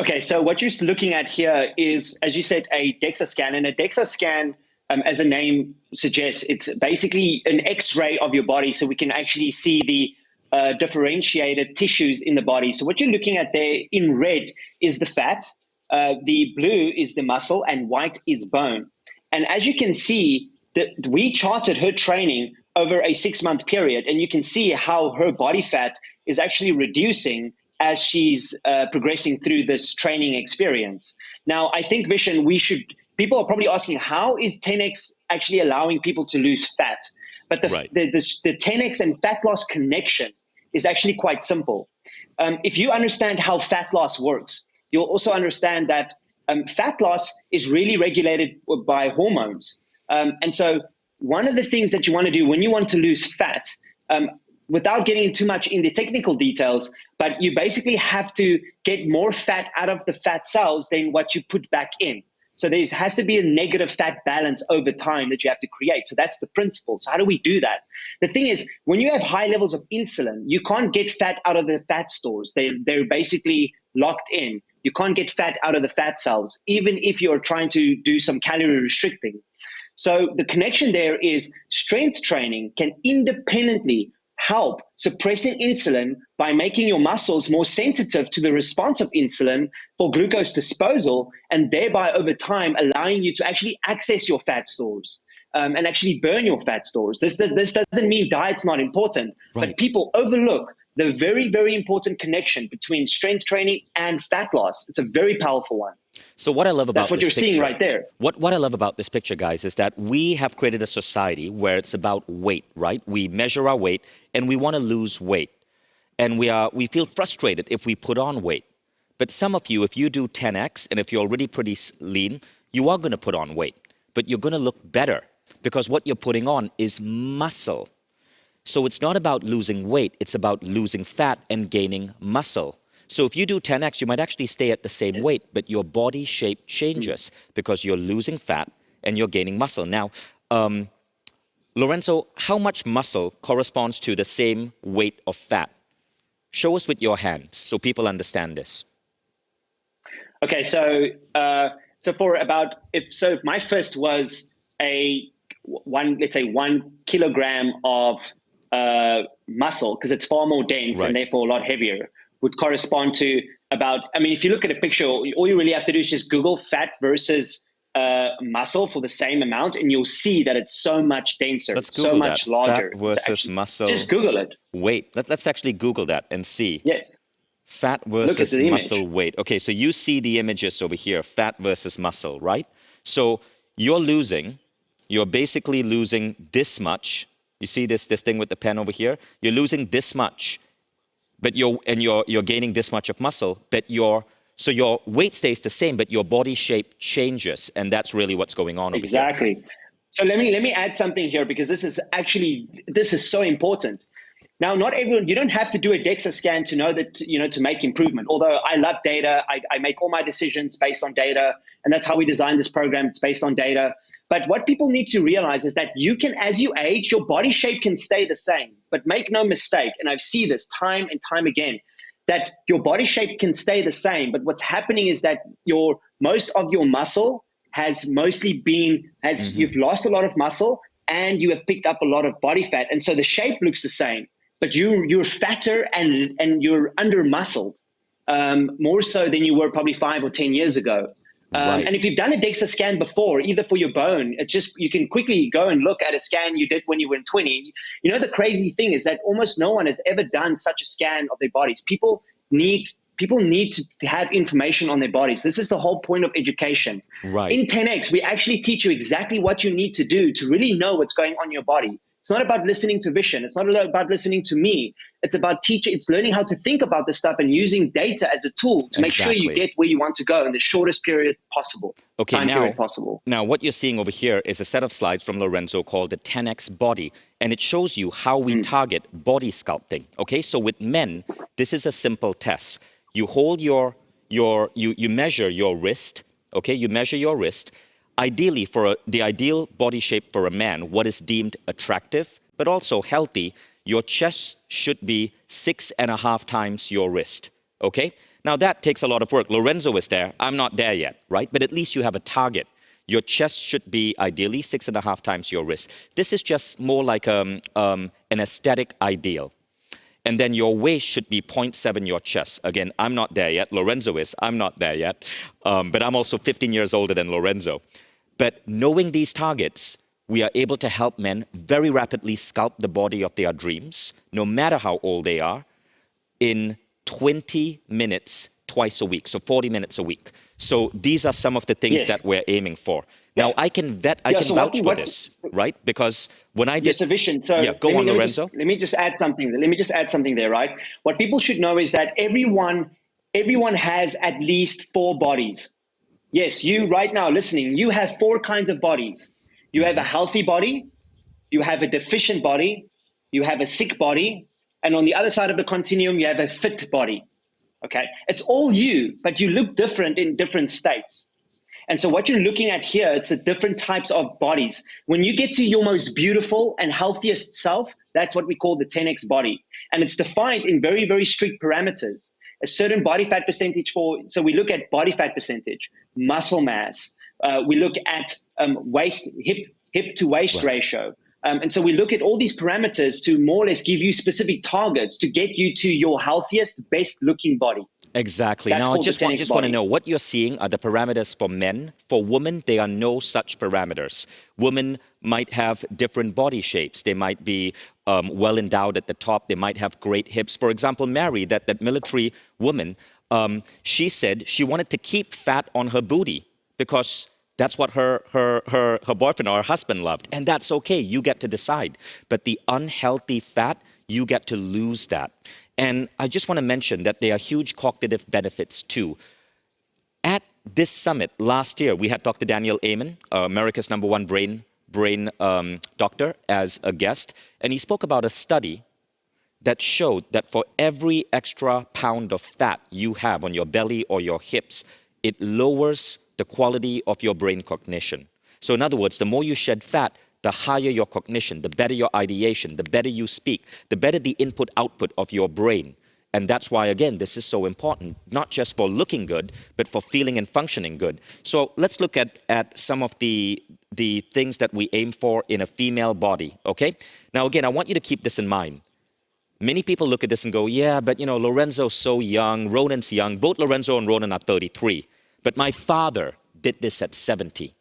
Okay, so what you're looking at here is, as you said, a DEXA scan. And a DEXA scan, as the name suggests, it's basically an X-ray of your body, so we can actually see the differentiated tissues in the body. So what you're looking at there in red is the fat, the blue is the muscle, and white is bone. And as you can see, we charted her training over a 6-month period, and you can see how her body fat is actually reducing as she's progressing through this training experience. Now, I think, Vishen, people are probably asking, how is 10X actually allowing people to lose fat? But the 10X and fat loss connection is actually quite simple. If you understand how fat loss works, you'll also understand that fat loss is really regulated by hormones. And so one of the things that you want to do when you want to lose fat, without getting too much in the technical details, but you basically have to get more fat out of the fat cells than what you put back in. So there has to be a negative fat balance over time that you have to create. So that's the principle. So how do we do that? The thing is, when you have high levels of insulin, you can't get fat out of the fat stores. They're basically locked in. You can't get fat out of the fat cells, even if you're trying to do some calorie restricting. So the connection there is strength training can independently help suppressing insulin by making your muscles more sensitive to the response of insulin for glucose disposal, and thereby over time allowing you to actually access your fat stores and actually burn your fat stores. This doesn't mean diet's not important, but people overlook the very, very important connection between strength training and fat loss. It's a very powerful one. So what I love about That's what this you're picture, seeing right there. What I love about this picture, guys, is that we have created a society where it's about weight, right? We measure our weight and we want to lose weight. And we feel frustrated if we put on weight. But some of you, if you do 10X and if you're already pretty lean, you are going to put on weight. But you're going to look better because what you're putting on is muscle. So it's not about losing weight, it's about losing fat and gaining muscle. So if you do 10X, you might actually stay at the same weight, but your body shape changes because you're losing fat and you're gaining muscle. Now, Lorenzo, how much muscle corresponds to the same weight of fat? Show us with your hands so people understand this. Okay, so if my fist was let's say 1 kilogram of muscle, because it's far more dense and therefore a lot heavier, would correspond to about, I mean, if you look at a picture, all you really have to do is just Google fat versus muscle for the same amount, and you'll see that it's so much denser, so much larger. Fat versus muscle. Just Google it. Wait, let's actually Google that and see. Yes. Fat versus muscle weight. Okay, so you see the images over here, fat versus muscle, right? So you're basically losing this much. You see this thing with the pen over here? You're losing this much, but you're gaining this much of muscle, but so your weight stays the same, but your body shape changes, and that's really what's going on over here. Exactly. So let me add something here, because this is so important. Now, not everyone, you don't have to do a DEXA scan to know that, to make improvement. Although I love data, I make all my decisions based on data, and that's how we designed this program. It's based on data. But what people need to realize is that you can, as you age, your body shape can stay the same. But make no mistake, and I see this time and time again, that your body shape can stay the same. But what's happening is that most of your muscle has mostly been, you've lost a lot of muscle and you have picked up a lot of body fat. And so the shape looks the same, but you're fatter and you're under muscled, more so than you were probably 5 or 10 years ago. Right. And if you've done a DEXA scan before, either for your bone, you can quickly go and look at a scan you did when you were in 20. The crazy thing is that almost no one has ever done such a scan of their bodies. People need to have information on their bodies. This is the whole point of education. Right. In 10X, we actually teach you exactly what you need to do to really know what's going on in your body. It's not about listening to Vishen. It's not about listening to me. It's about it's learning how to think about this stuff and using data as a tool to make sure you get where you want to go in the shortest period possible. Period possible. Now, what you're seeing over here is a set of slides from Lorenzo called the 10X Body, and it shows you how we target body sculpting. Okay, so with men, this is a simple test. You hold you measure your wrist. Okay, you measure your wrist. Ideally, for the ideal body shape for a man, what is deemed attractive, but also healthy, your chest should be 6.5 times your wrist, okay? Now that takes a lot of work. Lorenzo is there, I'm not there yet, right? But at least you have a target. Your chest should be ideally 6.5 times your wrist. This is just more like an aesthetic ideal. And then your waist should be 0.7 your chest. Again, I'm not there yet. Lorenzo is, I'm not there yet. But I'm also 15 years older than Lorenzo. But knowing these targets, we are able to help men very rapidly sculpt the body of their dreams, no matter how old they are, in 20 minutes twice a week, so 40 minutes a week. So these are some of the things that we're aiming for. Now, I can vouch for this, right? Because when I did... Yes, Vishen. So go on, Lorenzo. Let me just add something. Let me just add something there, right? What people should know is that everyone has at least 4 bodies. Yes, you right now listening, you have 4 kinds of bodies. You have a healthy body, you have a deficient body, you have a sick body, and on the other side of the continuum, you have a fit body. Okay, it's all you, but you look different in different states. And so what you're looking at here, it's the different types of bodies. When you get to your most beautiful and healthiest self, that's what we call the 10X body. And it's defined in very, very strict parameters. A certain body fat percentage so we look at body fat percentage, muscle mass. We look at hip to waist ratio. And so we look at all these parameters to more or less give you specific targets to get you to your healthiest, best looking body. Exactly. Now, I just want to know what you're seeing are the parameters for men. For women, there are no such parameters. Women might have different body shapes. They might be well endowed at the top. They might have great hips. For example, Mary, that military woman, she said she wanted to keep fat on her booty because that's what her boyfriend or her husband loved. And that's okay. You get to decide. But the unhealthy fat, you get to lose that. And I just want to mention that there are huge cognitive benefits too. At this summit last year, we had Dr. Daniel Amen, America's #1 brain doctor, as a guest. And he spoke about a study that showed that for every extra pound of fat you have on your belly or your hips, it lowers the quality of your brain cognition. So in other words, the more you shed fat, the higher your cognition, the better your ideation, the better you speak, the better the input-output of your brain. And that's why, again, this is so important, not just for looking good, but for feeling and functioning good. So let's look at some of the things that we aim for in a female body, okay? Now, again, I want you to keep this in mind. Many people look at this and go, yeah, but, Lorenzo's so young, Ronan's young. Both Lorenzo and Ronan are 33. But my father did this at 70.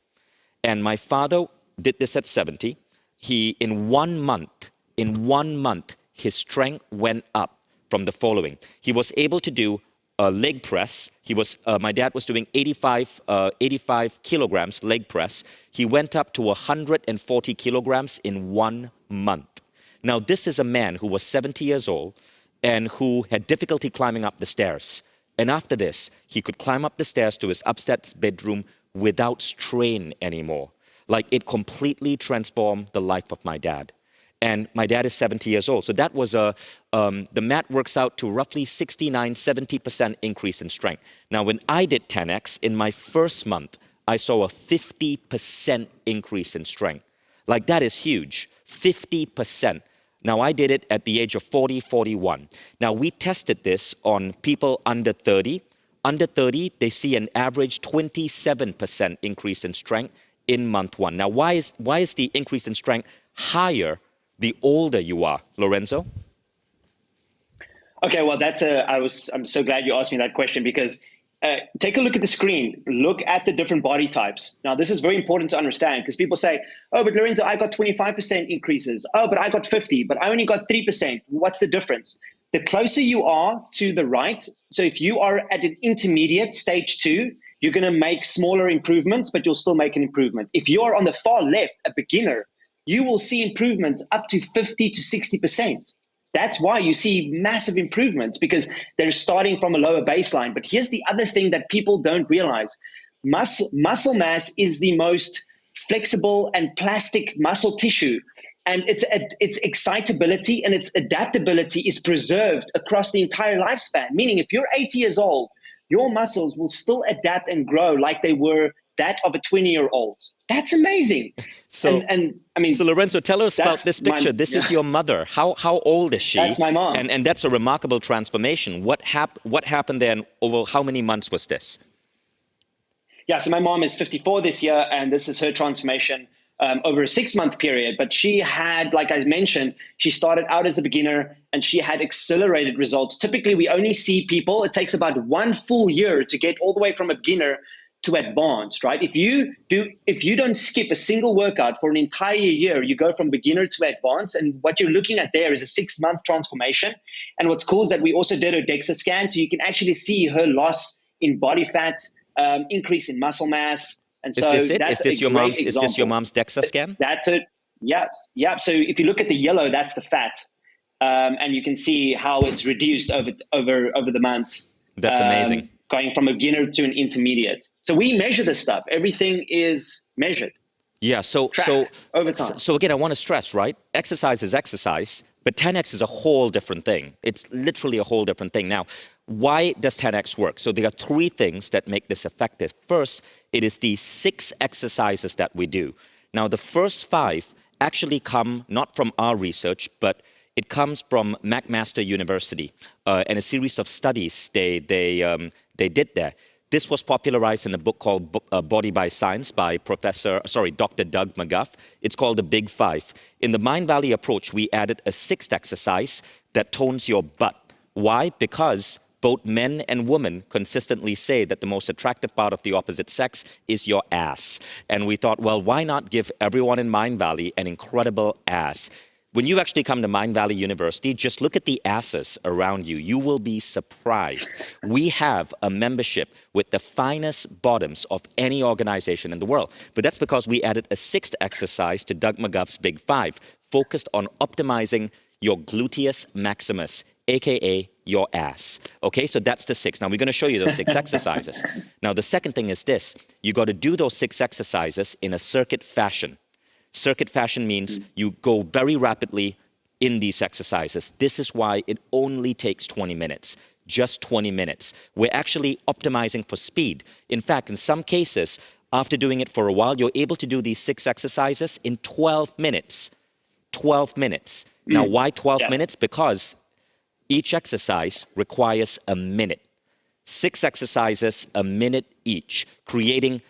And my father did this at 70. In 1 month, his strength went up from the following. He was able to do a leg press. My dad was doing 85 kilograms leg press. He went up to 140 kilograms in 1 month. Now, this is a man who was 70 years old and who had difficulty climbing up the stairs. And after this, he could climb up the stairs to his upstairs bedroom without strain anymore. Like, it completely transformed the life of my dad. And my dad is 70 years old. So that was the math works out to roughly 69, 70% increase in strength. Now, when I did 10X, in my first month, I saw a 50% increase in strength. Like, that is huge, 50%. Now, I did it at the age of 40, 41. Now, we tested this on people under 30. Under 30, they see an average 27% increase in strength in month 1. Now, why is the increase in strength higher the older you are, Lorenzo? Okay, well, I'm so glad you asked me that question, because take a look at the screen. Look at the different body types. Now, this is very important to understand, because people say, oh, but Lorenzo, I got 25% increases. Oh, but I got 50, but I only got 3%. What's the difference? The closer you are to the right, so if you are at an intermediate stage 2, you're going to make smaller improvements, but you'll still make an improvement. If you're on the far left, a beginner, you will see improvements up to 50 to 60%. That's why you see massive improvements, because they're starting from a lower baseline. But here's the other thing that people don't realize. Muscle mass is the most flexible and plastic muscle tissue. And its excitability and its adaptability is preserved across the entire lifespan. Meaning, if you're 80 years old, your muscles will still adapt and grow like they were that of a 20-year-old. That's amazing. So, I mean, so Lorenzo, tell us about this picture. This is your mother. How old is she? That's my mom. And that's a remarkable transformation. What happened then? Over how many months was this? Yeah, so my mom is 54 this year, and this is her transformation over a 6-month period. But she had, like I mentioned, she started out as a beginner and she had accelerated results. Typically, we only see people, it takes about 1 full year to get all the way from a beginner to advanced, right? If you don't skip a single workout for an entire year, you go from beginner to advanced. And what you're looking at there is a 6-month transformation. And what's cool is that we also did her DEXA scan, so you can actually see her loss in body fat, increase in muscle mass. And so is this your mom's DEXA scan? That's it. Yeah. So if you look at the yellow, that's the fat, and you can see how it's reduced over the months. That's amazing. Going from a beginner to an intermediate. So we measure this stuff. Everything is measured. Yeah. So over time. So again, I want to stress, right? Exercise is exercise, but 10X is a whole different thing. It's literally a whole different thing. Now, why does 10X work? So there are 3 things that make this effective. First, it is the 6 exercises that we do. Now, the first 5 actually come not from our research, but it comes from McMaster University and a series of studies they did there. This was popularized in a book called Body by Science by Dr. Doug McGuff. It's called the Big 5. In the Mindvalley approach, we added a 6th exercise that tones your butt. Why? Because both men and women consistently say that the most attractive part of the opposite sex is your ass. And we thought, well, why not give everyone in Mindvalley an incredible ass? When you actually come to Mindvalley University, just look at the asses around you. You will be surprised. We have a membership with the finest bottoms of any organization in the world. But that's because we added a 6th exercise to Doug McGuff's Big 5, focused on optimizing your gluteus maximus, aka your ass. Okay, so that's the 6. Now we're going to show you those 6 exercises. Now the second thing is this. You got to do those 6 exercises in a circuit fashion. Circuit fashion means you go very rapidly in these exercises. This is why it only takes 20 minutes, just 20 minutes. We're actually optimizing for speed. In fact, in some cases, after doing it for a while, you're able to do these 6 exercises in 12 minutes. 12 minutes. Now, why 12 minutes? Because each exercise requires a minute. 6 exercises, a minute each, creating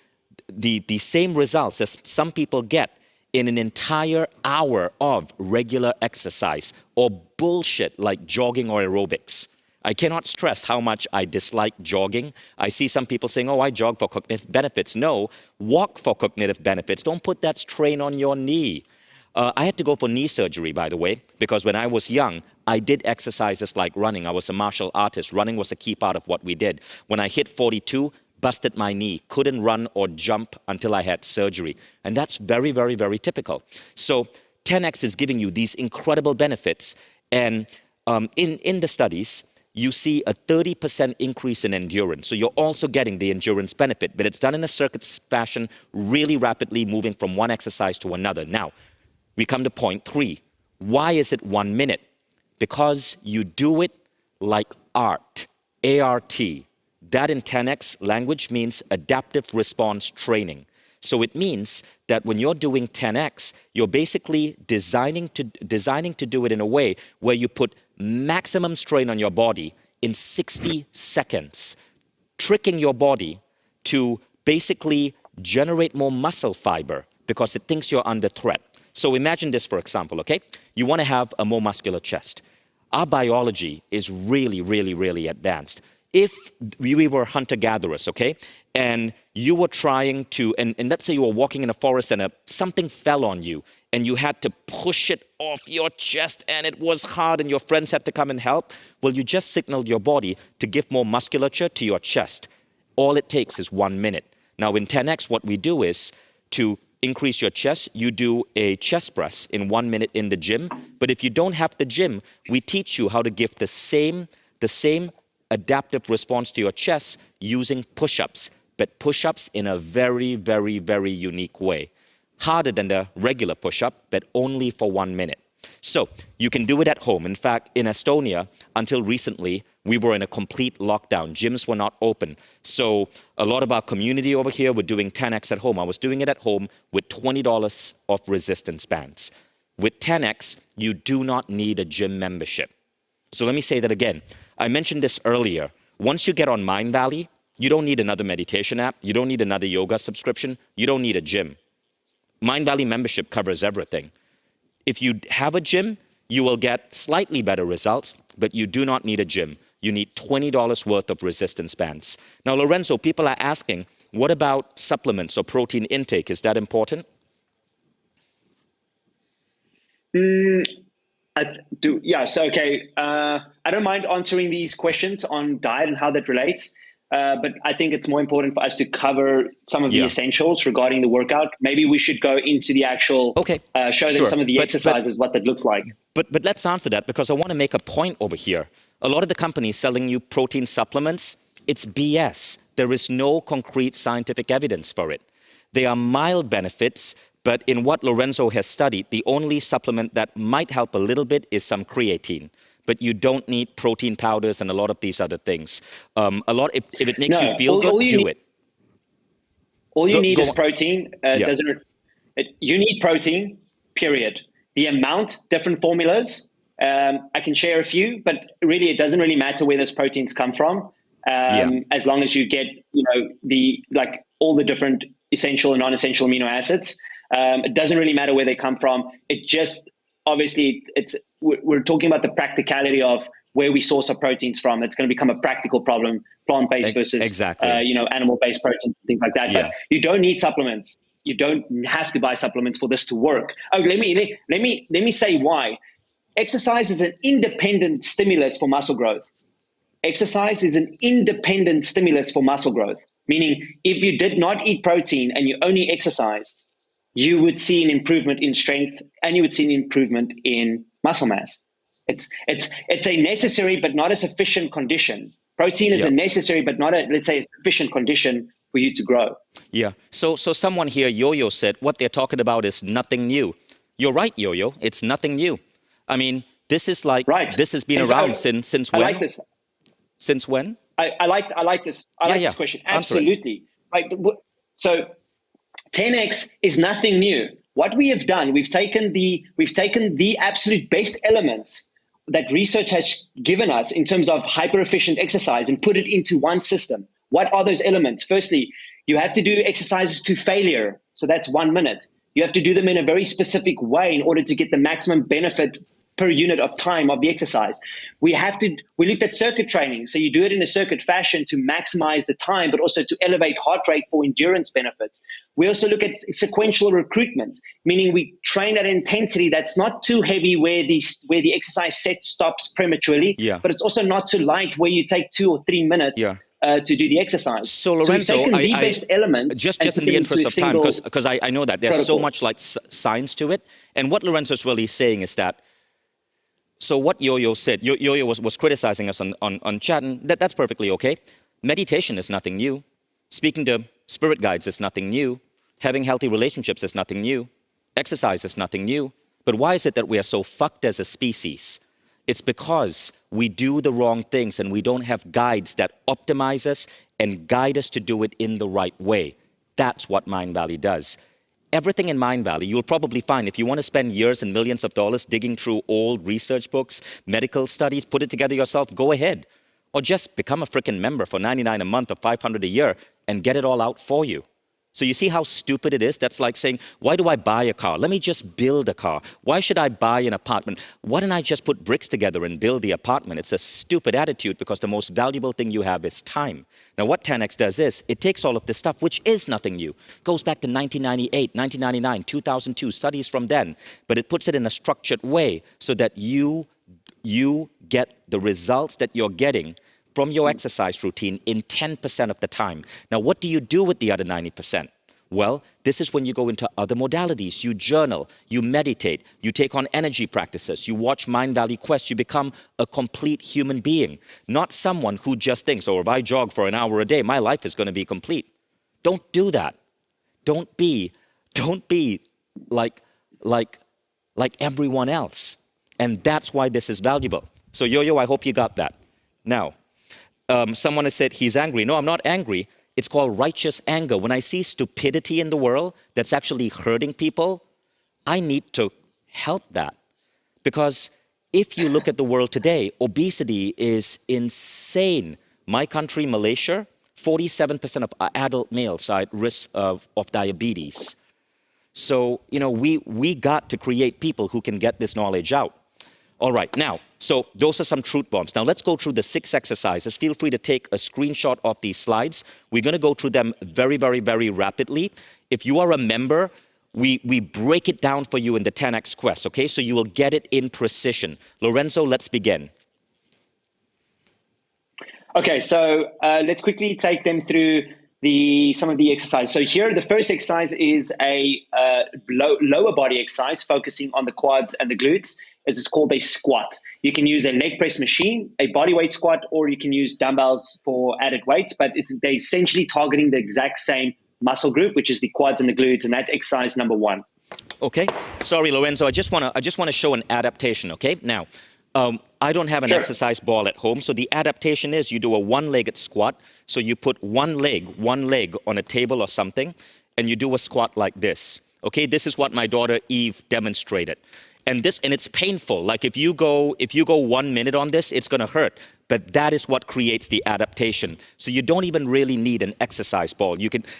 the same results as some people get in an entire hour of regular exercise or bullshit like jogging or aerobics. I cannot stress how much I dislike jogging. I see some people saying, oh, I jog for cognitive benefits. No, walk for cognitive benefits. Don't put that strain on your knee. I had to go for knee surgery, by the way, because when I was young, I did exercises like running. I was a martial artist. Running was a key part of what we did. When I hit 42, busted my knee, couldn't run or jump until I had surgery. And that's very, very, very typical. So 10X is giving you these incredible benefits. And in the studies, you see a 30% increase in endurance. So you're also getting the endurance benefit, but it's done in a circuit fashion, really rapidly moving from one exercise to another. Now, we come to point 3. Why is it 1 minute? Because you do it like art, A-R-T. That in 10X language means adaptive response training. So it means that when you're doing 10X, you're basically designing to do it in a way where you put maximum strain on your body in 60 seconds, tricking your body to basically generate more muscle fiber because it thinks you're under threat. So imagine this, for example, okay? You want to have a more muscular chest. Our biology is really, really, really advanced. If we were hunter-gatherers, okay, and you were trying to, and let's say you were walking in a forest and something fell on you, and you had to push it off your chest, and it was hard, and your friends had to come and help, well, you just signaled your body to give more musculature to your chest. All it takes is 1 minute. Now, in 10X, what we do is to increase your chest, you do a chest press in 1 minute in the gym. But if you don't have the gym, we teach you how to give the same adaptive response to your chest using push-ups, but push-ups in a very, very, very unique way. Harder than the regular push-up, but only for 1 minute. So you can do it at home. In fact, in Estonia, until recently, we were in a complete lockdown. Gyms were not open. So a lot of our community over here were doing 10X at home. I was doing it at home with $20 of resistance bands. With 10X, you do not need a gym membership. So let me say that again. I mentioned this earlier. Once you get on Mindvalley, you don't need another meditation app. You don't need another yoga subscription. You don't need a gym. Mindvalley membership covers everything. If you have a gym, you will get slightly better results, but you do not need a gym. You need $20 worth of resistance bands. Now, Lorenzo, people are asking, what about supplements or protein intake? Is that important? Yes, okay. I don't mind answering these questions on diet and how that relates. But I think it's more important for us to cover some of the essentials regarding the workout. Maybe we should go into the actual, show them some of the exercises, what that looks like. But let's answer that, because I want to make a point over here. A lot of the companies selling you protein supplements, it's BS. There is no concrete scientific evidence for it. They are mild benefits, but in what Lorenzo has studied, the only supplement that might help a little bit is some creatine. But you don't need protein powders and a lot of these other things. If it makes you feel good, do it. All you need is protein. You need protein, period. The amount, different formulas. I can share a few, but really it doesn't really matter where those proteins come from. As long as you get, all the different essential and non-essential amino acids. It doesn't really matter where they come from. It just, obviously, we're talking about the practicality of where we source our proteins from. It's going to become a practical problem, plant-based versus, animal-based proteins, things like that. But you don't need supplements. You don't have to buy supplements for this to work. Oh, let me say why. Exercise is an independent stimulus for muscle growth. Exercise is an independent stimulus for muscle growth, meaning if you did not eat protein and you only exercised, you would see an improvement in strength and you would see an improvement in muscle mass. It's a necessary but not a sufficient condition. Protein is a necessary but not a, let's say, a sufficient condition for you to grow. Yeah. So someone here, Yo-Yo, said what they're talking about is nothing new. You're right, Yo-Yo. It's nothing new. I mean, this is like, this has been around since when? I like this. Since when? I like this. I like this question. Absolutely. Right. So 10X is nothing new. What we have done, we've taken the absolute best elements that research has given us in terms of hyper efficient exercise and put it into one system. What are those elements? Firstly, you have to do exercises to failure. So that's 1 minute. You have to do them in a very specific way in order to get the maximum benefit per unit of time of the exercise. We looked at circuit training. So you do it in a circuit fashion to maximize the time, but also to elevate heart rate for endurance benefits. We also look at sequential recruitment, meaning we train at an intensity that's not too heavy where the exercise set stops prematurely, but it's also not too light where you take 2 or 3 minutes to do the exercise. So Lorenzo, we've taken the best elements just in the interest of time, because I know that there's so much like science to it. And what Lorenzo's really saying is that, so what Yo-Yo said, Yo-Yo was criticizing us on chat, and that's perfectly okay. Meditation is nothing new. Speaking to spirit guides is nothing new. Having healthy relationships is nothing new. Exercise is nothing new. But why is it that we are so fucked as a species? It's because we do the wrong things and we don't have guides that optimize us and guide us to do it in the right way. That's what Mindvalley does. Everything in Mindvalley, you'll probably find, if you want to spend years and millions of dollars digging through old research books, medical studies, put it together yourself, go ahead. Or just become a freaking member for $99 a month or $500 a year and get it all out for you. So you see how stupid it is? That's like saying, why do I buy a car? Let me just build a car. Why should I buy an apartment? Why don't I just put bricks together and build the apartment? It's a stupid attitude because the most valuable thing you have is time. Now what 10X does is, it takes all of this stuff, which is nothing new, goes back to 1998, 1999, 2002, studies from then, but it puts it in a structured way so that you get the results that you're getting from your exercise routine in 10% of the time. Now, what do you do with the other 90%? Well, this is when you go into other modalities. You journal, you meditate, you take on energy practices, you watch Mindvalley Quest, you become a complete human being, not someone who just thinks, oh, if I jog for an hour a day, my life is going to be complete. Don't do that. Don't be like everyone else. And that's why this is valuable. So Yo-Yo, I hope you got that. Now, someone has said he's angry. No, I'm not angry. It's called righteous anger. When I see stupidity in the world that's actually hurting people, I need to help that. Because if you look at the world today, obesity is insane. My country, Malaysia, 47% of adult males are at risk of diabetes. So, you know, we got to create people who can get this knowledge out. All right, now, so those are some truth bombs. Now let's go through the 6 exercises. Feel free to take a screenshot of these slides. We're going to go through them very, very, very rapidly. If you are a member, we break it down for you in the 10X Quest, okay? So you will get it in precision. Lorenzo, let's begin. Okay, so let's quickly take them through some of the exercises. So here, the first exercise is a lower body exercise focusing on the quads and the glutes. It's called a squat. You can use a leg press machine, a body weight squat, or you can use dumbbells for added weights, but they're essentially targeting the exact same muscle group, which is the quads and the glutes, and that's exercise number 1. Okay, sorry, Lorenzo, I just want to show an adaptation, okay? Now, I don't have an exercise ball at home, so the adaptation is you do a one-legged squat, so you put one leg on a table or something, and you do a squat like this, okay? This is what my daughter Eve demonstrated. And it's painful. Like if you go 1 minute on this, it's going to hurt. But that is what creates the adaptation. So you don't even really need an exercise ball.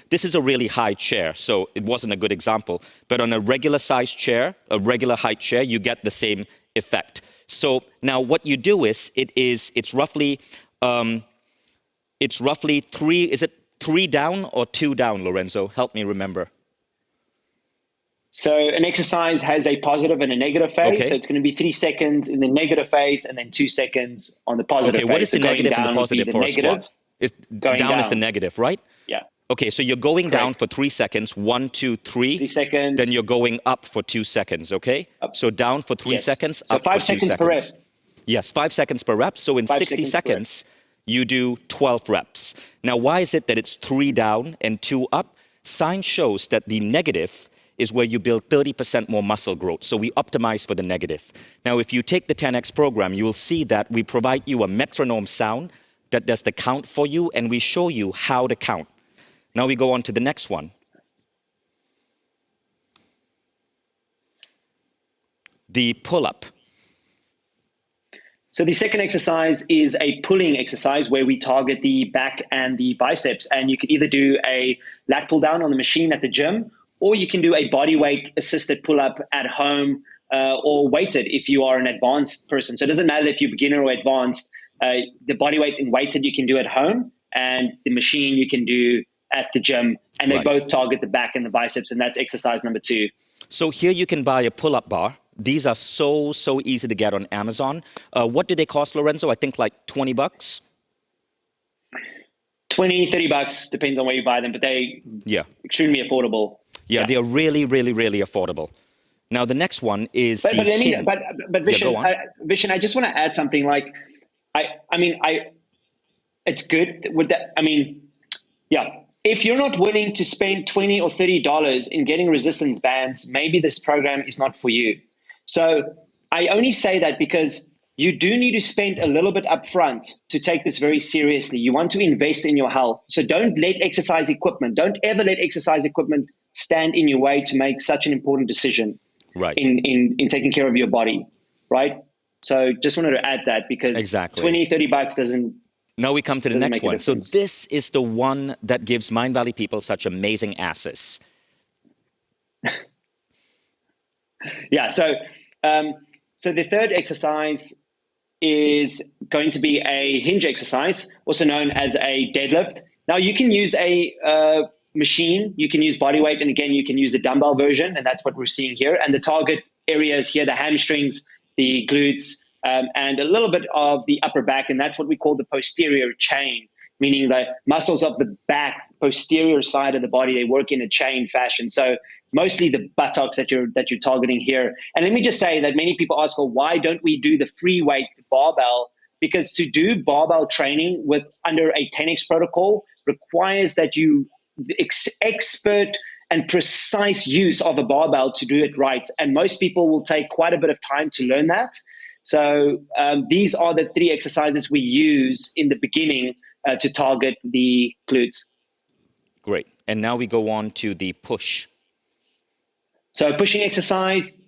This is a really high chair, so it wasn't a good example. But on a regular size chair, a regular height chair, you get the same effect. So now what you do is, it's roughly 3, is it 3 down or 2 down, Lorenzo? Help me remember. So an exercise has a positive and a negative phase. Okay. So it's going to be 3 seconds in the negative phase and then 2 seconds on the positive phase. Okay, what is the negative and the positive for a squat? Down is the negative, right? Yeah. Okay, so you're going down for 3 seconds, 1, 2, 3. 3 seconds. Then you're going up for 2 seconds, okay? Up. So down for 3 seconds, up for 2 seconds. So 5 seconds per rep. Yes, 5 seconds per rep. So in 60 seconds, you do 12 reps. Now, why is it that it's 3 down and 2 up? Science shows that the negative is where you build 30% more muscle growth. So we optimize for the negative. Now, if you take the 10X program, you will see that we provide you a metronome sound that does the count for you, and we show you how to count. Now we go on to the next one. The pull-up. So the second exercise is a pulling exercise where we target the back and the biceps. And you can either do a lat pull down on the machine at the gym, or you can do a body weight assisted pull-up at home or weighted if you are an advanced person. So it doesn't matter if you're beginner or advanced. The body weight and weighted you can do at home, and the machine you can do at the gym. And they both target the back and the biceps, and that's exercise number 2. So here you can buy a pull-up bar. These are so easy to get on Amazon. What do they cost, Lorenzo? I think like $20. $20, $30, depends on where you buy them, but they extremely affordable. Yeah, they are really affordable. Now the next one is but Vishen, I just want to add something. Like, it's good with that. I mean, if you're not willing to spend $20 or $30 in getting resistance bands, maybe this program is not for you. So I only say that because you do need to spend a little bit upfront to take this very seriously. You want to invest in your health. So don't ever let exercise equipment stand in your way to make such an important decision in taking care of your body, right? So just wanted to add that because $20, $30 doesn't. Now we come to the next one. So this is the one that gives Mindvalley people such amazing asses. So the third exercise is going to be a hinge exercise, also known as a deadlift. Now you can use a machine, you can use body weight, and again, you can use a dumbbell version, and that's what we're seeing here. And the target areas here, the hamstrings, the glutes, and a little bit of the upper back, and that's what we call the posterior chain, meaning the muscles of the back, posterior side of the body, they work in a chain fashion. So mostly the buttocks that you're targeting here. And let me just say that many people ask, well, why don't we do the free weight barbell? Because to do barbell training under a 10x protocol requires that you expert and precise use of a barbell to do it right. And most people will take quite a bit of time to learn that. So these are the 3 exercises we use in the beginning to target the glutes. Great. And now we go on to the push. So pushing exercise,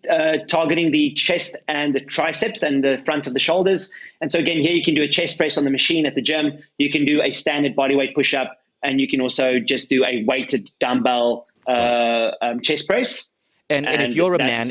targeting the chest and the triceps and the front of the shoulders. And so again, here you can do a chest press on the machine at the gym. You can do a standard bodyweight push-up, and you can also just do a weighted dumbbell chest press. And if you're a man,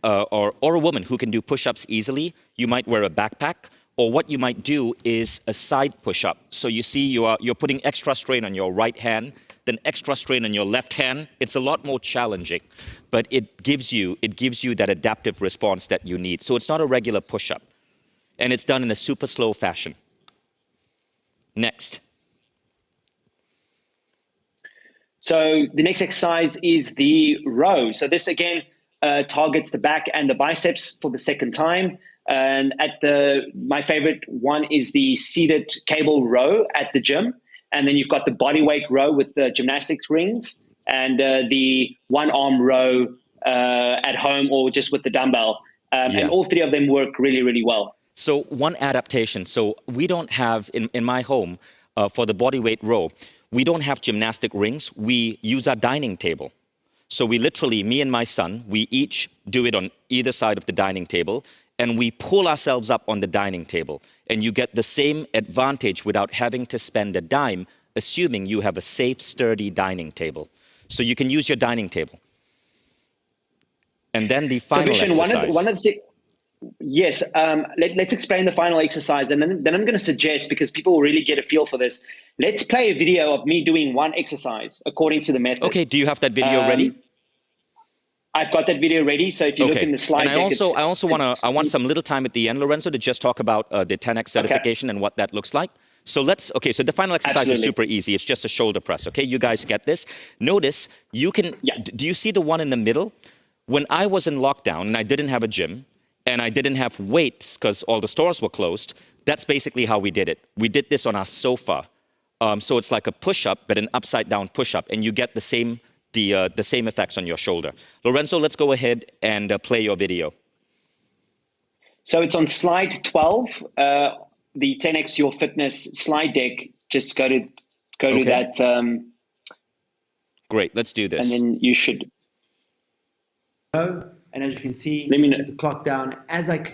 or a woman who can do push-ups easily, you might wear a backpack. Or what you might do is a side push-up. So you see you're putting extra strain on your right hand, then extra strain on your left hand. It's a lot more challenging, but it gives you that adaptive response that you need. So it's not a regular push-up, and it's done in a super slow fashion. Next. So the next exercise is the row. So this again targets the back and the biceps for the second time. And my favorite one is the seated cable row at the gym. And then you've got the body weight row with the gymnastics rings, and the one arm row at home or just with the dumbbell. And all 3 of them work really, really well. So one adaptation. So we don't have, in my home, for the body weight row, we don't have gymnastic rings. We use our dining table. So we literally, me and my son, we each do it on either side of the dining table, and we pull ourselves up on the dining table. And you get the same advantage without having to spend a dime, assuming you have a safe, sturdy dining table. So you can use your dining table. And then the final exercise. Yes, let's explain the final exercise, and then I'm going to suggest, because people will really get a feel for this, let's play a video of me doing one exercise according to the method. Okay, do you have that video ready? I've got that video ready, so if you look in the slide deck, I want some little time at the end, Lorenzo, to just talk about the 10x certification and what that looks like. So so the final exercise is super easy. It's just a shoulder press, okay? You guys get this. Notice, do you see the one in the middle? When I was in lockdown and I didn't have a gym, and I didn't have weights because all the stores were closed, that's basically how we did it. We did this on our sofa. So it's like a push-up, but an upside-down push-up, and you get the same effects on your shoulder. Lorenzo, let's go ahead and play your video. So it's on slide 12, the 10x Your Fitness slide deck. Just go to that. Great, let's do this. And then you should. And as you can see, the clock down as I.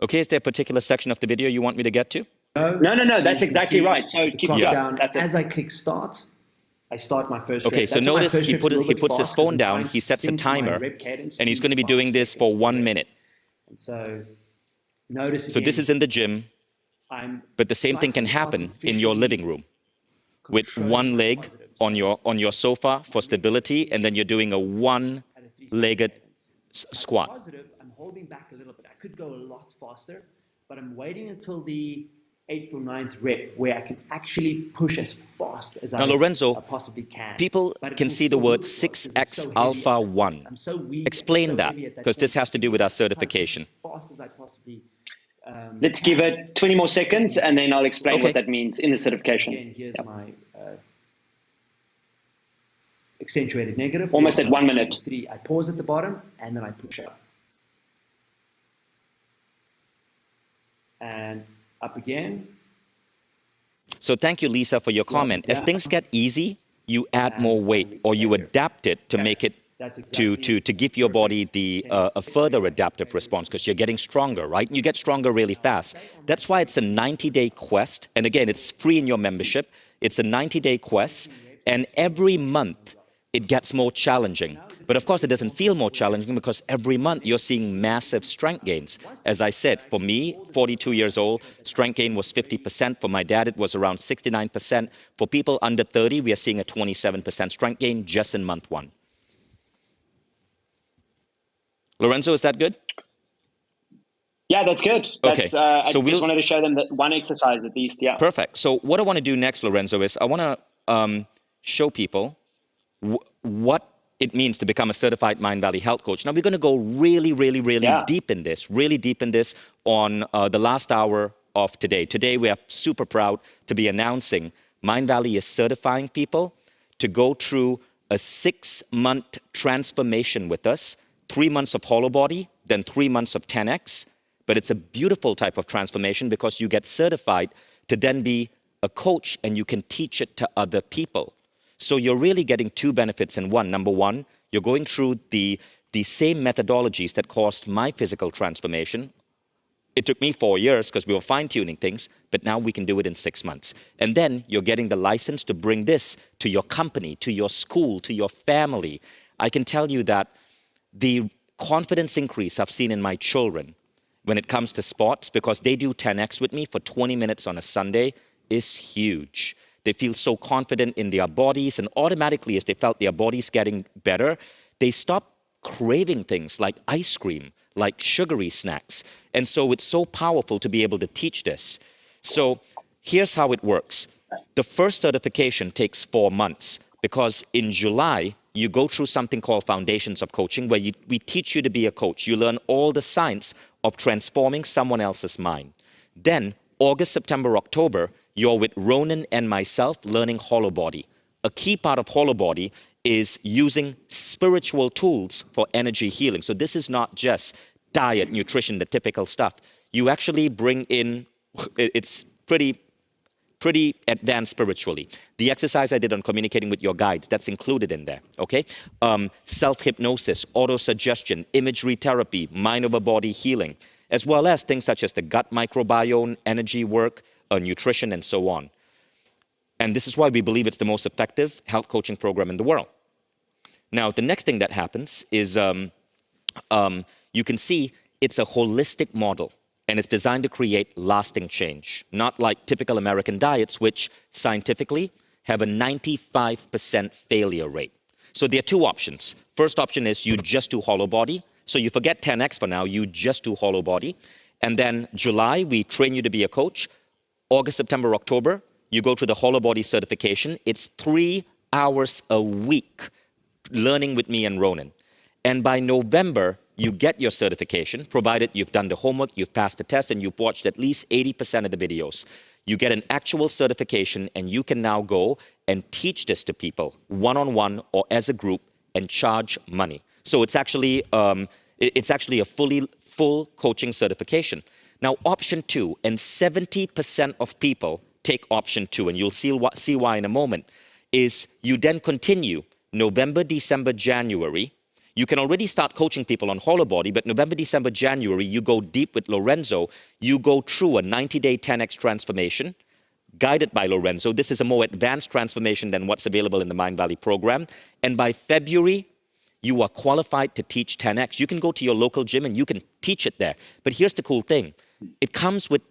Okay, is there a particular section of the video you want me to get to? No, that's exactly right. So keep down as I click start. I start my first Okay, rep. so That's why my notice first he, rep's a little bit puts his fast 'cause phone I'm down, trying he to sets a sync my timer, rep cadence and he's to going to be 5 doing this for seconds 1 rep. minute. And so notice So this again, is in the gym, I'm but the same thing can slightly happen in your living room with one leg on your sofa for stability, and then you're doing a one-legged squat. positive, I'm holding back a little bit. I could go a lot faster, but I'm waiting until the 8th or 9th rep where I can actually push as fast as Now, I Lorenzo, possibly can. people But it can will see the still word look slow 'cause it's 6x so heavy alpha at that 1. point. I'm so weak, Explain so that, heavy at that because this point. has to do with our I'm trying to push certification. as fast as I possibly Let's give it 20 more seconds, and then I'll explain Okay. what that means in the certification. Again, here's Yep. my accentuated negative. Almost at 1 2, minute. 3. I pause at the bottom, and then I push up. And up again. So thank you, Lisa, for your comment. As yeah. things get easy, you add more weight, or you adapt it to make it That's to exactly give your body the a further adaptive response, because you're getting stronger, right? You get stronger really fast. That's why it's a 90-day quest. And again, it's free in your membership. It's a 90-day quest. And every month, it gets more challenging. But of course, it doesn't feel more challenging because every month you're seeing massive strength gains. As I said, for me, 42 years old, strength gain was 50%. For my dad, it was around 69%. For people under 30, we are seeing a 27% strength gain just in month 1. Lorenzo, is that good? Yeah, that's good. That's, Okay. I So just wanted to show them that one exercise at least, yeah. Perfect. So what I want to do next, Lorenzo, is I want to show people what it means to become a certified Mindvalley health coach. Now, we're going to go really deep in this on the last hour of today. Today, we are super proud to be announcing Mindvalley is certifying people to go through a 6-month transformation with us, 3 months of hollow body, then 3 months of 10X. But it's a beautiful type of transformation because you get certified to then be a coach and you can teach it to other people. So you're really getting 2 benefits in one. Number one, you're going through the same methodologies that caused my physical transformation. It took me 4 years because we were fine-tuning things, but now we can do it in 6 months. And then you're getting the license to bring this to your company, to your school, to your family. I can tell you that the confidence increase I've seen in my children when it comes to sports, because they do 10X with me for 20 minutes on a Sunday, is huge. They feel so confident in their bodies, and automatically, as they felt their bodies getting better, they stop craving things like ice cream, like sugary snacks. And so it's so powerful to be able to teach this. So here's how it works. The first certification takes 4 months because in July, you go through something called Foundations of Coaching, where we teach you to be a coach. You learn all the science of transforming someone else's mind. Then, August, September, October, you're with Ronan and myself learning hollow body. A key part of hollow body is using spiritual tools for energy healing. So this is not just diet, nutrition, the typical stuff. You actually bring in, it's pretty advanced spiritually. The exercise I did on communicating with your guides, that's included in there, okay? Self-hypnosis, auto-suggestion, imagery therapy, mind over body healing, as well as things such as the gut microbiome, energy work, nutrition, and so on. And this is why we believe it's the most effective health coaching program in the world. Now, the next thing that happens is you can see it's a holistic model, and it's designed to create lasting change, not like typical American diets, which scientifically have a 95% failure rate. So there are 2 options. First option is you just do hollow body. So you forget 10X for now, you just do hollow body. And then July, we train you to be a coach. August, September, October, you go to the hollow body certification. It's 3 hours a week learning with me and Ronan. And by November, you get your certification, provided you've done the homework, you've passed the test, and you've watched at least 80% of the videos. You get an actual certification, and you can now go and teach this to people one-on-one or as a group and charge money. So it's actually a full coaching certification. Now, option 2, and 70% of people take option 2, and you'll see why in a moment, is you then continue November, December, January. You can already start coaching people on hollow body, but November, December, January, you go deep with Lorenzo. You go through a 90-day 10X transformation. guided by Lorenzo. This is a more advanced transformation than what's available in the Mindvalley program. And by February, you are qualified to teach 10X. You can go to your local gym and you can teach it there. But here's the cool thing. It comes with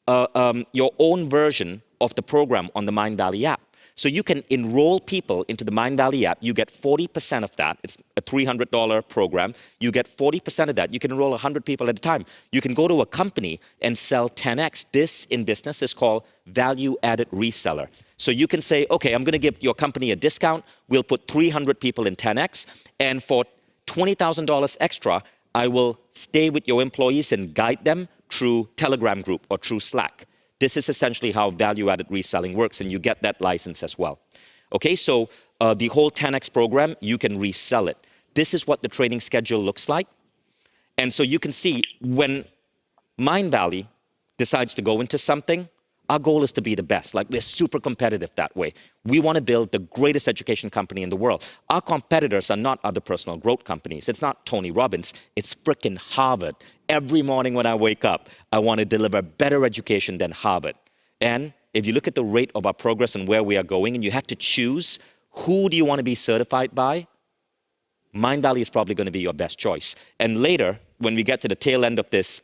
your own version of the program on the Mindvalley app. So you can enroll people into the Mindvalley app. You get 40% of that. It's a $300 program. You get 40% of that. You can enroll 100 people at a time. You can go to a company and sell 10X. This in business is called value-added reseller. So you can say, okay, I'm going to give your company a discount. We'll put 300 people in 10X. And for $20,000 extra, I will stay with your employees and guide them through Telegram group or through Slack. This is essentially how value-added reselling works, and you get that license as well. Okay, so the whole 10X program, you can resell it. This is what the training schedule looks like. And so you can see when Mindvalley decides to go into something, our goal is to be the best. Like, we're super competitive that way. We want to build the greatest education company in the world. Our competitors are not other personal growth companies. It's not Tony Robbins. It's frickin' Harvard. Every morning when I wake up, I want to deliver better education than Harvard. And if you look at the rate of our progress and where we are going, and you have to choose who do you want to be certified by, Mindvalley is probably going to be your best choice. And later, when we get to the tail end of this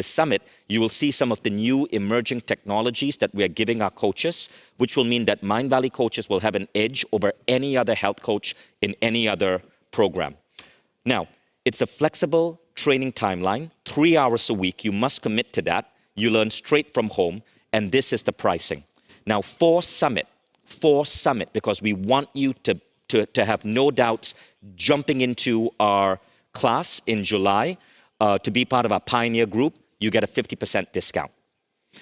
summit, you will see some of the new emerging technologies that we are giving our coaches, which will mean that Mindvalley coaches will have an edge over any other health coach in any other program. Now, it's a flexible training timeline, 3 hours a week. You must commit to that. You learn straight from home, and this is the pricing. Now, for Summit, because we want you to have no doubts jumping into our class in July to be part of our pioneer group, you get a 50% discount.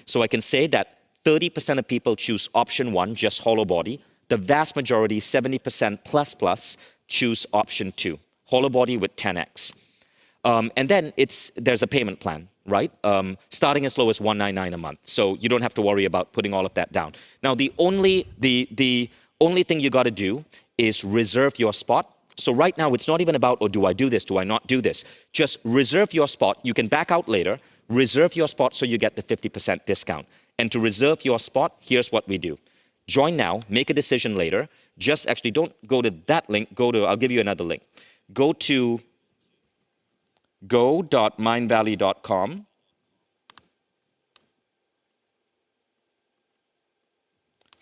So I can say that 30% of people choose option 1, just hollow body. The vast majority, 70% plus, choose option 2, hollow body with 10X. And then there's a payment plan, right? Starting as low as $199 a month. So you don't have to worry about putting all of that down. Now, the only thing you got to do is reserve your spot. So right now, it's not even about, oh, do I do this? Do I not do this? Just reserve your spot. You can back out later. Reserve your spot so you get the 50% discount. And to reserve your spot, here's what we do. Join now. Make a decision later. Just actually don't go to that link. I'll give you another link. Go to go.mindvalley.com.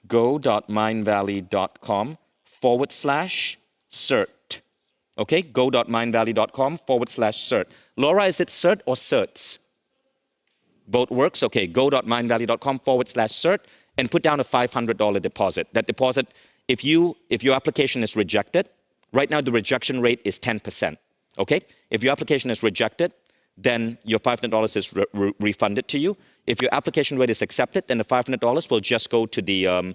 go.mindvalley.com/cert. Okay, go.mindvalley.com/cert. Laura, is it cert or certs? Both works? Okay, go.mindvalley.com/cert and put down a $500 deposit. That deposit, if your application is rejected, right now the rejection rate is 10%. Okay, if your application is rejected, then your $500 is refunded to you. If your application rate is accepted, then the $500 will just go to the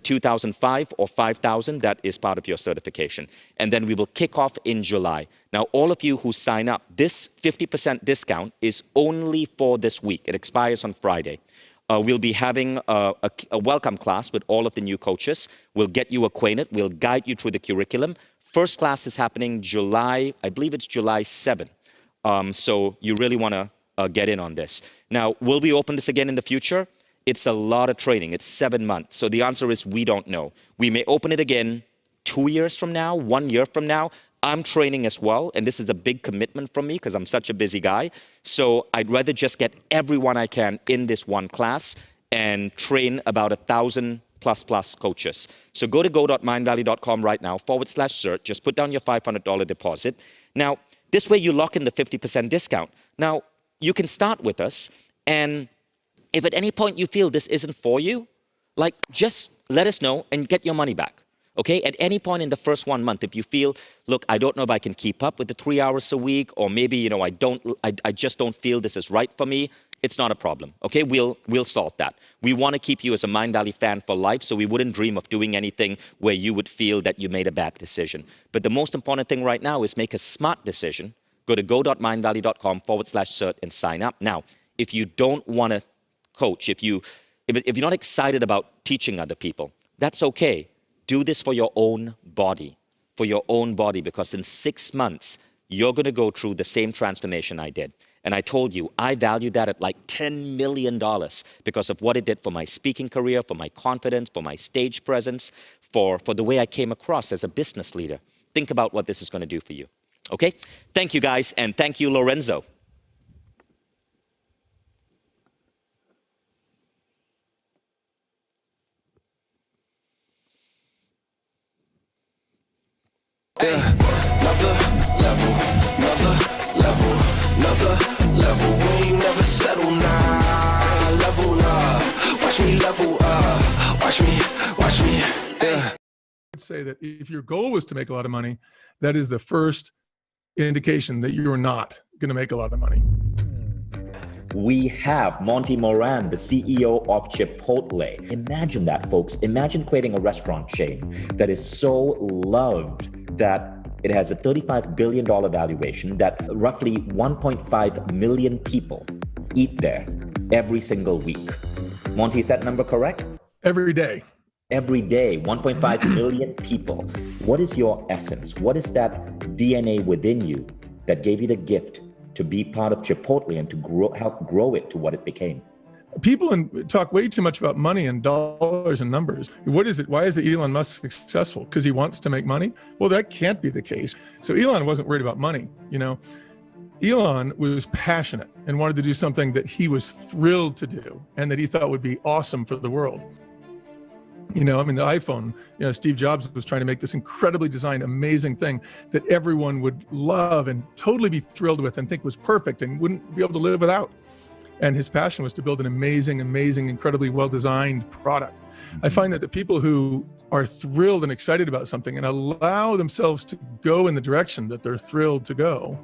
2005 or 5000 that is part of your certification. And then we will kick off in July. Now, all of you who sign up, this 50% discount is only for this week. It expires on Friday. We'll be having a welcome class with all of the new coaches. We'll get you acquainted. We'll guide you through the curriculum. First class is happening July, I believe it's July 7th. So you really want to get in on this. Now, will we open this again in the future? It's a lot of training. It's 7 months. So the answer is we don't know. We may open it again 2 years from now, 1 year from now. I'm training as well, and this is a big commitment from me because I'm such a busy guy. So I'd rather just get everyone I can in this one class and train about 1,000 plus coaches. So go to go.mindvalley.com right now, /cert. Just put down your $500 deposit. Now, this way you lock in the 50% discount. Now, you can start with us, and if at any point you feel this isn't for you, like, just let us know and get your money back. Okay, at any point in the first 1 month, if you feel, look, I don't know if I can keep up with the 3 hours a week, or maybe, I just don't feel this is right for me, it's not a problem. Okay, we'll solve that. We want to keep you as a Mindvalley fan for life, so we wouldn't dream of doing anything where you would feel that you made a bad decision. But the most important thing right now is make a smart decision. Go to go.mindvalley.com /cert and sign up. Now, if you don't want to coach, if you're not excited about teaching other people, that's okay. Do this for your own body, because in 6 months, you're going to go through the same transformation I did. And I told you, I value that at like $10 million because of what it did for my speaking career, for my confidence, for my stage presence, for the way I came across as a business leader. Think about what this is going to do for you. Okay? Thank you, guys, and thank you, Lorenzo. Level, we ain't never settle now. Level up, watch me level up. Watch me, yeah. I would say that if your goal was to make a lot of money, that is the first indication that you're not going to make a lot of money. We have Monty Moran, the CEO of Chipotle. Imagine that, folks. Imagine creating a restaurant chain that is so loved that it has a $35 billion valuation, that roughly 1.5 million people eat there every single week. Monty, is that number correct? Every day. Every day, 1.5 million people. What is your essence? What is that DNA within you that gave you the gift to be part of Chipotle and to help grow it to what it became? People talk way too much about money and dollars and numbers. What is it? Why is Elon Musk successful? Because he wants to make money? Well, that can't be the case. So Elon wasn't worried about money, you know. Elon was passionate and wanted to do something that he was thrilled to do and that he thought would be awesome for the world. You know, I mean, the iPhone, you know, Steve Jobs was trying to make this incredibly designed, amazing thing that everyone would love and totally be thrilled with and think was perfect and wouldn't be able to live without. And his passion was to build an amazing, incredibly well-designed product. I find that the people who are thrilled and excited about something and allow themselves to go in the direction that they're thrilled to go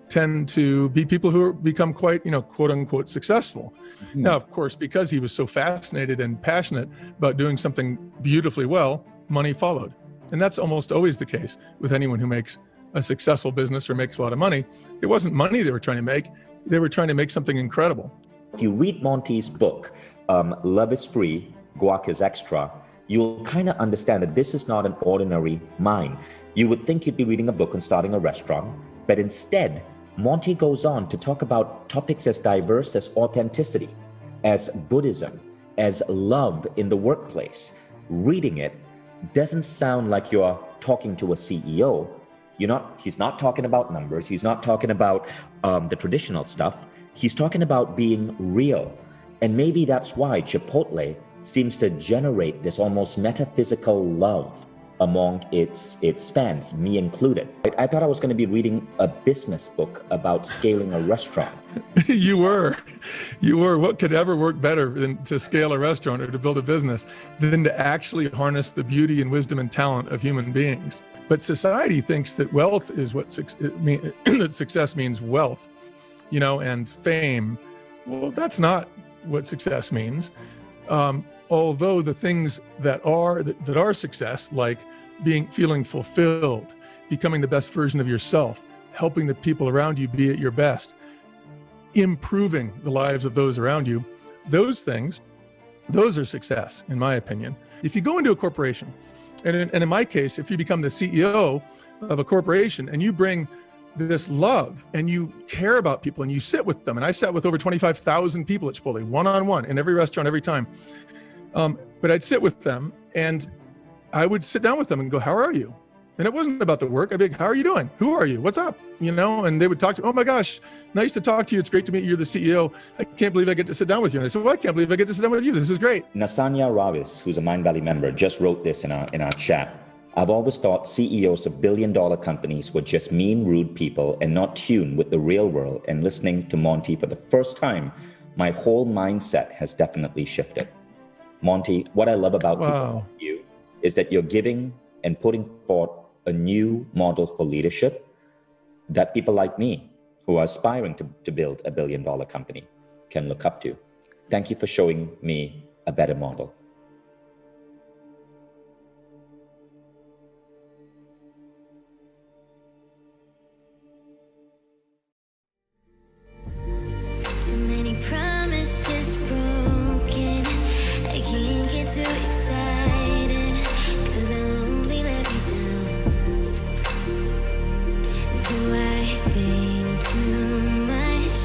tend to be people who become quite, you know, quote unquote successful. Now, of course, because he was so fascinated and passionate about doing something beautifully well, money followed. And that's almost always the case with anyone who makes a successful business or makes a lot of money. It wasn't money they were trying to make. They were trying to make something incredible. If you read Monty's book, Love is Free, Guac is Extra, you'll kind of understand that this is not an ordinary mind. You would think you'd be reading a book and starting a restaurant, but instead, Monty goes on to talk about topics as diverse as authenticity, as Buddhism, as love in the workplace. Reading it doesn't sound like you're talking to a CEO. He's not talking about numbers. He's not talking about the traditional stuff. He's talking about being real. And maybe that's why Chipotle seems to generate this almost metaphysical love among its fans, me included. I thought I was going to be reading a business book about scaling a restaurant. You were. What could ever work better than to scale a restaurant or to build a business than to actually harness the beauty and wisdom and talent of human beings? But society thinks that wealth is what that success means wealth, you know, and fame. Well, that's not what success means. Although the things that are success, like feeling fulfilled, becoming the best version of yourself, helping the people around you be at your best, improving the lives of those around you, those are success, in my opinion. If you go into a corporation, and in my case, if you become the CEO of a corporation and you bring this love and you care about people and you sit with them, and I sat with over 25,000 people at Chipotle, one-on-one in every restaurant, every time. But I'd sit with them and I would sit down with them and go, how are you? And it wasn't about the work. I'd be like, how are you doing? Who are you? What's up? You know, and they would talk to me, oh my gosh, nice to talk to you. It's great to meet you. You're the CEO. I can't believe I get to sit down with you. And I said, well, I can't believe I get to sit down with you. This is great. Nasanya Ravis, who's a Mindvalley member, just wrote this in our chat. I've always thought CEOs of billion-dollar companies were just mean, rude people and not tuned with the real world. And listening to Monty for the first time, my whole mindset has definitely shifted. Monty, what I love about people like you is that you're giving and putting forth a new model for leadership that people like me, who are aspiring to build a billion-dollar company, can look up to. Thank you for showing me a better model. Too many promises broken. I can't get too excited, 'cause I only let me down. Do I think too much?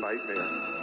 nightmare.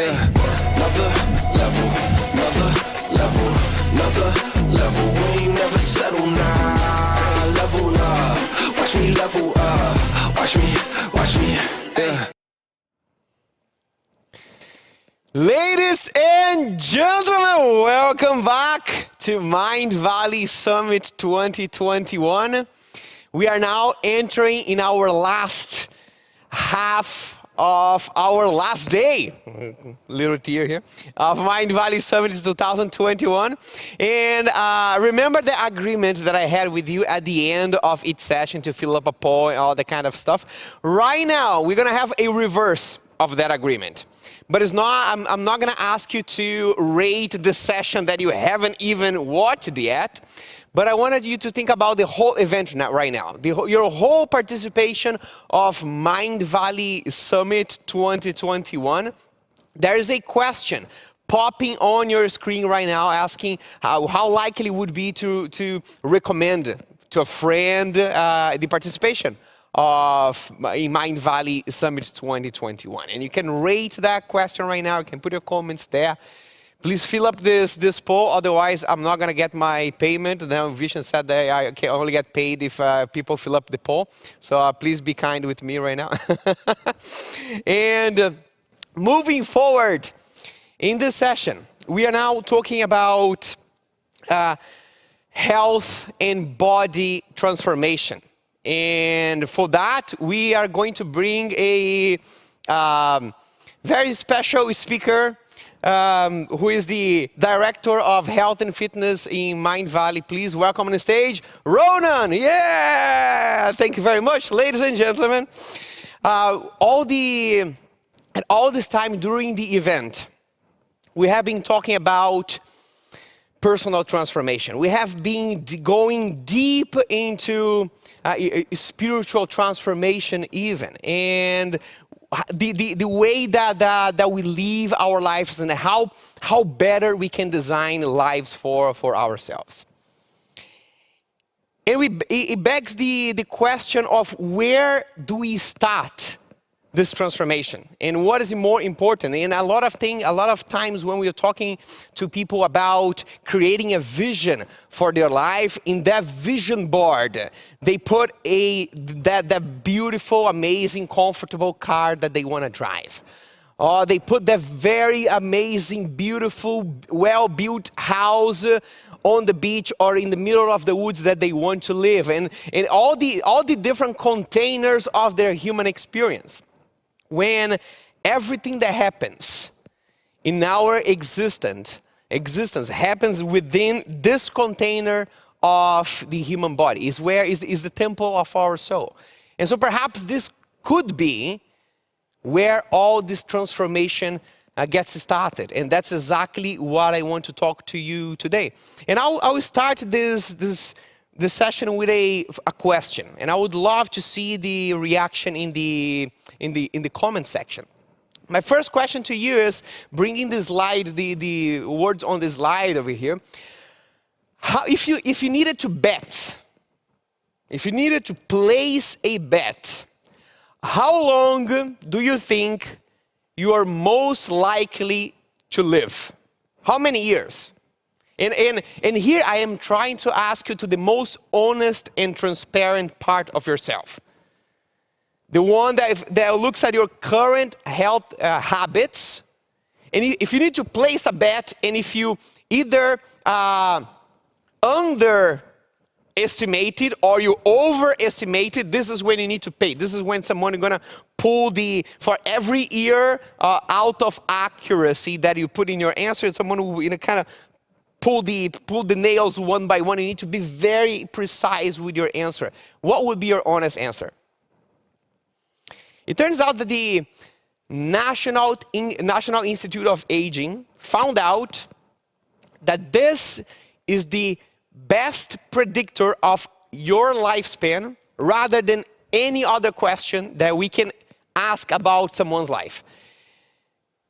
Another level, another level, another level. We ain't never settle now. Level up, watch me level up. Watch me, yeah. Ladies and gentlemen, welcome back to Mindvalley Summit 2021. We are now entering in our last half of our last day, little tear here, of Mindvalley Summit 2021. And remember the agreement that I had with you at the end of each session to fill up a poll and all that kind of stuff. Right now, we're gonna have a reverse of that agreement. But it's not, I'm not gonna ask you to rate the session that you haven't even watched yet. But I wanted you to think about the whole event right now. Your whole participation of Mindvalley Summit 2021. There is a question popping on your screen right now asking how likely it would be to recommend to a friend the participation of Mindvalley Summit 2021. And you can rate that question right now. You can put your comments there. Please fill up this poll, otherwise I'm not gonna get my payment. Now Vision said that I can only get paid if people fill up the poll. So please be kind with me right now. And moving forward in this session, we are now talking about health and body transformation. And for that, we are going to bring a very special speaker who is the Director of Health and Fitness in Mindvalley. Please welcome on the stage, Ronan. Yeah! Thank you very much, ladies and gentlemen. All this time during the event, we have been talking about personal transformation. We have been going deep into spiritual transformation even, and the way that we live our lives and how better we can design lives for ourselves. And it begs the question of where do we start this transformation, and what is more important? And a lot of times when we are talking to people about creating a vision for their life, in that vision board, they put that beautiful, amazing, comfortable car that they want to drive. Or they put that very amazing, beautiful, well-built house on the beach or in the middle of the woods that they want to live, and all the different containers of their human experience. When everything that happens in our existence happens within this container of the human body, is the temple of our soul. And so perhaps this could be where all this transformation gets started. And that's exactly what I want to talk to you today. And I will start this session with a question, and I would love to see the reaction in the comment section. My first question to you is, bringing the slide, the words on the slide over here. If you needed to bet, if you needed to place a bet, how long do you think you are most likely to live? How many years? And here I am trying to ask you to the most honest and transparent part of yourself. The one that looks at your current health habits. And if you need to place a bet, and if you either underestimated or you overestimated, this is when you need to pay. This is when someone is going to pull for every year out of accuracy that you put in your answer, someone who kind of pull the nails one by one. You need to be very precise with your answer. What would be your honest answer? It turns out that the National Institute of Aging found out that this is the best predictor of your lifespan rather than any other question that we can ask about someone's life.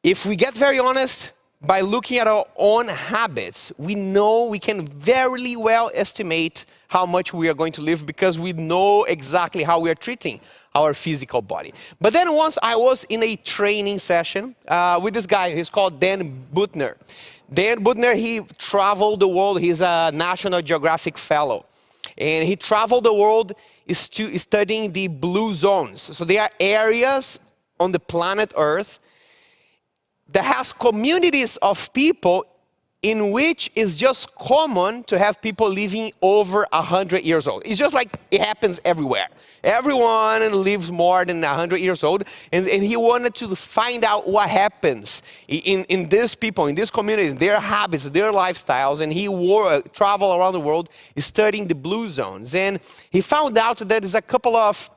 If we get very honest, by looking at our own habits, we know we can very well estimate how much we are going to live, because we know exactly how we are treating our physical body. But then once I was in a training session with this guy, he's called Dan Buettner. Dan Buettner, he traveled the world. He's a National Geographic fellow. And he traveled the world studying the blue zones. So there are areas on the planet Earth that has communities of people in which it's just common to have people living over 100 years old. It's just like it happens everywhere. Everyone lives more than 100 years old, and he wanted to find out what happens in these people, in this community, their habits, their lifestyles, and he traveled around the world studying the blue zones. And he found out that there's a couple of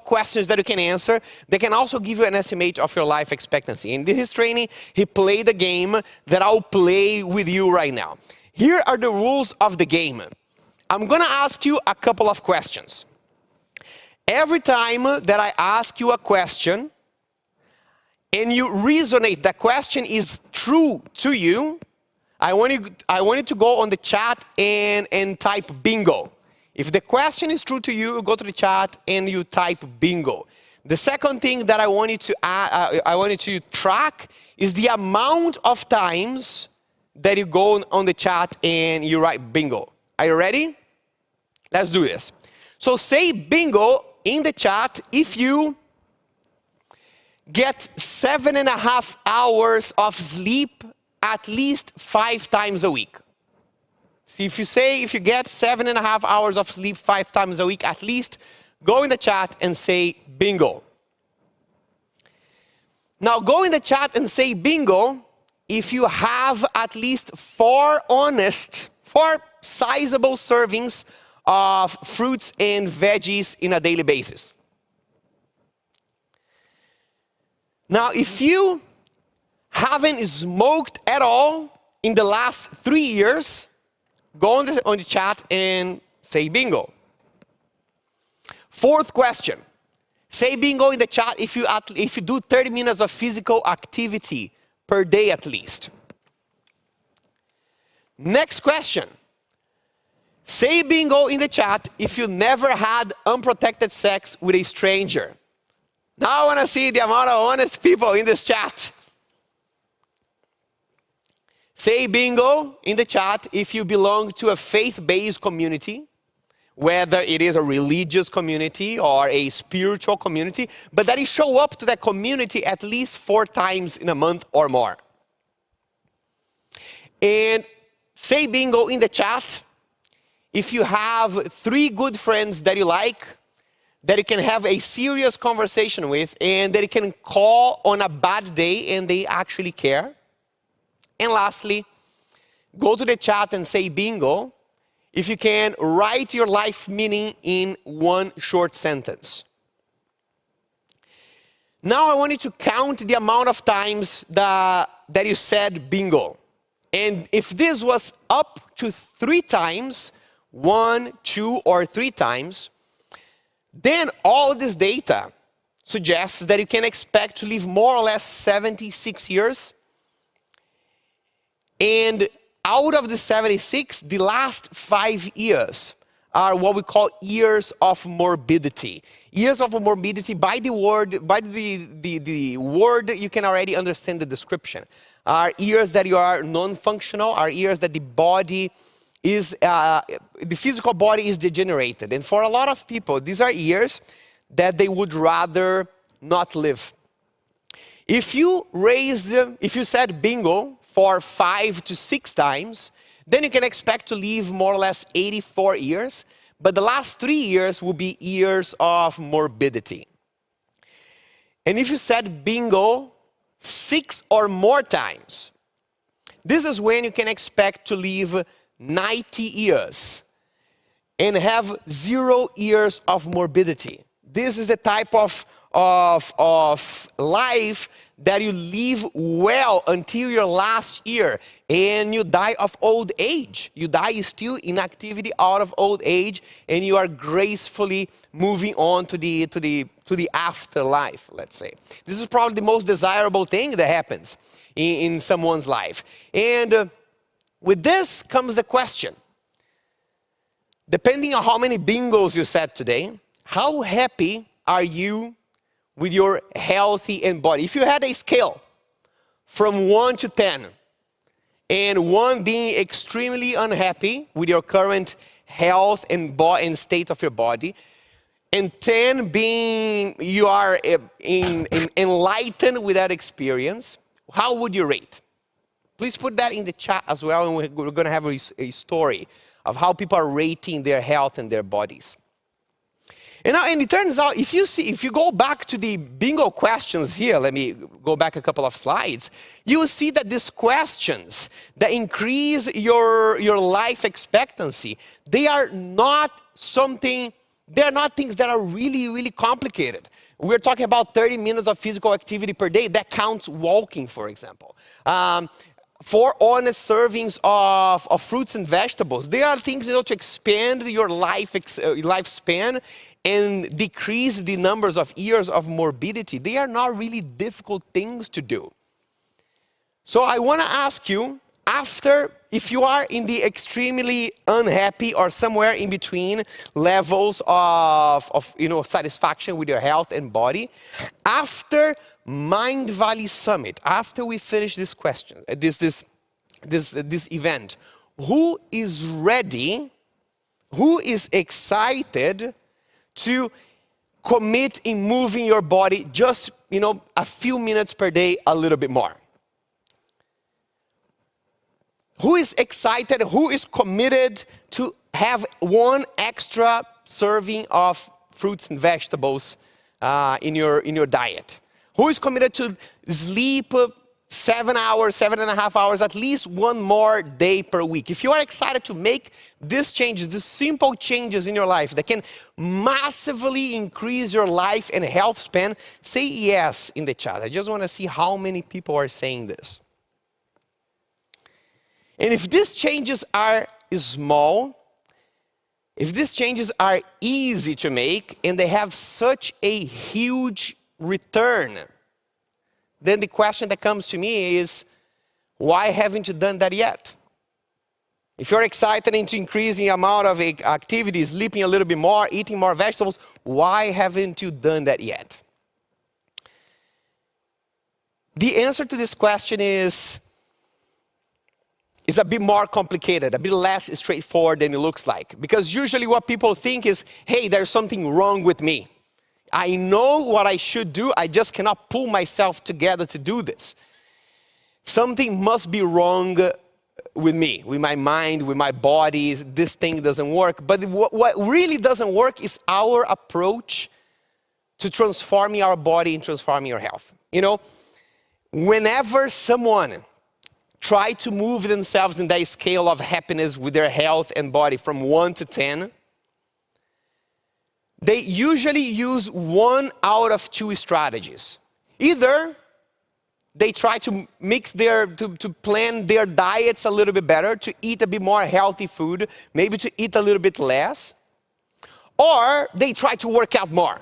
questions that you can answer. They can also give you an estimate of your life expectancy. In his training, he played a game that I'll play with you right now. Here are the rules of the game. I'm going to ask you a couple of questions. Every time that I ask you a question and you resonate, that question is true to you, I want you to go on the chat and type bingo. If the question is true to you, go to the chat and you type bingo. The second thing that I want you to track is the amount of times that you go on the chat and you write bingo. Are you ready? Let's do this. So say bingo in the chat if you get 7.5 hours of sleep at least 5 times a week. See, if you get 7.5 hours of sleep 5 times a week at least, go in the chat and say bingo. Now go in the chat and say bingo if you have at least 4 sizable servings of fruits and veggies in a daily basis. Now, if you haven't smoked at all in the last 3 years, go on the chat and say bingo. 4th question. Say bingo in the chat if you do 30 minutes of physical activity per day at least. Next question. Say bingo in the chat if you never had unprotected sex with a stranger. Now I want to see the amount of honest people in this chat. Say bingo in the chat if you belong to a faith-based community, whether it is a religious community or a spiritual community, but that you show up to that community at least 4 times in a month or more. And say bingo in the chat if you have 3 good friends that you like, that you can have a serious conversation with, and that you can call on a bad day and they actually care. And lastly, go to the chat and say bingo if you can write your life meaning in 1 short sentence. Now I want you to count the amount of times that you said bingo. And if this was up to 3 times, 1, 2, or 3 times, then all this data suggests that you can expect to live more or less 76 years. And out of the 76, the last 5 years are what we call years of morbidity. Years of morbidity, by the word, you can already understand the description. Are years that you are non-functional, are years that the body is, the physical body is degenerated. And for a lot of people, these are years that they would rather not live. If you said bingo for 5 to 6 times, then you can expect to live more or less 84 years. But the last 3 years will be years of morbidity. And if you said bingo 6 or more times, this is when you can expect to live 90 years and have 0 years of morbidity. This is the type of life that you live well until your last year and you die of old age. You die still in activity out of old age and you are gracefully moving on to the afterlife, let's say. This is probably the most desirable thing that happens in someone's life. And with this comes the question. Depending on how many bingos you said today, how happy are you with your healthy and body? If you had a scale from 1 to 10, and 1 being extremely unhappy with your current health and state of your body, and 10 being you are enlightened with that experience, how would you rate? Please put that in the chat as well, and we're going to have a story of how people are rating their health and their bodies. And it turns out, if you go back to the bingo questions here, let me go back a couple of slides, you will see that these questions that increase your life expectancy, they are not things that are really, really complicated. We're talking about 30 minutes of physical activity per day. That counts walking, for example. 4 honest servings of fruits and vegetables. They are things, to expand your lifespan and decrease the numbers of years of morbidity. They are not really difficult things to do. So I want to ask you, if you are in the extremely unhappy or somewhere in between levels of satisfaction with your health and body, after Mindvalley Summit, after we finish this event, who is ready, who is excited to commit in moving your body just, a few minutes per day, a little bit more? Who is excited? Who is committed to have one extra serving of fruits and vegetables in your diet? Who is committed to sleep 7 hours, 7.5 hours, at least one more day per week? If you are excited to make these changes, these simple changes in your life that can massively increase your life and health span, say yes in the chat. I just want to see how many people are saying this. And if these changes are small, if these changes are easy to make and they have such a huge return, then the question that comes to me is, why haven't you done that yet? If you're excited into increasing the amount of activity, sleeping a little bit more, eating more vegetables, why haven't you done that yet? The answer to this question is a bit more complicated, a bit less straightforward than it looks like. Because usually what people think is, hey, there's something wrong with me. I know what I should do, I just cannot pull myself together to do this. Something must be wrong with me, with my mind, with my body. This thing doesn't work. But what really doesn't work is our approach to transforming our body and transforming our health. You know, whenever someone try to move themselves in that scale of happiness with their health and body from 1 to 10, they usually use 1 out of 2 strategies. Either they try to to plan their diets a little bit better, to eat a bit more healthy food, maybe to eat a little bit less, or they try to work out more.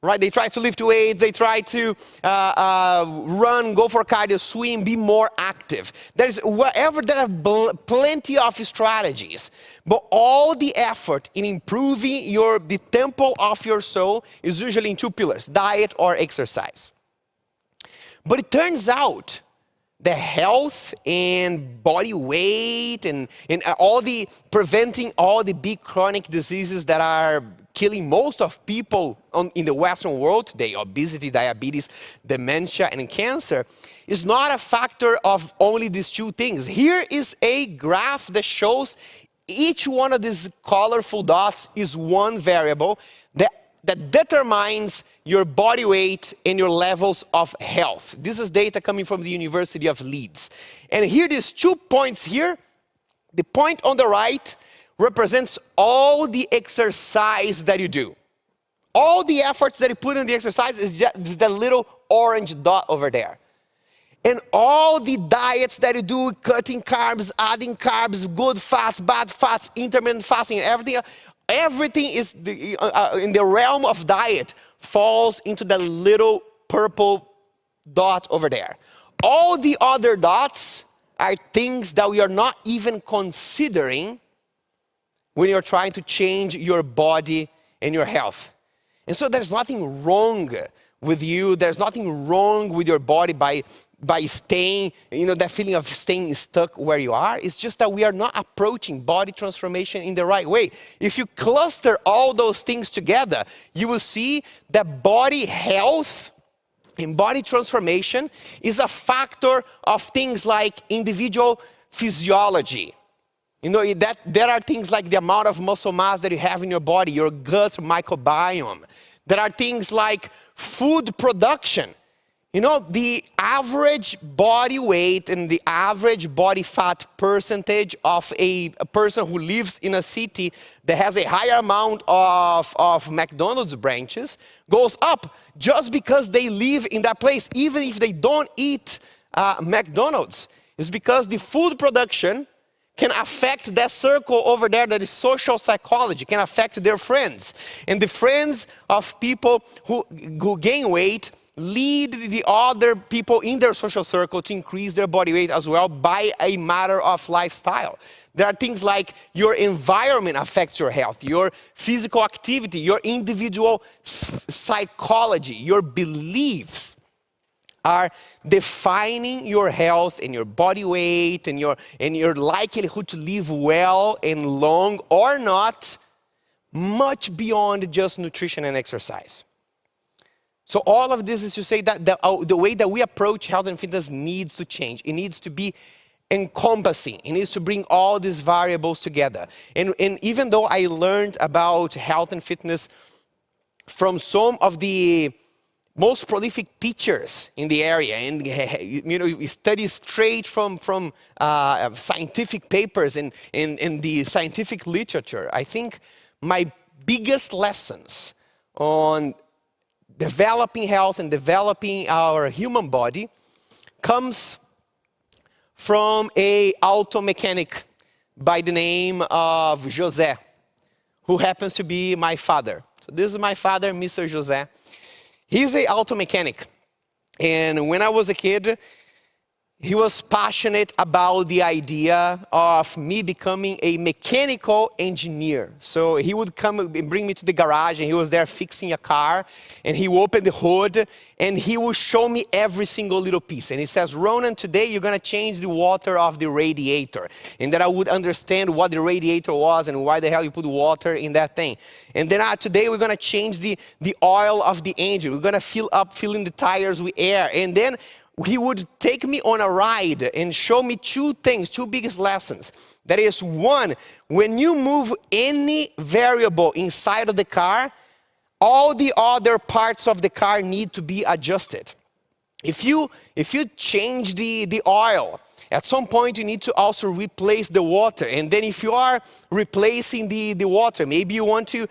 Right? They try to lift weights, they try to run, go for cardio, swim, be more active. There are plenty of strategies, but all the effort in improving the temple of your soul is usually in 2 pillars, diet or exercise. But it turns out the health and body weight and preventing all the big chronic diseases that are killing most of people in the Western world today, obesity, diabetes, dementia, and cancer, is not a factor of only these 2 things. Here is a graph that shows each one of these colorful dots is one variable that determines your body weight and your levels of health. This is data coming from the University of Leeds. And here, these 2 points here, the point on the right represents all the exercise that you do. All the efforts that you put in the exercise is just the little orange dot over there. And all the diets that you do, cutting carbs, adding carbs, good fats, bad fats, intermittent fasting, everything is in the realm of diet falls into the little purple dot over there. All the other dots are things that we are not even considering when you're trying to change your body and your health. And so there's nothing wrong with you. There's nothing wrong with your body by staying, that feeling of staying stuck where you are. It's just that we are not approaching body transformation in the right way. If you cluster all those things together, you will see that body health and body transformation is a factor of things like individual physiology. That there are things like the amount of muscle mass that you have in your body, your gut microbiome. There are things like food production. The average body weight and the average body fat percentage of a person who lives in a city that has a higher amount of McDonald's branches goes up just because they live in that place, even if they don't eat McDonald's. It's because the food production can affect that circle over there that is social psychology, can affect their friends. And the friends of people who gain weight lead the other people in their social circle to increase their body weight as well by a matter of lifestyle. There are things like your environment affects your health, your physical activity, your individual psychology, your beliefs are defining your health and your body weight and your likelihood to live well and long or not, much beyond just nutrition and exercise. So all of this is to say that the way that we approach health and fitness needs to change. It needs to be encompassing. It needs to bring all these variables together. And even though I learned about health and fitness from some of the most prolific teachers in the area, and we study straight from scientific papers and in the scientific literature, I think my biggest lessons on developing health and developing our human body comes from a auto mechanic by the name of José, who happens to be my father. So this is my father, Mr. José. He's an auto mechanic. And when I was a kid, he was passionate about the idea of me becoming a mechanical engineer. So he would come and bring me to the garage, and he was there fixing a car, and he opened the hood, and he would show me every single little piece. And he says, Ronan, today you're gonna change the water of the radiator. And then I would understand what the radiator was and why the hell you put water in that thing. And then today we're gonna change the oil of the engine. We're gonna filling the tires with air. And then he would take me on a ride and show me two biggest lessons. That is, one, when you move any variable inside of the car, all the other parts of the car need to be adjusted. If you change the oil, at some point you need to also replace the water. And then if you are replacing the water, maybe you want to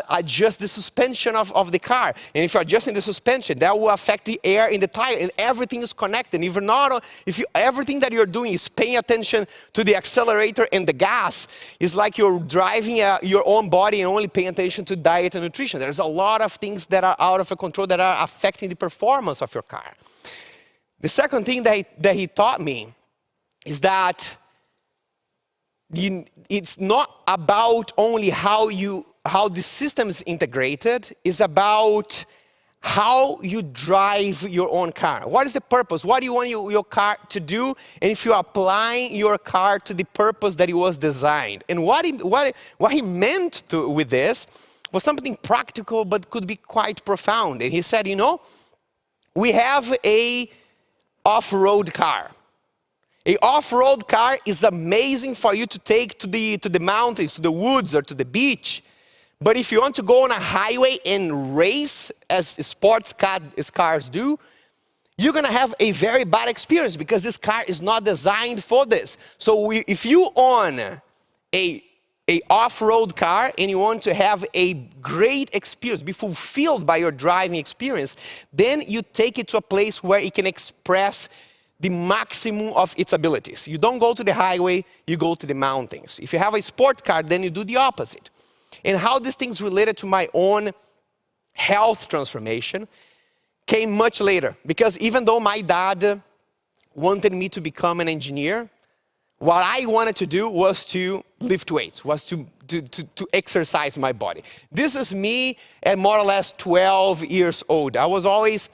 adjust the suspension of the car. And if you're adjusting the suspension, that will affect the air in the tire, and everything is connected. If everything that you're doing is paying attention to the accelerator and the gas, it's like you're driving your own body and only paying attention to diet and nutrition. There's a lot of things that are out of control that are affecting the performance of your car. The second thing that he taught me is that it's not about only how the system is integrated, it's about how you drive your own car. What is the purpose? What do you want your car to do? And if you're applying your car to the purpose that it was designed. And what he meant with this was something practical but could be quite profound. And he said, we have a off-road car. A off-road car is amazing for you to take to the mountains, to the woods, or to the beach. But if you want to go on a highway and race, as sports cars do, you're gonna have a very bad experience because this car is not designed for this. So if you own a off-road car and you want to have a great experience, be fulfilled by your driving experience, then you take it to a place where it can express the maximum of its abilities. You don't go to the highway, you go to the mountains. If you have a sport car, then you do the opposite. And how these things related to my own health transformation came much later. Because even though my dad wanted me to become an engineer, what I wanted to do was to lift weights, was to exercise my body. This is me at more or less 12 years old. I was always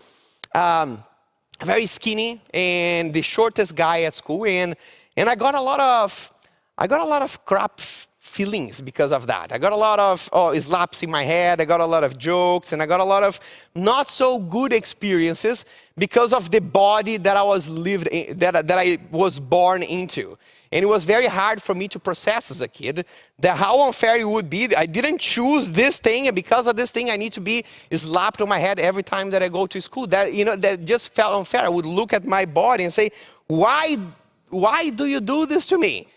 very skinny and the shortest guy at school, and I got a lot of crap feelings because of that. I got a lot of slaps in my head, I got a lot of jokes, and I got a lot of not so good experiences because of the body that I was that I was born into. And it was very hard for me to process as a kid that how unfair it would be. I didn't choose this thing, and because of this thing, I need to be slapped on my head every time that I go to school. That just felt unfair. I would look at my body and say, why do you do this to me?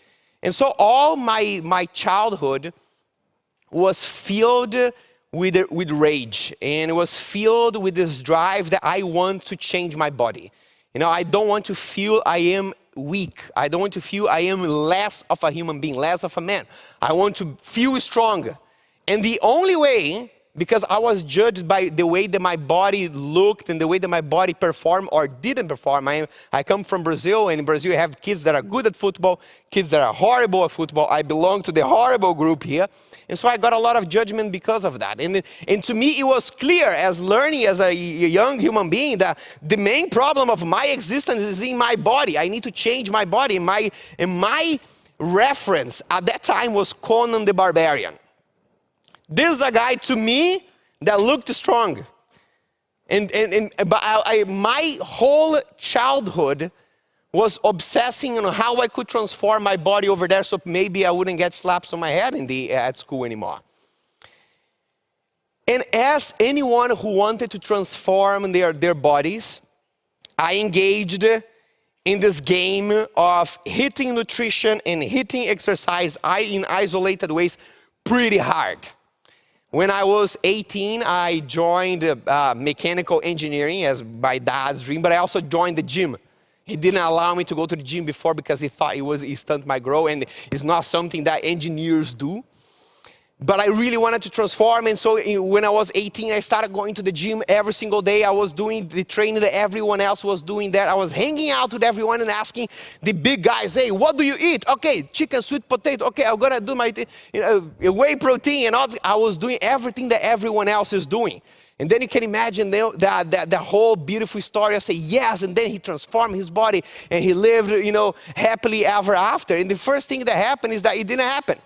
And so all my childhood was filled with rage, and it was filled with this drive that I want to change my body. I don't want to feel I am weak. I don't want to feel I am less of a human being, less of a man. I want to feel strong. And the only way, because I was judged by the way that my body looked and the way that my body performed or didn't perform. I come from Brazil, and in Brazil you have kids that are good at football, kids that are horrible at football. I belong to the horrible group here. And so I got a lot of judgment because of that. And to me, it was clear as learning as a young human being that the main problem of my existence is in my body. I need to change my body. And my reference at that time was Conan the Barbarian. This is a guy to me that looked strong. But my whole childhood was obsessing on how I could transform my body over there so maybe I wouldn't get slaps on my head at school anymore. And as anyone who wanted to transform their bodies, I engaged in this game of hitting nutrition and hitting exercise in isolated ways pretty hard. When I was 18, I joined mechanical engineering as my dad's dream, but I also joined the gym. He didn't allow me to go to the gym before because he thought it stunted my growth, and it's not something that engineers do. But I really wanted to transform, and so when I was 18, I started going to the gym every single day. I was doing the training that everyone else was doing there. I was hanging out with everyone and asking the big guys, hey, what do you eat? Okay, chicken, sweet potato. Okay, I'm gonna do my whey protein and all. I was doing everything that everyone else is doing. And then you can imagine the whole beautiful story. I say, yes, and then he transformed his body and he lived, happily ever after. And the first thing that happened is that it didn't happen.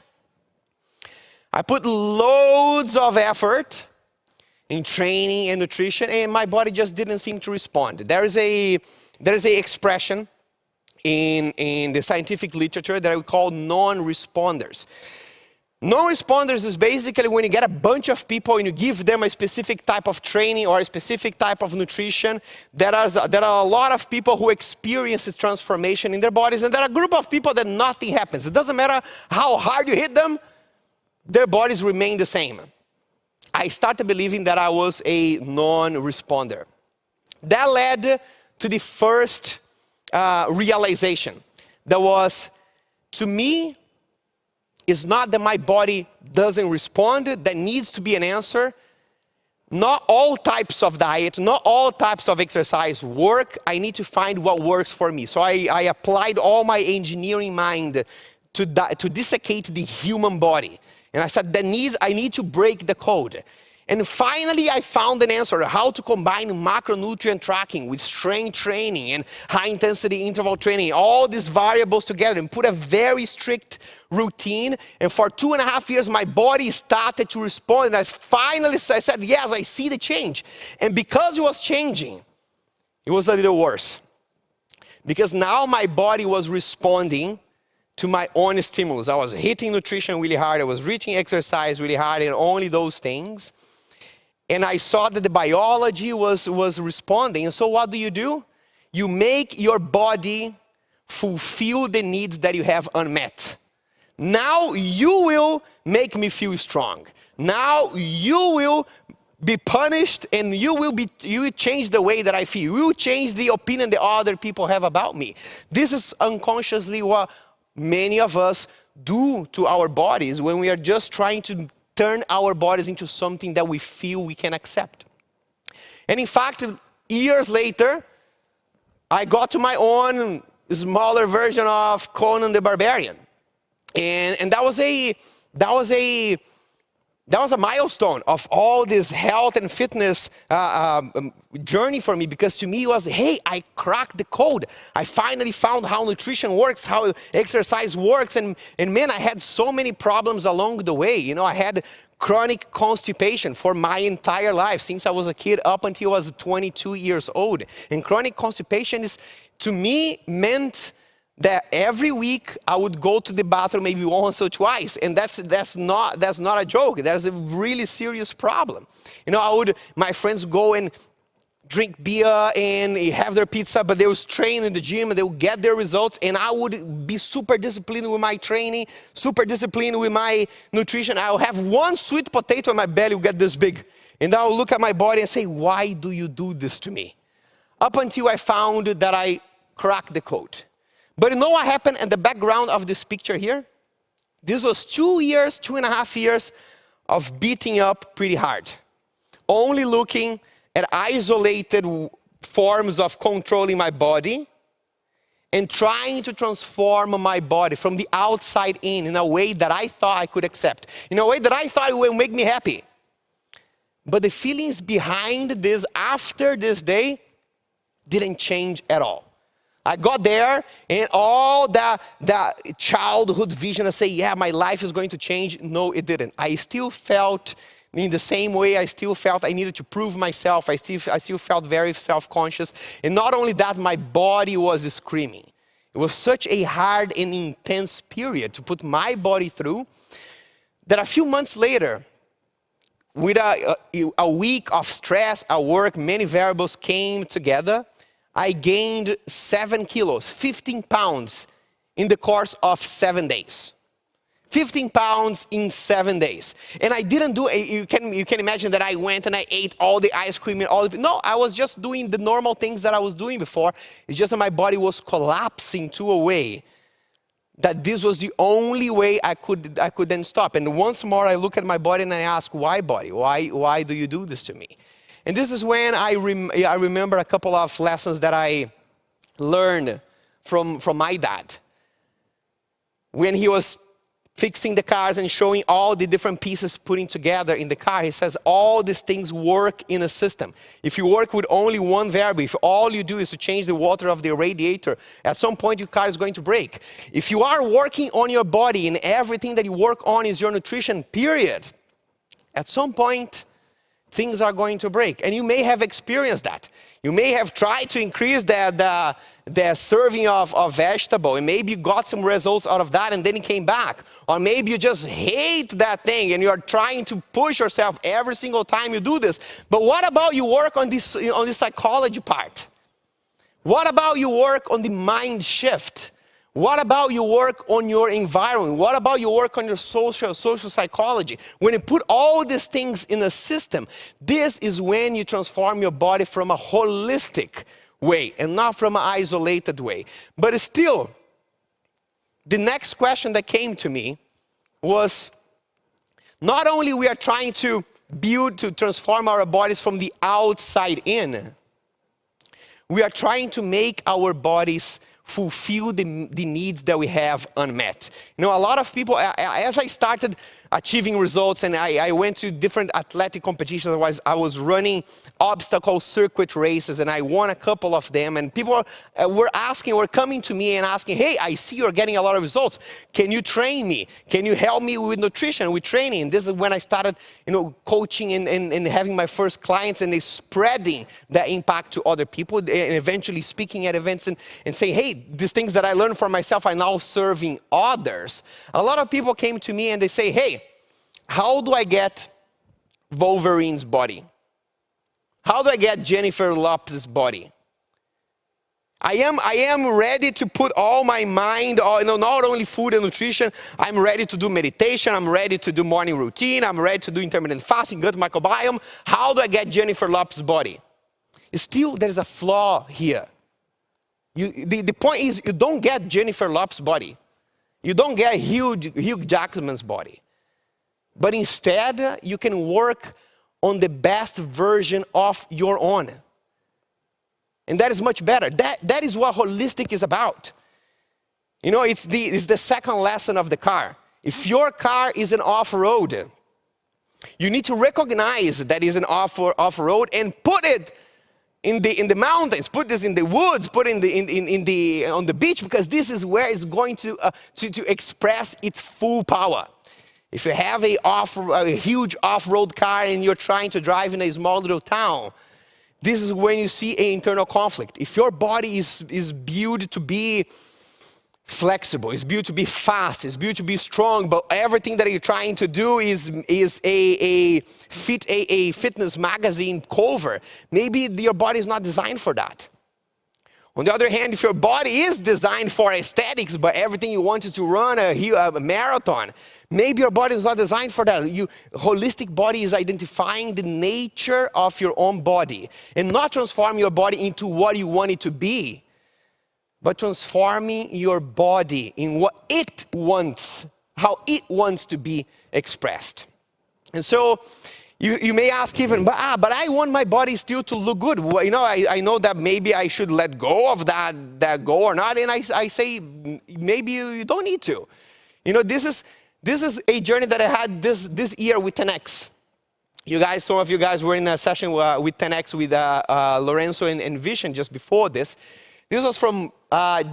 I put loads of effort in training and nutrition, and my body just didn't seem to respond. There is a expression in the scientific literature that we call non-responders. Non-responders is basically when you get a bunch of people and you give them a specific type of training or a specific type of nutrition. There are a lot of people who experience this transformation in their bodies, and there are a group of people that nothing happens. It doesn't matter how hard you hit them, their bodies remain the same. I started believing that I was a non-responder. That led to the first realization. That was, to me, it's not that my body doesn't respond, that needs to be an answer. Not all types of diet, not all types of exercise work. I need to find what works for me. So I applied all my engineering mind to dissecate the human body. And I said, I need to break the code. And finally, I found an answer, how to combine macronutrient tracking with strength training and high-intensity interval training, all these variables together, and put a very strict routine. And for 2.5 years, my body started to respond. And I said, yes, I see the change. And because it was changing, it was a little worse. Because now my body was responding to my own stimulus. I was hitting nutrition really hard. I was reaching exercise really hard, and only those things. And I saw that the biology was responding. And so what do? You make your body fulfill the needs that you have unmet. Now you will make me feel strong. Now you will be punished, and you will change the way that I feel. You will change the opinion that other people have about me. This is unconsciously what many of us do to our bodies when we are just trying to turn our bodies into something that we feel we can accept. And in fact, years later, I got to my own smaller version of Conan the Barbarian. And that was a milestone of all this health and fitness journey for me, because to me it was, hey, I cracked the code. I finally found how nutrition works, how exercise works, and man, I had so many problems along the way. I had chronic constipation for my entire life, since I was a kid up until I was 22 years old. And chronic constipation to me meant that every week I would go to the bathroom maybe once or twice, and that's not a joke. That's a really serious problem. My friends go and drink beer and have their pizza, but they would train in the gym and they would get their results, and I would be super disciplined with my training, super disciplined with my nutrition. I would have one sweet potato in my belly would get this big, and I would look at my body and say, why do you do this to me? Up until I found that I cracked the code. But you know what happened in the background of this picture here? This was 2.5 years of beating up pretty hard. Only looking at isolated forms of controlling my body and trying to transform my body from the outside in a way that I thought I could accept, in a way that I thought it would make me happy. But the feelings behind this, after this day, didn't change at all. I got there, and all that childhood vision of say, yeah, my life is going to change. No, it didn't. I still felt in the same way. I still felt I needed to prove myself. I still felt very self-conscious. And not only that, my body was screaming. It was such a hard and intense period to put my body through that a few months later, with a week of stress at work, many variables came together. I gained 7 kilos, 15 pounds in the course of 7 days. 15 pounds in 7 days. And I didn't do, you can imagine that I went and I ate all the ice cream and all the, no, I was just doing the normal things that I was doing before. It's just that my body was collapsing to a way that this was the only way I could then stop. And once more I look at my body and I ask, why body? Why do you do this to me? And this is when I remember a couple of lessons that I learned from my dad. When he was fixing the cars and showing all the different pieces putting together in the car, he says all these things work in a system. If you work with only one variable, if all you do is to change the water of the radiator, at some point your car is going to break. If you are working on your body and everything that you work on is your nutrition, period, at some point things are going to break. And you may have experienced that. You may have tried to increase the serving of vegetable, and maybe you got some results out of that and then it came back. Or maybe you just hate that thing and you're trying to push yourself every single time you do this. But what about you work on this psychology part? What about you work on the mind shift? What about you work on your environment? What about you work on your social psychology? When you put all these things in a system, this is when you transform your body from a holistic way and not from an isolated way. But still, the next question that came to me was, not only we are trying to transform our bodies from the outside in, we are trying to make our bodies fulfill the needs that we have unmet. You know, a lot of people, as I started achieving results and I went to different athletic competitions, I was running obstacle circuit races and I won a couple of them, and people were coming to me and asking, hey, I see you're getting a lot of results. Can you train me? Can you help me with nutrition, with training? And this is when I started, coaching and having my first clients and spreading that impact to other people and eventually speaking at events and saying, hey, these things that I learned for myself are now serving others. A lot of people came to me and they say, hey, how do I get Wolverine's body? How do I get Jennifer Lopez's body? I am ready to put all my mind on, not only food and nutrition. I'm ready to do meditation. I'm ready to do morning routine. I'm ready to do intermittent fasting, gut microbiome. How do I get Jennifer Lopez's body? Still, there's a flaw here. The point is, you don't get Jennifer Lopez's body. You don't get Hugh Jackman's body. But instead, you can work on the best version of your own. And that is much better. That is what holistic is about. It's the second lesson of the car. If your car is an off-road, you need to recognize that is an off-road and put it in the mountains, put this in the woods, put it on the beach, because this is where it's going to express its full power. If you have a huge off-road car and you're trying to drive in a small little town, this is when you see an internal conflict. If your body is built to be flexible, it's built to be fast, it's built to be strong, but everything that you're trying to do is a fitness magazine cover, maybe your body is not designed for that. On the other hand, if your body is designed for aesthetics, but everything you want is to run a marathon, maybe your body is not designed for that. Holistic body is identifying the nature of your own body and not transforming your body into what you want it to be, but transforming your body in what it wants, how it wants to be expressed. And so, you may ask even, but I want my body still to look good. Well, I know that maybe I should let go of that goal or not. And I say, maybe you don't need to. This is a journey that I had this year with 10X. Some of you guys were in a session with 10X with Lorenzo and Vision just before this. This was from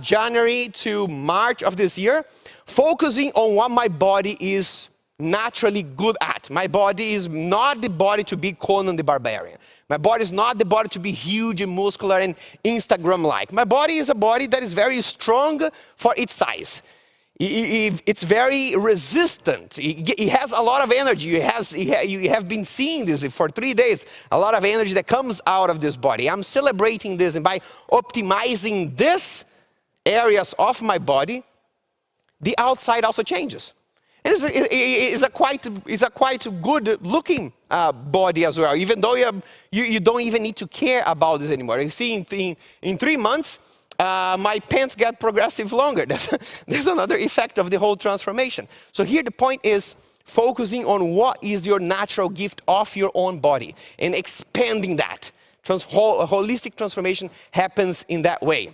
January to March of this year, focusing on what my body is naturally good at. My body is not the body to be Conan the Barbarian. My body is not the body to be huge and muscular and Instagram-like. My body is a body that is very strong for its size. It's very resistant. It has a lot of energy. You have been seeing this for 3 days. A lot of energy that comes out of this body. I'm celebrating this, and by optimizing these areas of my body, the outside also changes. And it's a quite good looking body as well, even though you don't even need to care about this anymore. You see, in 3 months, my pants get progressive longer. There's another effect of the whole transformation. So here the point is focusing on what is your natural gift of your own body and expanding that. Holistic transformation happens in that way.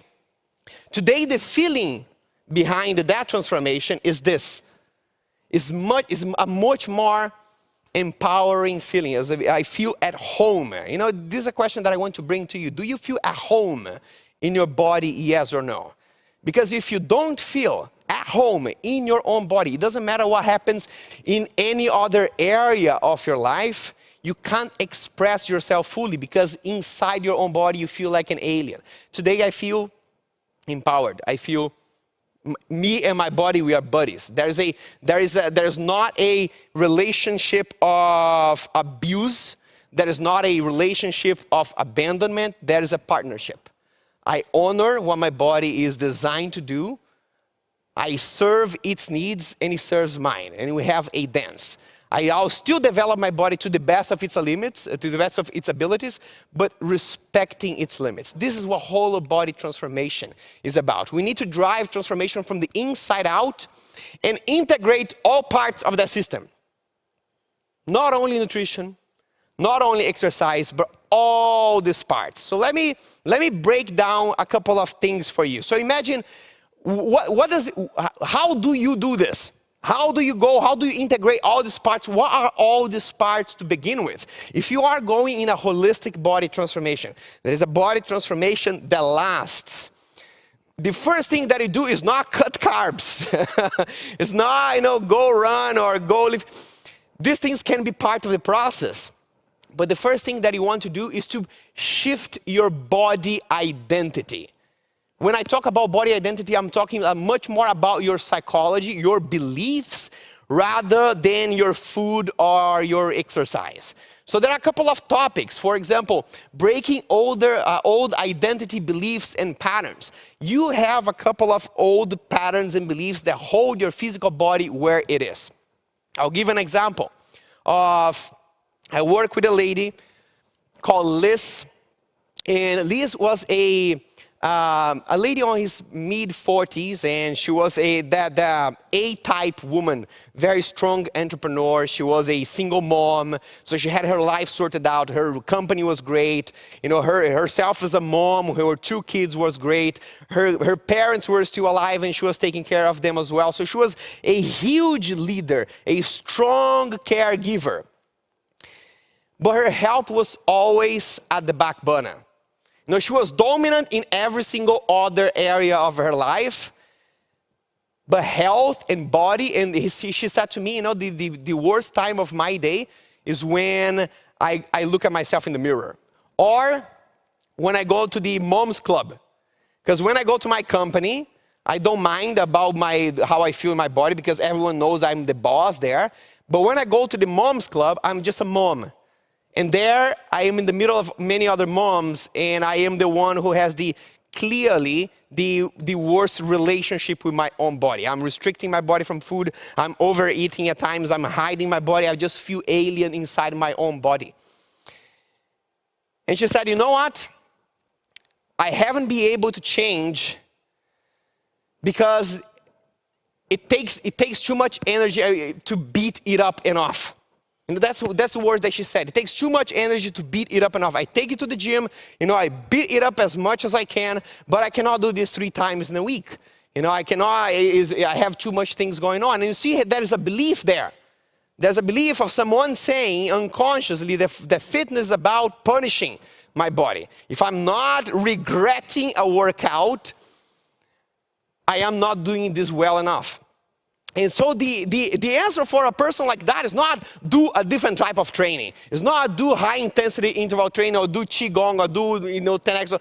Today, the feeling behind that transformation is this. Is a much more empowering feeling. As I feel at home. You know, this is a question that I want to bring to you. Do you feel at home in your body, yes or no? Because if you don't feel at home in your own body, it doesn't matter what happens in any other area of your life, you can't express yourself fully, because inside your own body you feel like an alien. Today I feel empowered. I feel me and my body, we are buddies. There's not a relationship of abuse. There is not a relationship of abandonment. There is a partnership. I honor what my body is designed to do. I serve its needs and it serves mine. And we have a dance. I'll still develop my body to the best of its limits, to the best of its abilities, but respecting its limits. This is what whole body transformation is about. We need to drive transformation from the inside out and integrate all parts of that system. Not only nutrition, not only exercise, but all these parts. So let me break down a couple of things for you. So imagine, how do you do this? How do you integrate all these parts? What are all these parts to begin with? If you are going in a holistic body transformation, there is a body transformation that lasts. The first thing that you do is not cut carbs. It's not, go run or go live. These things can be part of the process. But the first thing that you want to do is to shift your body identity. When I talk about body identity, I'm talking much more about your psychology, your beliefs, rather than your food or your exercise. So there are a couple of topics. For example, breaking old identity beliefs and patterns. You have a couple of old patterns and beliefs that hold your physical body where it is. I'll give an example of, I work with a lady called Liz, and Liz was a lady on his mid-40s, and she was that A-type woman, very strong entrepreneur. She was a single mom, so she had her life sorted out. Her company was great. Herself as a mom, her 2 kids was great. Her parents were still alive, and she was taking care of them as well. So she was a huge leader, a strong caregiver. But her health was always at the back burner. She was dominant in every single other area of her life, but health and body, and she said to me, the worst time of my day is when I look at myself in the mirror, or when I go to the mom's club. Because when I go to my company, I don't mind about how I feel in my body, because everyone knows I'm the boss there. But when I go to the mom's club, I'm just a mom. And there, I am in the middle of many other moms, and I am the one who has clearly the worst relationship with my own body. I'm restricting my body from food. I'm overeating at times. I'm hiding my body. I just feel alien inside my own body. And she said, you know what? I haven't been able to change because it takes too much energy to beat it up enough. That's the word that she said. It takes too much energy to beat it up enough. I take it to the gym, I beat it up as much as I can, but I cannot do this 3 times in a week. I have too much things going on. And you see, there is a belief there. There's a belief of someone saying unconsciously that fitness is about punishing my body. If I'm not regretting a workout, I am not doing this well enough. And so the answer for a person like that is not do a different type of training. It's not do high intensity interval training or do Qigong or do 10x.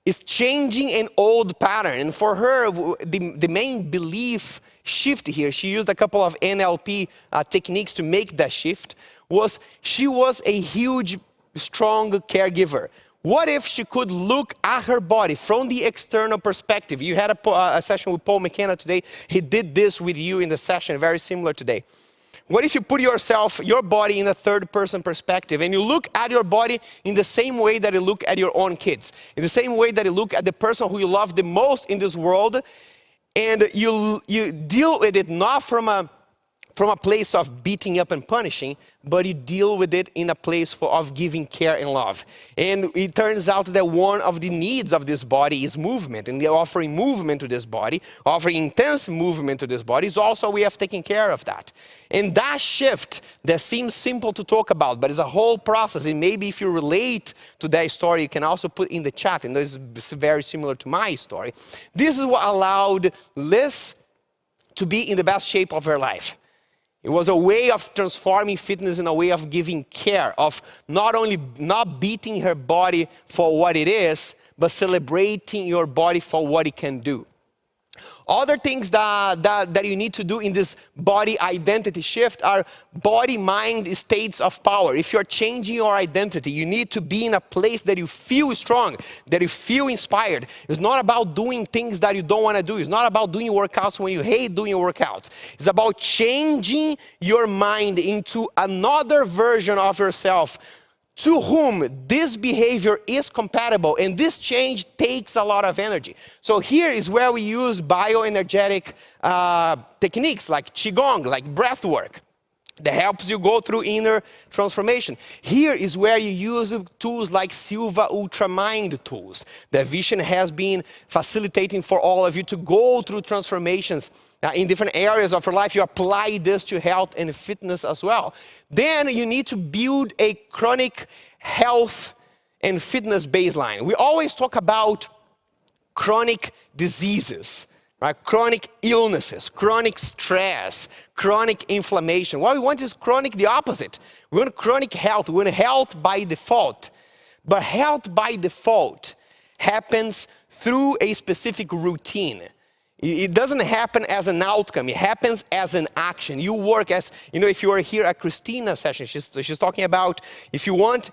It's changing an old pattern. And for her, the main belief shift here, she used a couple of NLP techniques to make that shift, was she was a huge, strong caregiver. What if she could look at her body from the external perspective? You had a session with Paul McKenna today. He did this with you in the session, very similar today. What if you put your body in a third person perspective and you look at your body in the same way that you look at your own kids, in the same way that you look at the person who you love the most in this world, and you deal with it not from a place of beating up and punishing, but you deal with it in a place of giving care and love. And it turns out that one of the needs of this body is movement, and offering movement to this body, offering intense movement to this body is also a way of taking care of that. And that shift that seems simple to talk about, but it's a whole process. And maybe if you relate to that story, you can also put in the chat, and this is very similar to my story. This is what allowed Liz to be in the best shape of her life. It was a way of transforming fitness in a way of giving care, of not only not beating her body for what it is, but celebrating your body for what it can do. Other things that you need to do in this body identity shift are body-mind states of power. If you're changing your identity, you need to be in a place that you feel strong, that you feel inspired. It's not about doing things that you don't want to do. It's not about doing workouts when you hate doing your workouts. It's about changing your mind into another version of yourself to whom this behavior is compatible, and this change takes a lot of energy. So here is where we use bioenergetic techniques like Qigong, like breath work, that helps you go through inner transformation. Here is where you use tools like Silva Ultramind tools that Vishen has been facilitating for all of you to go through transformations in different areas of your life. You apply this to health and fitness as well. Then you need to build a chronic health and fitness baseline. We always talk about chronic diseases, right? Chronic illnesses, chronic stress, chronic inflammation. What we want is the opposite. We want chronic health. We want health by default. But health by default happens through a specific routine. It doesn't happen as an outcome. It happens as an action. You work as, if you are here at Christina's session, she's talking about if you want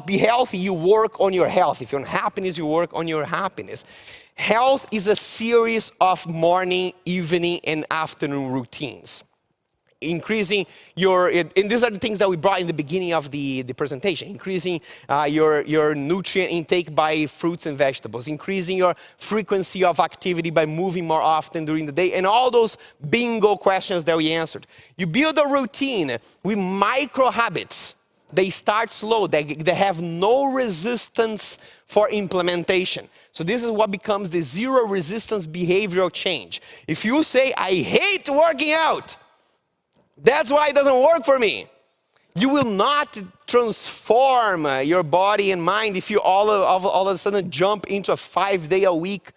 be healthy, you work on your health. If you want happiness, you work on your happiness. Health is a series of morning, evening, and afternoon routines. Increasing and these are the things that we brought in the beginning of the presentation. Increasing your nutrient intake by fruits and vegetables. Increasing your frequency of activity by moving more often during the day. And all those bingo questions that we answered. You build a routine with micro habits. They start slow. They have no resistance for implementation. So this is what becomes the zero resistance behavioral change. If you say, I hate working out, that's why it doesn't work for me. You will not transform your body and mind if you all of a sudden jump into a 5-day-a-week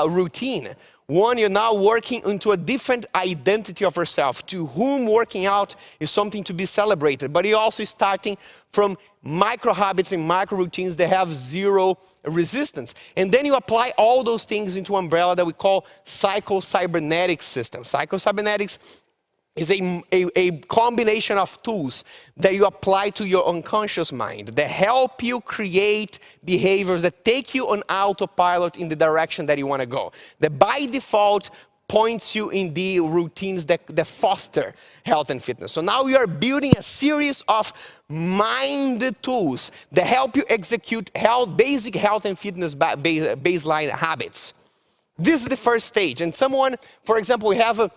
routine. One, you're now working into a different identity of yourself, to whom working out is something to be celebrated. But you're also starting from micro habits and micro routines that have zero resistance. And then you apply all those things into an umbrella that we call psycho-cybernetics system. Psycho-cybernetics is a combination of tools that you apply to your unconscious mind that help you create behaviors that take you on autopilot in the direction that you want to go. That by default points you in the routines that foster health and fitness. So now we are building a series of mind tools that help you execute basic health and fitness baseline habits. This is the first stage. And someone, for example, we have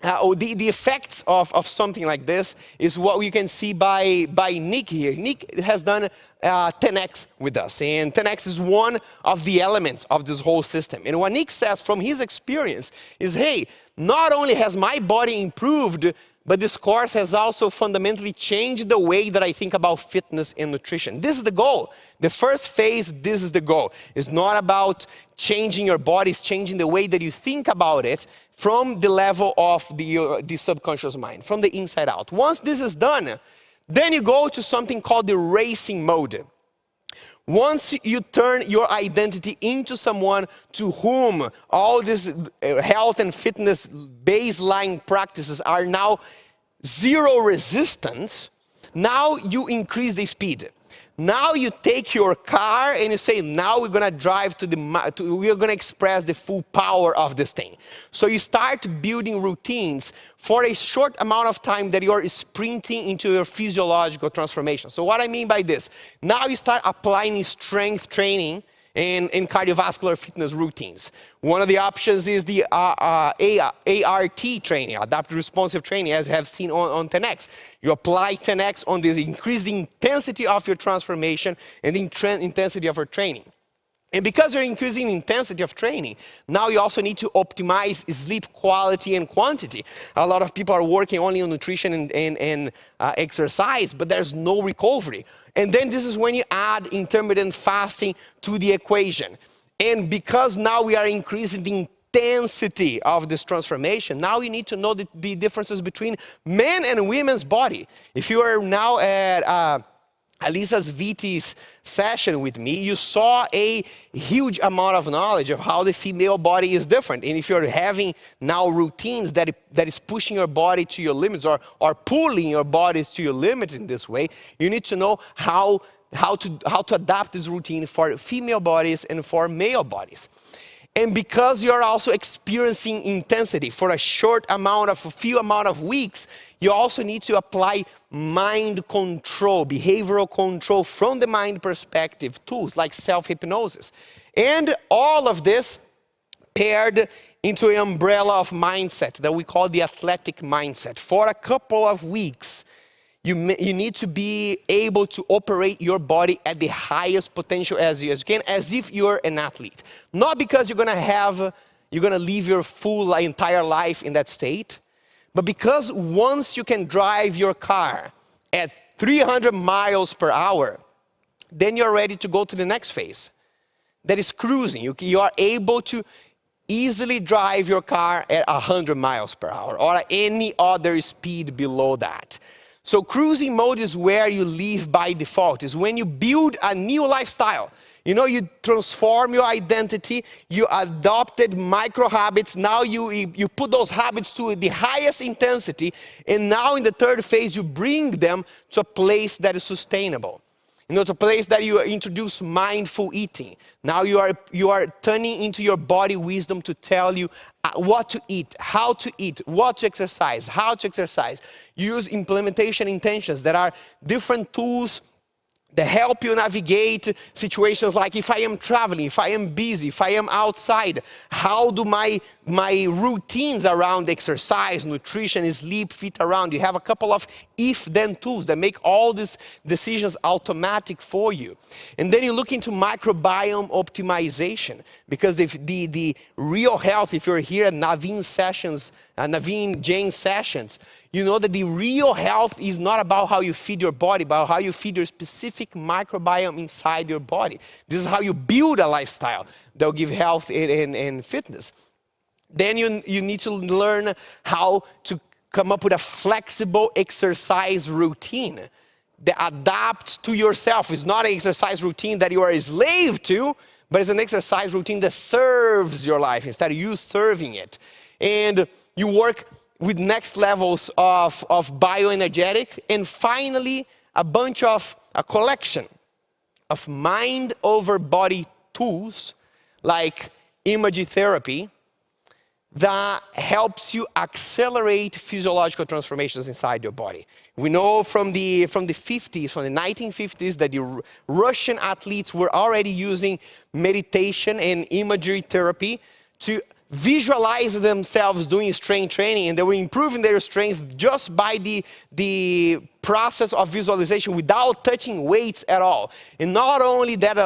the effects of something like this is what we can see by Nick here. Nick has done 10x with us, and 10x is one of the elements of this whole system. And what Nick says from his experience is, hey, not only has my body improved but this course has also fundamentally changed the way that I think about fitness and nutrition. This is the goal. The first phase, this is the goal. It's not about changing your body, it's changing the way that you think about it from the level of the subconscious mind, from the inside out. Once this is done, then you go to something called the racing mode. Once you turn your identity into someone to whom all these health and fitness baseline practices are now zero resistance, now you increase the speed. Now you take your car and you say, now we're going to drive we're going to express the full power of this thing. So you start building routines for a short amount of time that you're sprinting into your physiological transformation. So what I mean by this, now you start applying strength training and cardiovascular fitness routines. One of the options is the ART training, adaptive responsive training, as you have seen on 10X. You apply 10X on this, increase the intensity of your transformation and the intensity of your training. And because you're increasing the intensity of training, now you also need to optimize sleep quality and quantity. A lot of people are working only on nutrition and exercise, but there's no recovery. And then this is when you add intermittent fasting to the equation. And because now we are increasing the intensity of this transformation, now you need to know the differences between men and women's body. If you are now at Alisa's VT's session with me, you saw a huge amount of knowledge of how the female body is different. And if you're having now routines that is pushing your body to your limits or pulling your bodies to your limits in this way, you need to know how to adapt this routine for female bodies and for male bodies. And because you're also experiencing intensity for a few amount of weeks, you also need to apply mind control, behavioral control from the mind perspective, tools like self-hypnosis. And all of this paired into an umbrella of mindset that we call the athletic mindset. For a couple of weeks, you need to be able to operate your body at the highest potential as you can, as if you're an athlete. Not because you're gonna live your full entire life in that state, but because once you can drive your car at 300 miles per hour, then you're ready to go to the next phase. That is cruising. You are able to easily drive your car at 100 miles per hour or at any other speed below that. So cruising mode is where you live by default. It's when you build a new lifestyle. You know, you transform your identity, you adopted micro habits, now you put those habits to the highest intensity, and now in the third phase, you bring them to a place that is sustainable. You know, to a place that you introduce mindful eating. Now you are turning into your body wisdom to tell you what to eat, how to eat, what to exercise, how to exercise. Use implementation intentions that are different tools that help you navigate situations like if I am traveling, if I am busy, if I am outside, how do my routines around exercise, nutrition, sleep fit around? You have a couple of if-then tools that make all these decisions automatic for you. And then you look into microbiome optimization, because the real health, if you're here at Naveen Jain sessions, you know that the real health is not about how you feed your body, but how you feed your specific microbiome inside your body. This is how you build a lifestyle that will give health and fitness. Then you need to learn how to come up with a flexible exercise routine that adapts to yourself. It's not an exercise routine that you are a slave to, but it's an exercise routine that serves your life instead of you serving it. And you work with next levels of bioenergetic, and finally a collection of mind over body tools like imaging therapy that helps you accelerate physiological transformations inside your body. We know from the 1950s, that the Russian athletes were already using meditation and imagery therapy to visualize themselves doing strength training, and they were improving their strength just by the process of visualization without touching weights at all. And not only that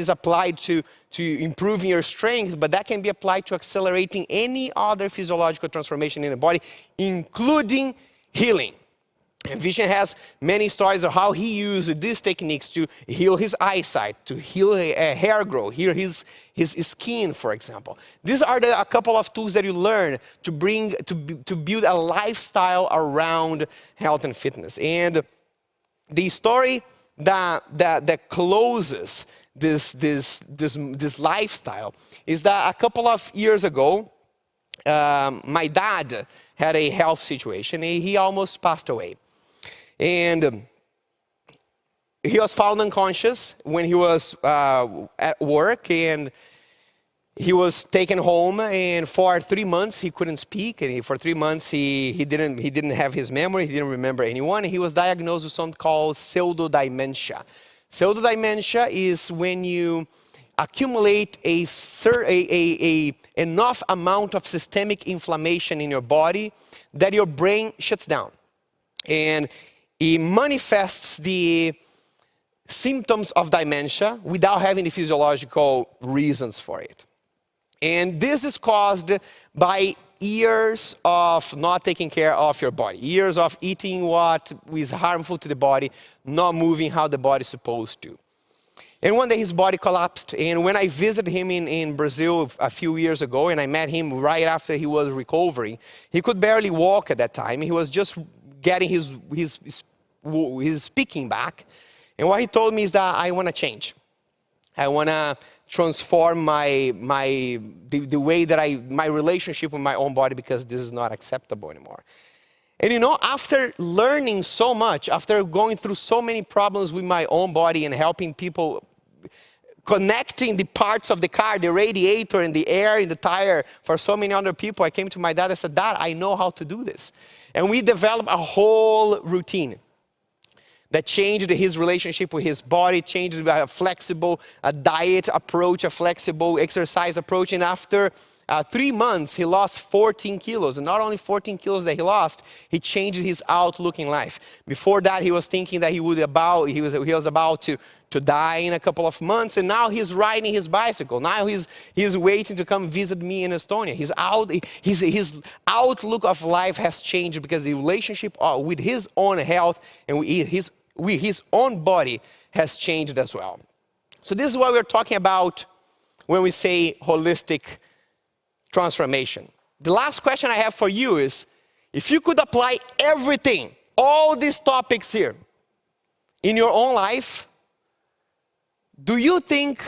is applied to improving your strength, but that can be applied to accelerating any other physiological transformation in the body, including healing. And Vishen has many stories of how he used these techniques to heal his eyesight, to heal hair growth, heal his skin, for example. These are a couple of tools that you learn to build a lifestyle around health and fitness. And the story that closes this lifestyle is that a couple of years ago, my dad had a health situation. He almost passed away. And he was found unconscious when he was at work, and he was taken home, and for 3 months he couldn't speak, and for 3 months he didn't have his memory, he didn't remember anyone. He was diagnosed with something called pseudodementia. Pseudodementia is when you accumulate enough amount of systemic inflammation in your body that your brain shuts down. And it manifests the symptoms of dementia without having the physiological reasons for it. And this is caused by years of not taking care of your body, years of eating what is harmful to the body, not moving how the body is supposed to. And one day his body collapsed. And when I visited him in Brazil a few years ago, and I met him right after he was recovering, he could barely walk at that time. He was just getting his speaking back. And what he told me is that I want to change. I want to transform the way that my relationship with my own body, because this is not acceptable anymore. And you know, after learning so much, after going through so many problems with my own body and helping people, connecting the parts of the car, the radiator and the air in the tire for so many other people, I came to my dad and said, Dad, I know how to do this. And we developed a whole routine that changed his relationship with his body, changed a flexible diet approach, a flexible exercise approach. And after 3 months, he lost 14 kilos. And not only 14 kilos that he lost, he changed his outlook in life. Before that, he was thinking that he was about to die in a couple of months. And now he's riding his bicycle. Now he's waiting to come visit me in Estonia. His outlook of life has changed because the relationship with his own health and with his own body has changed as well. So this is what we're talking about when we say holistic transformation. The last question I have for you is, if you could apply everything, all these topics here, in your own life, do you think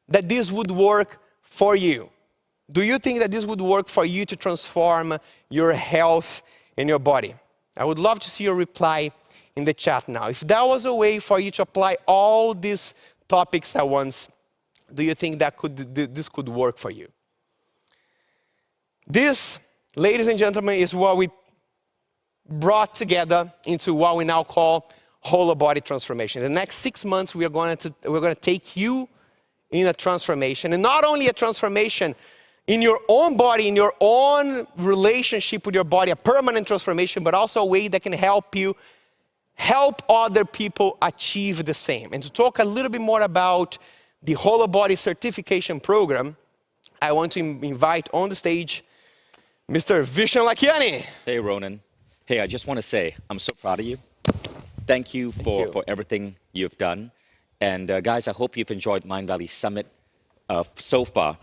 that this would work for you? Do you think that this would work for you to transform your health and your body? I would love to see your reply in the chat now. If there was a way for you to apply all these topics at once, do you think that this could work for you? This, ladies and gentlemen, is what we brought together into what we now call whole body transformation. The next 6 months, we're going to take you in a transformation, and not only a transformation in your own body, in your own relationship with your body, a permanent transformation, but also a way that can help you help other people achieve the same. And to talk a little bit more about the whole body certification program, I want to invite on the stage Mr. Vishen Lakiani. Hey, Ronan. Hey, I just want to say, I'm so proud of you. Thank you for everything you've done. And guys, I hope you've enjoyed Mindvalley Summit so far.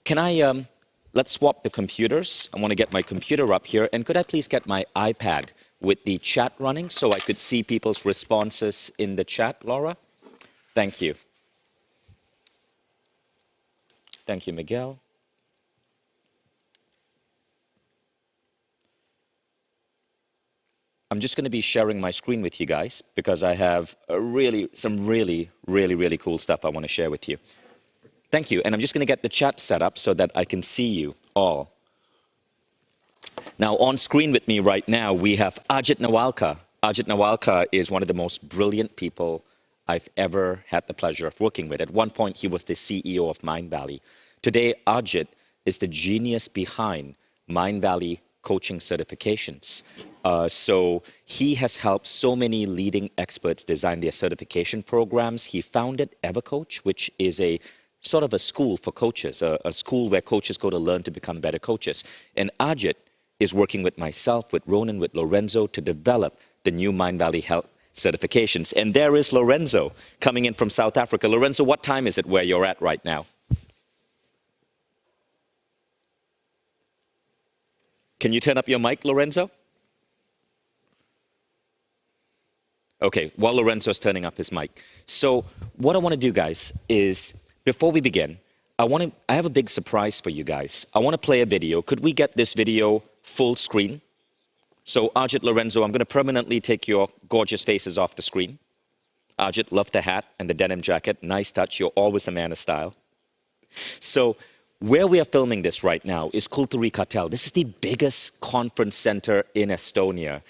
Can let's swap the computers. I want to get my computer up here. And could I please get my iPad with the chat running so I could see people's responses in the chat, Laura? Thank you. Thank you, Miguel. I'm just going to be sharing my screen with you guys because I have some really cool stuff I want to share with you. Thank you. And I'm just going to get the chat set up so that I can see you all. Now, on screen with me right now, we have Ajit Nawalkar. Ajit Nawalkar is one of the most brilliant people I've ever had the pleasure of working with. At one point, he was the CEO of Mindvalley. Today, Ajit is the genius behind Mindvalley coaching certifications. So he has helped so many leading experts design their certification programs. He founded EverCoach, which is a sort of a school for coaches, a school where coaches go to learn to become better coaches. And Ajit is working with myself, with Ronan, with Lorenzo to develop the new Mindvalley Health certifications. And there is Lorenzo coming in from South Africa. Lorenzo, what time is it where you're at right now? Can you turn up your mic, Lorenzo? Okay, while Lorenzo's turning up his mic. So what I want to do, guys, is before we begin, I have a big surprise for you guys. I want to play a video. Could we get this video full screen? So Ajit, Lorenzo, I'm going to permanently take your gorgeous faces off the screen. Ajit, love the hat and the denim jacket. Nice touch. You're always a man of style. So where we are filming this right now is Kulttuuri Katel. This is the biggest conference center in Estonia.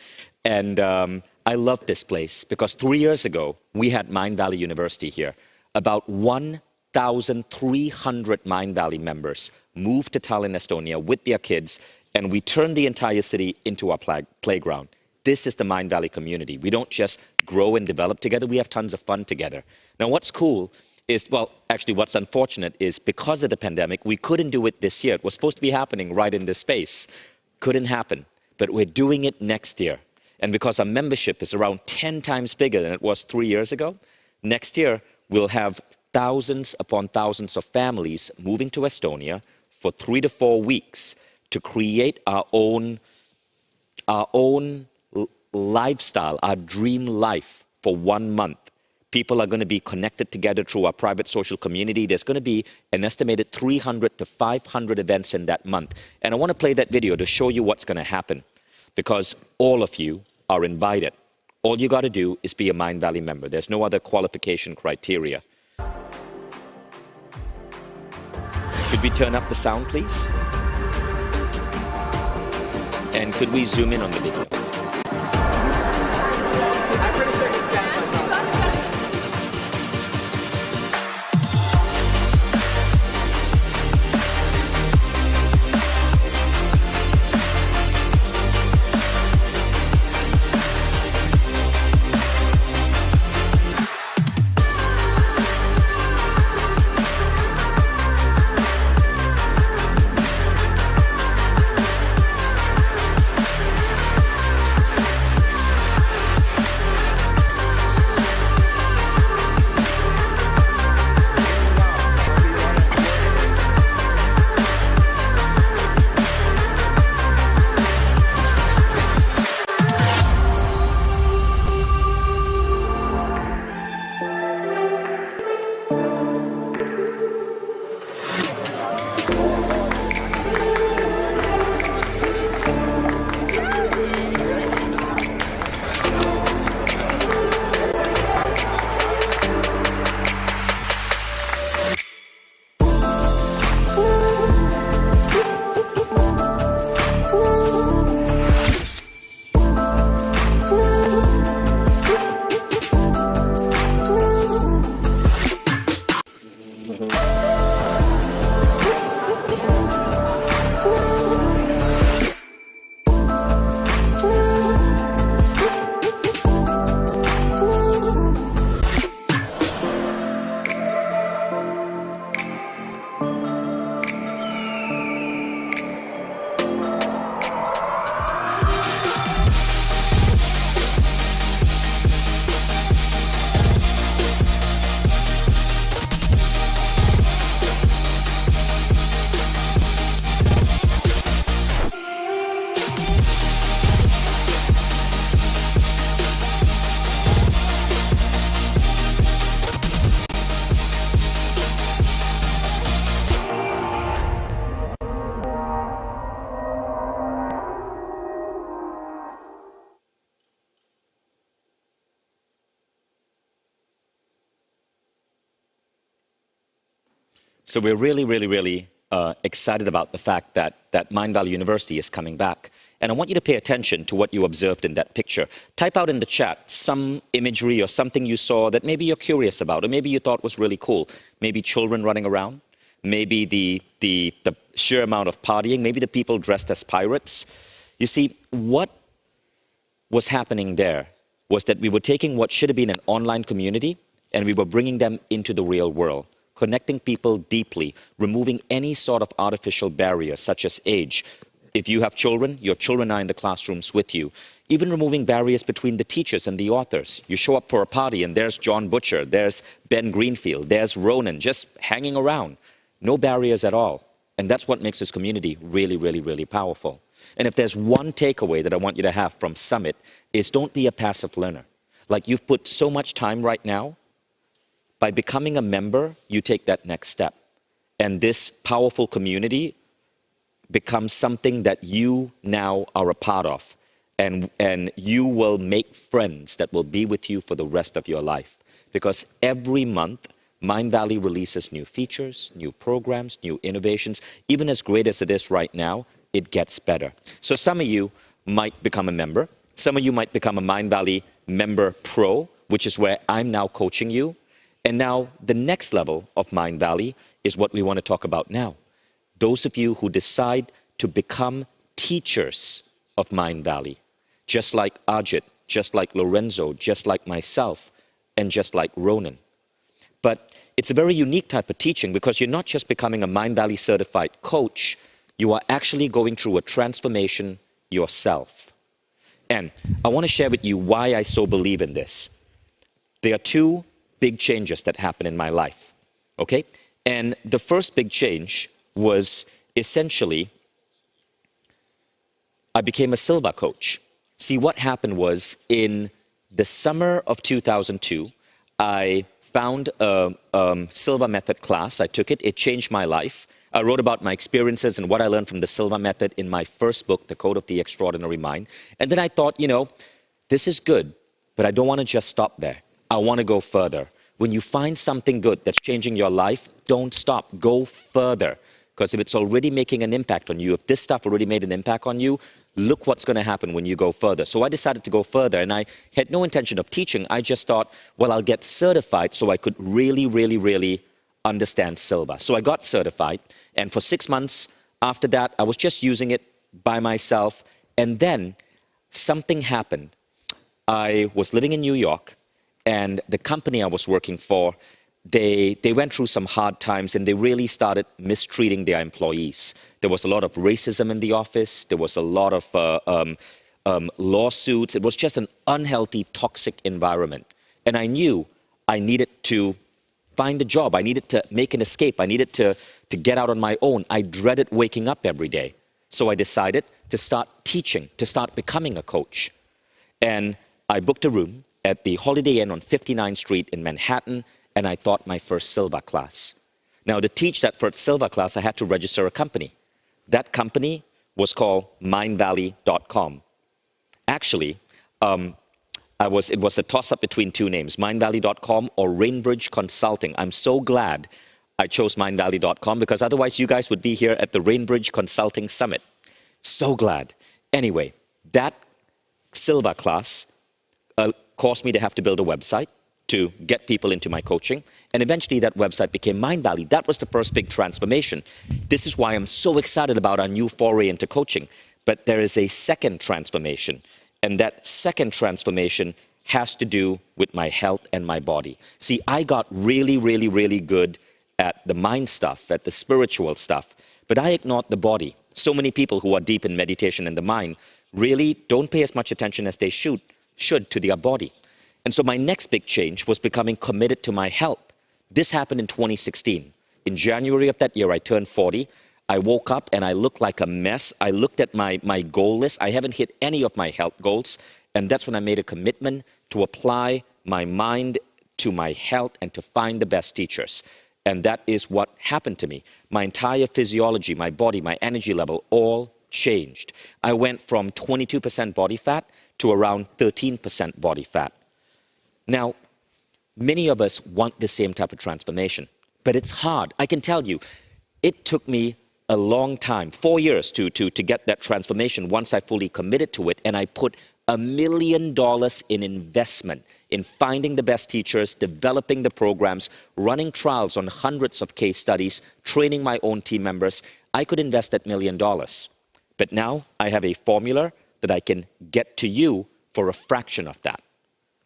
And I love this place because 3 years ago, we had Mindvalley University here. About 1,300 Mindvalley members moved to Tallinn, Estonia with their kids, and we turned the entire city into our playground. This is the Mindvalley community. We don't just grow and develop together, we have tons of fun together. Now what's cool is, well, actually what's unfortunate is because of the pandemic, we couldn't do it this year. It was supposed to be happening right in this space. Couldn't happen, but we're doing it next year. And because our membership is around 10 times bigger than it was 3 years ago, next year we'll have thousands upon thousands of families moving to Estonia for 3 to 4 weeks to create our own lifestyle, our dream life for 1 month. People are going to be connected together through our private social community. There's going to be an estimated 300 to 500 events in that month. And I want to play that video to show you what's going to happen, because all of you are invited. All you got to do is be a Mindvalley member. There's no other qualification criteria. Could we turn up the sound, please? And could we zoom in on the video? So we're really excited about the fact that Mindvalley University is coming back. And I want you to pay attention to what you observed in that picture. Type out in the chat some imagery or something you saw that maybe you're curious about, or maybe you thought was really cool. Maybe children running around, maybe the sheer amount of partying, maybe the people dressed as pirates. You see, what was happening there was that we were taking what should have been an online community and we were bringing them into the real world, connecting people deeply, removing any sort of artificial barriers such as age. If you have children, your children are in the classrooms with you. Even removing barriers between the teachers and the authors. You show up for a party and there's John Butcher, there's Ben Greenfield, there's Ronan, just hanging around. No barriers at all. And that's what makes this community really, really, really powerful. And if there's one takeaway that I want you to have from Summit, is don't be a passive learner. Like, you've put so much time right now. By becoming a member, you take that next step. And this powerful community becomes something that you now are a part of. And you will make friends that will be with you for the rest of your life. Because every month, Mindvalley releases new features, new programs, new innovations. Even as great as it is right now, it gets better. So some of you might become a member. Some of you might become a Mindvalley Member Pro, which is where I'm now coaching you. And now the next level of Mindvalley is what we want to talk about now. Those of you who decide to become teachers of Mindvalley, just like Ajit, just like Lorenzo, just like myself, and just like Ronan. But it's a very unique type of teaching because you're not just becoming a Mindvalley certified coach, you are actually going through a transformation yourself. And I want to share with you why I so believe in this. There are two big changes that happened in my life, okay? And the first big change was essentially, I became a Silva coach. See, what happened was in the summer of 2002, I found a Silva method class. I took it. It changed my life. I wrote about my experiences and what I learned from the Silva method in my first book, The Code of the Extraordinary Mind. And then I thought, you know, this is good, but I don't want to just stop there. I want to go further. When you find something good that's changing your life, don't stop. Go further. Because if it's already making an impact on you, if this stuff already made an impact on you, look what's going to happen when you go further. So I decided to go further, and I had no intention of teaching. I just thought, well, I'll get certified so I could really, really, really understand Silva. So I got certified, and for 6 months after that, I was just using it by myself. And then something happened. I was living in New York, and the company I was working for, they went through some hard times and they really started mistreating their employees. There was a lot of racism in the office. There was a lot of lawsuits. It was just an unhealthy, toxic environment. And I knew I needed to find a job. I needed to make an escape. I needed to get out on my own. I dreaded waking up every day. So I decided to start teaching, to start becoming a coach. And I booked a room at the Holiday Inn on 59th Street in Manhattan, and I taught my first Silva class. Now, to teach that first Silva class, I had to register a company. That company was called Mindvalley.com. Actually, it was a toss-up between two names, Mindvalley.com or Rainbridge Consulting. I'm so glad I chose Mindvalley.com because otherwise you guys would be here at the Rainbridge Consulting Summit. So glad. Anyway, that Silva class caused me to have to build a website to get people into my coaching. And eventually that website became Mindvalley. That was the first big transformation. This is why I'm so excited about our new foray into coaching. But there is a second transformation. And that second transformation has to do with my health and my body. See, I got really, really, really good at the mind stuff, at the spiritual stuff, but I ignored the body. So many people who are deep in meditation and the mind really don't pay as much attention as they should to their body. And so my next big change was becoming committed to my health. This happened in 2016. In January of that year, I turned 40. I woke up and I looked like a mess. I looked at my goal list. I haven't hit any of my health goals. And that's when I made a commitment to apply my mind to my health and to find the best teachers. And that is what happened to me. My entire physiology, my body, my energy level, all changed. I went from 22% body fat to around 13% body fat. Now, many of us want the same type of transformation, but it's hard. I can tell you, it took me a long time, 4 years to get that transformation once I fully committed to it, and I put $1 million in investment in finding the best teachers, developing the programs, running trials on hundreds of case studies, training my own team members. I could invest that $1 million. But now I have a formula that I can get to you for a fraction of that.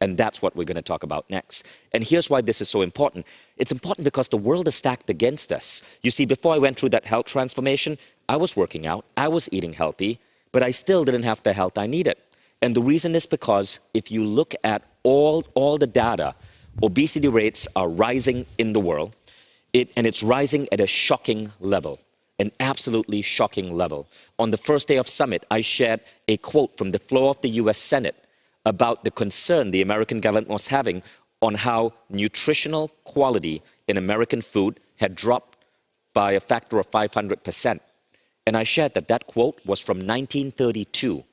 And that's what we're going to talk about next. And here's why this is so important. It's important because the world is stacked against us. You see, before I went through that health transformation, I was working out, I was eating healthy, but I still didn't have the health I needed. And the reason is because if you look at all the data, obesity rates are rising in the world, and it's rising at a shocking level, an absolutely shocking level. On the first day of Summit, I shared a quote from the floor of the US Senate about the concern the American government was having on how nutritional quality in American food had dropped by a factor of 500%. And I shared that that quote was from 1932.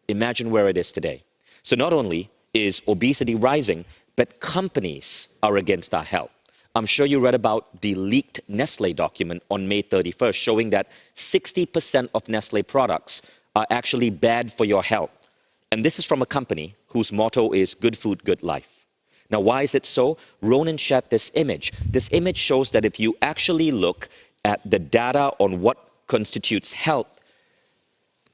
Imagine where it is today. So not only is obesity rising, but companies are against our health. I'm sure you read about the leaked Nestle document on May 31st showing that 60% of Nestle products are actually bad for your health. And this is from a company whose motto is good food, good life. Now, why is it so? Ronan shared this image. This image shows that if you actually look at the data on what constitutes health,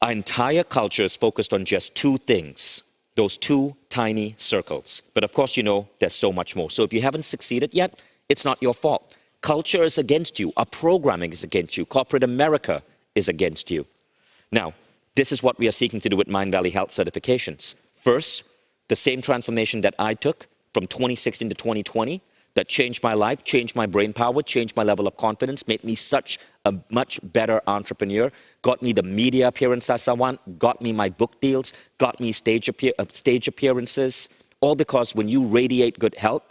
our entire culture is focused on just two things, those two tiny circles. But of course, you know, there's so much more. So if you haven't succeeded yet, it's not your fault. Culture is against you. Our programming is against you. Corporate America is against you. Now, this is what we are seeking to do with Mindvalley Health certifications. First, the same transformation that I took from 2016 to 2020 that changed my life, changed my brain power, changed my level of confidence, made me such a much better entrepreneur, got me the media appearances I want, got me my book deals, got me stage appearances, all because when you radiate good health,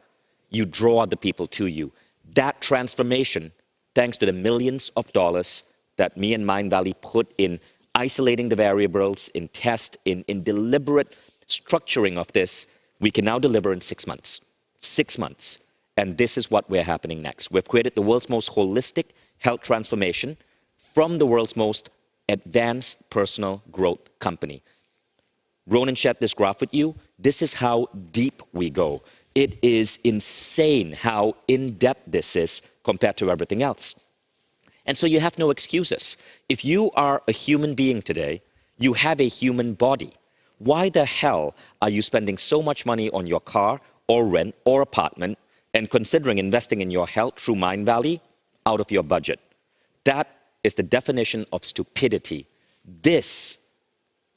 you draw other people to you. That transformation, thanks to the millions of dollars that me and Mindvalley put in isolating the variables, in test, in deliberate structuring of this, we can now deliver in 6 months. 6 months. And this is what we're happening next. We've created the world's most holistic health transformation from the world's most advanced personal growth company. Ronan shared this graph with you. This is how deep we go. It is insane how in-depth this is compared to everything else. And so you have no excuses. If you are a human being today, you have a human body. Why the hell are you spending so much money on your car or rent or apartment and considering investing in your health through Mindvalley out of your budget? That is the definition of stupidity. This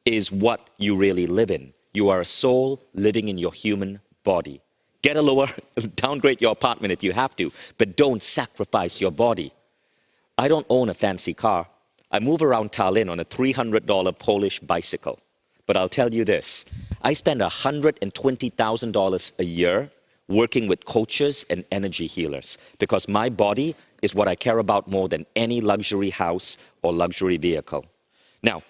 is what you really live in. You are a soul living in your human body. Get a lower, downgrade your apartment if you have to, but don't sacrifice your body. I don't own a fancy car. I move around Tallinn on a $300 Polish bicycle. But I'll tell you this, I spend $120,000 a year working with coaches and energy healers because my body is what I care about more than any luxury house or luxury vehicle. Now,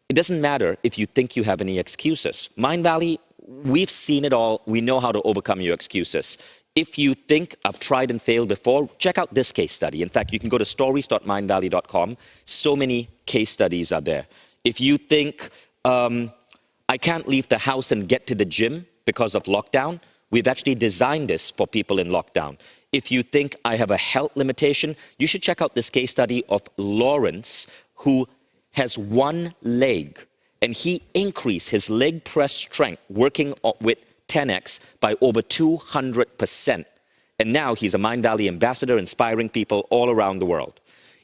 it doesn't matter if you think you have any excuses. Mindvalley, we've seen it all. We know how to overcome your excuses. If you think I've tried and failed before, check out this case study. In fact, you can go to stories.mindvalley.com. So many case studies are there. If you think I can't leave the house and get to the gym because of lockdown, we've actually designed this for people in lockdown. If you think I have a health limitation, you should check out this case study of Lawrence, who has one leg, and he increased his leg press strength working with 10x by over 200%. And now he's a Mindvalley ambassador, inspiring people all around the world.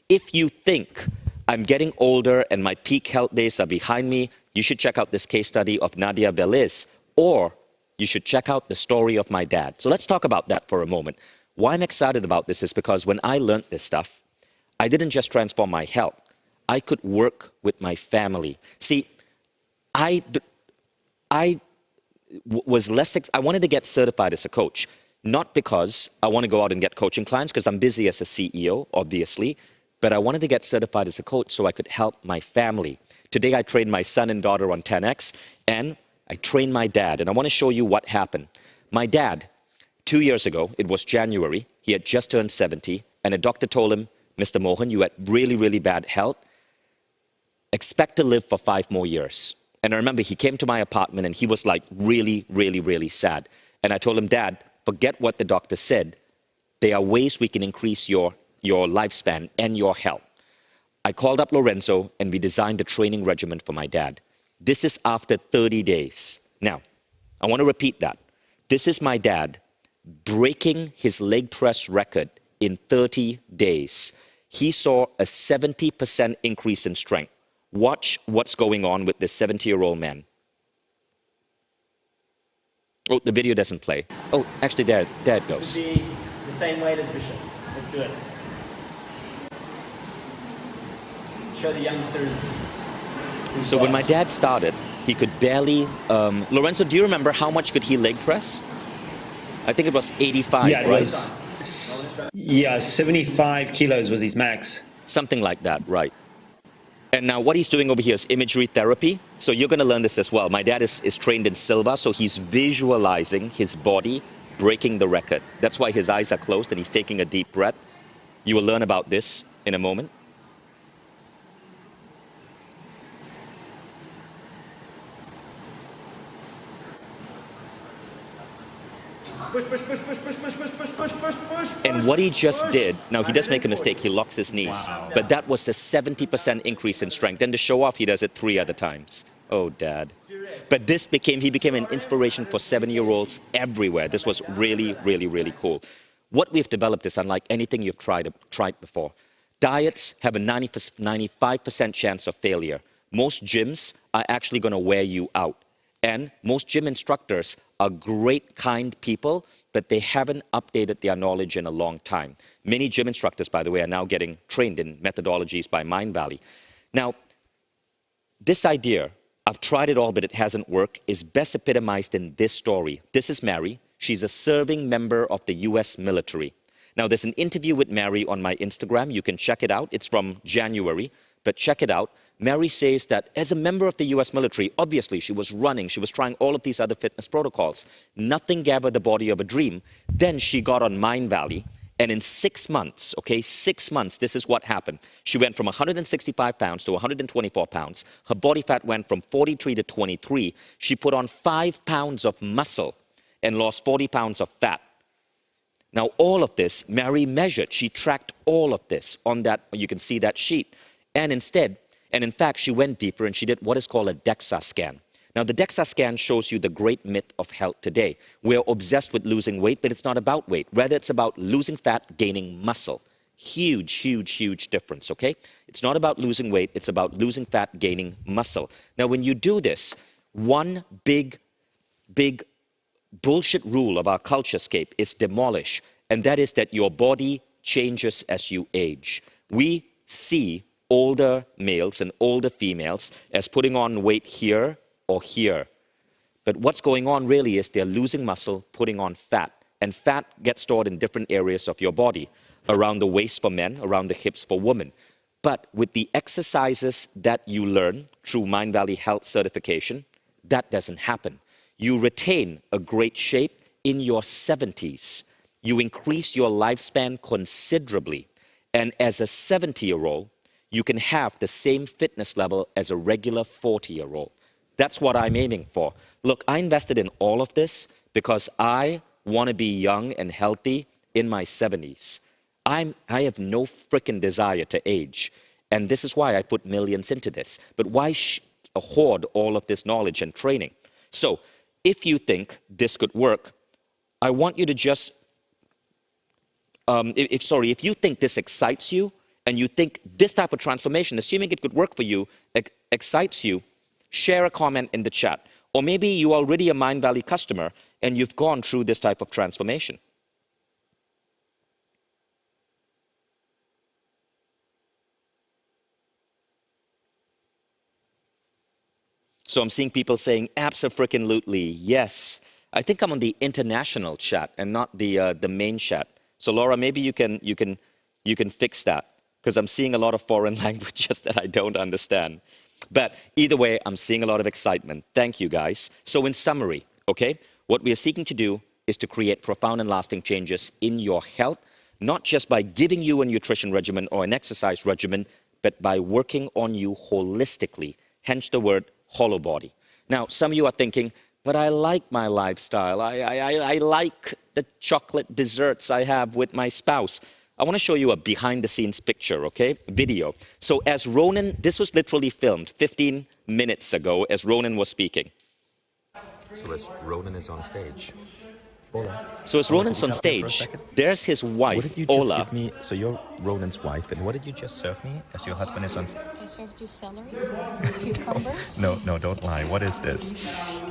If you think I'm getting older and my peak health days are behind me, you should check out this case study of Nadia Veliz, or you should check out the story of my dad. So let's talk about that for a moment. Why I'm excited about this is because when I learned this stuff, I didn't just transform my health. I could work with my family. See, I wanted to get certified as a coach, not because I want to go out and get coaching clients, because I'm busy as a CEO, obviously, but I wanted to get certified as a coach so I could help my family. Today, I trained my son and daughter on 10X, and I trained my dad, and I want to show you what happened. My dad, 2 years ago, it was January, he had just turned 70, and a doctor told him, Mr. Mohan, you had really, really bad health. Expect to live for 5 more years. And I remember he came to my apartment and he was like really, really, really sad. And I told him, Dad, forget what the doctor said. There are ways we can increase your lifespan and your health. I called up Lorenzo and we designed a training regimen for my dad. This is after 30 days. Now, I want to repeat that. This is my dad breaking his leg press record in 30 days. he saw a 70% increase in strength. Watch what's going on with this 70-year-old man. Oh, the video doesn't play. Oh, actually, there it goes. This would be the same weight as Bishop. Let's do it. Show the youngsters. So when my dad started, he could barely... Lorenzo, do you remember how much could he leg press? I think it was 85, yeah, right? Yeah, 75 kilos was his max. Something like that, right. And now what he's doing over here is imagery therapy. So you're going to learn this as well. My dad is trained in Silva, so he's visualizing his body breaking the record. That's why his eyes are closed and he's taking a deep breath. You will learn about this in a moment. And what he just did, now he does make a mistake, he locks his knees, but that was a 70% increase in strength. And to show off, he does it 3 other times. Oh, Dad. But he became an inspiration for 7-year-olds everywhere. This was really, really, really cool. What we've developed is unlike anything you've tried before. Diets have a 95% chance of failure. Most gyms are actually going to wear you out. And most gym instructors are great, kind people, but they haven't updated their knowledge in a long time. Many gym instructors, by the way, are now getting trained in methodologies by Mindvalley. Now, this idea, I've tried it all, but it hasn't worked, is best epitomized in this story. This is Mary. She's a serving member of the US military. Now, there's an interview with Mary on my Instagram. You can check it out. It's from January, but check it out. Mary says that as a member of the US military, obviously she was running, she was trying all of these other fitness protocols. Nothing gave her the body of a dream. Then she got on Mindvalley, and in 6 months, okay, 6 months, this is what happened. She went from 165 pounds to 124 pounds. Her body fat went from 43 to 23. She put on 5 pounds of muscle and lost 40 pounds of fat. Now, all of this, Mary measured. She tracked all of this on that, you can see that sheet. And in fact, she went deeper and she did what is called a DEXA scan. Now, the DEXA scan shows you the great myth of health today. We're obsessed with losing weight, but it's not about weight. Rather, it's about losing fat, gaining muscle. Huge, huge, huge difference, okay? It's not about losing weight. It's about losing fat, gaining muscle. Now, when you do this, one big bullshit rule of our culturescape is demolish, and that is that your body changes as you age. We see older males and older females as putting on weight here or here. But what's going on really is they're losing muscle, putting on fat. And fat gets stored in different areas of your body, around the waist for men, around the hips for women. But with the exercises that you learn through Mindvalley Health certification, that doesn't happen. You retain a great shape in your 70s. You increase your lifespan considerably. And as a 70-year-old, you can have the same fitness level as a regular 40-year-old. That's what I'm aiming for. Look, I invested in all of this because I want to be young and healthy in my 70s. I have no freaking desire to age. And this is why I put millions into this. But why hoard all of this knowledge and training? So, if you think this could work, I want you to just, if you think this excites you, and you think this type of transformation, assuming it could work for you, excites you, share a comment in the chat. Or maybe you're already a Mindvalley customer and you've gone through this type of transformation. So I'm seeing people saying, abso-freaking-lutely, yes. I think I'm on the international chat and not the main chat. So Laura, maybe you can fix that, because I'm seeing a lot of foreign languages that I don't understand. But either way, I'm seeing a lot of excitement. Thank you, guys. So in summary, okay, what we are seeking to do is to create profound and lasting changes in your health, not just by giving you a nutrition regimen or an exercise regimen, but by working on you holistically, hence the word hollow body. Now, some of you are thinking, but I like my lifestyle. I like the chocolate desserts I have with my spouse. I want to show you a behind-the-scenes picture, okay? Video. So as Ronan, this was literally filmed 15 minutes ago as Ronan was speaking. So as Ronan is on stage, So as Ronan's on stage, there's his wife, What did you just Ola. give me? So you're Ronan's wife, and what did you just serve me as your husband is on? I served you celery, cucumbers. No, don't lie. What is this?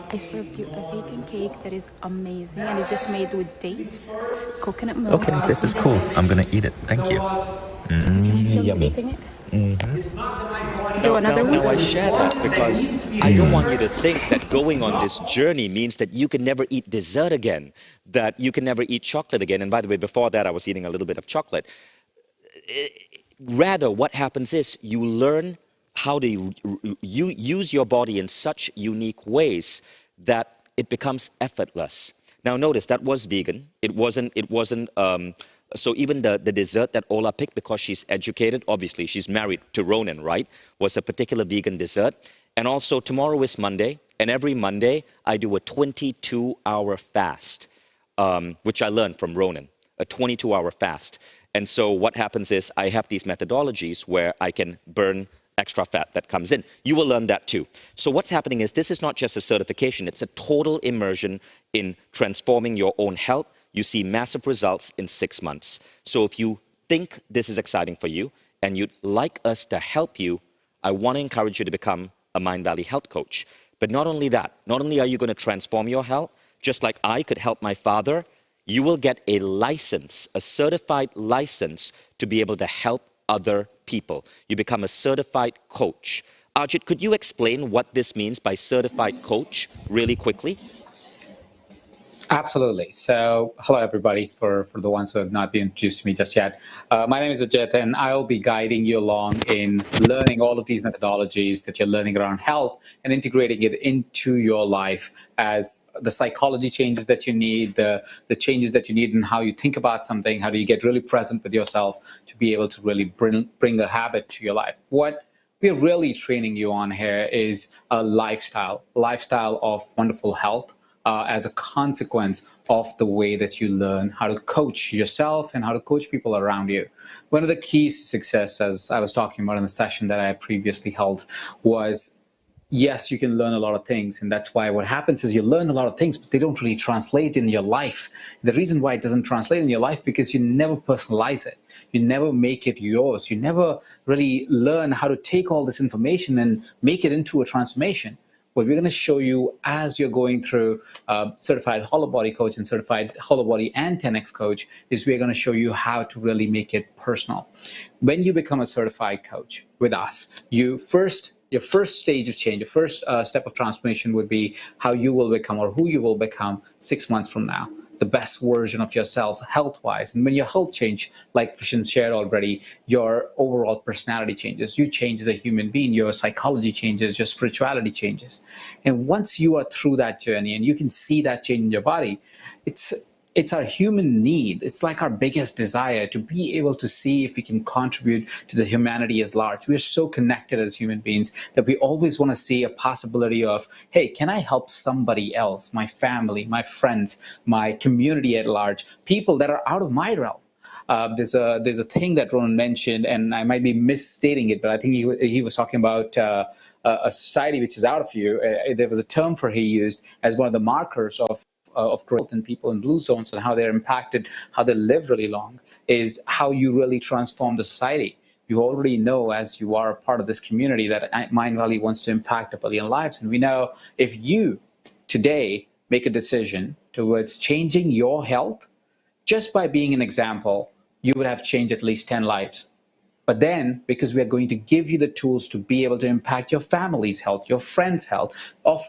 I served you a vegan cake that is amazing, and it's just made with dates, coconut milk. Okay, this is cool. I'm gonna eat it. Thank you. Yummy. Eating it. No, now I share that because I don't want you to think that going on this journey means that you can never eat dessert again, that you can never eat chocolate again. And by the way, before that, I was eating a little bit of chocolate. Rather, what happens is you learn how to you use your body in such unique ways that it becomes effortless. Now, notice that was vegan. It wasn't. So even the dessert that Ola picked, because she's educated, obviously she's married to Ronan, right, was a particular vegan dessert. And also tomorrow is Monday, and every Monday I do a 22-hour fast, which I learned from Ronan, a 22-hour fast. And so what happens is I have these methodologies where I can burn extra fat that comes in. You will learn that too. So what's happening is this is not just a certification, it's a total immersion in transforming your own health. You see massive results in 6 months. So if you think this is exciting for you and you'd like us to help you, I want to encourage you to become a Mindvalley health coach. But not only that, not only are you going to transform your health, just like I could help my father, you will get a license, a certified license to be able to help other people. You become a certified coach. Ajit, could you explain what this means by certified coach really quickly? Absolutely. So, hello everybody, for the ones who have not been introduced to me just yet. My name is Ajit, and I'll be guiding you along in learning all of these methodologies that you're learning around health and integrating it into your life as the psychology changes that you need, the changes that you need in how you think about something, how do you get really present with yourself to be able to really bring a habit to your life. What we're really training you on here is a lifestyle of wonderful health, as a consequence of the way that you learn how to coach yourself and how to coach people around you. One of the keys to success, as I was talking about in the session that I previously held, was yes, you can learn a lot of things. And that's why what happens is you learn a lot of things, but they don't really translate in your life. The reason why it doesn't translate in your life, because you never personalize it. You never make it yours. You never really learn how to take all this information and make it into a transformation. What we're going to show you as you're going through Certified Hollow Body Coach and Certified Hollow Body and 10X Coach is we're going to show you how to really make it personal. When you become a certified coach with us, your first stage of change, your first step of transformation would be how you will become or who you will become 6 months from now. The best version of yourself health-wise. And when your health change, like Vishen shared already, your overall personality changes. You change as a human being, your psychology changes, your spirituality changes. And once you are through that journey and you can see that change in your body, it's our human need. It's like our biggest desire to be able to see if we can contribute to the humanity as large. We are so connected as human beings that we always want to see a possibility of, hey, can I help somebody else, my family, my friends, my community at large, people that are out of my realm? There's a thing that Ronan mentioned, and I might be misstating it, but I think he was talking about a society which is out of you. There was a term he used as one of the markers of growth in people in blue zones and how they're impacted, how they live really long, is how you really transform the society. You already know, as you are a part of this community, that Mindvalley wants to impact 1 billion lives. And we know if you today make a decision towards changing your health, just by being an example, you would have changed at least 10 lives. But then, because we are going to give you the tools to be able to impact your family's health, your friends' health, of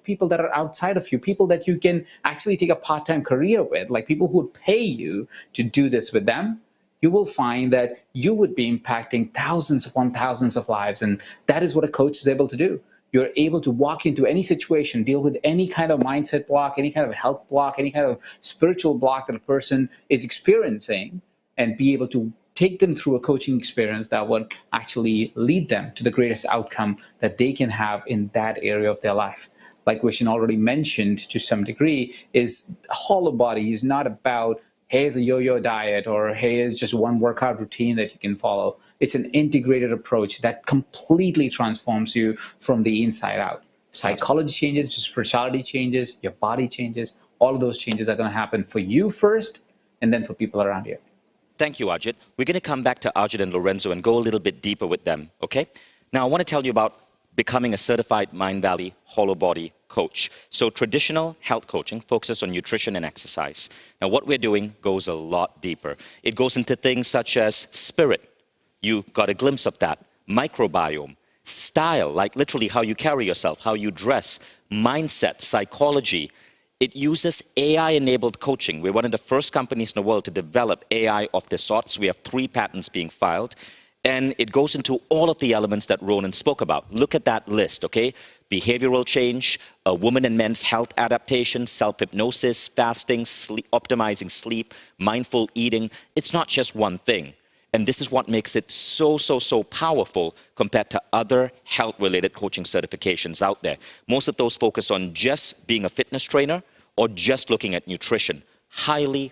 people that are outside of you, people that you can actually take a part-time career with, like people who would pay you to do this with them, you will find that you would be impacting thousands upon thousands of lives. And that is what a coach is able to do. You're able to walk into any situation, deal with any kind of mindset block, any kind of health block, any kind of spiritual block that a person is experiencing, and be able to take them through a coaching experience that would actually lead them to the greatest outcome that they can have in that area of their life. Like Vishen already mentioned to some degree, is hollow body is not about, hey, it's a yo-yo diet, or hey, it's just one workout routine that you can follow. It's an integrated approach that completely transforms you from the inside out. Psychology changes, your spirituality changes, your body changes, all of those changes are going to happen for you first and then for people around you. Thank you, Ajit. We're going to come back to Ajit and Lorenzo and go a little bit deeper with them, okay? Now, I want to tell you about becoming a certified Mindvalley Hollow Body coach. So traditional health coaching focuses on nutrition and exercise. Now, what we're doing goes a lot deeper. It goes into things such as spirit. You got a glimpse of that. Microbiome, style, like literally how you carry yourself, how you dress, mindset, psychology. It uses AI-enabled coaching. We're one of the first companies in the world to develop AI of this sort. So we have 3 patents being filed. And it goes into all of the elements that Ronan spoke about. Look at that list, okay? Behavioral change, women and men's health adaptation, self-hypnosis, fasting, optimizing sleep, mindful eating. It's not just one thing. And this is what makes it so powerful compared to other health-related coaching certifications out there. Most of those focus on just being a fitness trainer or just looking at nutrition. Highly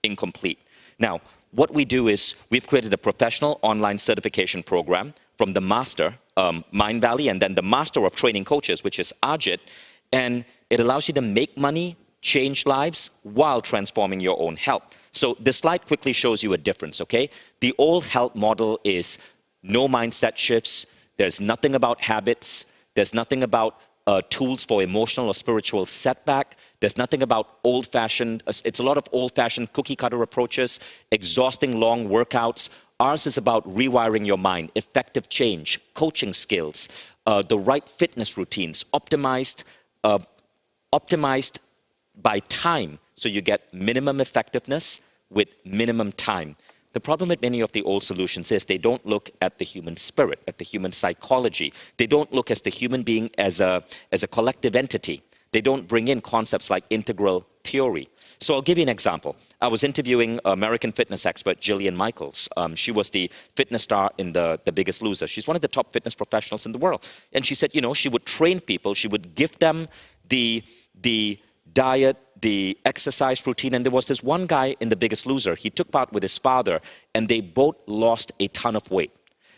incomplete. Now, what we do is we've created a professional online certification program from the master, Mindvalley, and then the master of training coaches, which is Ajit. And it allows you to make money, change lives while transforming your own health. So this slide quickly shows you a difference, okay? The old health model is no mindset shifts. There's nothing about habits. There's nothing about tools for emotional or spiritual setback. There's nothing about old-fashioned, it's a lot of old-fashioned cookie-cutter approaches, exhausting long workouts. Ours is about rewiring your mind, effective change, coaching skills, the right fitness routines, optimized by time, so you get minimum effectiveness with minimum time. The problem with many of the old solutions is they don't look at the human spirit, at the human psychology. They don't look at the human being as a collective entity. They don't bring in concepts like integral theory. So I'll give you an example. I was interviewing American fitness expert Jillian Michaels. She was the fitness star in the Biggest Loser. She's one of the top fitness professionals in the world. And she said, you know, she would train people. She would give them the diet, the exercise routine. And there was this one guy in The Biggest Loser. He took part with his father, and they both lost a ton of weight.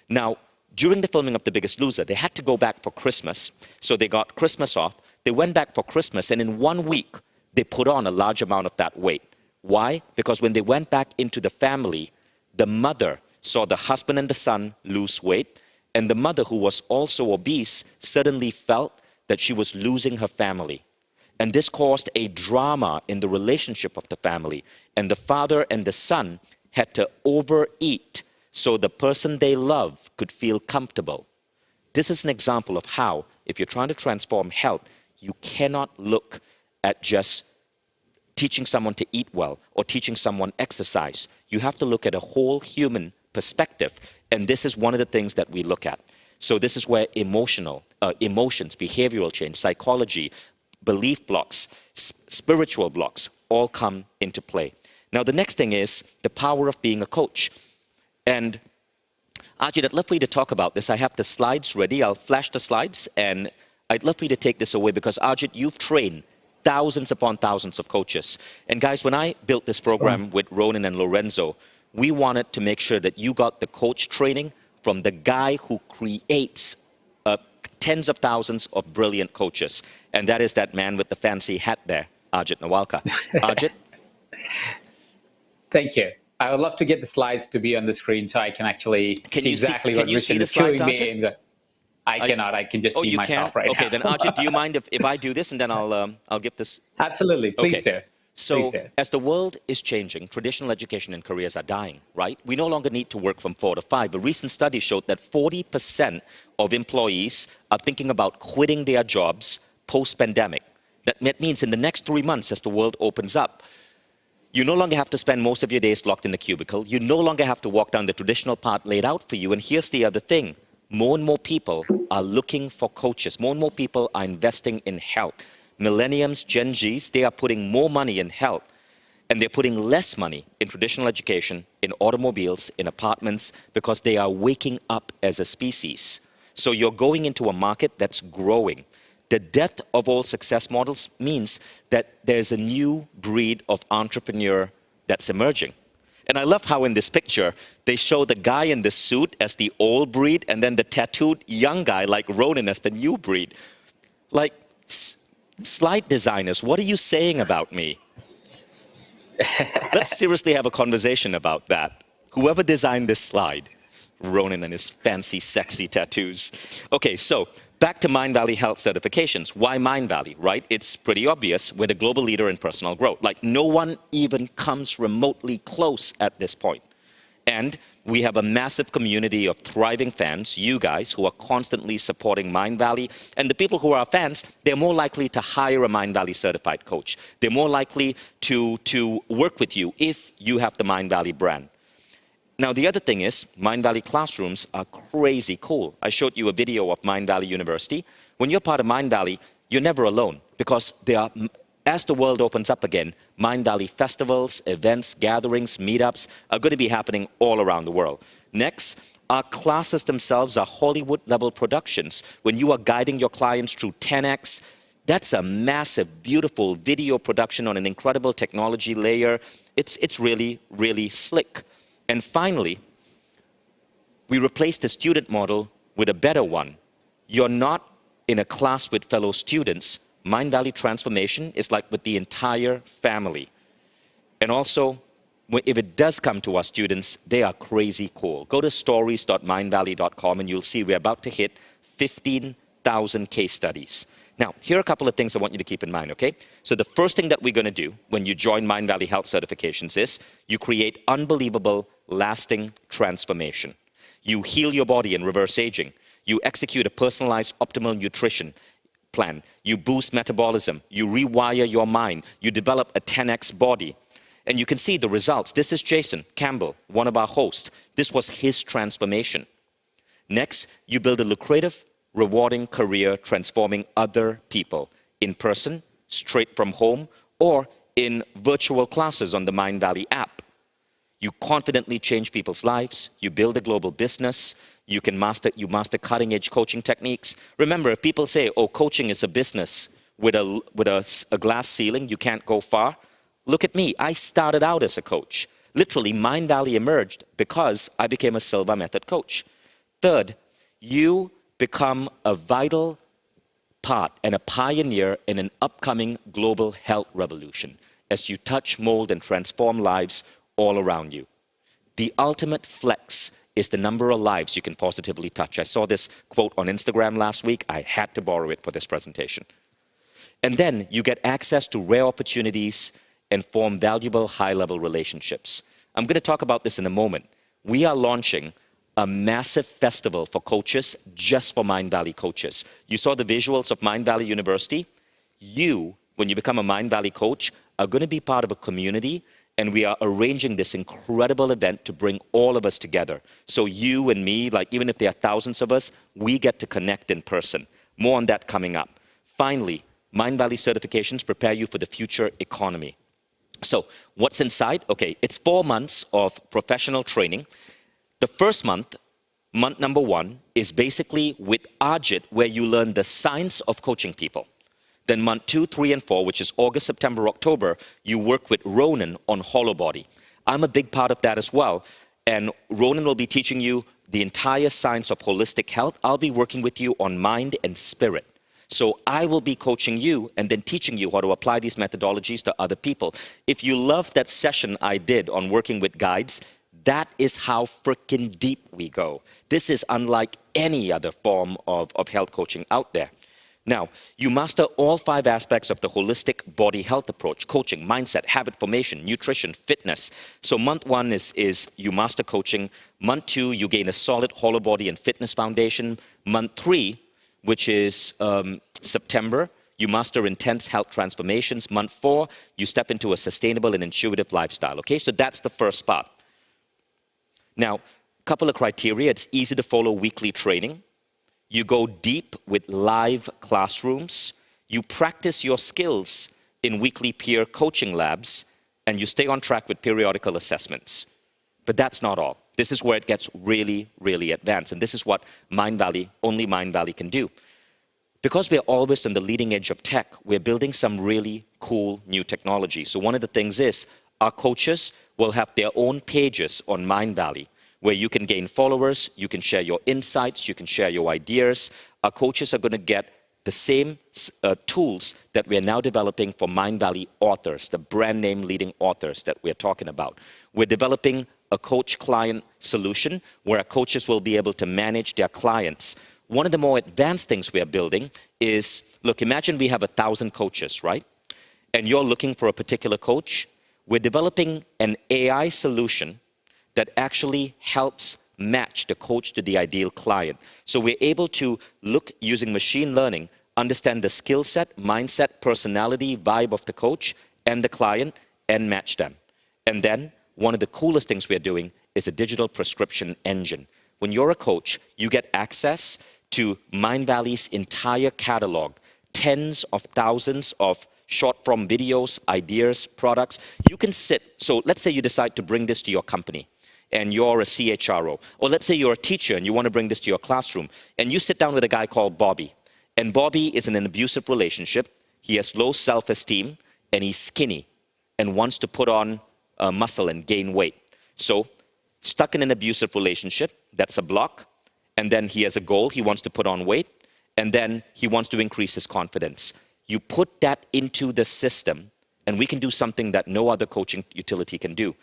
Now, during the filming of The Biggest Loser, they had to go back for Christmas. So they got Christmas off. They went back for Christmas, and in 1 week, they put on a large amount of that weight. Why? Because when they went back into the family, the mother saw the husband and the son lose weight, and the mother, who was also obese, suddenly felt that she was losing her family. And this caused a drama in the relationship of the family. And the father and the son had to overeat so the person they love could feel comfortable. This is an example of how, if you're trying to transform health, you cannot look at just teaching someone to eat well or teaching someone exercise. You have to look at a whole human perspective. And this is one of the things that we look at. So this is where emotions, behavioral change, psychology, belief blocks, spiritual blocks all come into play. Now, the next thing is the power of being a coach. And Ajit, I'd love for you to talk about this. I have the slides ready. I'll flash the slides, and I'd love for you to take this away because, Ajit, you've trained thousands upon thousands of coaches. And guys, when I built this program with Ronan and Lorenzo, we wanted to make sure that you got the coach training from the guy who creates tens of thousands of brilliant coaches. And that is that man with the fancy hat there, Ajit Nawalkar. Ajit? Thank you. I would love to get the slides to be on the screen so I can actually see exactly what Richard is showing me. I cannot. I can just see myself right now. Okay, then Ajit, do you mind if I do this and then I'll give this? Absolutely. Please do. So as the world is changing, traditional education and careers are dying, right? We no longer need to work from 4 to 5. A recent study showed that 40% of employees are thinking about quitting their jobs post-pandemic. That means in the next 3 months, as the world opens up, you no longer have to spend most of your days locked in the cubicle. You no longer have to walk down the traditional path laid out for you. And here's the other thing. More and more people are looking for coaches. More and more people are investing in health. Millenniums, Gen Zs, they are putting more money in health, and they're putting less money in traditional education, in automobiles, in apartments, because they are waking up as a species. So you're going into a market that's growing. The death of all success models means that there's a new breed of entrepreneur that's emerging. And I love how in this picture, they show the guy in the suit as the old breed, and then the tattooed young guy like Ronan as the new breed. Like, Slide designers, what are you saying about me? Let's seriously have a conversation about that. Whoever designed this slide, Ronan and his fancy, sexy tattoos. Okay, so back to Mindvalley Health certifications. Why Mindvalley, right? It's pretty obvious. We're the global leader in personal growth. Like, no one even comes remotely close at this point. And we have a massive community of thriving fans, you guys, who are constantly supporting Mindvalley. And the people who are fans, they're more likely to hire a Mindvalley certified coach. They're more likely to work with you if you have the Mindvalley brand. Now, the other thing is, Mindvalley classrooms are crazy cool. I showed you a video of Mindvalley University. When you're part of Mindvalley, you're never alone, because there are, as the world opens up again, Mindvalley festivals, events, gatherings, meetups are going to be happening all around the world. Next, our classes themselves are Hollywood-level productions. When you are guiding your clients through 10X, that's a massive, beautiful video production on an incredible technology layer. It's really, really slick. And finally, we replaced the student model with a better one. You're not in a class with fellow students. Mindvalley transformation is like with the entire family. And also, if it does come to our students, they are crazy cool. Go to stories.mindvalley.com and you'll see we're about to hit 15,000 case studies. Now, here are a couple of things I want you to keep in mind, okay? So the first thing that we're going to do when you join Mindvalley Health certifications is you create unbelievable, lasting transformation. You heal your body in reverse aging. You execute a personalized optimal nutrition plan. You boost metabolism. You rewire your mind. You develop a 10X body. And you can see the results. This is Jason Campbell, one of our hosts. This was his transformation. Next, you build a lucrative, rewarding career transforming other people in person, straight from home, or in virtual classes on the Mindvalley app. You confidently change people's lives. You build a global business. You master cutting-edge coaching techniques. Remember, if people say, oh, coaching is a business with a glass ceiling, you can't go far. Look at me. I started out as a coach. Literally, Mindvalley emerged because I became a Silva Method coach. Third, you become a vital part and a pioneer in an upcoming global health revolution as you touch, mold, and transform lives all around you. The ultimate flex is the number of lives you can positively touch. I saw this quote on Instagram last week. I had to borrow it for this presentation. And then you get access to rare opportunities and form valuable high-level relationships. I'm going to talk about this in a moment. We are launching a massive festival for coaches just for Mindvalley coaches. You saw the visuals of Mindvalley University. You, when you become a Mindvalley coach, are going to be part of a community, and we are arranging this incredible event to bring all of us together. So you and me, like even if there are thousands of us, we get to connect in person. More on that coming up. Finally, Mindvalley certifications prepare you for the future economy. So what's inside? Okay, it's 4 months of professional training. The first month, month number 1, is basically with Ajit, where you learn the science of coaching people. Then month 2, 3, and 4, which is August, September, October, you work with Ronan on hollow body. I'm a big part of that as well. And Ronan will be teaching you the entire science of holistic health. I'll be working with you on mind and spirit. So I will be coaching you and then teaching you how to apply these methodologies to other people. If you love that session I did on working with guides, that is how freaking deep we go. This is unlike any other form of health coaching out there. Now, you master all 5 aspects of the holistic body health approach: coaching, mindset, habit formation, nutrition, fitness. So month 1 is you master coaching. Month 2, you gain a solid hollow body and fitness foundation. Month 3, which is September, you master intense health transformations. Month 4, you step into a sustainable and intuitive lifestyle. Okay, so that's the first part. Now, a couple of criteria. It's easy to follow weekly training. You go deep with live classrooms. You practice your skills in weekly peer coaching labs, and you stay on track with periodical assessments. But that's not all. This is where it gets really, really advanced, and this is what Mindvalley, only Mindvalley can do. Because we're always on the leading edge of tech, we're building some really cool new technology. So one of the things is our coaches will have their own pages on Mindvalley, where you can gain followers, you can share your insights, you can share your ideas. Our coaches are going to get the same tools that we're now developing for Mindvalley authors, the brand name leading authors that we're talking about. We're developing a coach-client solution where our coaches will be able to manage their clients. One of the more advanced things we are building is, look, imagine we have 1,000 coaches, right? And you're looking for a particular coach. We're developing an AI solution that actually helps match the coach to the ideal client. So we're able to look using machine learning, understand the skill set, mindset, personality, vibe of the coach and the client, and match them. And then one of the coolest things we're doing is a digital prescription engine. When you're a coach, you get access to Mindvalley's entire catalog, tens of thousands of short form videos, ideas, products. You can sit, so let's say you decide to bring this to your company and you're a CHRO, or let's say you're a teacher and you want to bring this to your classroom, and you sit down with a guy called Bobby, and Bobby is in an abusive relationship, he has low self-esteem, and he's skinny, and wants to put on muscle and gain weight. So, stuck in an abusive relationship, that's a block, and then he has a goal, he wants to put on weight, and then he wants to increase his confidence. You put that into the system, and we can do something that no other coaching utility can do.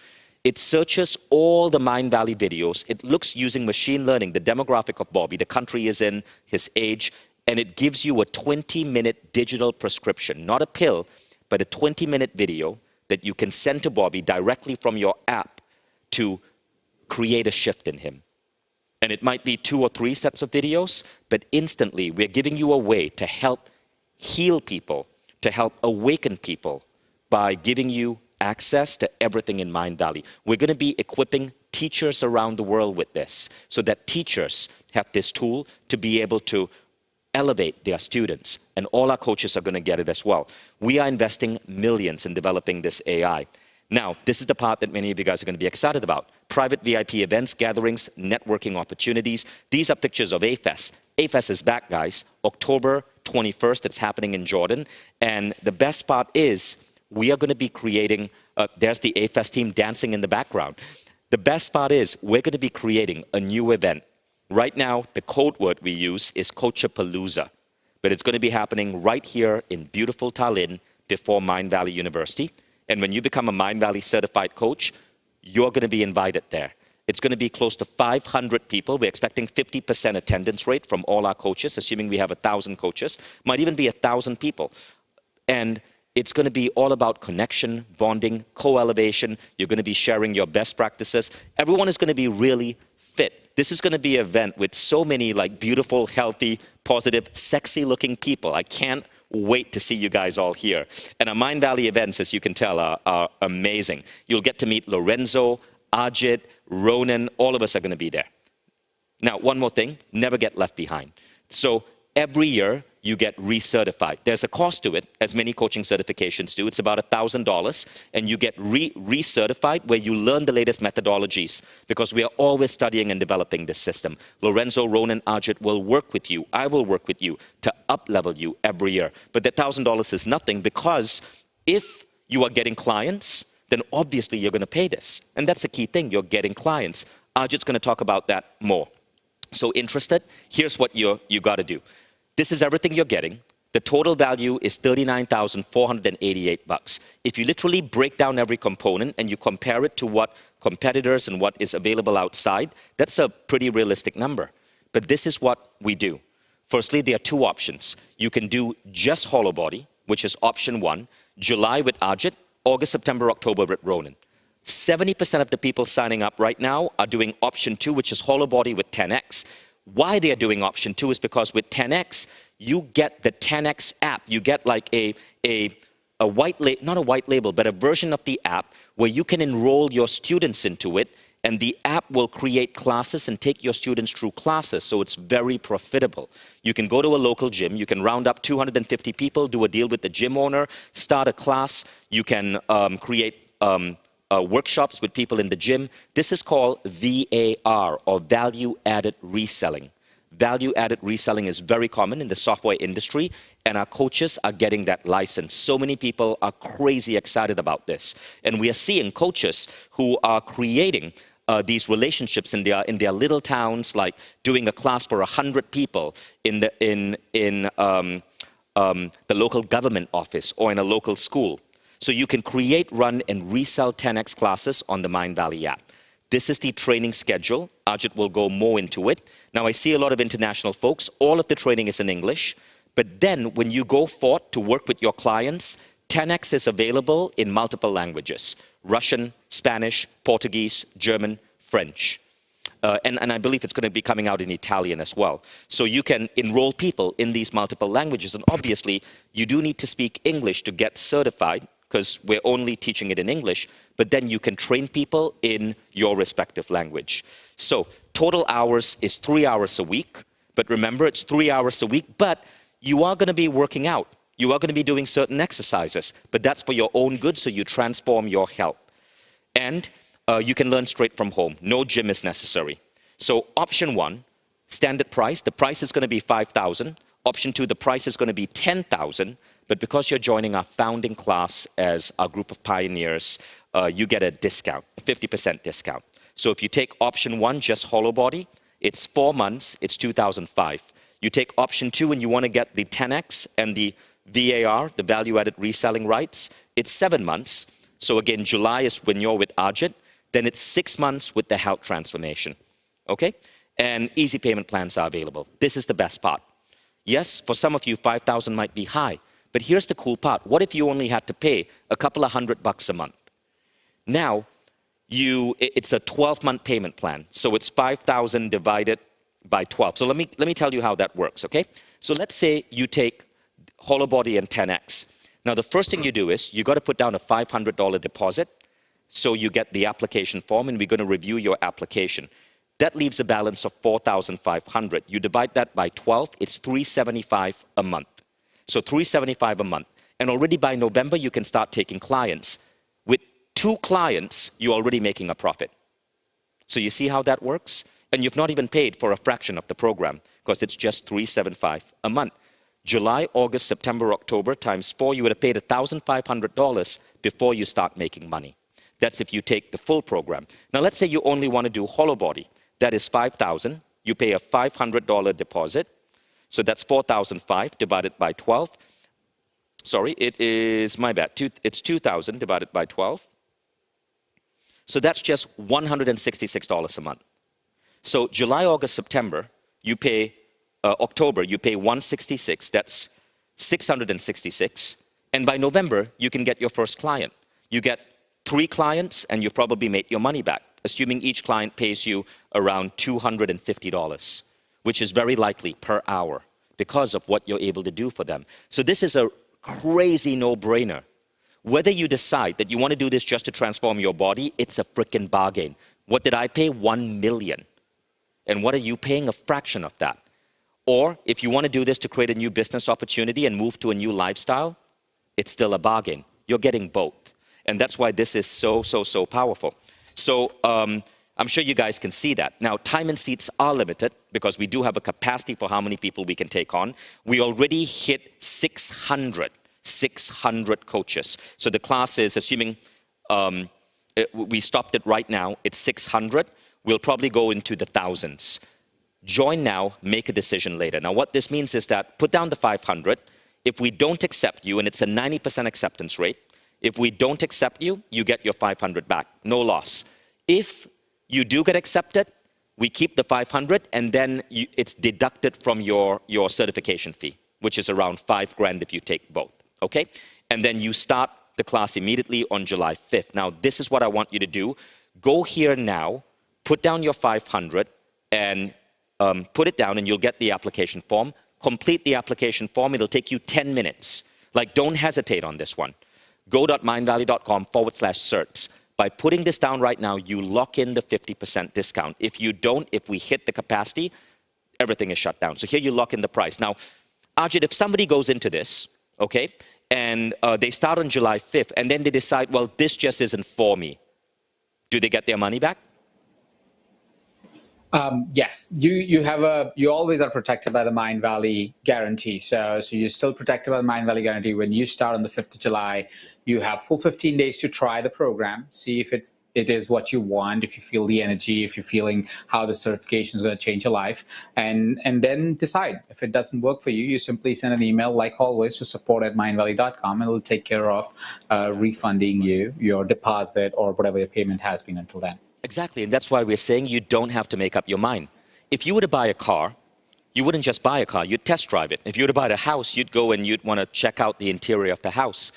It searches all the Mindvalley videos. It looks using machine learning, the demographic of Bobby, the country he's in, his age, and it gives you a 20-minute digital prescription, not a pill, but a 20-minute video that you can send to Bobby directly from your app to create a shift in him. And it might be 2 or 3 sets of videos, but instantly we're giving you a way to help heal people, to help awaken people by giving you access to everything in Mindvalley. We're going to be equipping teachers around the world with this so that teachers have this tool to be able to elevate their students, and all our coaches are going to get it as well. We are investing millions in developing this AI. Now, this is the part that many of you guys are going to be excited about. Private VIP events, gatherings, networking opportunities. These are pictures of AFES. AFES is back, guys. October 21st, it's happening in Jordan. And the best part is we are going to be creating, there's the AFES team dancing in the background. The best part is we're going to be creating a new event. Right now, the code word we use is Coachapalooza, but it's going to be happening right here in beautiful Tallinn before Mindvalley University. And when you become a Mindvalley certified coach, you're going to be invited there. It's going to be close to 500 people. We're expecting 50% attendance rate from all our coaches, assuming we have 1,000 coaches. Might even be 1,000 people. And it's going to be all about connection, bonding, co-elevation. You're going to be sharing your best practices. Everyone is going to be really fit. This is going to be an event with so many like beautiful, healthy, positive, sexy-looking people. I can't wait to see you guys all here. And our Mindvalley events, as you can tell, are amazing. You'll get to meet Lorenzo, Ajit, Ronan. All of us are going to be there. Now, one more thing, never get left behind. So every year, you get recertified. There's a cost to it, as many coaching certifications do. It's about $1,000, and you get recertified where you learn the latest methodologies because we are always studying and developing this system. Lorenzo, Ronan, Ajit will work with you. I will work with you to up-level you every year. But the $1,000 is nothing because if you are getting clients, then obviously you're going to pay this. And that's the key thing, you're getting clients. Ajit's going to talk about that more. So interested? Here's what you got to do. This is everything you're getting. The total value is $39,488. If you literally break down every component and you compare it to what competitors and what is available outside, that's a pretty realistic number. But this is what we do. Firstly, there are 2 options. You can do just hollow body, which is option 1, July with Ajit, August, September, October with Ronan. 70% of the people signing up right now are doing option 2, which is hollow body with 10X. Why they are doing option 2 is because with 10X, you get the 10X app. You get like a white label, not a white label, but a version of the app where you can enroll your students into it, and the app will create classes and take your students through classes, so it's very profitable. You can go to a local gym, you can round up 250 people, do a deal with the gym owner, start a class, you can create workshops with people in the gym. This is called VAR, or value-added reselling. Value-added reselling is very common in the software industry, and our coaches are getting that license. So many people are crazy excited about this. And we are seeing coaches who are creating these relationships in their little towns, like doing a class for 100 people in the local government office or in a local school. So you can create, run, and resell 10x classes on the Mindvalley app. This is the training schedule. Ajit will go more into it. Now, I see a lot of international folks. All of the training is in English. But then when you go forth to work with your clients, 10x is available in multiple languages: Russian, Spanish, Portuguese, German, French. And I believe it's going to be coming out in Italian as well. So you can enroll people in these multiple languages. And obviously, you do need to speak English to get certified, because we're only teaching it in English. But then you can train people in your respective language. So total hours is 3 hours a week. But remember, it's 3 hours a week. But you are going to be working out. You are going to be doing certain exercises. But that's for your own good, so you transform your health. And you can learn straight from home. No gym is necessary. So option 1, standard price. The price is going to be $5,000. Option 2, the price is going to be $10,000. But because you're joining our founding class as a group of pioneers, you get a discount, a 50% discount. So if you take option 1, just hollow body, it's 4 months, it's $2,005. You take option 2 and you want to get the 10x and the VAR, the value-added reselling rights, it's 7 months. So again, July is when you're with Ajit. Then it's 6 months with the health transformation, okay? And easy payment plans are available. This is the best part. Yes, for some of you, 5,000 might be high, but here's the cool part. What if you only had to pay a couple of $100 a month? Now, it's a 12-month payment plan, so it's 5,000 divided by 12. So let me tell you how that works, okay? So let's say you take hollow body and 10x. Now, the first thing you do is you got to put down a $500 deposit. So you get the application form, and we're going to review your application. That leaves a balance of $4,500. You divide that by 12, it's $375 a month. So $375 a month. And already by November, you can start taking clients. With 2 clients, you're already making a profit. So you see how that works? And you've not even paid for a fraction of the program, because it's just $375 a month. July, August, September, October times 4, you would have paid $1,500 before you start making money. That's if you take the full program. Now, let's say you only want to do hollow body. That is $5,000. You pay a $500 deposit. So that's $4,500 divided by 12. Sorry, it is, my bad. It's $2,000 divided by 12. So that's just $166 a month. So July, August, September, you pay, October, you pay $166. That's $666. And by November, you can get your first client. You get 3 clients, and you've probably made your money back, assuming each client pays you around $250, which is very likely per hour because of what you're able to do for them. So this is a crazy no-brainer. Whether you decide that you want to do this just to transform your body, it's a freaking bargain. What did I pay? $1 million. And what are you paying? A fraction of that. Or if you want to do this to create a new business opportunity and move to a new lifestyle, it's still a bargain. You're getting both. And that's why this is so powerful. So I'm sure you guys can see that. Now, time and seats are limited because we do have a capacity for how many people we can take on. We already hit 600 coaches. So the class is, assuming we stopped it right now, it's 600. We'll probably go into the thousands. Join now, make a decision later. Now, what this means is that put down the 500. If we don't accept you, and it's a 90% acceptance rate, if we don't accept you, you get your 500 back, no loss. If you do get accepted, we keep the 500, and then it's deducted from your certification fee, which is around $5,000 if you take both, okay? And then you start the class immediately on July 5th. Now, this is what I want you to do. Go here now, put down your 500, and put it down, and you'll get the application form. Complete the application form. It'll take you 10 minutes. Like, don't hesitate on this one. Go.mindvalley.com/certs. By putting this down right now, you lock in the 50% discount. If you don't, if we hit the capacity, everything is shut down. So here you lock in the price. Now, Ajit, if somebody goes into this, okay, and they start on July 5th, and then they decide, well, this just isn't for me, do they get their money back? Yes, you always are protected by the Mindvalley guarantee. So you're still protected by the Mindvalley guarantee. When you start on the 5th of July, you have full 15 days to try the program, see if it it is what you want, if you feel the energy, if you're feeling how the certification is going to change your life, and then decide. If it doesn't work for you, you simply send an email, like always, to support@mindvalley.com, and it'll take care of refunding you your deposit or whatever your payment has been until then. Exactly, and that's why we're saying you don't have to make up your mind. If you were to buy a car, you wouldn't just buy a car, you'd test drive it. If you were to buy a house, you'd go and you'd want to check out the interior of the house.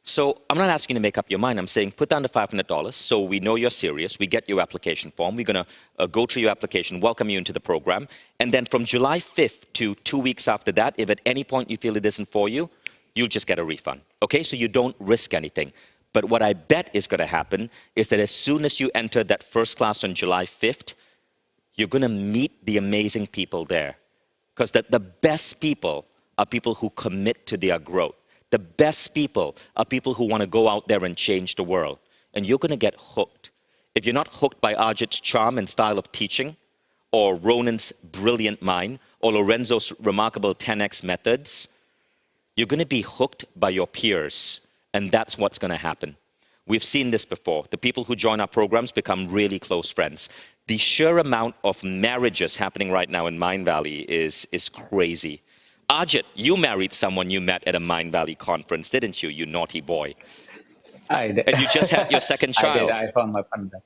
So I'm not asking you to make up your mind. I'm saying put down the $500 so we know you're serious. We get your application form. We're going to go through your application, welcome you into the program. And then from July 5th to 2 weeks after that, if at any point you feel it isn't for you, you'll just get a refund. Okay, so you don't risk anything. But what I bet is going to happen is that as soon as you enter that first class on July 5th, you're going to meet the amazing people there. Because the best people are people who commit to their growth. The best people are people who want to go out there and change the world. And you're going to get hooked. If you're not hooked by Ajit's charm and style of teaching, or Ronan's brilliant mind, or Lorenzo's remarkable 10x methods, you're going to be hooked by your peers. And that's what's going to happen. We've seen this before. The people who join our programs become really close friends. The sheer amount of marriages happening right now in Mindvalley is crazy. Ajit, you married someone you met at a Mindvalley conference, didn't you, you naughty boy? I did. And you just had your second child. I did. I found my partner.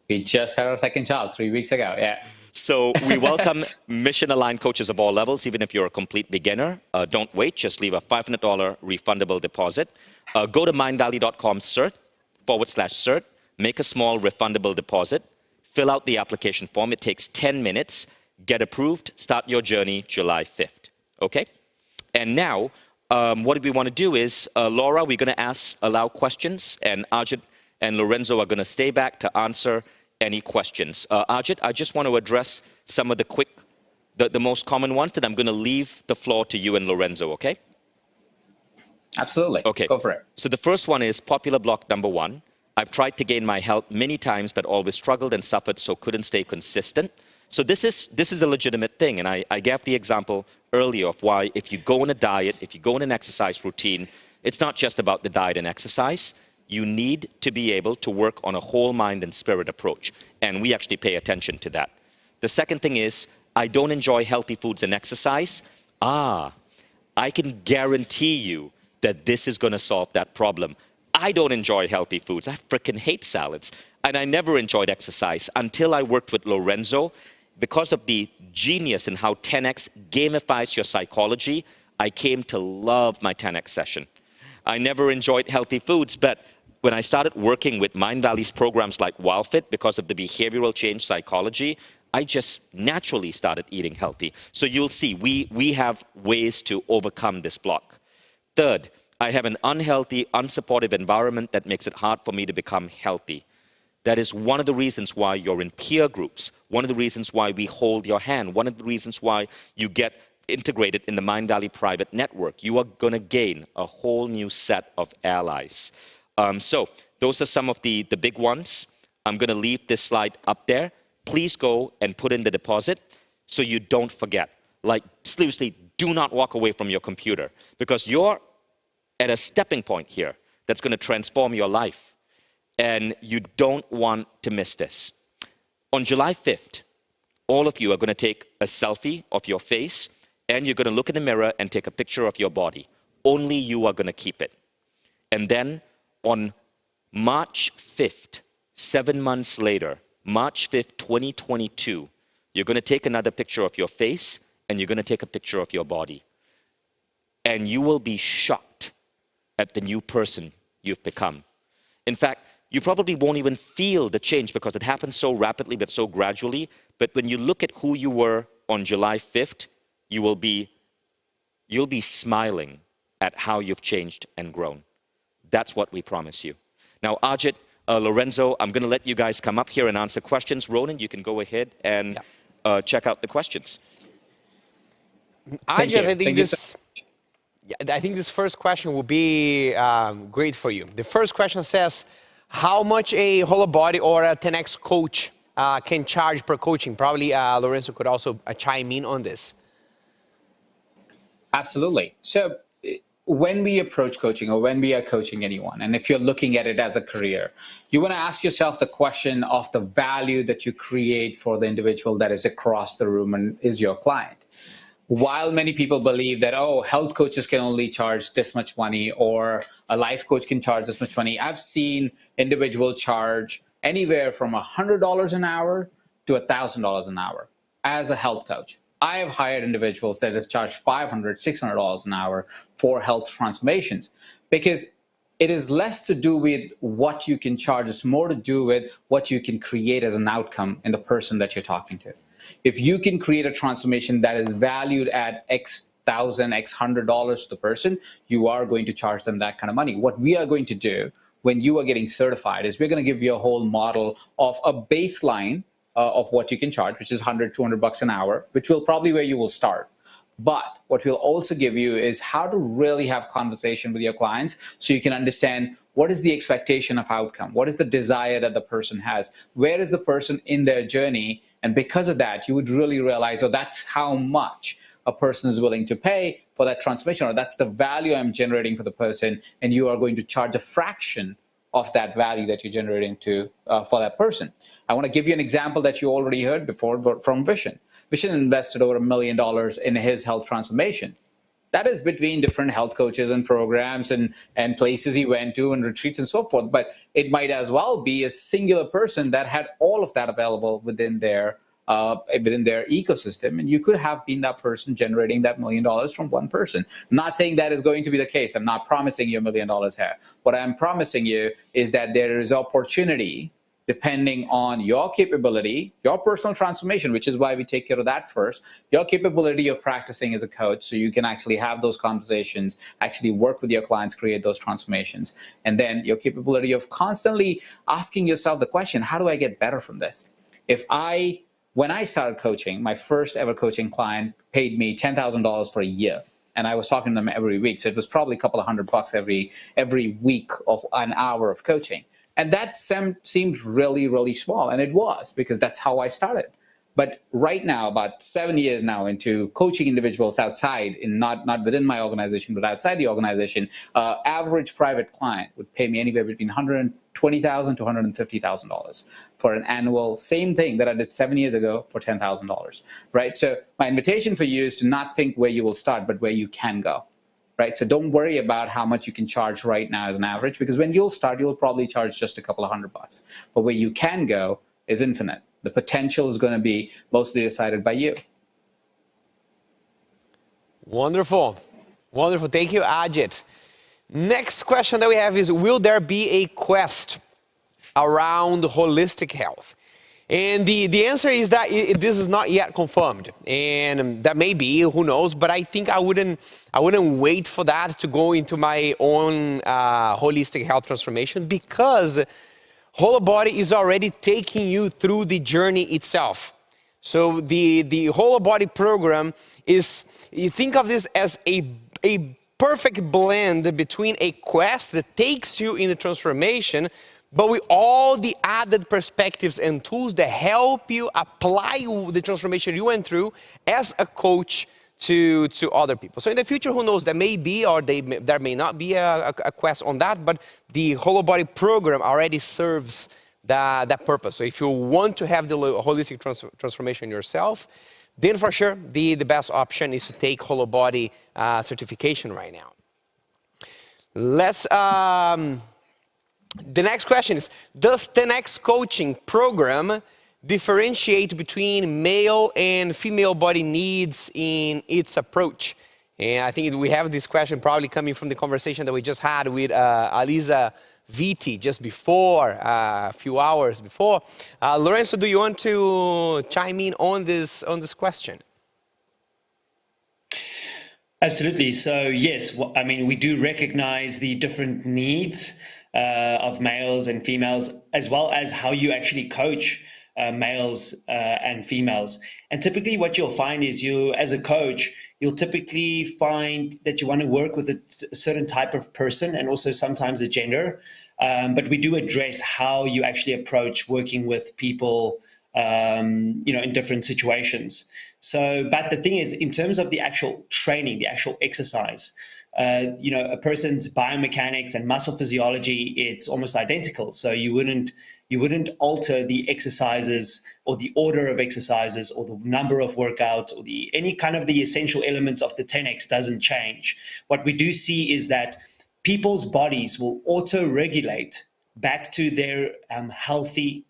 We just had our second child 3 weeks ago, yeah. So we welcome mission-aligned coaches of all levels, even if you're a complete beginner. Don't wait, just leave a $500 refundable deposit. Go to mindvalley.com/cert, make a small refundable deposit, fill out the application form. It takes 10 minutes, get approved, start your journey July 5th. Okay? And now, what we want to do is, Laura, we're going to allow questions, and Ajit and Lorenzo are going to stay back to answer any questions. Ajit, I just want to address some of the most common ones, that I'm going to leave the floor to you and Lorenzo, okay? Absolutely. Okay. Go for it. So the first one is popular block number 1. I've tried to gain my health many times, but always struggled and suffered, so couldn't stay consistent. So this is a legitimate thing, and I gave the example earlier of why if you go on a diet, if you go on an exercise routine, it's not just about the diet and exercise. You need to be able to work on a whole mind and spirit approach, and we actually pay attention to that. The second thing is, I don't enjoy healthy foods and exercise. I can guarantee you that this is going to solve that problem. I don't enjoy healthy foods. I freaking hate salads. And I never enjoyed exercise until I worked with Lorenzo. Because of the genius in how 10x gamifies your psychology, I came to love my 10x session. I never enjoyed healthy foods, but when I started working with Mindvalley's programs like WildFit, because of the behavioral change psychology, I just naturally started eating healthy. So you'll see, we have ways to overcome this block. Third, I have an unhealthy, unsupportive environment that makes it hard for me to become healthy. That is one of the reasons why you're in peer groups, one of the reasons why we hold your hand, one of the reasons why you get integrated in the Mindvalley private network. You are going to gain a whole new set of allies. So those are some of the big ones. I'm going to leave this slide up there. Please go and put in the deposit so you don't forget. Like, seriously, do not walk away from your computer, because you're at a stepping point here that's going to transform your life. And you don't want to miss this. On July 5th, all of you are going to take a selfie of your face, and you're going to look in the mirror and take a picture of your body. Only you are going to keep it. And then on March 5th, 7 months later, March 5th, 2022, you're going to take another picture of your face, and you're going to take a picture of your body. And you will be shocked at the new person you've become. In fact, you probably won't even feel the change because it happens so rapidly but so gradually. But when you look at who you were on July 5th, you'll be smiling at how you've changed and grown. That's what we promise you. Now, Ajit, Lorenzo, I'm going to let you guys come up here and answer questions. Ronan, you can go ahead and check out the questions. Ajit, I think this first question will be great for you. The first question says, how much a whole body or a 10x coach can charge per coaching? Probably Lorenzo could also chime in on this. Absolutely. So when we approach coaching or when we are coaching anyone, and if you're looking at it as a career, you want to ask yourself the question of the value that you create for the individual that is across the room and is your client. While many people believe that, oh, health coaches can only charge this much money or a life coach can charge this much money, I've seen individuals charge anywhere from $100 an hour to $1,000 an hour as a health coach. I have hired individuals that have charged $500, $600 an hour for health transformations, because it is less to do with what you can charge. It's more to do with what you can create as an outcome in the person that you're talking to. If you can create a transformation that is valued at X thousand, X $100 to the person, you are going to charge them that kind of money. What we are going to do when you are getting certified is we're going to give you a whole model of a baseline of what you can charge, which is $100, $200 an hour, which will probably where you will start. But what we'll also give you is how to really have conversation with your clients so you can understand what is the expectation of outcome, what is the desire that the person has, where is the person in their journey. And because of that, you would really realize, oh, that's how much a person is willing to pay for that transformation, or that's the value I'm generating for the person, and you are going to charge a fraction of that value that you're generating for that person. I want to give you an example that you already heard before from Vishen. Vishen invested over $1 million in his health transformation. That is between different health coaches and programs and places he went to and retreats and so forth. But it might as well be a singular person that had all of that available within their ecosystem. And you could have been that person generating that $1 million from one person. I'm not saying that is going to be the case. I'm not promising you $1 million here. What I'm promising you is that there is opportunity depending on your capability, your personal transformation, which is why we take care of that first, your capability of practicing as a coach so you can actually have those conversations, actually work with your clients, create those transformations, and then your capability of constantly asking yourself the question, how do I get better from this? When I started coaching, my first ever coaching client paid me $10,000 for a year. And I was talking to them every week. So it was probably a couple of $100 every week of an hour of coaching. And that seems really, really small. And it was, because that's how I started. But right now, about 7 years now into coaching individuals outside, not within my organization, but outside the organization, average private client would pay me anywhere between $120,000 to $150,000 for an annual, same thing that I did 7 years ago for $10,000, right? So my invitation for you is to not think where you will start, but where you can go. Right? So don't worry about how much you can charge right now as an average, because when you'll start, you'll probably charge just a couple of $100. But where you can go is infinite. The potential is going to be mostly decided by you. Wonderful. Wonderful. Thank you, Ajit. Next question that we have is, will there be a quest around holistic health? And the answer is that this is not yet confirmed, and that may be, who knows, but I think I wouldn't wait for that to go into my own holistic health transformation, because Whole Body is already taking you through the journey itself. So the Whole Body program is, you think of this as a perfect blend between a quest that takes you in the transformation, but with all the added perspectives and tools that help you apply the transformation you went through as a coach to other people. So in the future, who knows, there may be, or there may not be a quest on that, but the Whole Body program already serves that purpose. So if you want to have the holistic transformation yourself, then for sure, the best option is to take Whole Body certification right now. The next question is, does 10X coaching program differentiate between male and female body needs in its approach? And I think we have this question probably coming from the conversation that we just had with Aliza Viti just before, a few hours before. Lorenzo, do you want to chime in on this question? Absolutely. So yes, I mean, we do recognize the different needs of males and females, as well as how you actually coach males and females. And typically what you'll find is as a coach, you'll typically find that you want to work with a certain type of person and also sometimes a gender. But we do address how you actually approach working with people, in different situations. So, but the thing is, in terms of the actual training, the actual exercise, a person's biomechanics and muscle physiology, it's almost identical. So you wouldn't alter the exercises or the order of exercises or the number of workouts or any kind of the essential elements of the 10X doesn't change. What we do see is that people's bodies will auto-regulate back to their healthy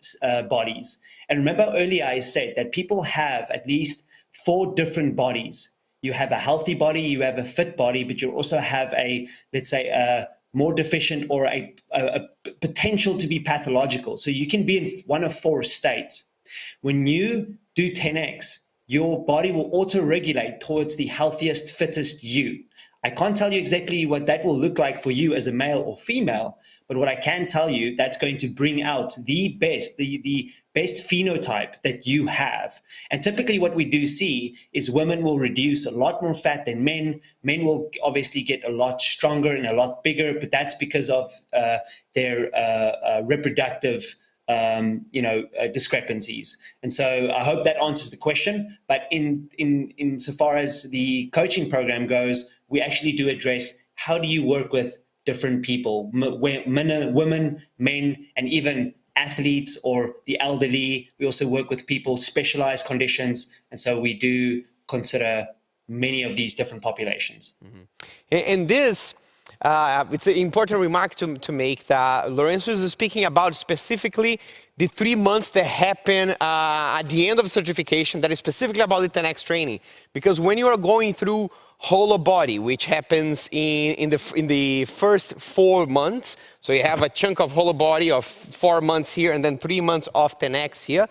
bodies. And remember earlier I said that people have at least 4 different bodies. You have a healthy body, you have a fit body, but you also have let's say, a more deficient or a potential to be pathological. So you can be in one of 4 states. When you do 10X, your body will auto-regulate towards the healthiest, fittest you. I can't tell you exactly what that will look like for you as a male or female, but what I can tell you, that's going to bring out the best phenotype that you have. And typically what we do see is women will reduce a lot more fat than men. Men will obviously get a lot stronger and a lot bigger, but that's because of their reproductive discrepancies. And so I hope that answers the question. But in so far as the coaching program goes, we actually do address how do you work with different people, women, men, and even athletes or the elderly. We also work with people, specialized conditions. And so we do consider many of these different populations. Mm-hmm. And this, it's an important remark to make that Lorenzo is speaking about specifically the 3 months that happen at the end of certification that is specifically about the 10X training. Because when you are going through whole body, which happens in the first 4 months, so you have a chunk of whole body of 4 months here and then 3 months of 10X here.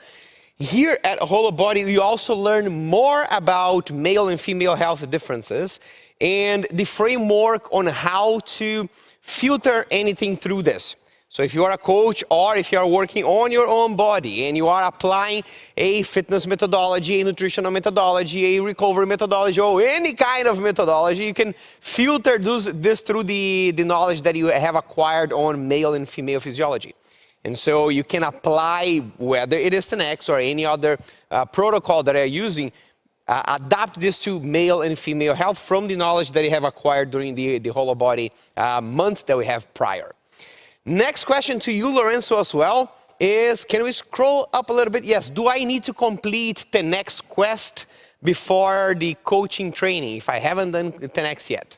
Here at whole body, you also learn more about male and female health differences and the framework on how to filter anything through this. So if you are a coach or if you are working on your own body and you are applying a fitness methodology, a nutritional methodology, a recovery methodology, or any kind of methodology, you can filter this through the knowledge that you have acquired on male and female physiology. And so you can apply, whether it is 10X or any other protocol that you're using, adapt this to male and female health from the knowledge that you have acquired during the whole body months that we have prior. Next question to you, Lorenzo, as well, is can we scroll up a little bit? Yes, do I need to complete the next quest before the coaching training if I haven't done 10X yet?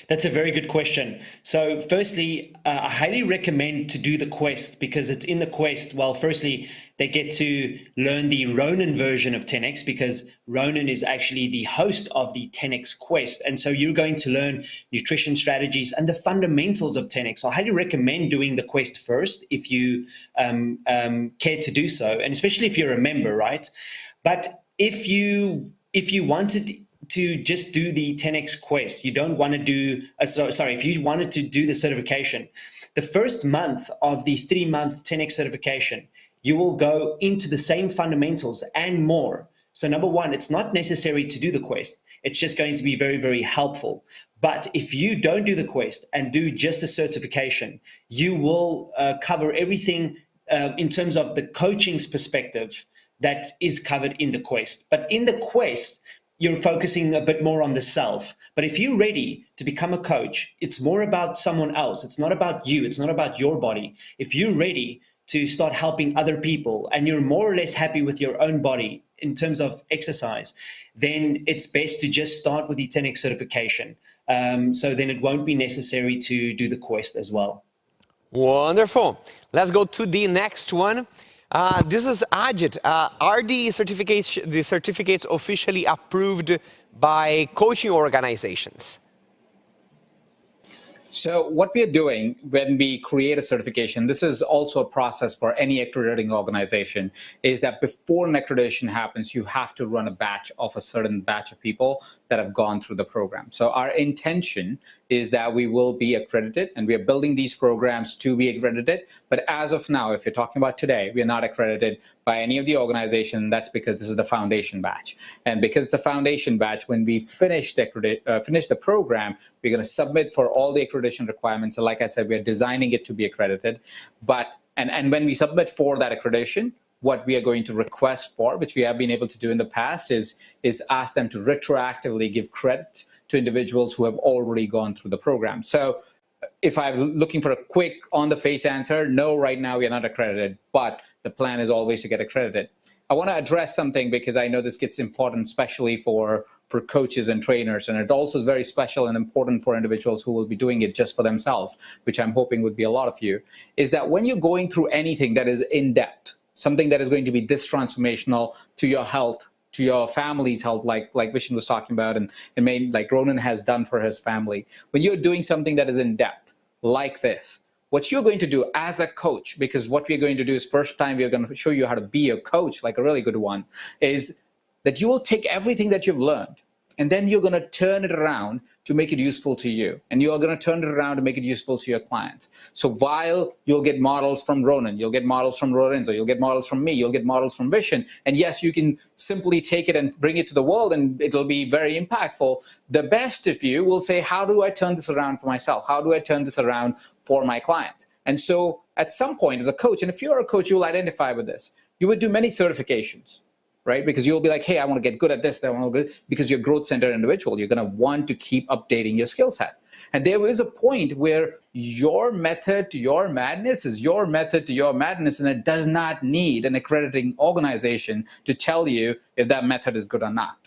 That's a very good question. So firstly, I highly recommend to do the quest because it's in the quest. Well, firstly, they get to learn the Ronan version of 10X because Ronan is actually the host of the 10X quest. And so you're going to learn nutrition strategies and the fundamentals of 10X. So I highly recommend doing the quest first if you care to do so, and especially if you're a member, right? But if you wanted to just do the 10X quest, you don't want to do, if you wanted to do the certification, the first month of the 3-month 10X certification, you will go into the same fundamentals and more. So number one, it's not necessary to do the quest. It's just going to be very, very helpful. But if you don't do the quest and do just the certification, you will cover everything in terms of the coaching's perspective that is covered in the quest. But in the quest, you're focusing a bit more on the self. But if you're ready to become a coach, it's more about someone else. It's not about you. It's not about your body. If you're ready to start helping other people and you're more or less happy with your own body in terms of exercise, then it's best to just start with the 10X certification. So then it won't be necessary to do the quest as well. Wonderful. Let's go to the next one. This is Ajit. Are the certificates officially approved by coaching organizations? So what we are doing when we create a certification, this is also a process for any accrediting organization, is that before an accreditation happens, you have to run a batch of a certain batch of people that have gone through the program. So our intention is that we will be accredited, and we are building these programs to be accredited. But as of now, if you're talking about today, we are not accredited by any of the organization. That's because this is the foundation batch. And because it's a foundation batch, when we finish the program, we're going to submit for all the accreditation requirements. So like I said, we are designing it to be accredited. But and when we submit for that accreditation, what we are going to request for, which we have been able to do in the past, is ask them to retroactively give credit to individuals who have already gone through the program. So if I'm looking for a quick on-the-face answer, no, right now we are not accredited, but the plan is always to get accredited. I want to address something because I know this gets important, especially for coaches and trainers, and it also is very special and important for individuals who will be doing it just for themselves, which I'm hoping would be a lot of you, is that when you're going through anything that is in-depth, something that is going to be this transformational to your health, to your family's health, like Vishen was talking about, and like Ronan has done for his family. When you're doing something that is in depth, like this, what you're going to do as a coach, because what we're going to do is first time we're going to show you how to be a coach, like a really good one, is that you will take everything that you've learned, and then you're going to turn it around to make it useful to you. And you are going to turn it around to make it useful to your clients. So while you'll get models from Ronan, you'll get models from Lorenzo, you'll get models from me, you'll get models from Vishen. And yes, you can simply take it and bring it to the world and it'll be very impactful. The best of you will say, how do I turn this around for myself? How do I turn this around for my client? And so at some point as a coach, and if you're a coach, you will identify with this. You would do many certifications, right? Because you'll be like, hey, I want to get good at this. Because you're a growth-centered individual. You're going to want to keep updating your skill set. And there is a point where your method to your madness is your method to your madness, and it does not need an accrediting organization to tell you if that method is good or not,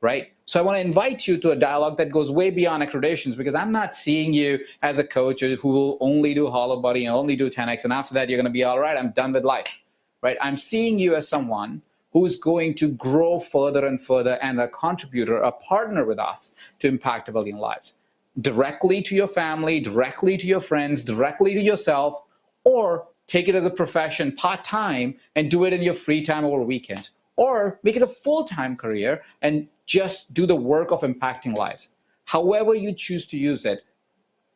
right? So I want to invite you to a dialogue that goes way beyond accreditations, because I'm not seeing you as a coach who will only do Hollow Body and only do 10X, and after that, you're going to be all right, I'm done with life, right? I'm seeing you as someone who's going to grow further and further and a contributor, a partner with us to impact a billion lives. Directly to your family, directly to your friends, directly to yourself, or take it as a profession part-time and do it in your free time over weekends, or make it a full-time career and just do the work of impacting lives. However you choose to use it,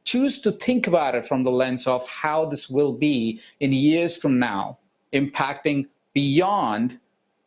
choose to think about it from the lens of how this will be in years from now, impacting beyond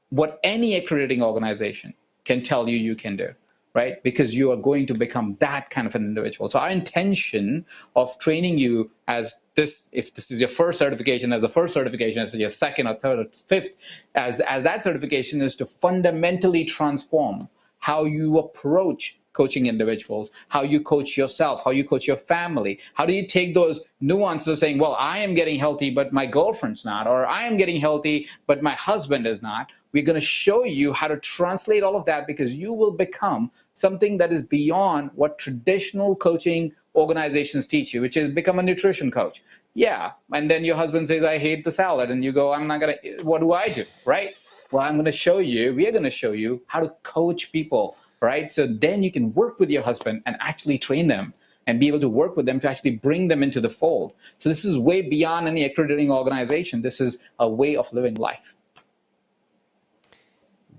what any accrediting organization can tell you you can do, right? Because you are going to become that kind of an individual. So our intention of training you as this, if this is your first certification, as a first certification, if it's your second or third or fifth, as that certification is to fundamentally transform how you approach coaching individuals, how you coach yourself, how you coach your family. How do you take those nuances of saying, well, I am getting healthy, but my girlfriend's not, or I am getting healthy, but my husband is not. We're going to show you how to translate all of that, because you will become something that is beyond what traditional coaching organizations teach you, which is become a nutrition coach. Yeah, and then your husband says, I hate the salad, and you go, I'm not going to, what do I do, right? Well, I'm going to show you, we're going to show you how to coach people, right? So then you can work with your husband and actually train them and be able to work with them to actually bring them into the fold. So this is way beyond any accrediting organization. This is a way of living life.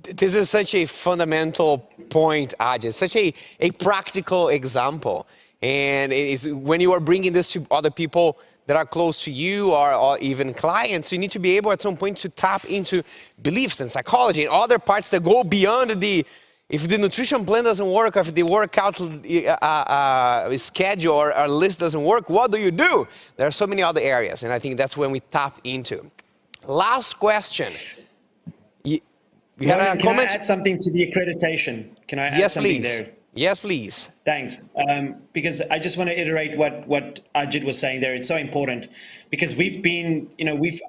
This is such a fundamental point, Ajay, such a practical example. And it is, when you are bringing this to other people that are close to you, or even clients, you need to be able at some point to tap into beliefs and psychology and other parts that go beyond if the nutrition plan doesn't work, or if the workout schedule or list doesn't work, what do you do? There are so many other areas, and I think that's when we tap into. Last question. You had a comment? Can I add something to the accreditation? Can I add something there? Yes, please. Thanks. Because I just want to iterate what Ajit was saying there. It's so important, because we've been,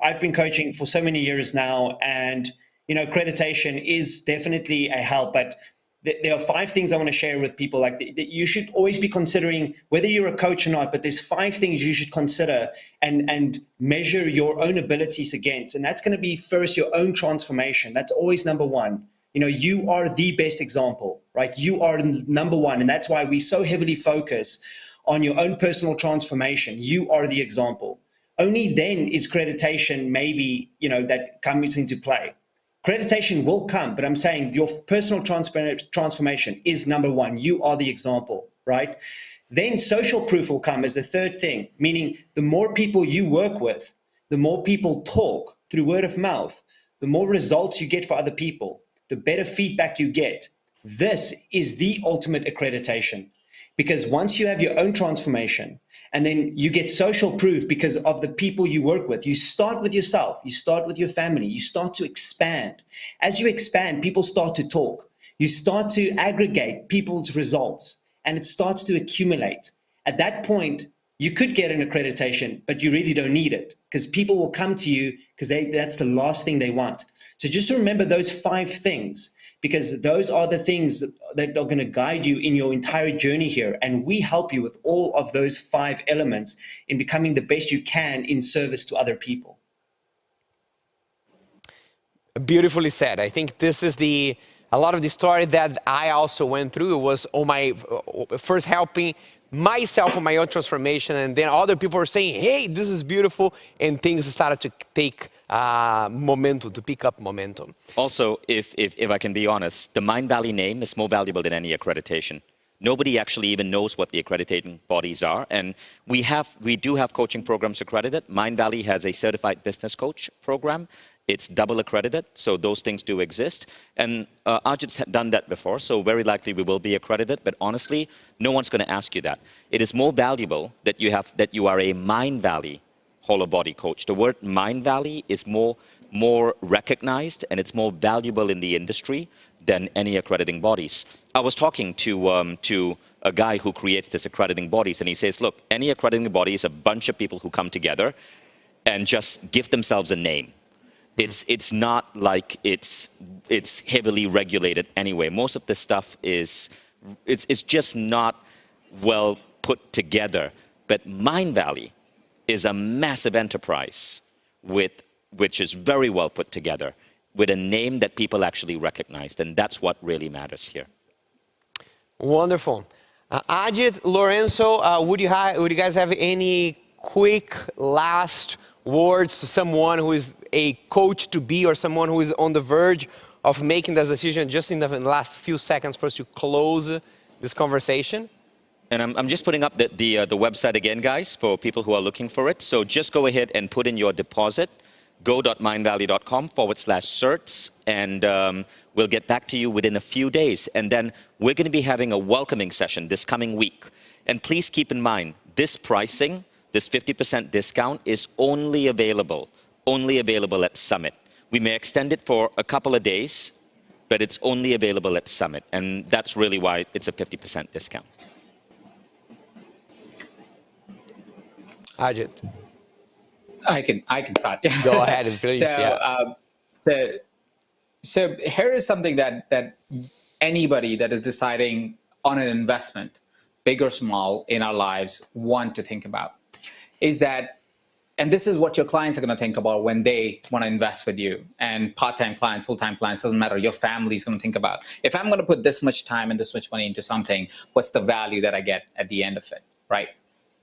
I've been coaching for so many years now, and accreditation is definitely a help, but there are 5 things I want to share with people. Like that you should always be considering, whether you're a coach or not, but there's 5 things you should consider and measure your own abilities against. And that's going to be first your own transformation. That's always number 1. You are the best example, right? You are number 1. And that's why we so heavily focus on your own personal transformation. You are the example. Only then is accreditation maybe, that comes into play. Accreditation will come, but I'm saying your personal transformation is number 1. You are the example, right? Then social proof will come as the third thing, meaning the more people you work with, the more people talk through word of mouth, the more results you get for other people, the better feedback you get. This is the ultimate accreditation. Because once you have your own transformation, and then you get social proof because of the people you work with. You start with yourself, you start with your family, you start to expand. As you expand, people start to talk. You start to aggregate people's results, and it starts to accumulate. At that point, you could get an accreditation, but you really don't need it because people will come to you because that's the last thing they want. So just remember those 5 things, because those are the things that are going to guide you in your entire journey here. And we help you with all of those 5 elements in becoming the best you can in service to other people. Beautifully said. I think this is a lot of the story that I also went through was on my first helping myself on my own transformation, and then other people were saying, hey, this is beautiful, and things started to take momentum, to pick up momentum. Also, if I can be honest, the Mindvalley name is more valuable than any accreditation. Nobody actually even knows what the accrediting bodies are, and we do have coaching programs accredited. Mindvalley has a certified business coach program. It's double accredited, so those things do exist. And Ajit's done that before, so very likely we will be accredited, but honestly, no one's going to ask you that. It is more valuable that you are a Mindvalley whole body coach. The word Mindvalley is more recognized, and it's more valuable in the industry than any accrediting bodies. I was talking to a guy who creates this accrediting bodies, and he says, look, any accrediting body is a bunch of people who come together and just give themselves a name. It's not like it's heavily regulated anyway. Most of this stuff it's just not well put together. But Mindvalley is a massive enterprise which is very well put together with a name that people actually recognize, and that's what really matters here. Wonderful. Ajit, Lorenzo, would you guys have any quick last words to someone who is a coach to be, or someone who is on the verge of making this decision, just in the last few seconds for us to close this conversation? And I'm just putting up the website again, guys, for people who are looking for it. So just go ahead and put in your deposit, go.mindvalley.com/certs, and we'll get back to you within a few days. And then we're going to be having a welcoming session this coming week. And please keep in mind, this pricing, this 50% discount is only available at Summit. We may extend it for a couple of days, but it's only available at Summit. And that's really why it's a 50% discount. Ajit. I can start. Go ahead, please. So here is something that anybody that is deciding on an investment, big or small, in our lives want to think about, is that, and this is what your clients are going to think about when they want to invest with you, and part-time clients, full-time clients, doesn't matter. Your family is going to think about, if I'm going to put this much time and this much money into something, what's the value that I get at the end of it, right?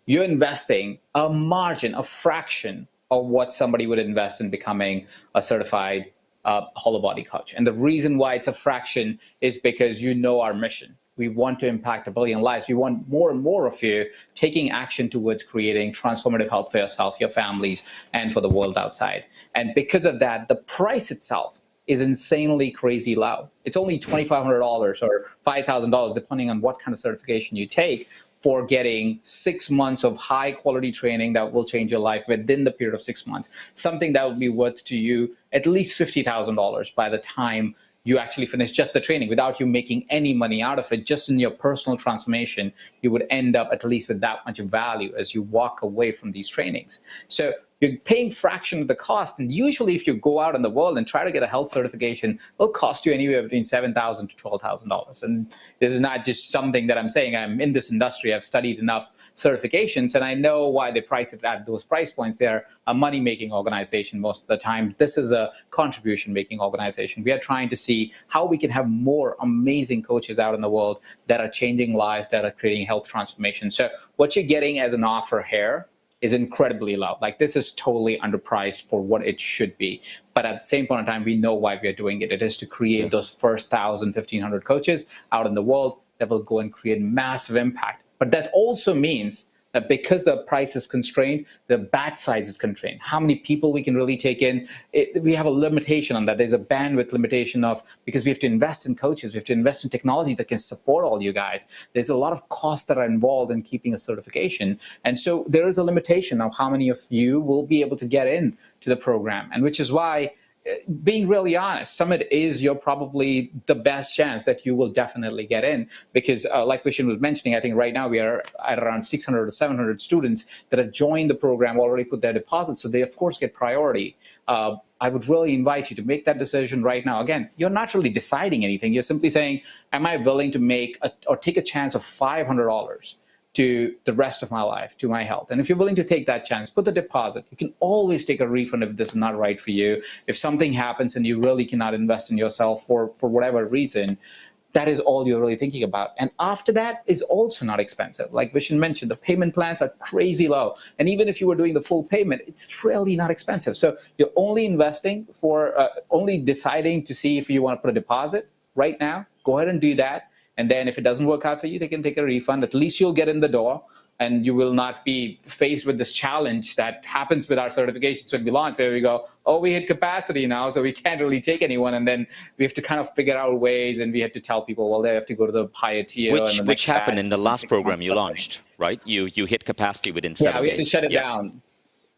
You're investing a margin, a fraction of what somebody would invest in becoming a certified whole body coach. And the reason why it's a fraction is because you know our mission. We want to impact 1 billion lives. We want more and more of you taking action towards creating transformative health for yourself, your families, and for the world outside. And because of that, the price itself is insanely crazy low. It's only $2,500 or $5,000, depending on what kind of certification you take, for getting 6 months of high quality training that will change your life within the period of 6 months. Something that will be worth to you at least $50,000 by the time you actually finish just the training, without you making any money out of it. Just in your personal transformation, you would end up at least with that much value as you walk away from these trainings. So you're paying fraction of the cost. And usually if you go out in the world and try to get a health certification, it'll cost you anywhere between $7,000 to $12,000. And this is not just something that I'm saying. I'm in this industry. I've studied enough certifications, and I know why they price it at those price points. They're a money-making organization most of the time. This is a contribution-making organization. We are trying to see how we can have more amazing coaches out in the world that are changing lives, that are creating health transformation. So what you're getting as an offer here is incredibly low. Like, this is totally underpriced for what it should be. But at the same point in time, we know why we are doing it. It is to create those first 1,000, 1,500 coaches out in the world that will go and create massive impact. But that also means because the price is constrained, the batch size is constrained. How many people we can really take in, we have a limitation on that. There's a bandwidth limitation because we have to invest in coaches, we have to invest in technology that can support all you guys. There's a lot of costs that are involved in keeping a certification. And so there is a limitation of how many of you will be able to get in to the program. And which is why, being really honest, Summit is probably the best chance that you will definitely get in, because like Vishen was mentioning, I think right now we are at around 600 or 700 students that have joined the program, already put their deposits, so they of course get priority. I would really invite you to make that decision right now. Again, you're not really deciding anything. You're simply saying, am I willing to take a chance of $500 to the rest of my life, to my health? And if you're willing to take that chance, put the deposit. You can always take a refund if this is not right for you. If something happens and you really cannot invest in yourself for whatever reason, that is all you're really thinking about. And after that is also not expensive. Like Vishen mentioned, the payment plans are crazy low. And even if you were doing the full payment, it's really not expensive. So you're only investing only deciding to see if you want to put a deposit right now. Go ahead and do that. And then if it doesn't work out for you, they can take a refund. At least you'll get in the door, and you will not be faced with this challenge that happens with our certifications when we launch, where we go, oh, we hit capacity now, so we can't really take anyone. And then we have to kind of figure out ways, and we have to tell people, well, they have to go to the higher tier. Which happened in the last program you launched, right? You hit capacity within 7 days. Yeah, we had to shut it down.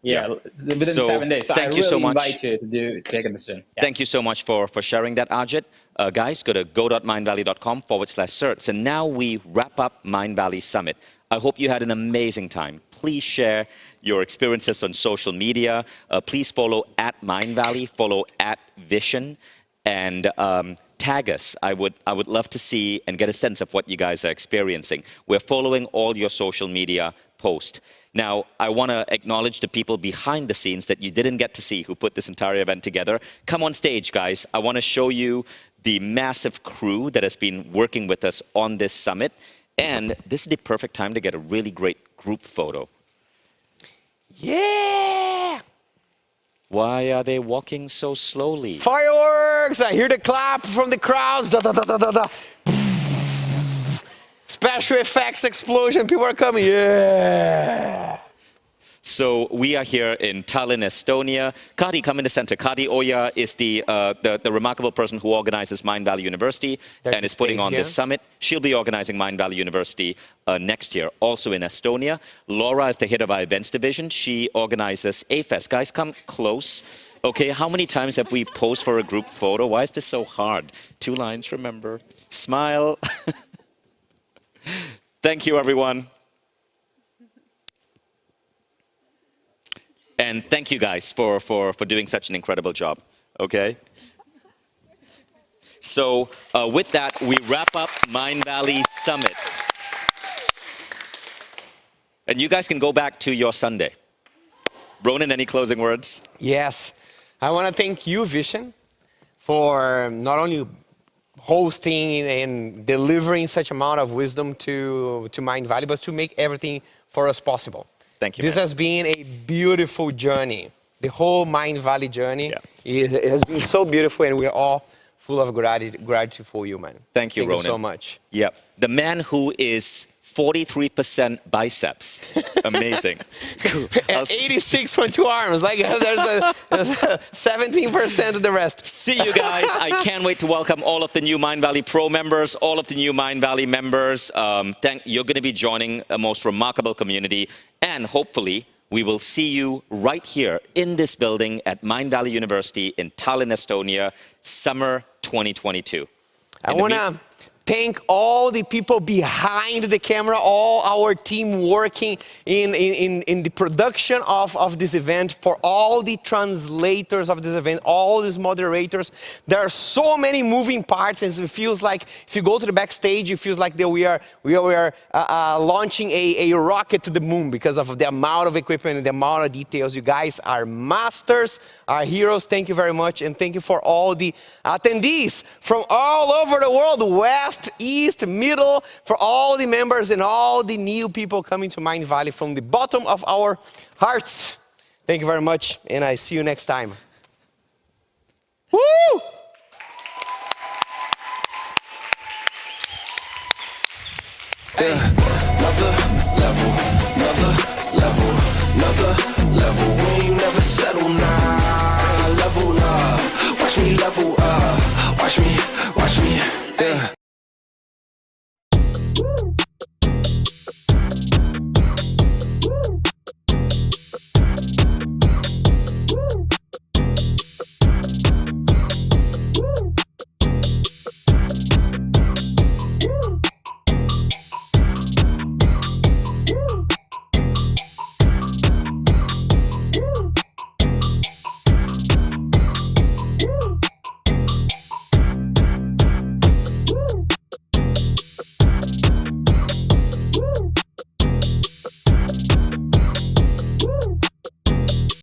Yeah, within 7 days. So thank I you so really much. invite you to take a decision. Yeah. Thank you so much for sharing that, Ajit. Guys, go to go.mindvalley.com/certs. And now we wrap up Mindvalley Summit. I hope you had an amazing time. Please share your experiences on social media. Please follow @Mindvalley, follow @Vishen, and tag us. I would love to see and get a sense of what you guys are experiencing. We're following all your social media posts. Now, I want to acknowledge the people behind the scenes that you didn't get to see who put this entire event together. Come on stage, guys. I want to show you the massive crew that has been working with us on this summit. And this is the perfect time to get a really great group photo. Yeah! Why are they walking so slowly? Fireworks! I hear the clap from the crowds. Da, da, da, da, da, da. Special effects explosion. People are coming. Yeah! So we are here in Tallinn, Estonia. Kari, come in the center. Kari Oja is the remarkable person who organizes Mindvalley University and is putting on this summit. She'll be organizing Mindvalley University next year, also in Estonia. Laura is the head of our events division. She organizes A-Fest. Guys, come close. Okay, how many times have we posed for a group photo? Why is this so hard? 2 lines, remember. Smile. Thank you, everyone. And thank you guys for doing such an incredible job, okay? So with that, we wrap up Mindvalley Summit. And you guys can go back to your Sunday. Ronan, any closing words? Yes. I want to thank you, Vishen, for not only hosting and delivering such amount of wisdom to Mindvalley, but to make everything for us possible. Thank you. This has been a beautiful journey. The whole Mindvalley journey it has been so beautiful, and we're all full of gratitude for you, man. Thank you, Ronan. Thank you so much. Yeah, the man who is 43% biceps. Amazing. Cool. And 86.2 arms. Like there's 17% of the rest. See you guys. I can't wait to welcome all of the new Mindvalley Pro members, all of the new Mindvalley members. You're going to be joining a most remarkable community. And hopefully, we will see you right here in this building at Mindvalley University in Tallinn, Estonia, summer 2022. I want to thank all the people behind the camera, all our team working in the production of this event, for all the translators of this event, all these moderators. There are so many moving parts, and it feels like if you go to the backstage, it feels like that we are launching a rocket to the moon because of the amount of equipment and the amount of details. You guys are masters, are heroes. Thank you very much, and thank you for all the attendees from all over the world, West, East, Middle, for all the members and all the new people coming to Mindvalley from the bottom of our hearts. Thank you very much, and I see you next time. Woo! Hey. another level, another level, another level. We ain't never settle now. Level up, watch me level up. Watch me, yeah.